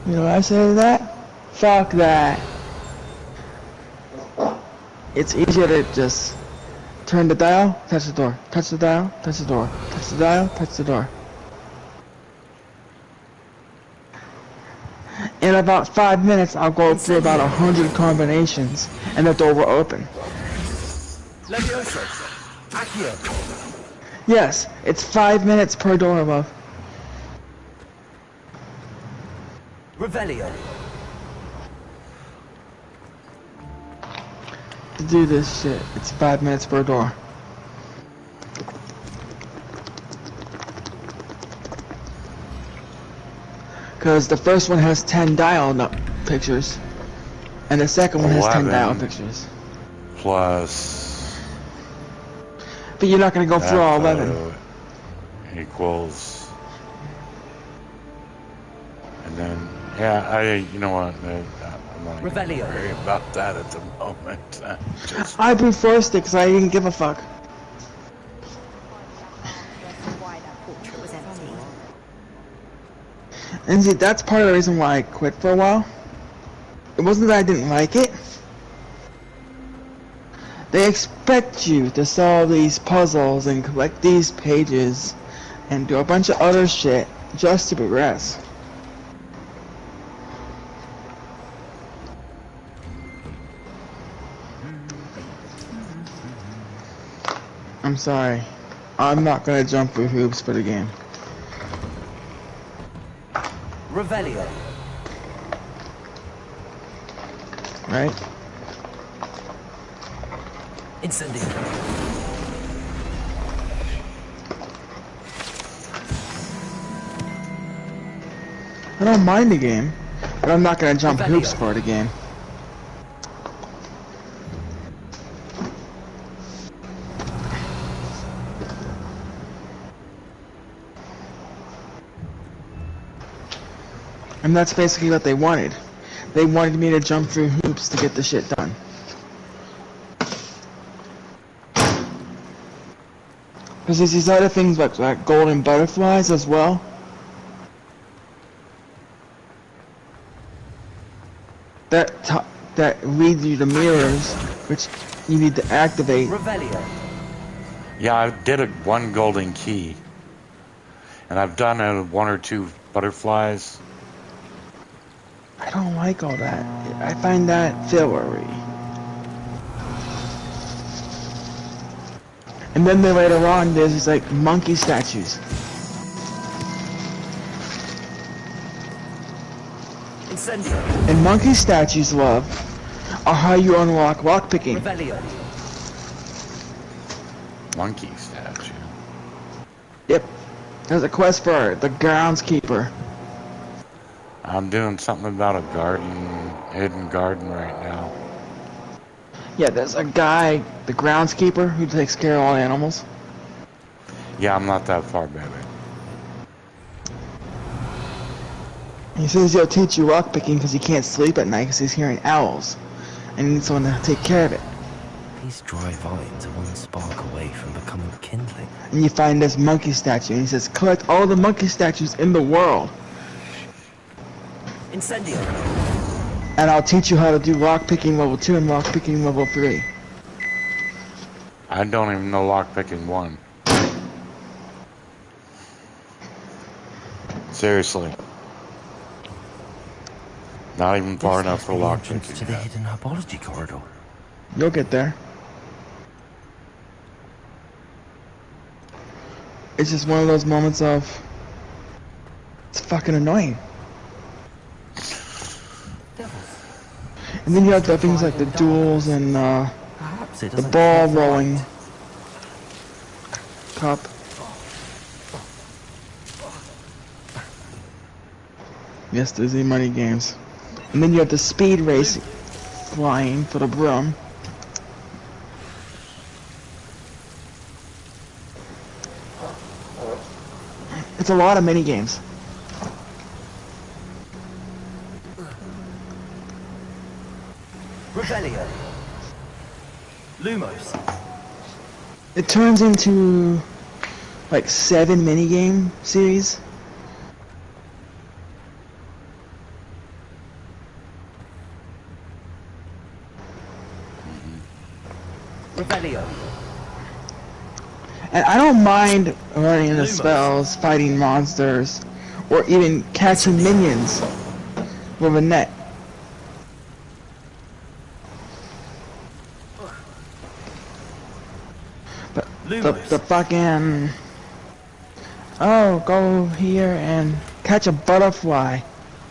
You know what I say to that? Fuck that. It's easier to just turn the dial, touch the door, touch the dial, touch the door, touch the dial, touch the door. In about 5 minutes, I'll go through about 100 combinations, and the door will open. Levioso. Accio. Yes, it's 5 minutes per door, love. Revelio. To do this shit, it's 5 minutes per door. Because the first one has 10 dial pictures, and the second one has 10 dial pictures. Plus. But you're not gonna go through all 11. Equals. And then, yeah, you know what? I'm not even worried about that at the moment. I brute forced it because I didn't give a fuck. Why that portrait was empty. And see, that's part of the reason why I quit for a while. It wasn't that I didn't like it. They expect you to solve these puzzles and collect these pages and do a bunch of other shit just to progress. I'm sorry. I'm not gonna jump through hoops for the game. Revelio. Right? Incendio. I don't mind the game, but I'm not gonna jump hoops for the game. And that's basically what they wanted. They wanted me to jump through hoops to get the shit done. Because there's these other things like golden butterflies as well. That lead you to mirrors, which you need to activate. Revelio. Yeah, I did one golden key. And I've done 1 or 2 butterflies. I don't like all that. I find that fillery. And then later on, there's these like monkey statues. Incendio. And monkey statues, love, are how you unlock lockpicking. Revelio. Monkey statue. Yep. There's a quest for the groundskeeper. I'm doing something about a garden, hidden garden right now. Yeah, there's a guy, the groundskeeper, who takes care of all animals. Yeah, I'm not that far, baby. He says he'll teach you lockpicking because he can't sleep at night because he's hearing owls. And he needs someone to take care of it. These dry vines are one spark away from becoming kindling. And you find this monkey statue, and he says, collect all the monkey statues in the world. Incendio. And I'll teach you how to do lockpicking level 2 and lockpicking level 3. I don't even know lockpicking 1. Seriously. Not even far enough for lockpicking. To the hidden herbology corridor. You'll get there. It's just one of those moments of... It's fucking annoying. And then you have the things like the duels and the ball rolling cup. Yes, there's the money games. And then you have the speed race flying for the broom. It's a lot of mini games. Revelio. Lumos. It turns into like 7 minigame series. Revelio. And I don't mind learning the spells, fighting monsters, or even catching minions with a net. But the fucking... Oh, go here and catch a butterfly.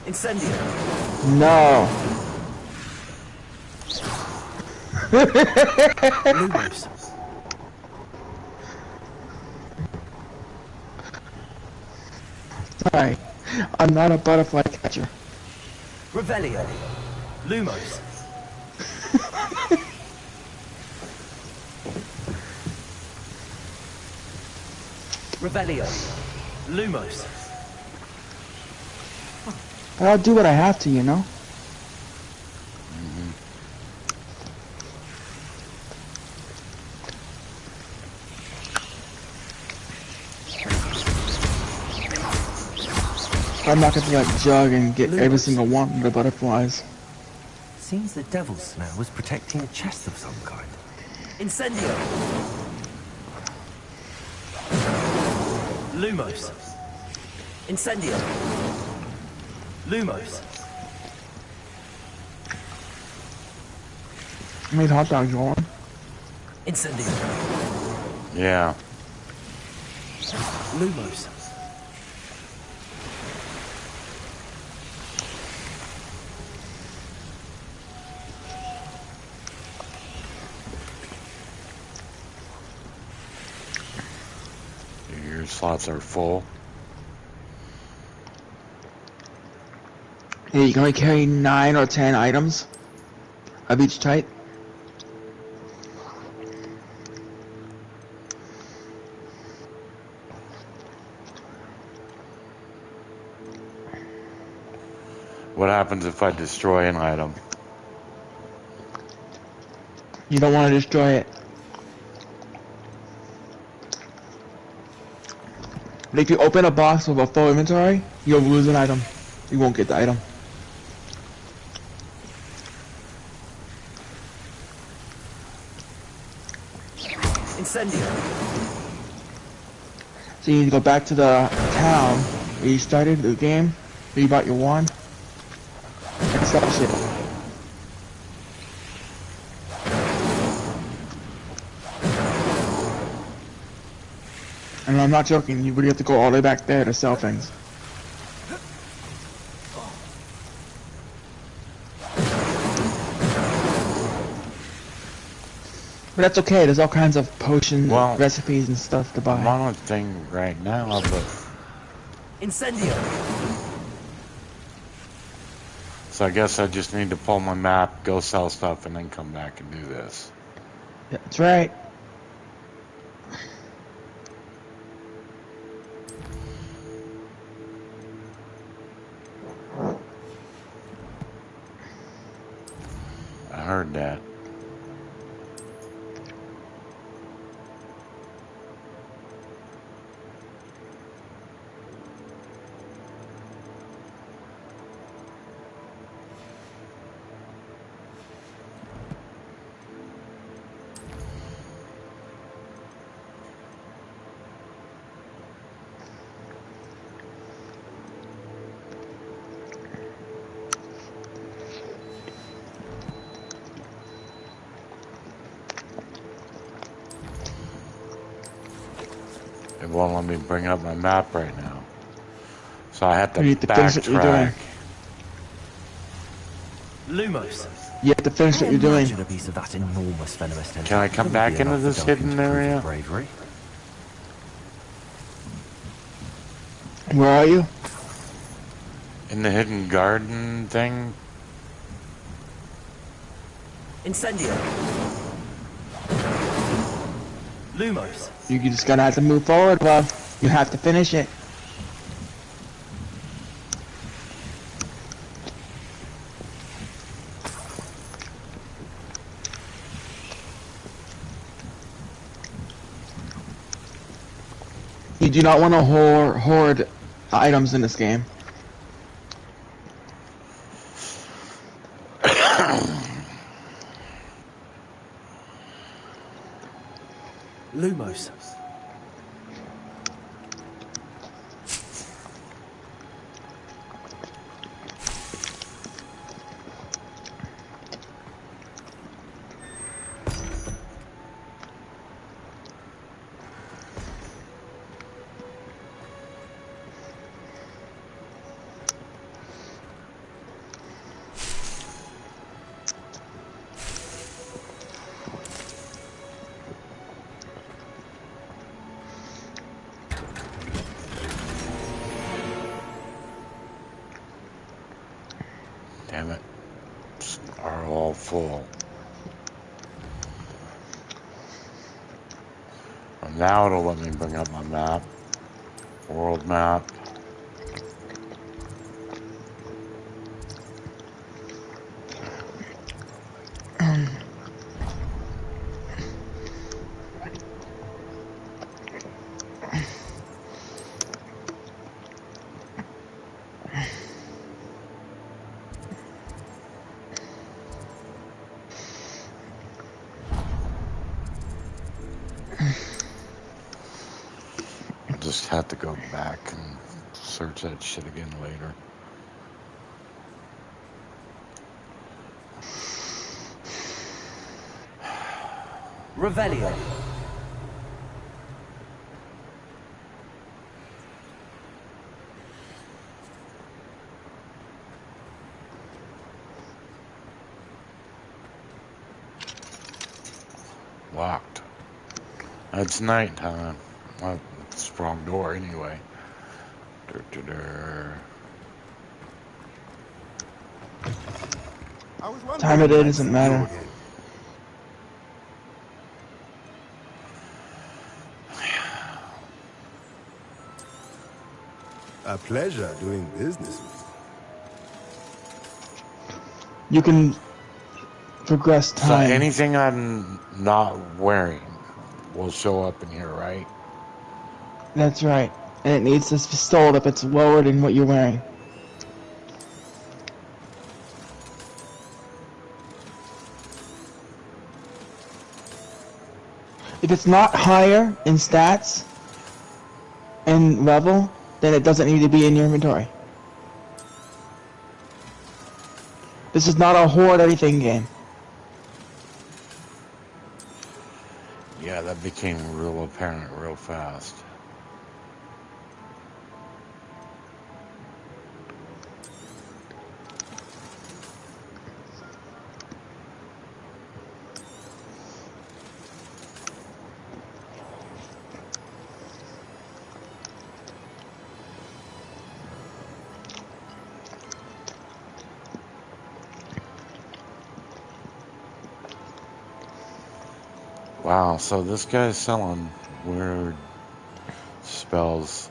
Incendio. No. Lumos. Sorry, I'm not a butterfly catcher. Revelio. Lumos. Revelio. Lumos. But I'll do what I have to, you know? I'm not gonna like jug and get every single one of the butterflies. Seems the devil's snare was protecting a chest of some kind. Incendio. Lumos. Incendio. Lumos. I made hot dogs rolling. Incendio. Yeah. Lumos. Your slots are full. Yeah, you can only carry 9 or 10 items of each type. What happens if I destroy an item? You don't want to destroy it. But if you open a box with a full inventory, you'll lose an item. You won't get the item. Incendio. So you need to go back to the town where you started the game, where you bought your wand, and sell shit. And I'm not joking, you really have to go all the way back there to sell things. But that's okay, there's all kinds of potion recipes and stuff to buy. I'm on a thing right now, but Incendio! So I guess I just need to pull my map, go sell stuff, and then come back and do this. That's right. I heard that. It won't let me bring up my map right now. So I have to backtrack. Lumos. You have to finish what you're doing. Imagine a piece of that enormous venomous tentacle. Can I come back into this hidden area? Bravery. Where are you? In the hidden garden thing? Incendio. Lumos. You just gotta have to move forward, bub. You have to finish it. You do not want to hoard items in this game. Lumos. Damn it. Are all full. And now it'll let me bring up my map. World map. Just have to go back and search that shit again later. Revelio. Locked. It's nighttime. Well, it's the wrong door anyway. Time of day doesn't matter. A pleasure doing business with You can progress time. So anything I'm not wearing will show up in here, right? That's right. And it needs to be sold if it's lower than what you're wearing. If it's not higher in stats and level, then it doesn't need to be in your inventory. This is not a hoard everything game. Yeah, that became real apparent real fast. Wow, so this guy's selling weird spells.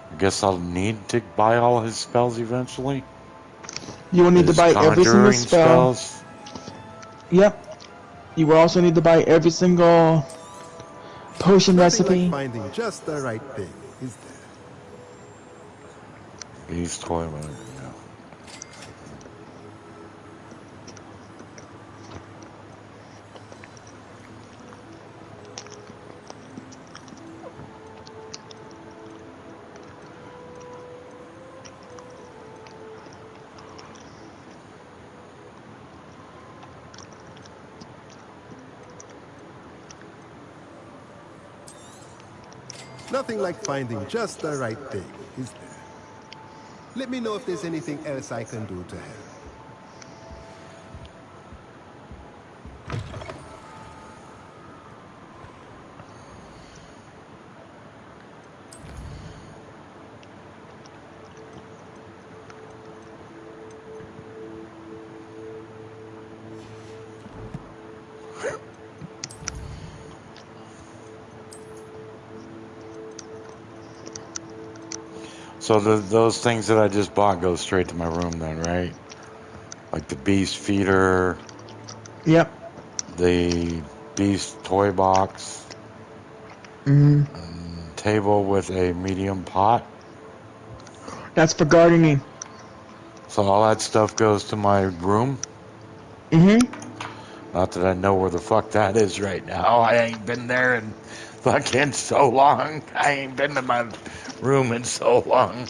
I guess I'll need to buy all his spells eventually. You will need to His buy every single conjuring spell. spells. Yep. You will also need to buy every single potion Nothing like recipe. finding just the right thing, is there? Beast toilet. Yeah. Nothing like finding just the right thing, is there? Let me know if there's anything else I can do to help. So those things that I just bought go straight to my room then, right? Like the beast feeder. Yep. The beast toy box. Table with a medium pot. That's for gardening. So all that stuff goes to my room? Not that I know where the fuck that is right now. I ain't been there in fucking so long. I ain't been to my room in so long.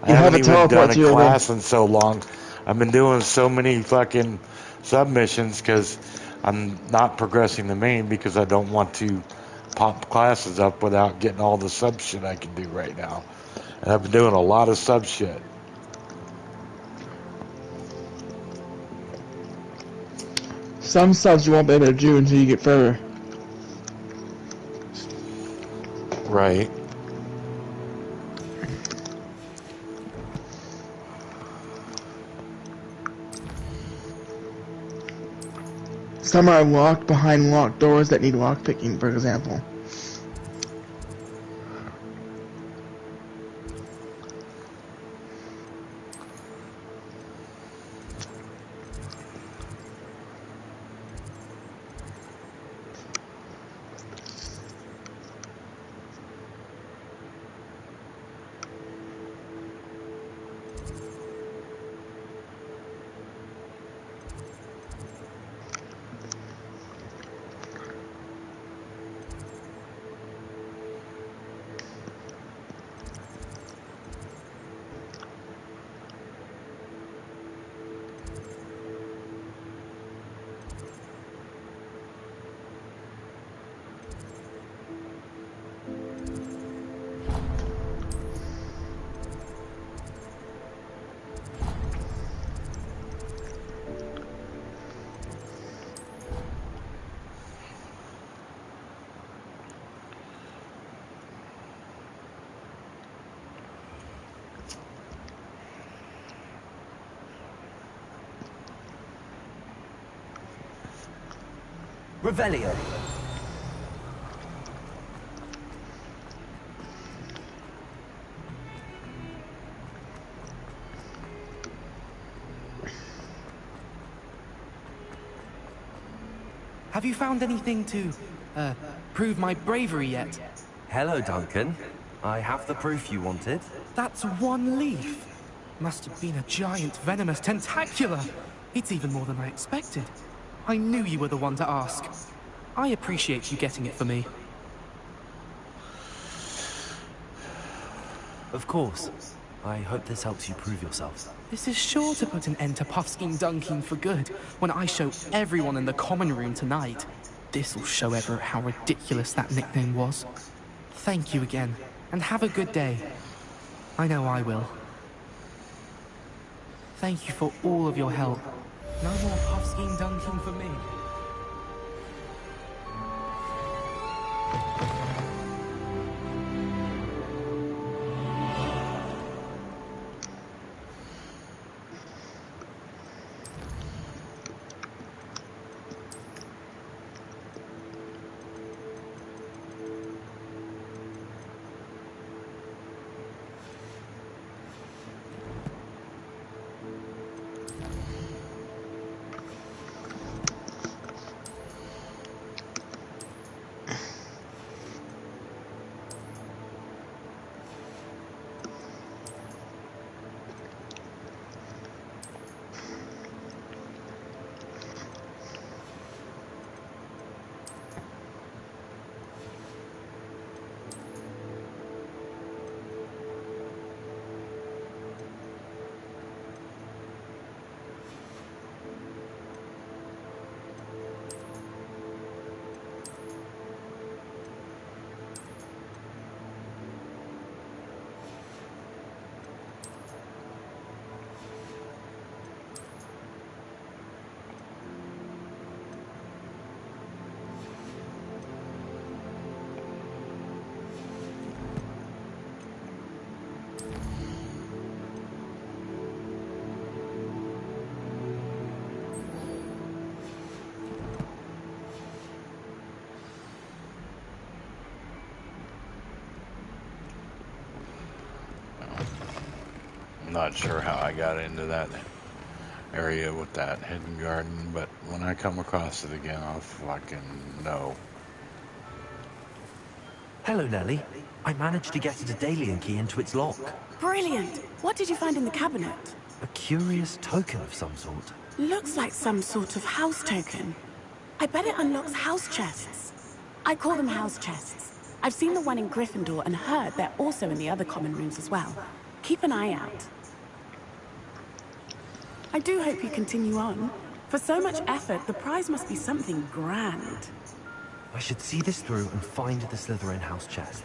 I haven't even done a class in so long. I've been doing so many fucking submissions because I'm not progressing the main because I don't want to pop classes up without getting all the sub shit I can do right now. And I've been doing a lot of sub shit. Some subs you won't be able to do until you get further. Right. Some are locked behind locked doors that need lockpicking, for example. Revelio. Have you found anything to, prove my bravery yet? Hello, Duncan. I have the proof you wanted. That's one leaf. Must have been a giant venomous tentacula. It's even more than I expected. I knew you were the one to ask. I appreciate you getting it for me. Of course. I hope this helps you prove yourself. This is sure to put an end to Puffskein Dunkin for good when I show everyone in the common room tonight. This'll show Everett how ridiculous that nickname was. Thank you again, and have a good day. I know I will. Thank you for all of your help. No more Puffskein Dunkin for me. not sure how I got into that area with that hidden garden, but when I come across it again, I'll fucking know. Hello, Nellie. I managed to get a Daedalian key into its lock. Brilliant! What did you find in the cabinet? A curious token of some sort. Looks like some sort of house token. I bet it unlocks house chests. I call them house chests. I've seen the one in Gryffindor and heard they're also in the other common rooms as well. Keep an eye out. I do hope you continue on. For so much effort, the prize must be something grand. I should see this through and find the Slytherin house chest.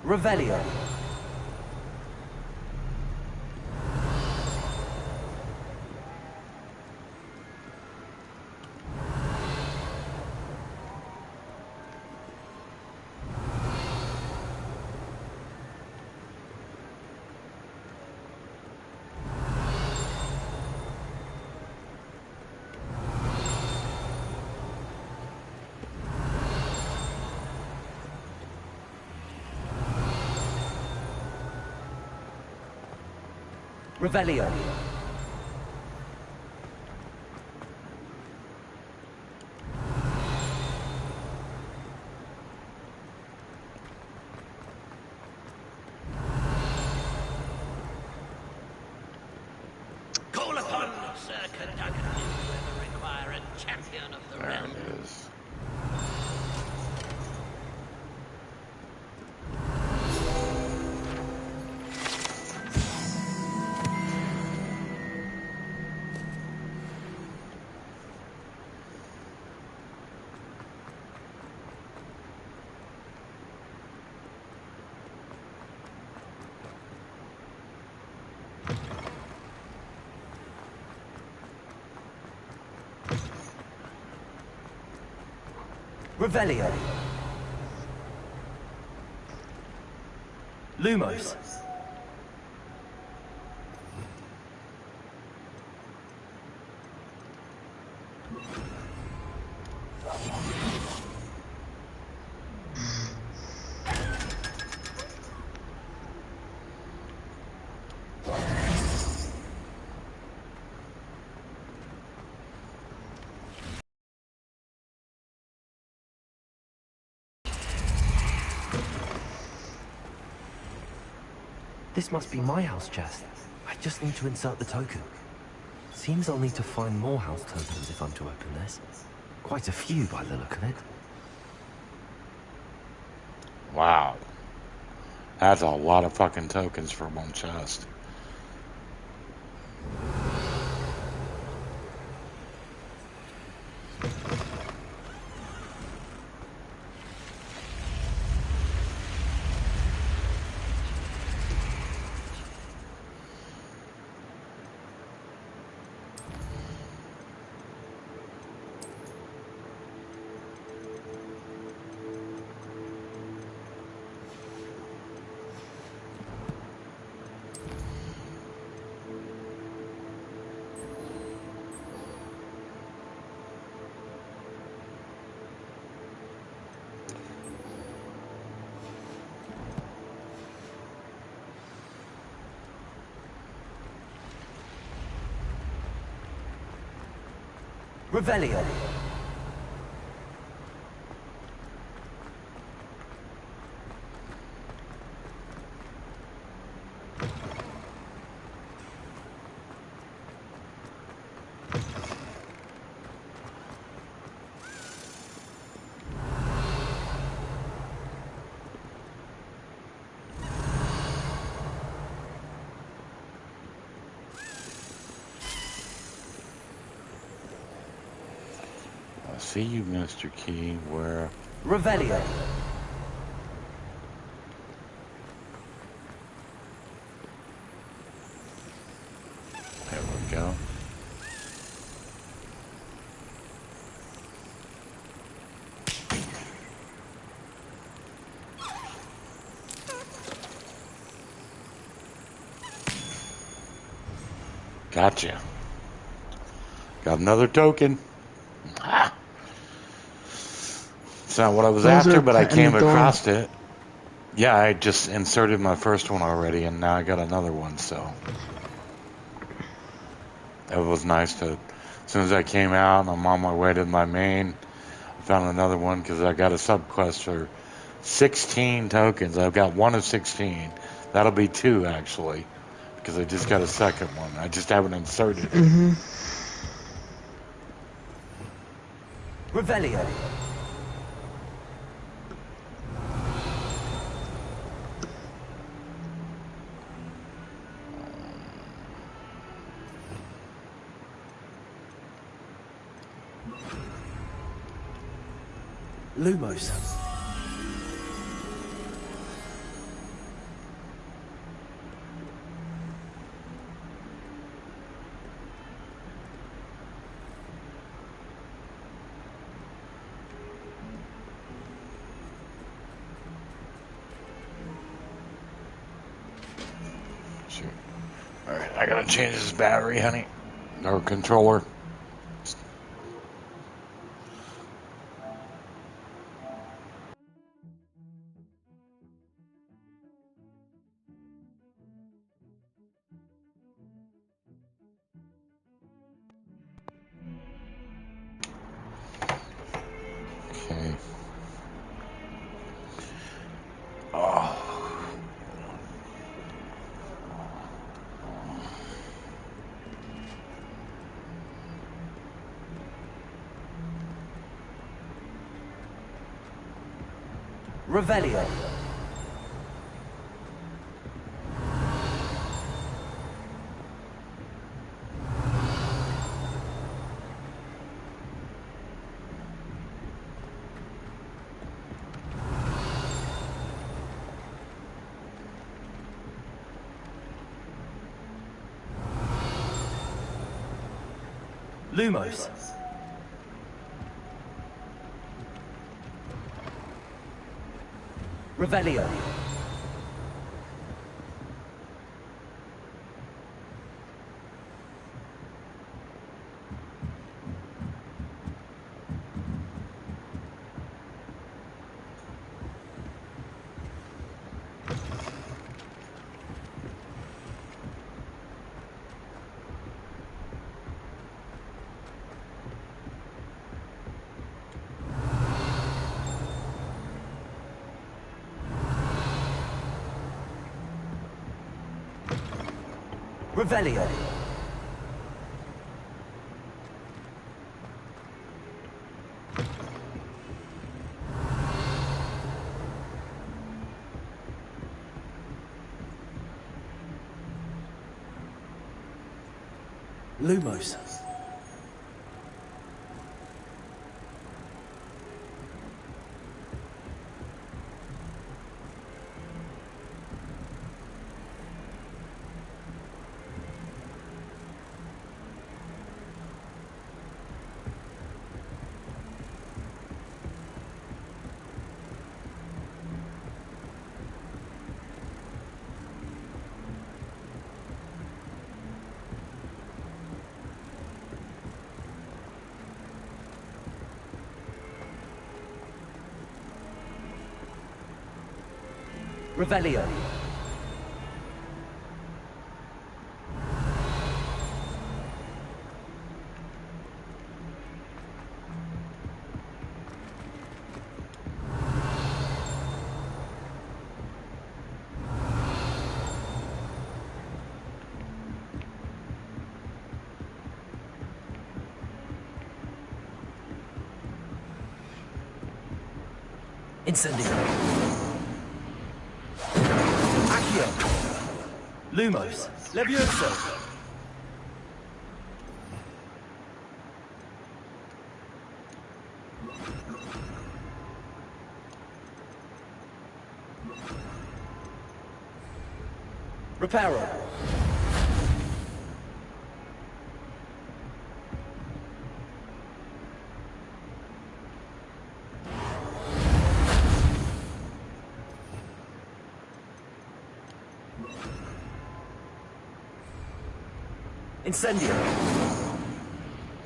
Revelio. Revelio. Call upon Sir Cadogan if you ever require a champion of the realm. There it is. Revelio. Lumos. This must be my house chest. I just need to insert the token. Seems I'll need to find more house tokens if I'm to open this. Quite a few by the look of it. Wow. That's a lot of fucking tokens for one chest. Revelio. I see you, Mr. Key. Where? Revelio. There we go. Gotcha. Got another token. Ah. It's not what I was Those after, are but I in the came door. across it. Yeah, I just inserted my first one already, and now I got another one, so. It was nice to, as soon as I came out, I'm on my way to my main. I found another one because I got a subquest for 16 tokens. I've got one of 16. That'll be 2, actually, because I just got a second one. I just haven't inserted it. Revelio. Lumos. Shoot. Alright, I gotta change this battery, honey. Or controller. Okay. Oh. Revelio. Lumos. Revelio. Revelio. Lumos. Revelio. Incendio. Accio. Lumos. Levioso. Reparo. Incendio!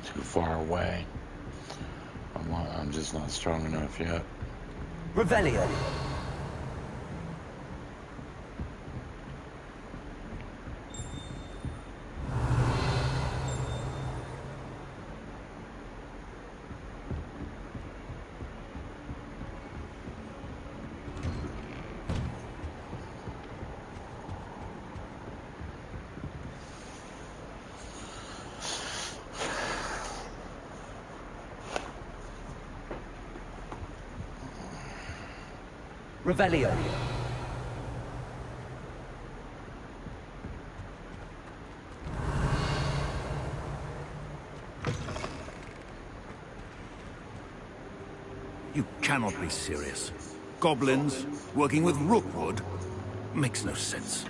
Too far away. I'm just not strong enough yet. Revelio! Revelio. You cannot be serious. Goblins working with Rookwood makes no sense.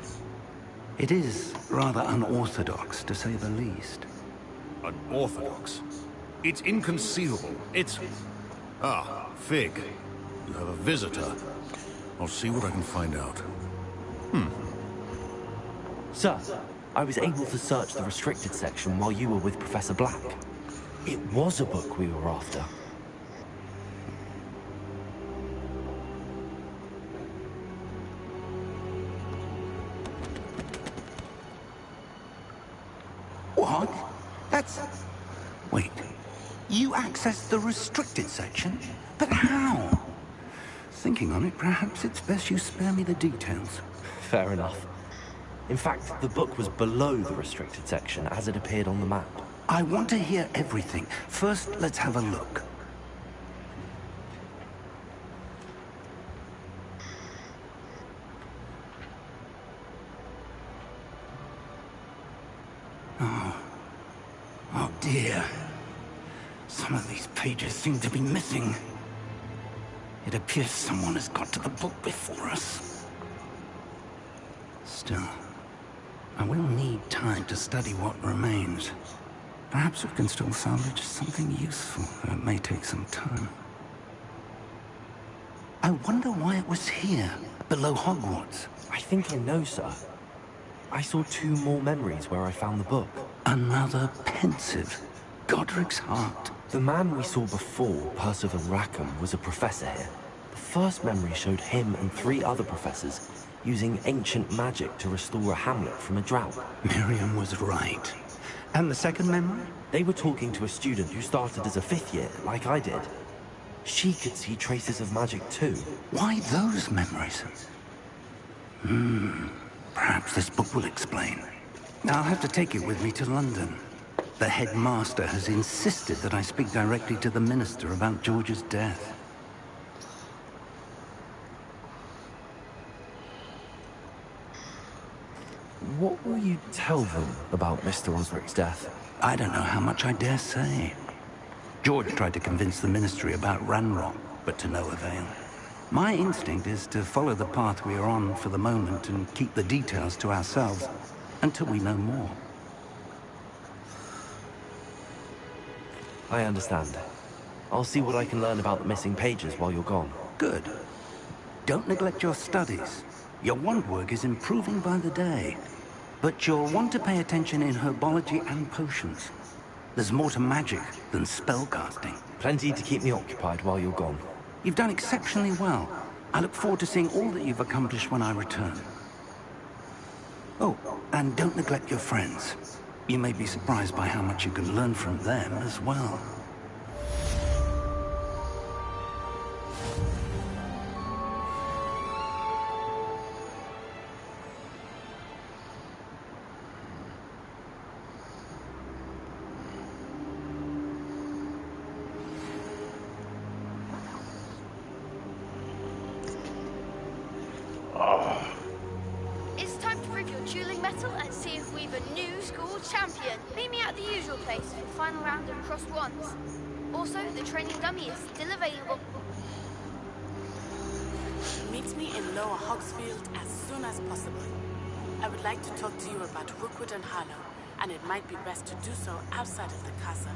It is rather unorthodox, to say the least. Unorthodox? It's inconceivable. It's... Ah, Fig. You have a visitor. I'll see what I can find out. Sir, I was able to search the restricted section while you were with Professor Black. It was a book we were after. What? That's... Wait. You accessed the restricted section? But how? Thinking on it, perhaps it's best you spare me the details. Fair enough. In fact, the book was below the restricted section as it appeared on the map. I want to hear everything. First, let's have a look. Oh dear. Some of these pages seem to be missing. It appears someone has got to the book before us. Still, I will need time to study what remains. Perhaps we can still salvage something useful, though it may take some time. I wonder why it was here, below Hogwarts. I think I know, sir. I saw 2 more memories where I found the book. Another pensive. Godric's heart. The man we saw before, Percival Rackham, was a professor here. The first memory showed him and 3 other professors using ancient magic to restore a hamlet from a drought. Miriam was right. And the second memory? They were talking to a student who started as a 5th year, like I did. She could see traces of magic too. Why those memories? Perhaps this book will explain. I'll have to take it with me to London. The headmaster has insisted that I speak directly to the minister about George's death. What will you tell them about Mr. Osric's death? I don't know how much I dare say. George tried to convince the ministry about Ranrock, but to no avail. My instinct is to follow the path we are on for the moment and keep the details to ourselves until we know more. I understand. I'll see what I can learn about the missing pages while you're gone. Good. Don't neglect your studies. Your wand work is improving by the day. But you'll want to pay attention in herbology and potions. There's more to magic than spellcasting. Plenty to keep me occupied while you're gone. You've done exceptionally well. I look forward to seeing all that you've accomplished when I return. Oh, and don't neglect your friends. You may be surprised by how much you can learn from them as well. It's time to prove your dueling mettle and see if we've a new school champion. Meet me at the usual place for the final round of crossed wands. Also, the training dummy is still available. Meet me in Lower Hogsfield as soon as possible. I would like to talk to you about Rookwood and Harlow, and it might be best to do so outside of the castle.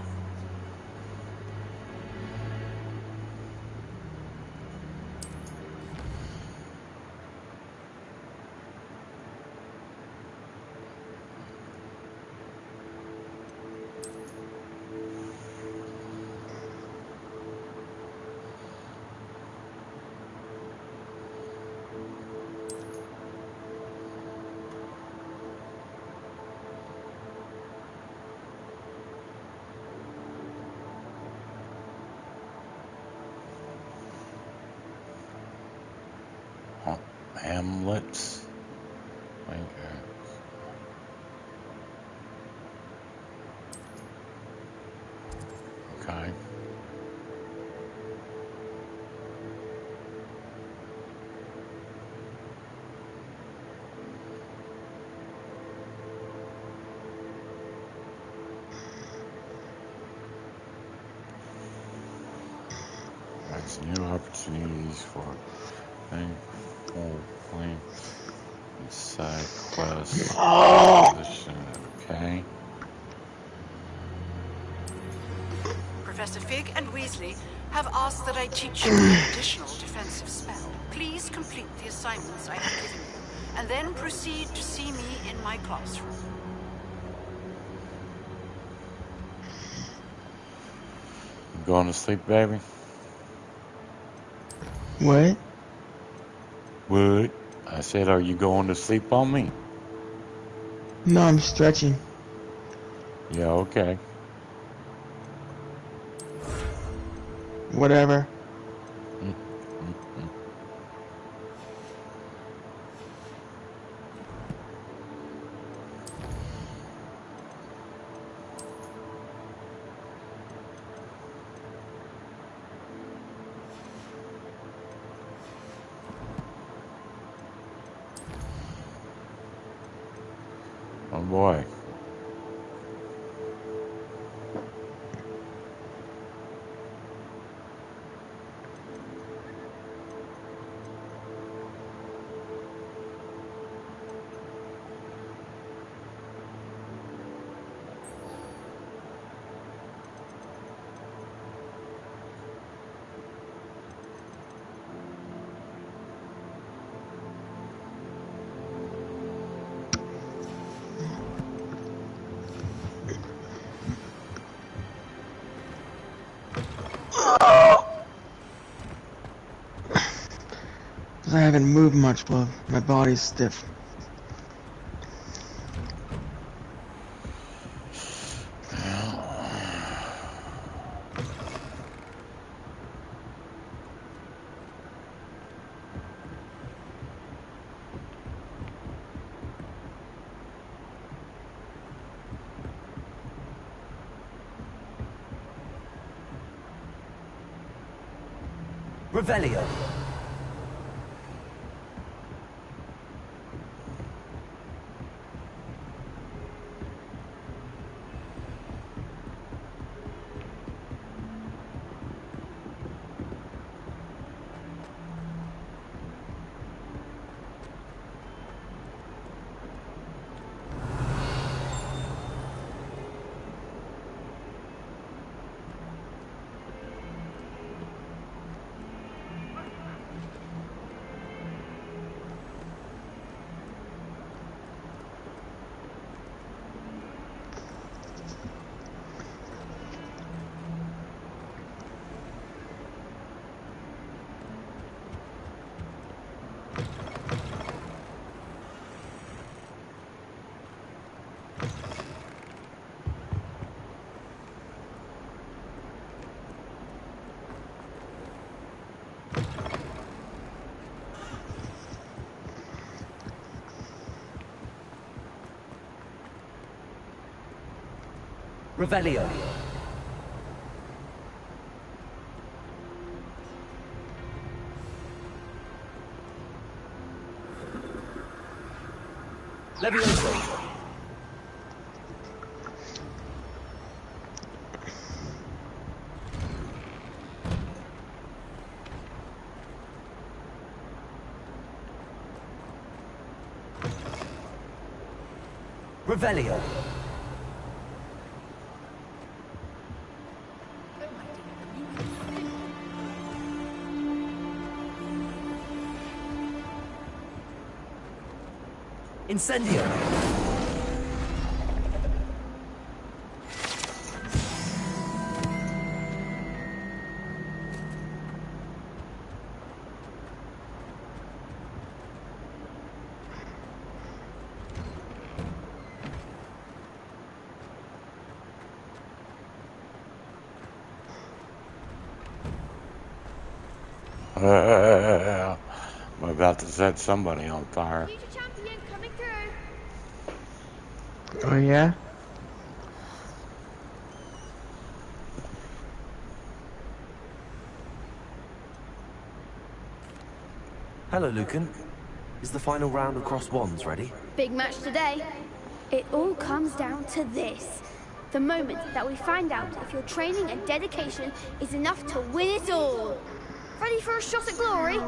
Hamlets. Wait, okay. That's new opportunities for thankful point and side quests. Position, okay. Professor Fig and Weasley have asked that I teach you an additional defensive spell. Please complete the assignments I have given you, and then proceed to see me in my classroom. You going to sleep, baby? What? What? I said, are you going to sleep on me? No, I'm stretching. Yeah, okay. Whatever. Oh boy. I haven't moved much, but my body's stiff. Revelio. Revelio. Levioso. Revelio. Incendio. I'm about to set somebody on fire. Future champion coming through. Oh yeah? Hello, Lucan. Is the final round of Cross Wands ready? Big match today. It all comes down to this. The moment that we find out if your training and dedication is enough to win it all. Ready for a shot at glory?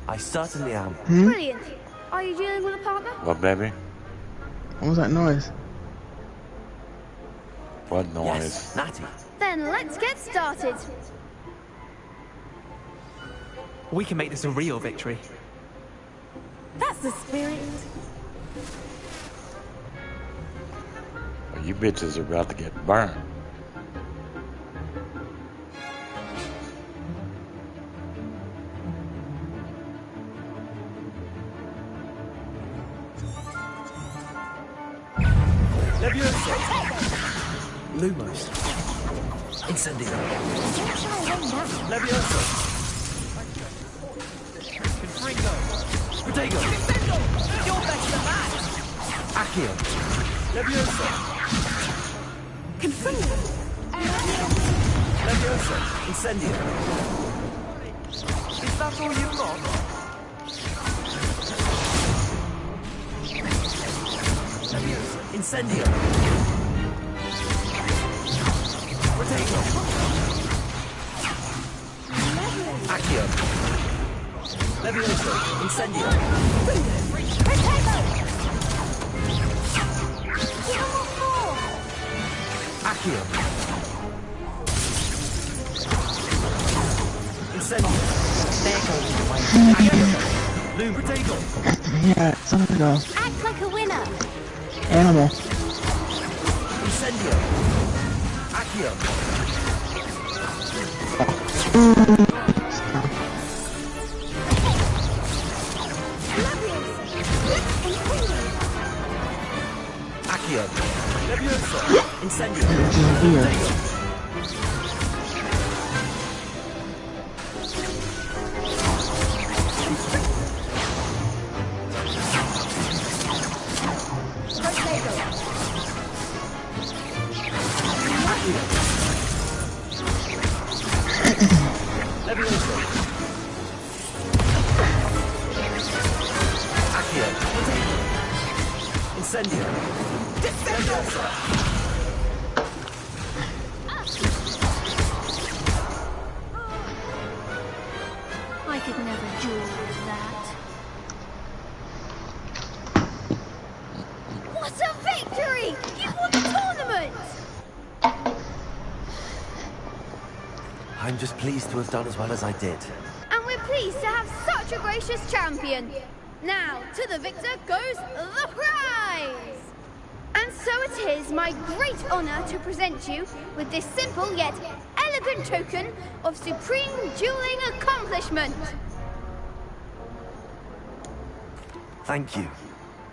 I certainly am. Brilliant. Are you dealing with a partner? What, baby? What was that noise? What noise? Yes, Natty. Then let's get started. We can make this a real victory. That's the spirit. Well, you bitches are about to get burned. Leviosa! Lumos. Incendio. Leviosa! Confringo. Protego. You're better than that! Accio. Leviosa. Confringo. Leviosa. Incendio. Is that all you've got? Leviosa. Incendio. Protego. Accio. Leviosa. Incendio. Accio. Incendio. There goes the way. Accio. Loom. Protego. Yeah, something to go. Act like a winner. Animal. Incendio. Accio. Accio. Leviosa. Incendio. Protego. Leviosa. Accio. Incendio. Leviosa. I could never duel with that. What a victory! You won the tournament! I'm just pleased to have done as well as I did. And we're pleased to have such a gracious champion. Now, to the victor goes the prize! And so it is my great honor to present you with this simple yet elegant token of supreme dueling accomplishment. Thank you.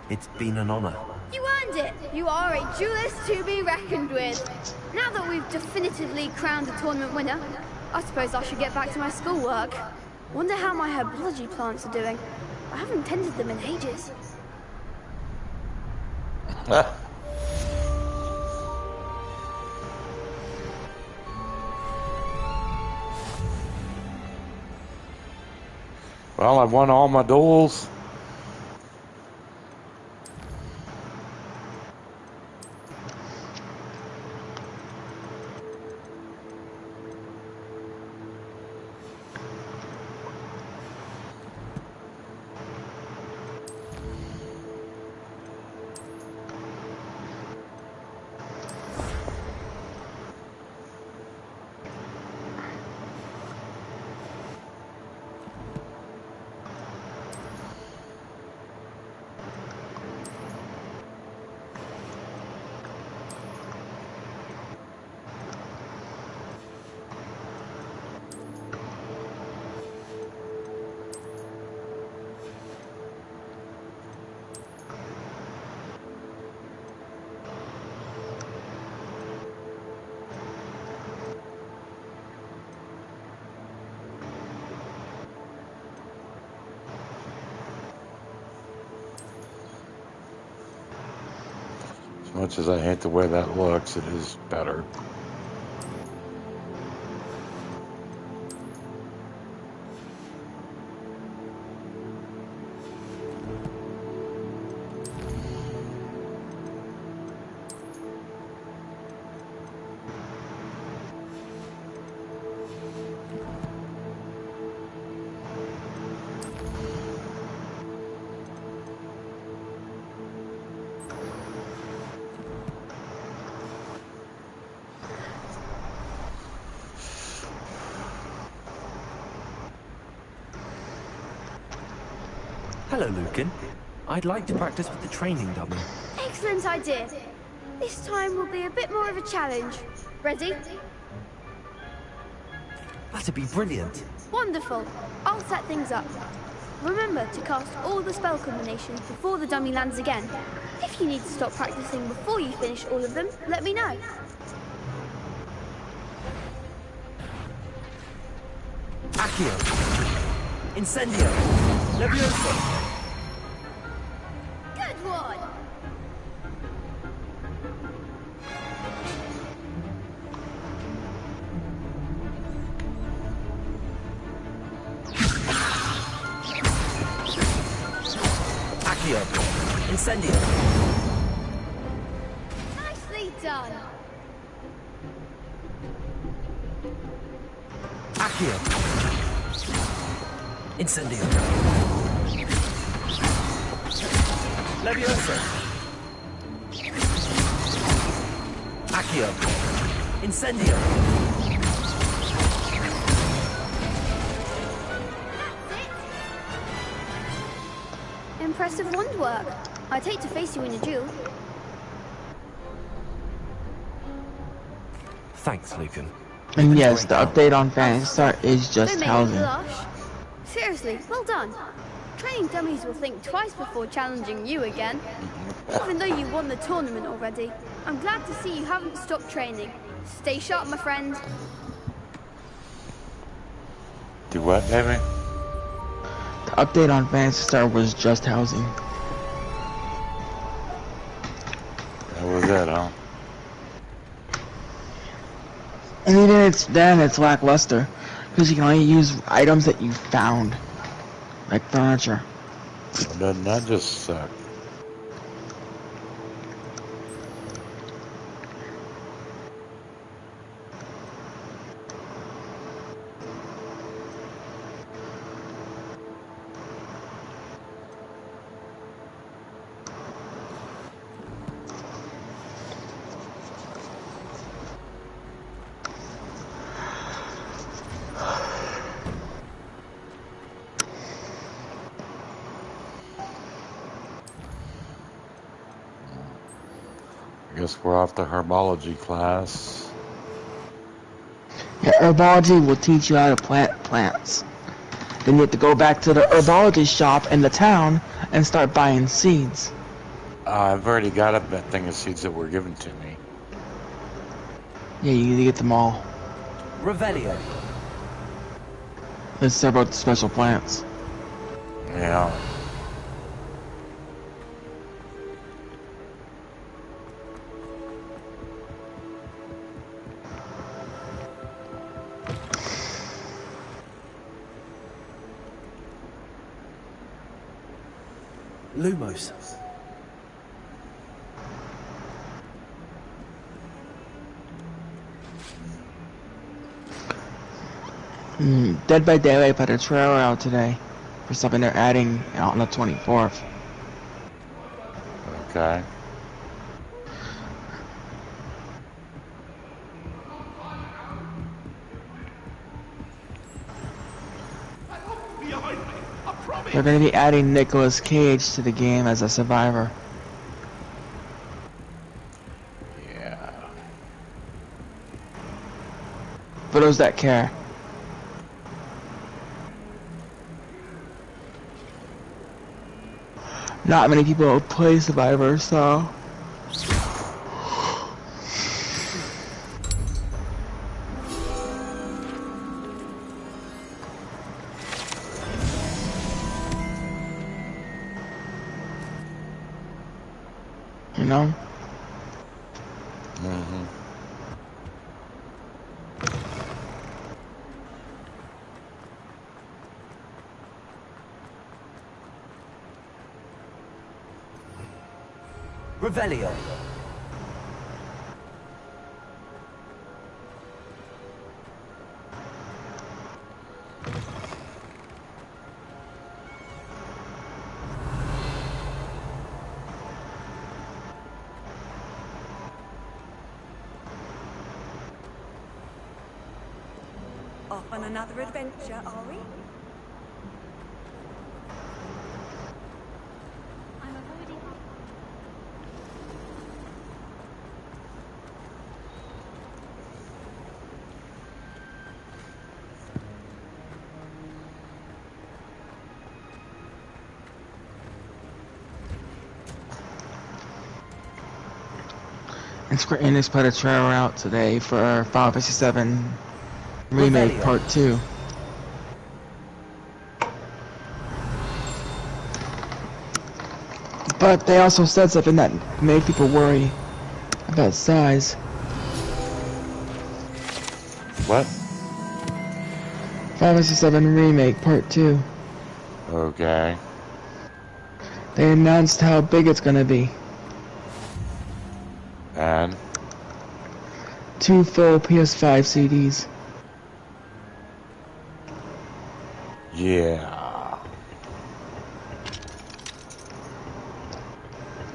It's been an honor. You earned it. You are a duelist to be reckoned with. Now that we've definitively crowned a tournament winner, I suppose I should get back to my schoolwork. Wonder how my herbology plants are doing. I haven't tended them in ages. Well, I've won all my duels. much as I hate the way that looks, it is better. Hello, Lucan. I'd like to practice with the training dummy. Excellent idea. This time will be a bit more of a challenge. Ready? That'd be brilliant. Wonderful. I'll set things up. Remember to cast all the spell combinations before the dummy lands again. If you need to stop practicing before you finish all of them, let me know. Accio. Incendio. Levioso. Good one! Accio. Incendio. Nicely done! Accio. Incendio. Levioso. Accio. Incendio. Impressive wand work. I'd hate to face you in a duel. Thanks, Lucan. And yes, the update on Phantasy Star is just Don't make me housing. blush. Seriously, well done. Training dummies will think twice before challenging you again. Even though you won the tournament already, I'm glad to see you haven't stopped training. Stay sharp, my friend. Do what, baby? The update on Phantasy Star was just housing. That was it, huh? And even it's lackluster, because you can only use items that you found, like furniture. Well, doesn't that just suck? I guess we're off to herbology class. Yeah, herbology will teach you how to plant plants. Then you have to go back to the herbology shop in the town and start buying seeds. I've already got a thing of seeds that were given to me. Yeah, you need to get them all. Revelio. There's several special plants. Yeah. Lumos. Dead by Daylight put a trailer out today for something they're adding on the 24th. Okay. They're going to be adding Nicolas Cage to the game as a survivor. Yeah. For those that care. Not many people play Survivor, so... You know? Revelio. Off on another adventure, are we? Square Enix put a trailer out today for Final Fantasy VII Remake Part 2. But they also said something that made people worry about size. What? Final Fantasy VII Remake Part 2. Okay. They announced how big it's gonna be. And? 2 full PS5 CDs. Yeah.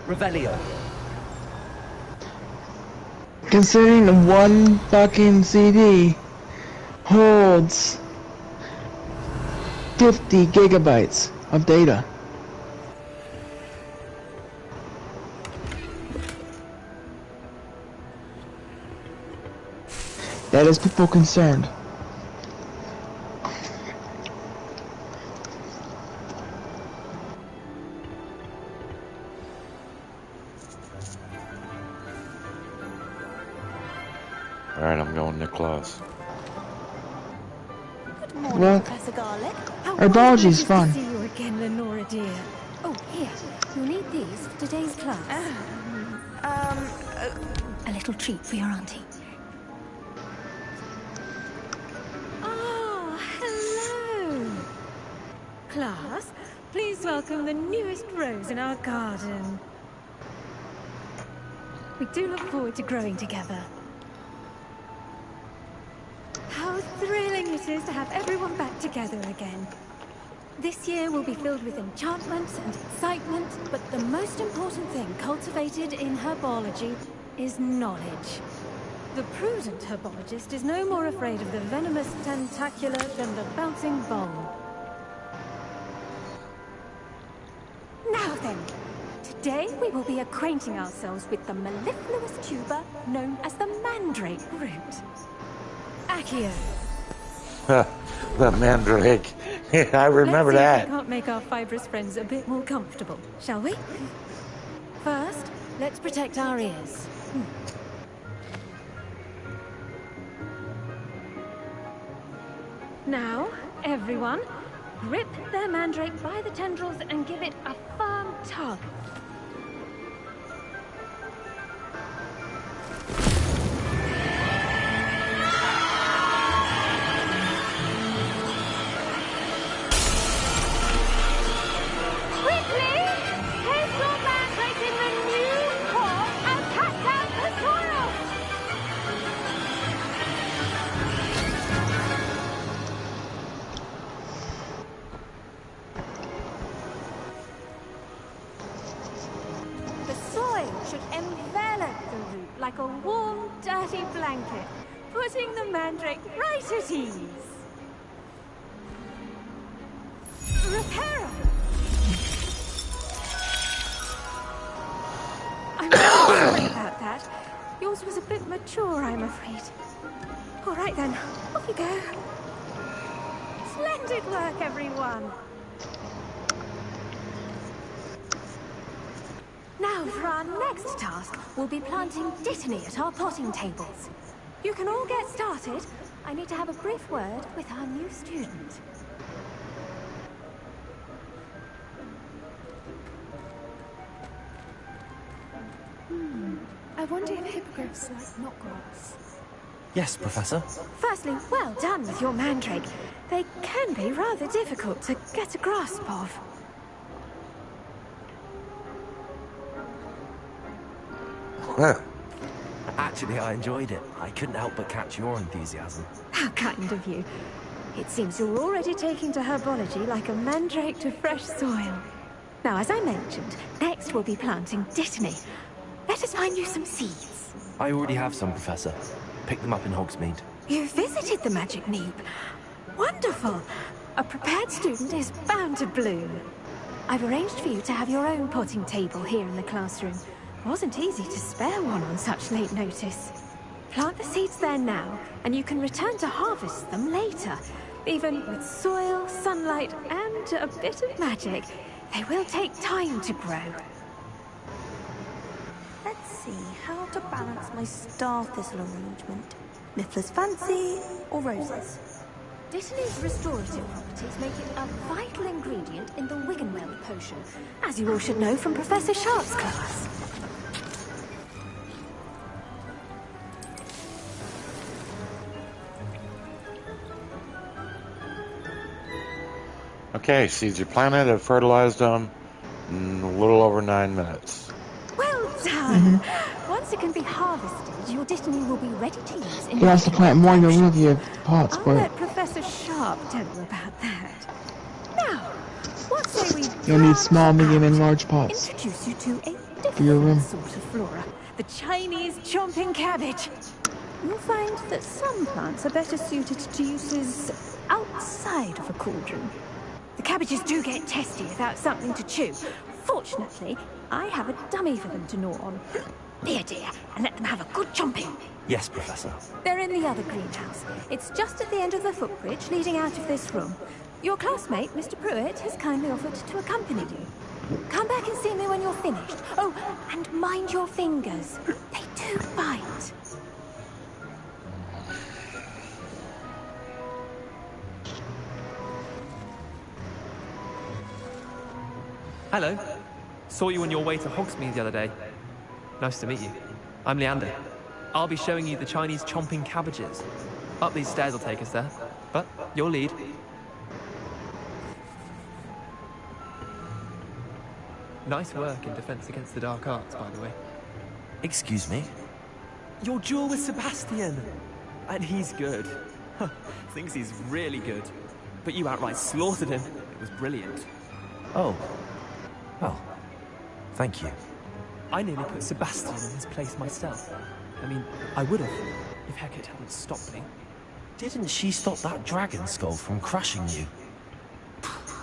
Revelio. Considering one fucking CD holds 50 gigabytes of data. That is people concerned. Alright, I'm going to class. Good morning, Well, Professor Garlic. How herbology's fun. to see you again, Lenora dear. Oh, here. You'll need these for today's class. A little treat for your auntie. Ah, hello. Class, please welcome the newest rose in our garden. We do look forward to growing together. How thrilling it is to have everyone back together again. This year will be filled with enchantment and excitement, but the most important thing cultivated in herbology is knowledge. The prudent herbologist is no more afraid of the venomous tentacula than the bouncing bowl. Now then, today we will be acquainting ourselves with the mellifluous tuber known as the mandrake root. Accio. The mandrake. I remember Let's see that. if we can't make our fibrous friends a bit more comfortable, shall we? First, let's protect our ears. Now, everyone, grip their mandrake by the tendrils and give it a firm tug. Like a warm, dirty blanket, putting the mandrake right at ease. Reparo! I'm sorry about that. Yours was a bit mature, I'm afraid. All right then, off you go. Splendid work, everyone. Now, for our next task, we'll be planting dittany at our potting tables. You can all get started. I need to have a brief word with our new student. I wonder if hippogriffs like knotgrass. Yes, Professor. Firstly, well done with your mandrake. They can be rather difficult to get a grasp of. Actually, I enjoyed it. I couldn't help but catch your enthusiasm. How kind of you. It seems you're already taking to herbology like a mandrake to fresh soil. Now, as I mentioned, next we'll be planting dittany. Let us find you some seeds. I already have some, Professor. Picked them up in Hogsmeade. You visited the Magic Neep. Wonderful. A prepared student is bound to bloom. I've arranged for you to have your own potting table here in the classroom. Wasn't easy to spare one on such late notice. Plant the seeds there now, and you can return to harvest them later. Even with soil, sunlight, and a bit of magic, they will take time to grow. Let's see how to balance my star thistle arrangement. Niffler's fancy or roses? Dittany's restorative properties make it a vital ingredient in the Wiggenweld potion, as you all should know from Professor Sharp's class. Okay, seeds are planted. I've fertilized them in a little over 9 minutes. Well done! Once it can be harvested, your dittany will be ready to use in You have to plant more than one of your pots, I'll but let Professor Sharp tell you about that. Now, what say we you'll need small, medium, and large pots introduce you to a for your room. different sort of flora, the Chinese chomping cabbage. You'll find that some plants are better suited to uses outside of a cauldron. The cabbages do get testy without something to chew. Fortunately, I have a dummy for them to gnaw on. Here, dear, and let them have a good chomping. Yes, Professor. They're in the other greenhouse. It's just at the end of the footbridge leading out of this room. Your classmate, Mr. Pruitt, has kindly offered to accompany you. Come back and see me when you're finished. Oh, and mind your fingers. They do bite. Hello. Saw you on your way to Hogsmeade the other day. Nice to meet you. I'm Leander. I'll be showing you the Chinese chomping cabbages. Up these stairs will take us there. But your lead. Nice work in Defense Against the Dark Arts, by the way. Excuse me? Your duel with Sebastian! And he's good. Thinks he's really good. But you outright slaughtered him. It was brilliant. Oh. Well, thank you. I nearly put Sebastian in his place myself. I mean, I would have, if Hecate hadn't stopped me. Didn't she stop that dragon skull from crushing you?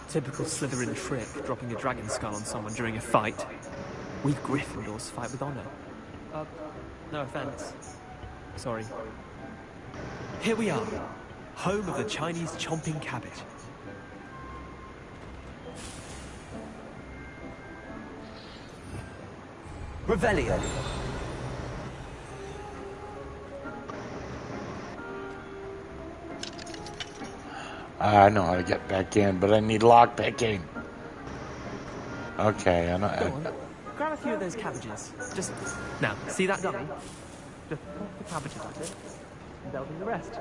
Typical Slytherin trick, dropping a dragon skull on someone during a fight. We Gryffindors fight with honor. No offense. Sorry. Here we are, home of the Chinese chomping cabbage. Revelio. I know how to get back in, but I need lock picking. Okay, I know. Go on. Grab a few of those cabbages. Just now, see that dummy? Just pop the cabbages at it, and they'll do the rest.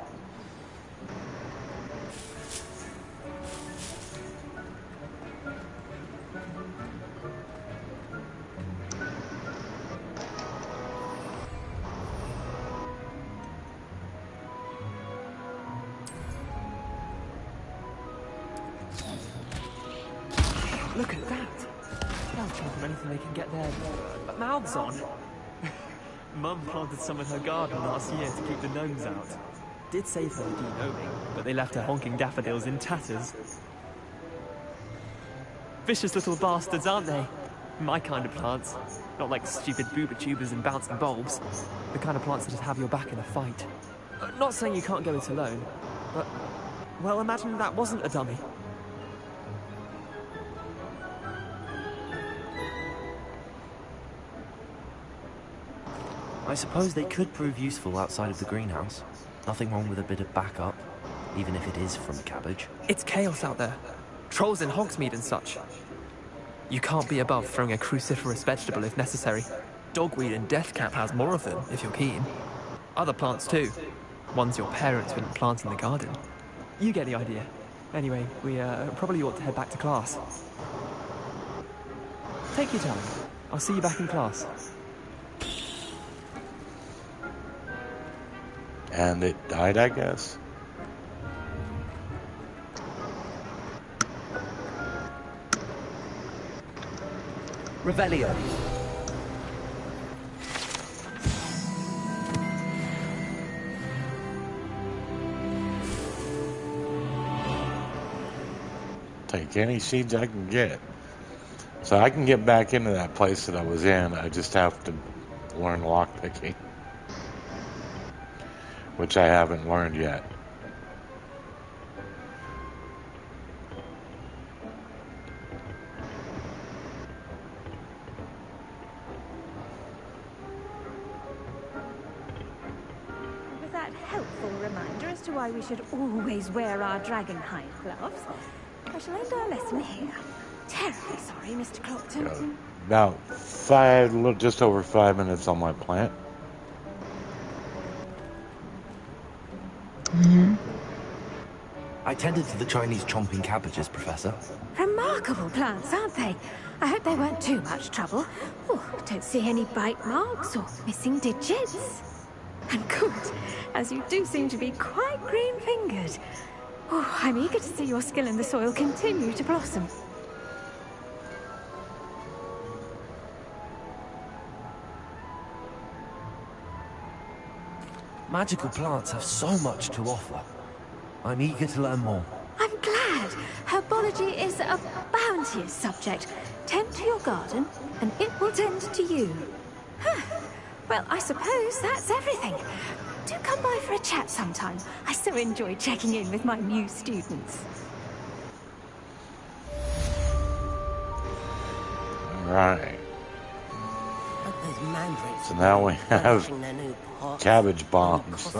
Look at that! They'll chomp on anything they can get their mouths on. Mum planted some in her garden last year to keep the gnomes out. Did save her the de-gnoming, but they left her honking daffodils in tatters. Vicious little bastards, aren't they? My kind of plants. Not like stupid booba tubers and bouncing bulbs. The kind of plants that just have your back in a fight. Not saying you can't go it alone, but... well, imagine that wasn't a dummy. I suppose they could prove useful outside of the greenhouse. Nothing wrong with a bit of backup, even if it is from cabbage. It's chaos out there. Trolls in Hogsmeade and such. You can't be above throwing a cruciferous vegetable if necessary. Dogweed and deathcap has more of them, if you're keen. Other plants too. Ones your parents wouldn't plant in the garden. You get the idea. Anyway, we probably ought to head back to class. Take your time. I'll see you back in class. And it died, I guess. Revelio. Take any seeds I can get. So I can get back into that place that I was in. I just have to learn lockpicking, which I haven't learned yet. Was that helpful reminder as to why we should always wear our dragon hide gloves? I shall end our lesson here. Terribly sorry, Mr. Clopton. About just over 5 minutes on my plant. I tended to the Chinese chomping cabbages, Professor. Remarkable plants, aren't they? I hope they weren't too much trouble. Oh, don't see any bite marks or missing digits. And good, as you do seem to be quite green-fingered. Oh, I'm eager to see your skill in the soil continue to blossom. Magical plants have so much to offer. I'm eager to learn more. I'm glad. Herbology is a bounteous subject. Tend to your garden, and it will tend to you. Huh. Well, I suppose that's everything. Do come by for a chat sometime. I so enjoy checking in with my new students. Right. So now we have cabbage bombs.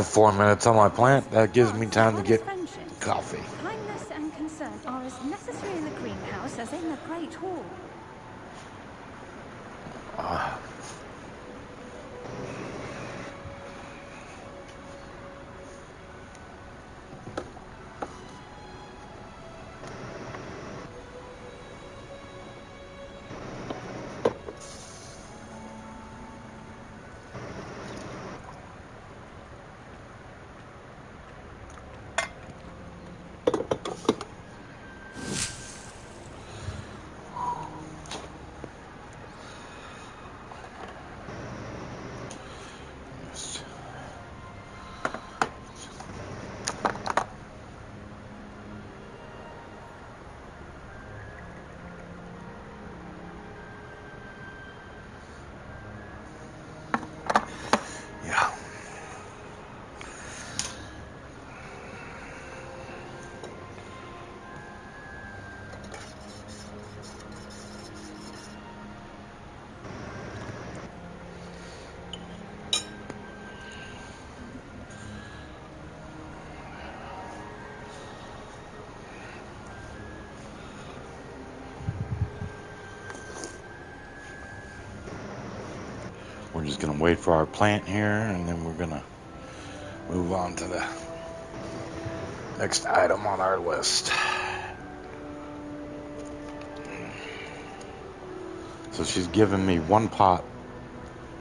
4 minutes on my plant. That gives me time to get coffee. Kindness and concern are as necessary in the greenhouse as in the Great Hall. We're just going to wait for our plant here, and then we're going to move on to the next item on our list. So she's given me one pot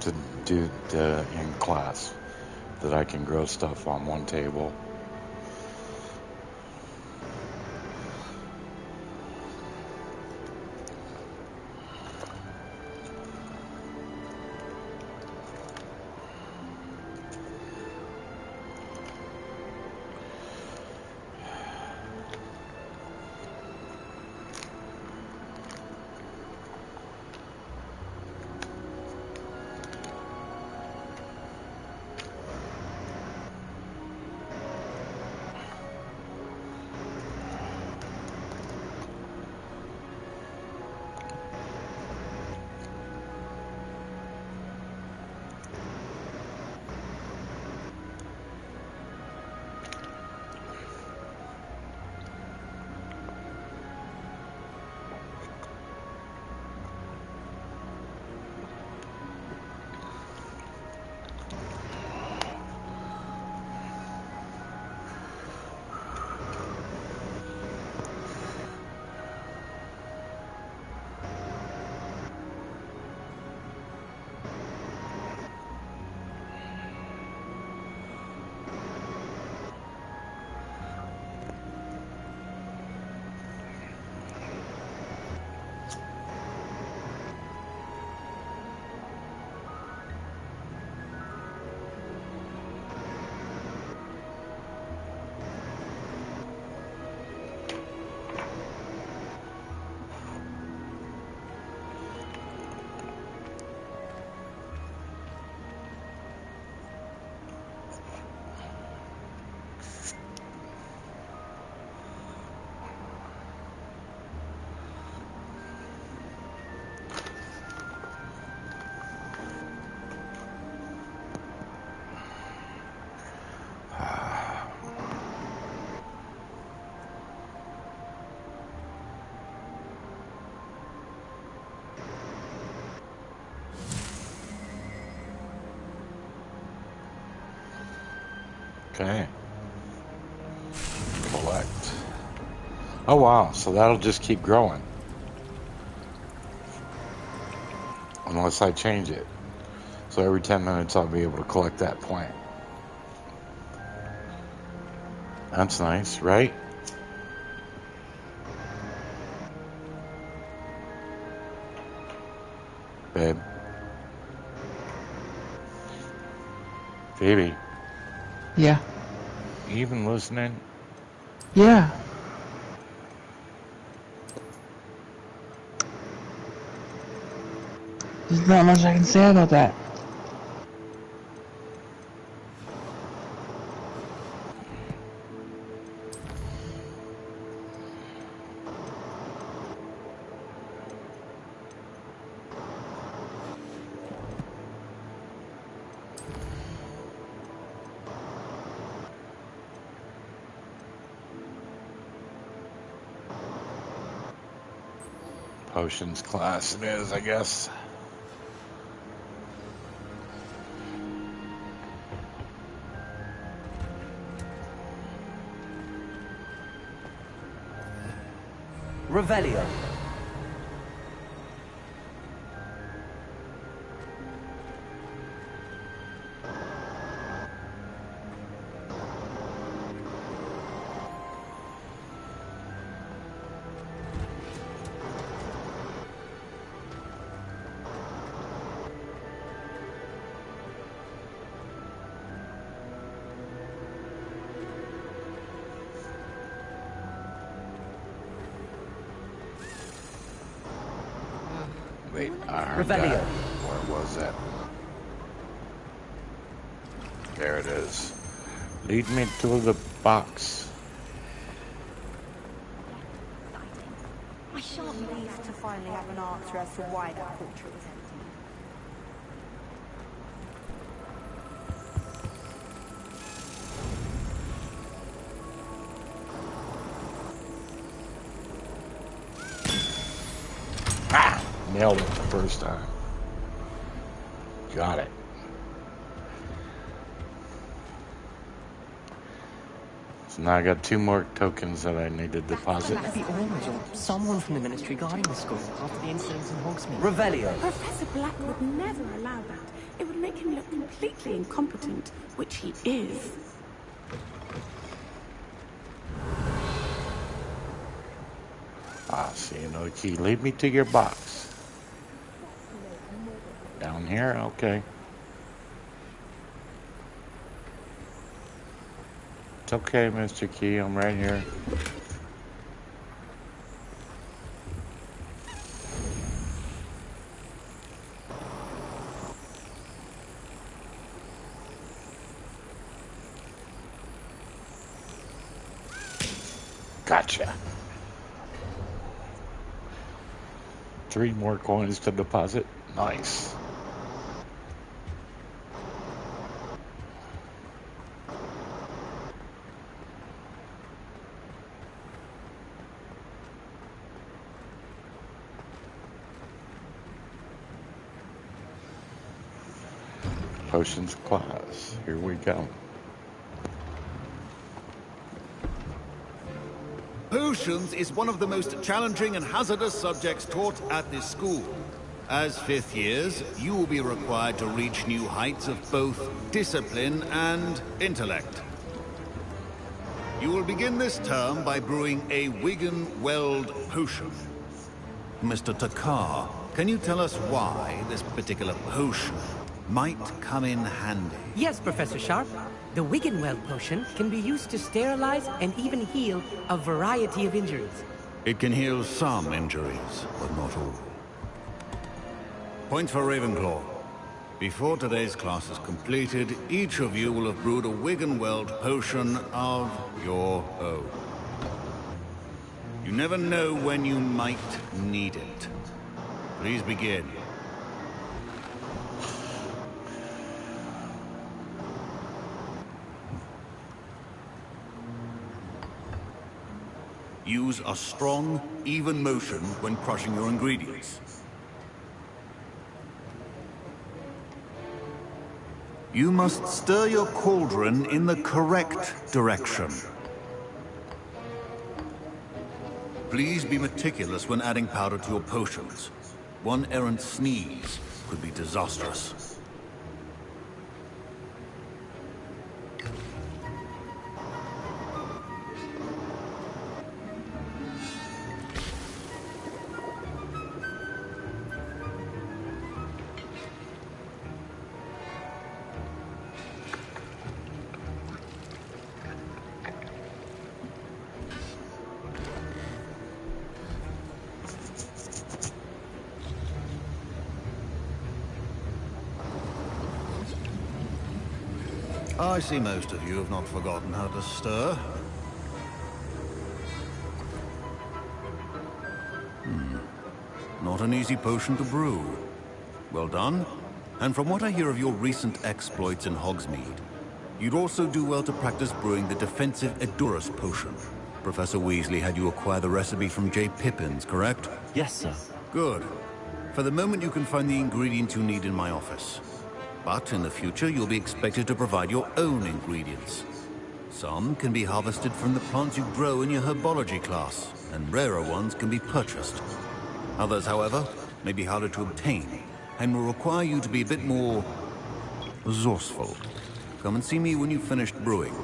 to do in class that I can grow stuff on one table. Okay. Collect. Oh wow, so that'll just keep growing. Unless I change it. So every 10 minutes I'll be able to collect that plant. That's nice, right? Babe. Phoebe. Yeah. You even listening? Yeah. There's not much I can say about that. Potions class it is, I guess. Revelio. Wait, I heard Revelio. that. Where was that? There it is. Lead me to the box. I shan't believe to finally have an answer as to why that portrait was empty. Ah! Nailed it the first time. Got it. So now I got 2 more tokens that I need to deposit. That could be Ormond or someone from the Ministry guarding the school after the incidents in Hogsmeade. Revelio. Professor Black would never allow that. It would make him look completely incompetent, which he is. Ah, see another key. Lead me to your box. Down here? Okay. It's okay, Mr. Key. I'm right here. Gotcha. 3 more coins to deposit. Nice. Potions class. Here we go. Potions is one of the most challenging and hazardous subjects taught at this school. As 5th years, you will be required to reach new heights of both discipline and intellect. You will begin this term by brewing a Wigan-Weld potion. Mr. Takar, can you tell us why this particular potion might come in handy? Yes, Professor Sharp. The Wigan-Weld potion can be used to sterilize and even heal a variety of injuries. It can heal some injuries, but not all. Point for Ravenclaw. Before today's class is completed, each of you will have brewed a Wigan-Weld potion of your own. You never know when you might need it. Please begin. Use a strong, even motion when crushing your ingredients. You must stir your cauldron in the correct direction. Please be meticulous when adding powder to your potions. One errant sneeze could be disastrous. I see most of you have not forgotten how to stir. Not an easy potion to brew. Well done. And from what I hear of your recent exploits in Hogsmeade, you'd also do well to practice brewing the defensive Edurus potion. Professor Weasley had you acquire the recipe from J. Pippin's, correct? Yes, sir. Good. For the moment, you can find the ingredients you need in my office. But in the future, you'll be expected to provide your own ingredients. Some can be harvested from the plants you grow in your herbology class, and rarer ones can be purchased. Others, however, may be harder to obtain, and will require you to be a bit more resourceful. Come and see me when you've finished brewing,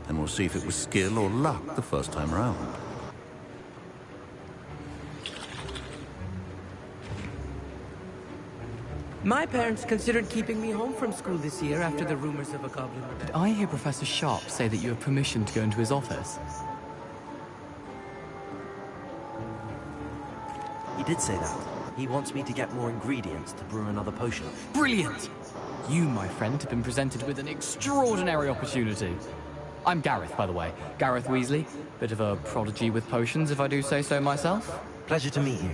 and we'll see if it was skill or luck the first time around. My parents considered keeping me home from school this year after the rumors of a goblin. Did I hear Professor Sharp say that you have permission to go into his office? He did say that. He wants me to get more ingredients to brew another potion. Brilliant! You, my friend, have been presented with an extraordinary opportunity. I'm Gareth, by the way. Gareth Weasley. Bit of a prodigy with potions, if I do say so myself. Pleasure to meet you.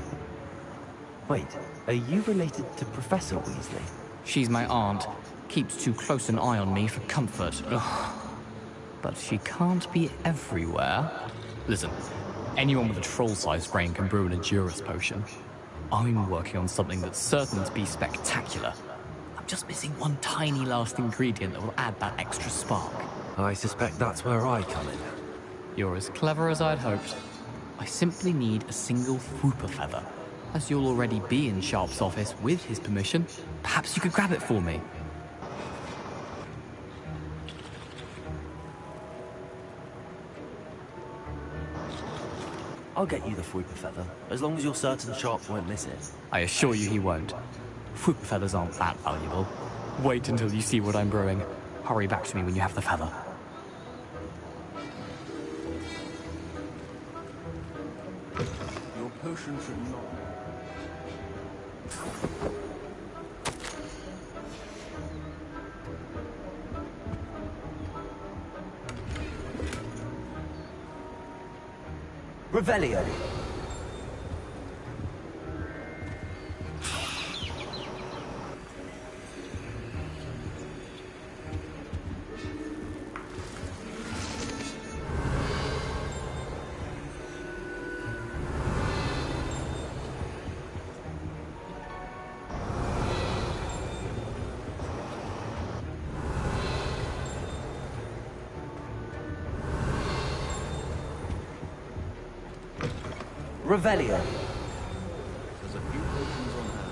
Wait, are you related to Professor Weasley? She's my aunt. Keeps too close an eye on me for comfort. Ugh. But she can't be everywhere. Listen, anyone with a troll-sized brain can brew an Edurus potion. I'm working on something that's certain to be spectacular. I'm just missing one tiny last ingredient that will add that extra spark. I suspect that's where I come in. You're as clever as I'd hoped. I simply need a single Fwooper feather. As you'll already be in Sharp's office with his permission, perhaps you could grab it for me. I'll get you the Fwooper feather, as long as you're certain Sharp won't miss it. I assure you he won't. Fwooper feathers aren't that valuable. Wait until you see what I'm brewing. Hurry back to me when you have the feather. Your potion should not... Revelio. Revelio. There's a few potions on hand.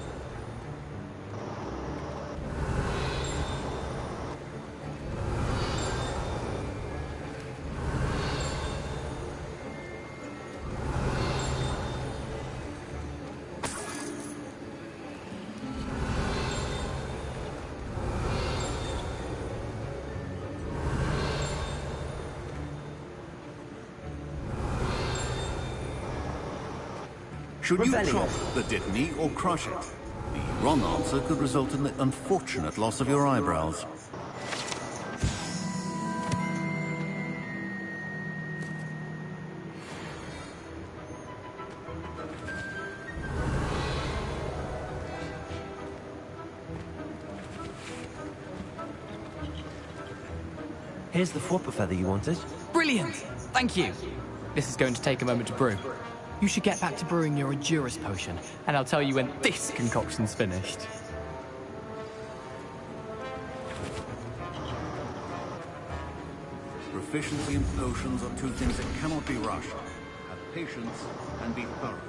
Should you chop the Dittany or crush it? The wrong answer could result in the unfortunate loss of your eyebrows. Here's the Fwooper feather you wanted. Brilliant! Thank you. This is going to take a moment to brew. You should get back to brewing your Edurus potion, and I'll tell you when this concoction's finished. proficiency and potions are two things that cannot be rushed. Have patience and be thorough.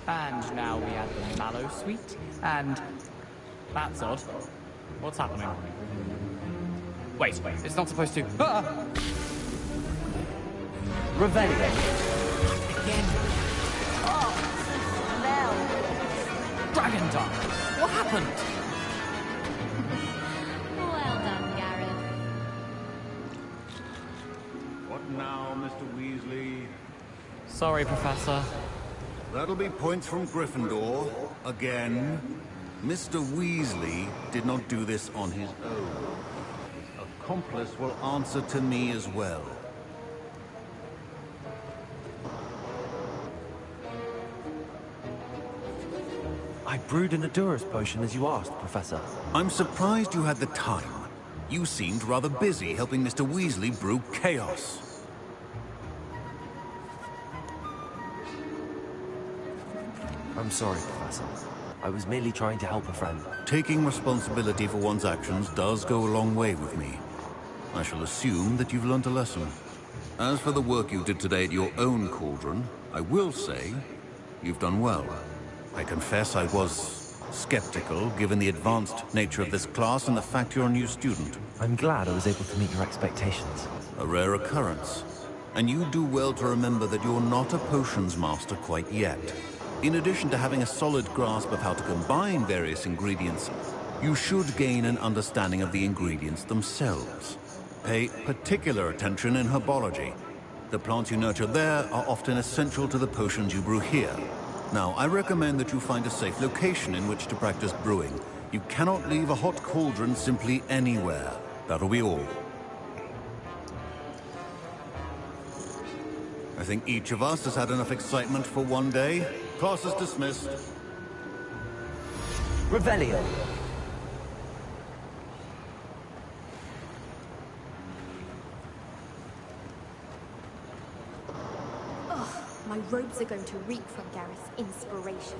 And now we add the mallow sweet, and... That's odd. What's happening? Wait, it's not supposed to... Ah! Revelio. Again. Oh, no. Dragon Tongue. What happened? Well done, Gareth. What now, Mr. Weasley? Sorry, Professor. That'll be points from Gryffindor. Again. Mr. Weasley did not do this on his own. His accomplice will answer to me as well. I brewed an Adurus potion as you asked, Professor. I'm surprised you had the time. You seemed rather busy helping Mr. Weasley brew chaos. I'm sorry, Professor. I was merely trying to help a friend. Taking responsibility for one's actions does go a long way with me. I shall assume that you've learnt a lesson. As for the work you did today at your own cauldron, I will say you've done well. I confess I was skeptical, given the advanced nature of this class and the fact you're a new student. I'm glad I was able to meet your expectations. A rare occurrence. And you do well to remember that you're not a potions master quite yet. In addition to having a solid grasp of how to combine various ingredients, you should gain an understanding of the ingredients themselves. Pay particular attention in herbology. The plants you nurture there are often essential to the potions you brew here. Now, I recommend that you find a safe location in which to practice brewing. You cannot leave a hot cauldron simply anywhere. That'll be all. I think each of us has had enough excitement for one day. Class is dismissed. Revelio. Oh, my robes are going to reek from Gareth's inspiration.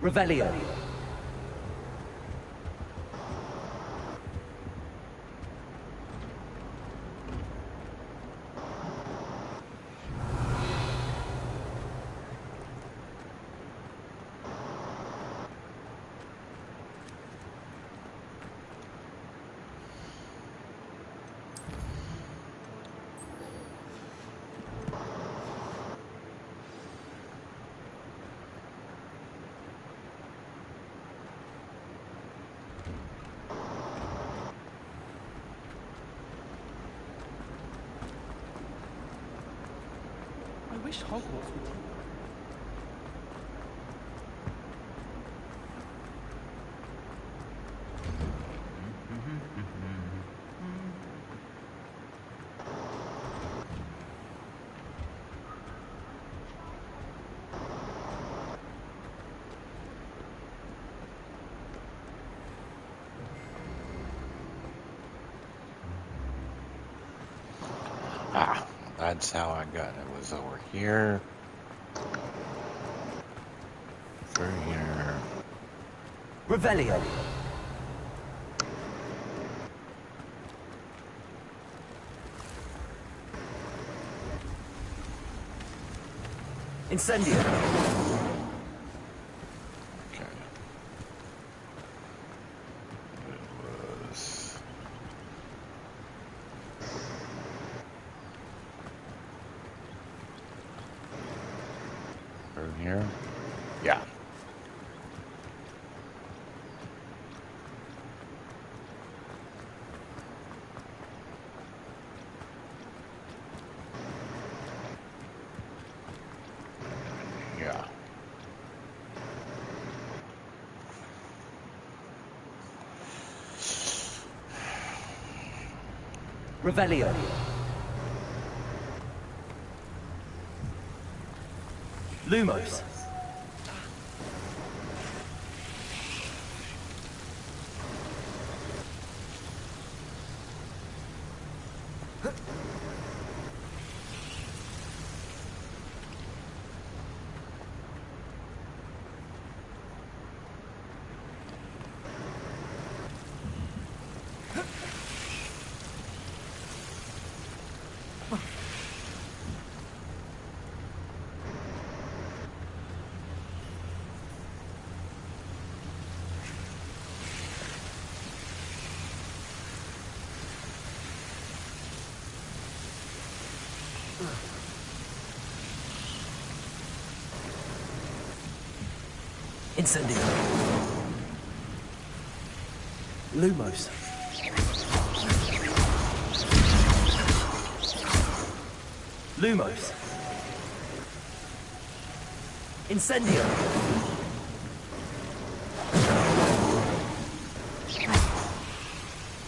Revelio. wish Hogwarts would take Ah, that's how I got it. It was over here. Through here. Revelio. Incendio. Okay. It was... Through here? Yeah. Yeah. Revelio. Lumos. Incendio. Lumos. Lumos. Incendio.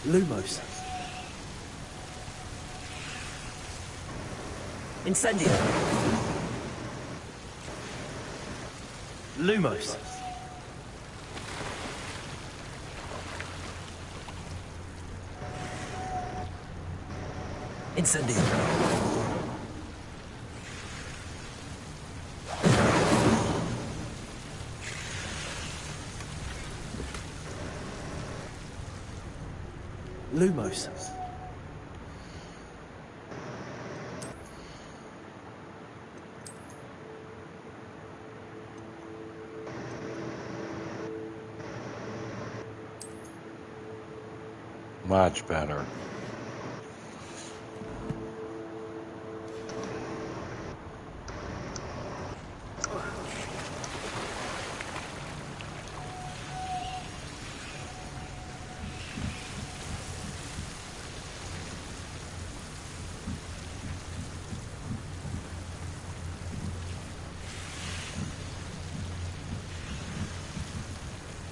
Lumos. Incendio. Lumos. Incendio. Lumos. Much better.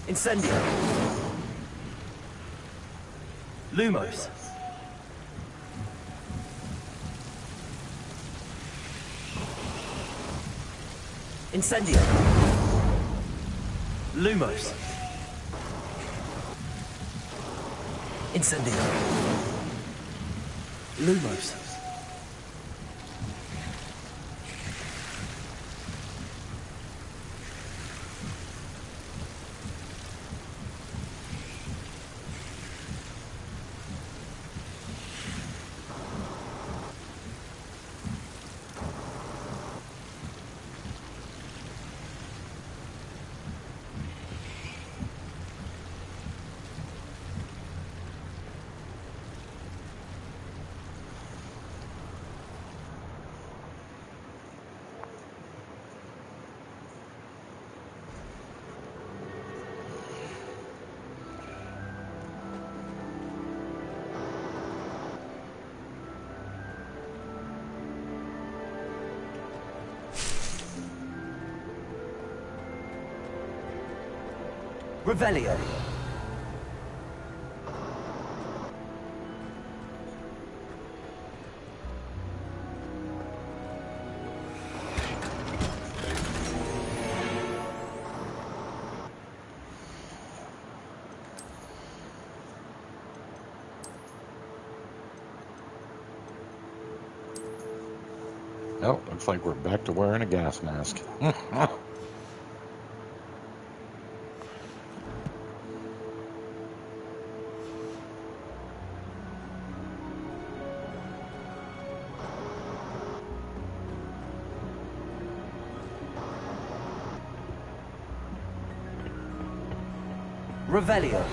Incendio. Lumos. Incendio. Lumos. Incendio. Lumos. Revelio. Oh, looks like we're back to wearing a gas mask. Revelio.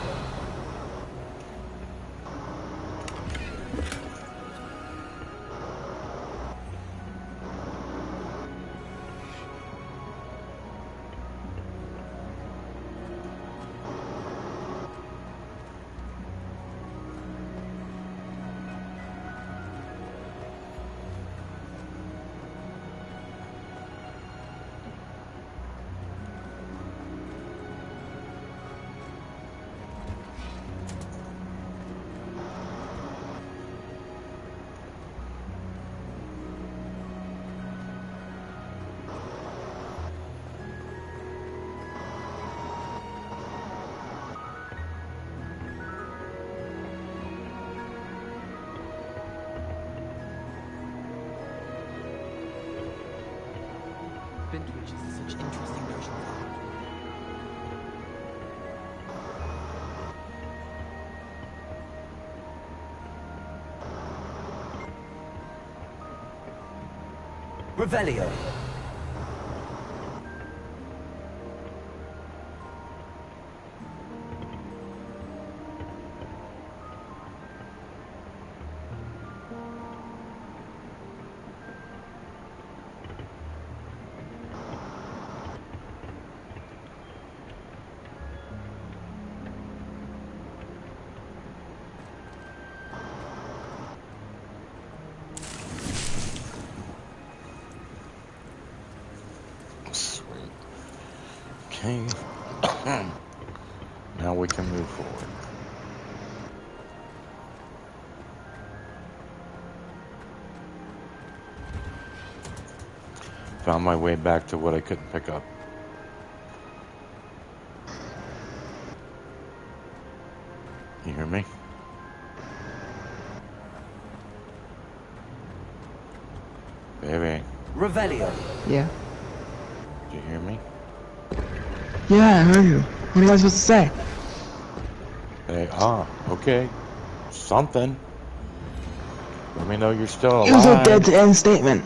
Vintage is such interesting notions. Revelio. Sweet. Okay. Now we can move forward. Found my way back to what I couldn't pick up. You hear me? Baby. Revelio. Yeah. Do you hear me? Yeah, I heard you. What am I supposed to say? Hey, okay. Something. Let me know you're still It was a alive. dead-to-end statement.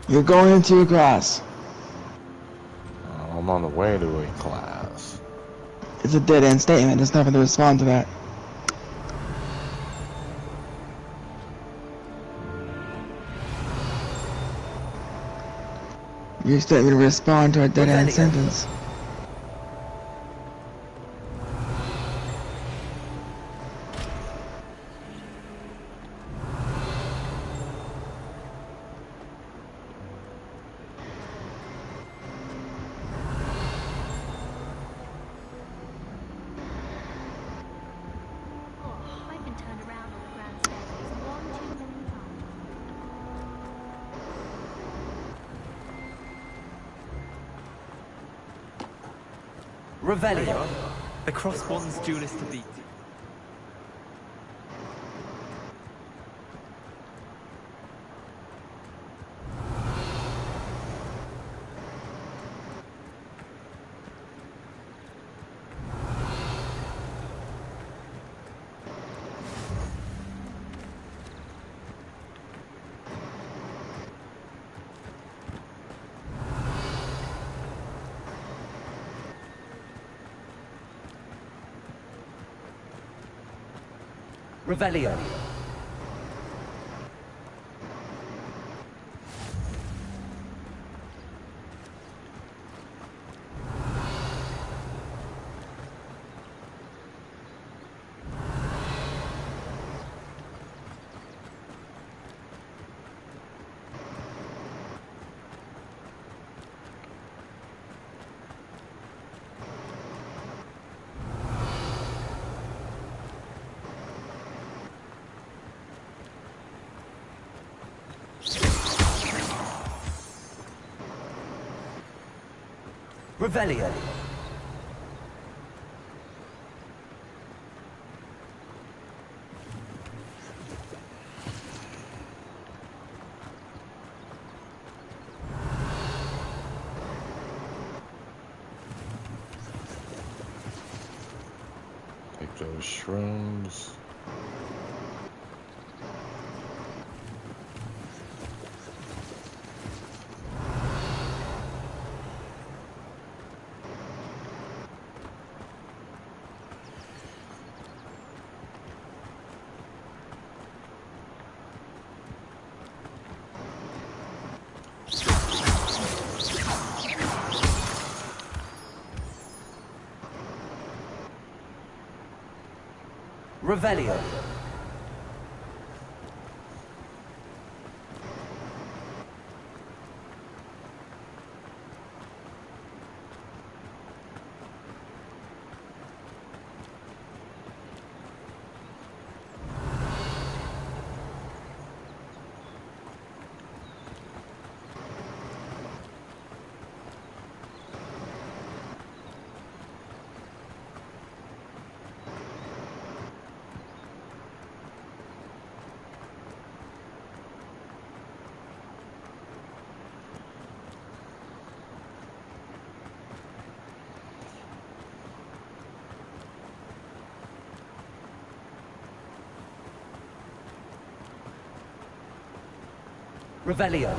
You're going into your class. I'm on the way to a class. It's a dead-end statement. There's nothing to respond to that. You expect me to respond to a dead-end sentence. I've been turned around on the grand staircase one too many times. Revelio. The crossbones duelist to beat. Revelio. Revelio. Take those shrooms. Revelio. Revelio.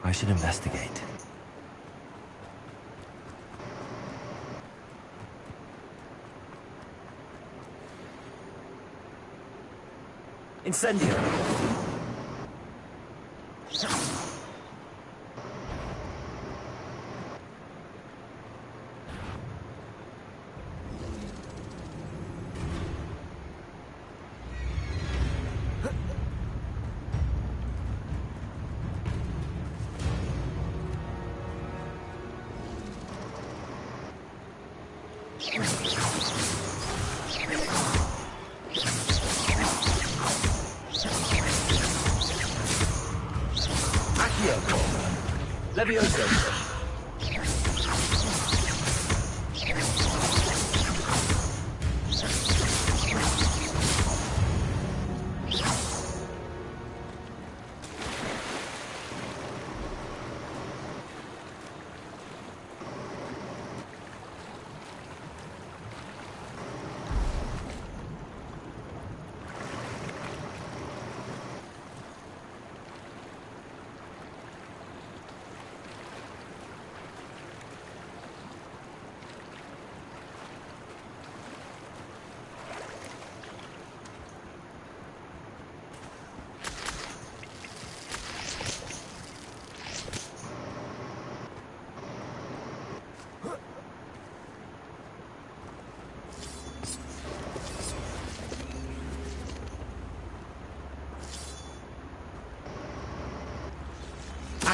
I should investigate. Incendio! Levioso.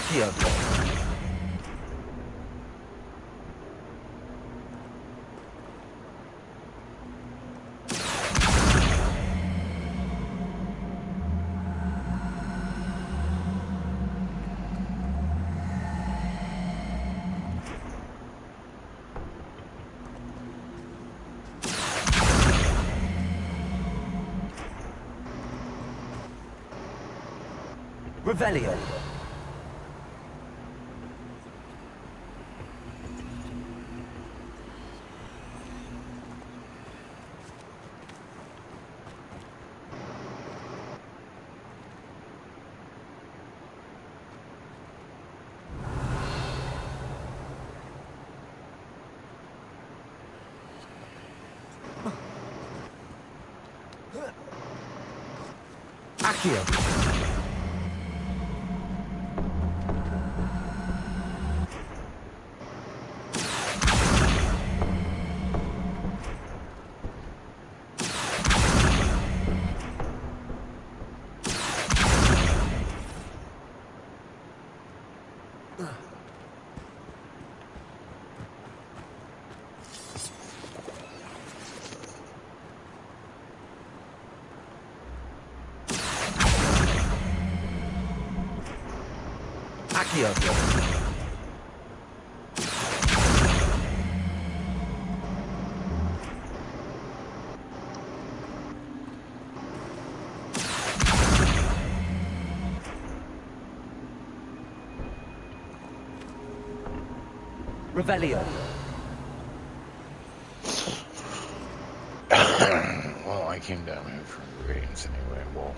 Accio. Revelio. Accio. Accio. Revelio. Well, I came down here for ingredients anyway. Well,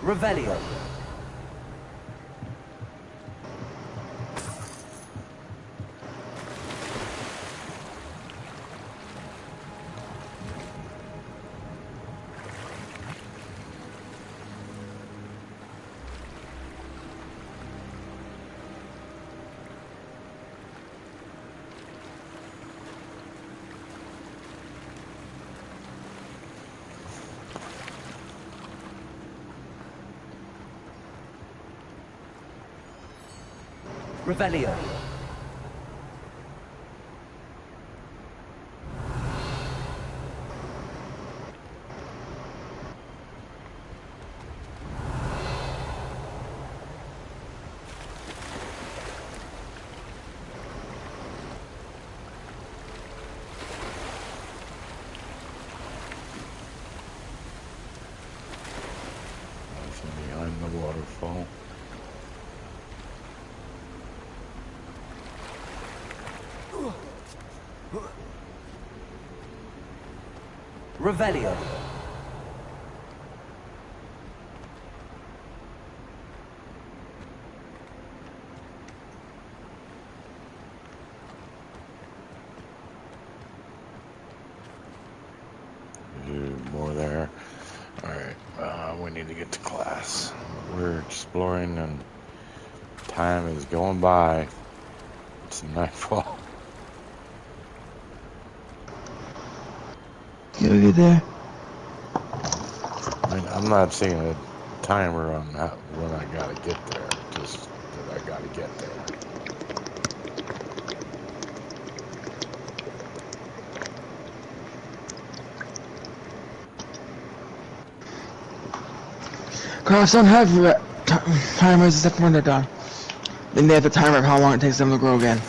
Revelio. Revelio. behind the waterfall. Revelio. More there. Alright, we need to get to class. We're exploring and time is going by. It's nightfall. You'll get there. I mean, I'm not seeing a timer on when I gotta get there, just that I gotta get there. Crops don't have timers except when they're done. Then they have the timer of how long it takes them to grow again.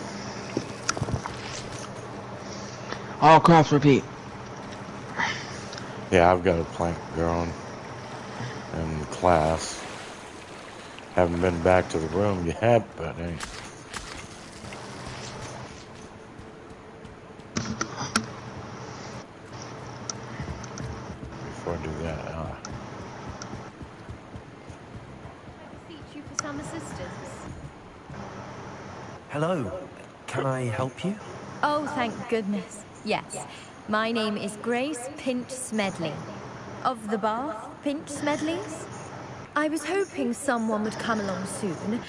All crops repeat. Yeah, I've got a plant growing in class. Haven't been back to the room yet, but hey. Before I do that, you for some assistance. Hello. Can I help you? Oh, thank goodness. Yes. My name is Grace Pinch Smedley. Of the Bath Pinch Smedleys? I was hoping someone would come along soon.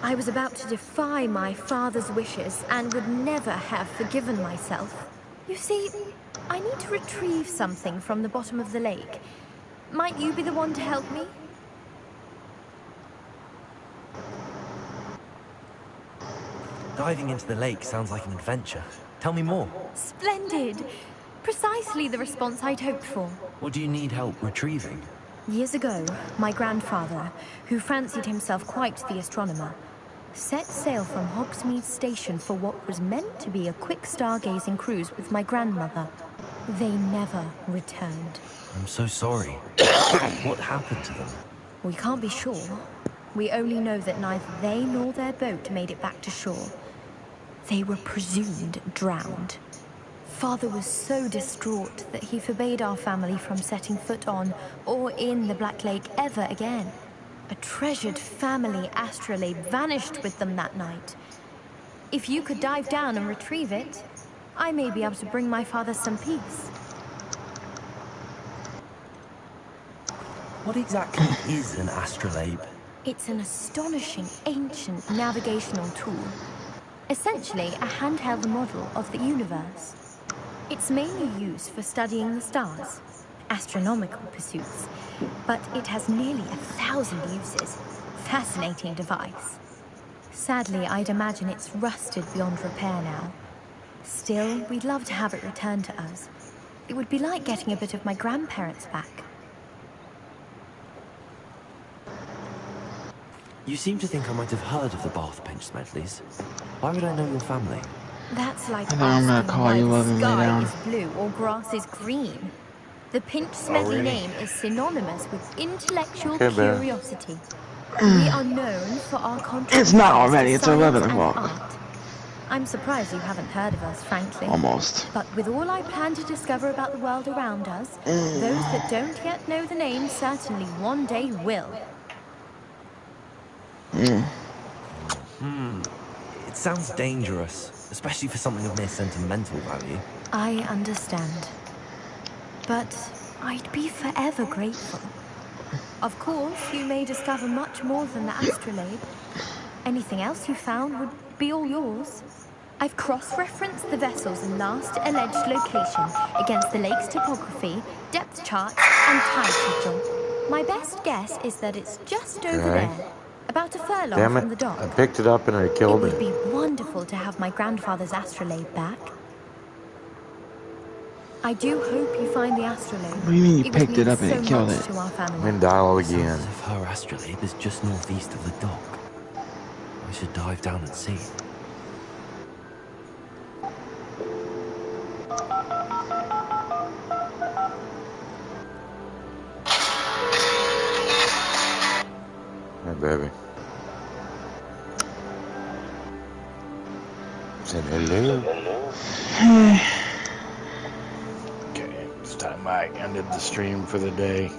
I was about to defy my father's wishes and would never have forgiven myself. You see, I need to retrieve something from the bottom of the lake. Might you be the one to help me? Diving into the lake sounds like an adventure. Tell me more. Splendid! Precisely the response I'd hoped for. What do you need help retrieving? Years ago, my grandfather, who fancied himself quite the astronomer, set sail from Hogsmeade Station for what was meant to be a quick stargazing cruise with my grandmother. They never returned. I'm so sorry. What happened to them? We can't be sure. We only know that neither they nor their boat made it back to shore. They were presumed drowned. Father was so distraught that he forbade our family from setting foot on or in the Black Lake ever again. A treasured family astrolabe vanished with them that night. If you could dive down and retrieve it, I may be able to bring my father some peace. What exactly is an astrolabe? It's an astonishing ancient navigational tool. Essentially a handheld model of the universe. It's mainly used for studying the stars, astronomical pursuits, but it has nearly 1,000 uses. Fascinating device. Sadly, I'd imagine it's rusted beyond repair now. Still, we'd love to have it returned to us. It would be like getting a bit of my grandparents back. You seem to think I might have heard of the Bath Pinch Smedleys. Why would I know your family? That's like I think I'm gonna asking call why you the up and lay sky down. is blue or grass is green. The Pinch Smedley Already? name is synonymous with intellectual Okay, Ben. curiosity. We are known for our contributions It's not already, to it's science 11 and o'clock. art. I'm surprised you haven't heard of us, frankly. Almost. But with all I plan to discover about the world around us, those that don't yet know the name certainly one day will. It sounds dangerous, especially for something of mere sentimental value. I understand. But I'd be forever grateful. Of course, you may discover much more than the astrolabe. Anything else you found would be all yours. I've cross-referenced the vessel's last alleged location against the lake's topography, depth chart, and tide schedule. My best guess is that it's just over Okay. there, about a furlong Damn from it. the dock. I picked it up and I It killed would it. be wonderful to have my grandfather's astrolabe back. I do hope you find the astrolabe. What do you mean you would picked it mean up and so you killed much it? to our family. I'm in dialogue Sounds again. as if her astrolabe is just northeast of the dock. I should dive down and see. Hey, baby. Said hello. Okay, it's time I ended the stream for the day.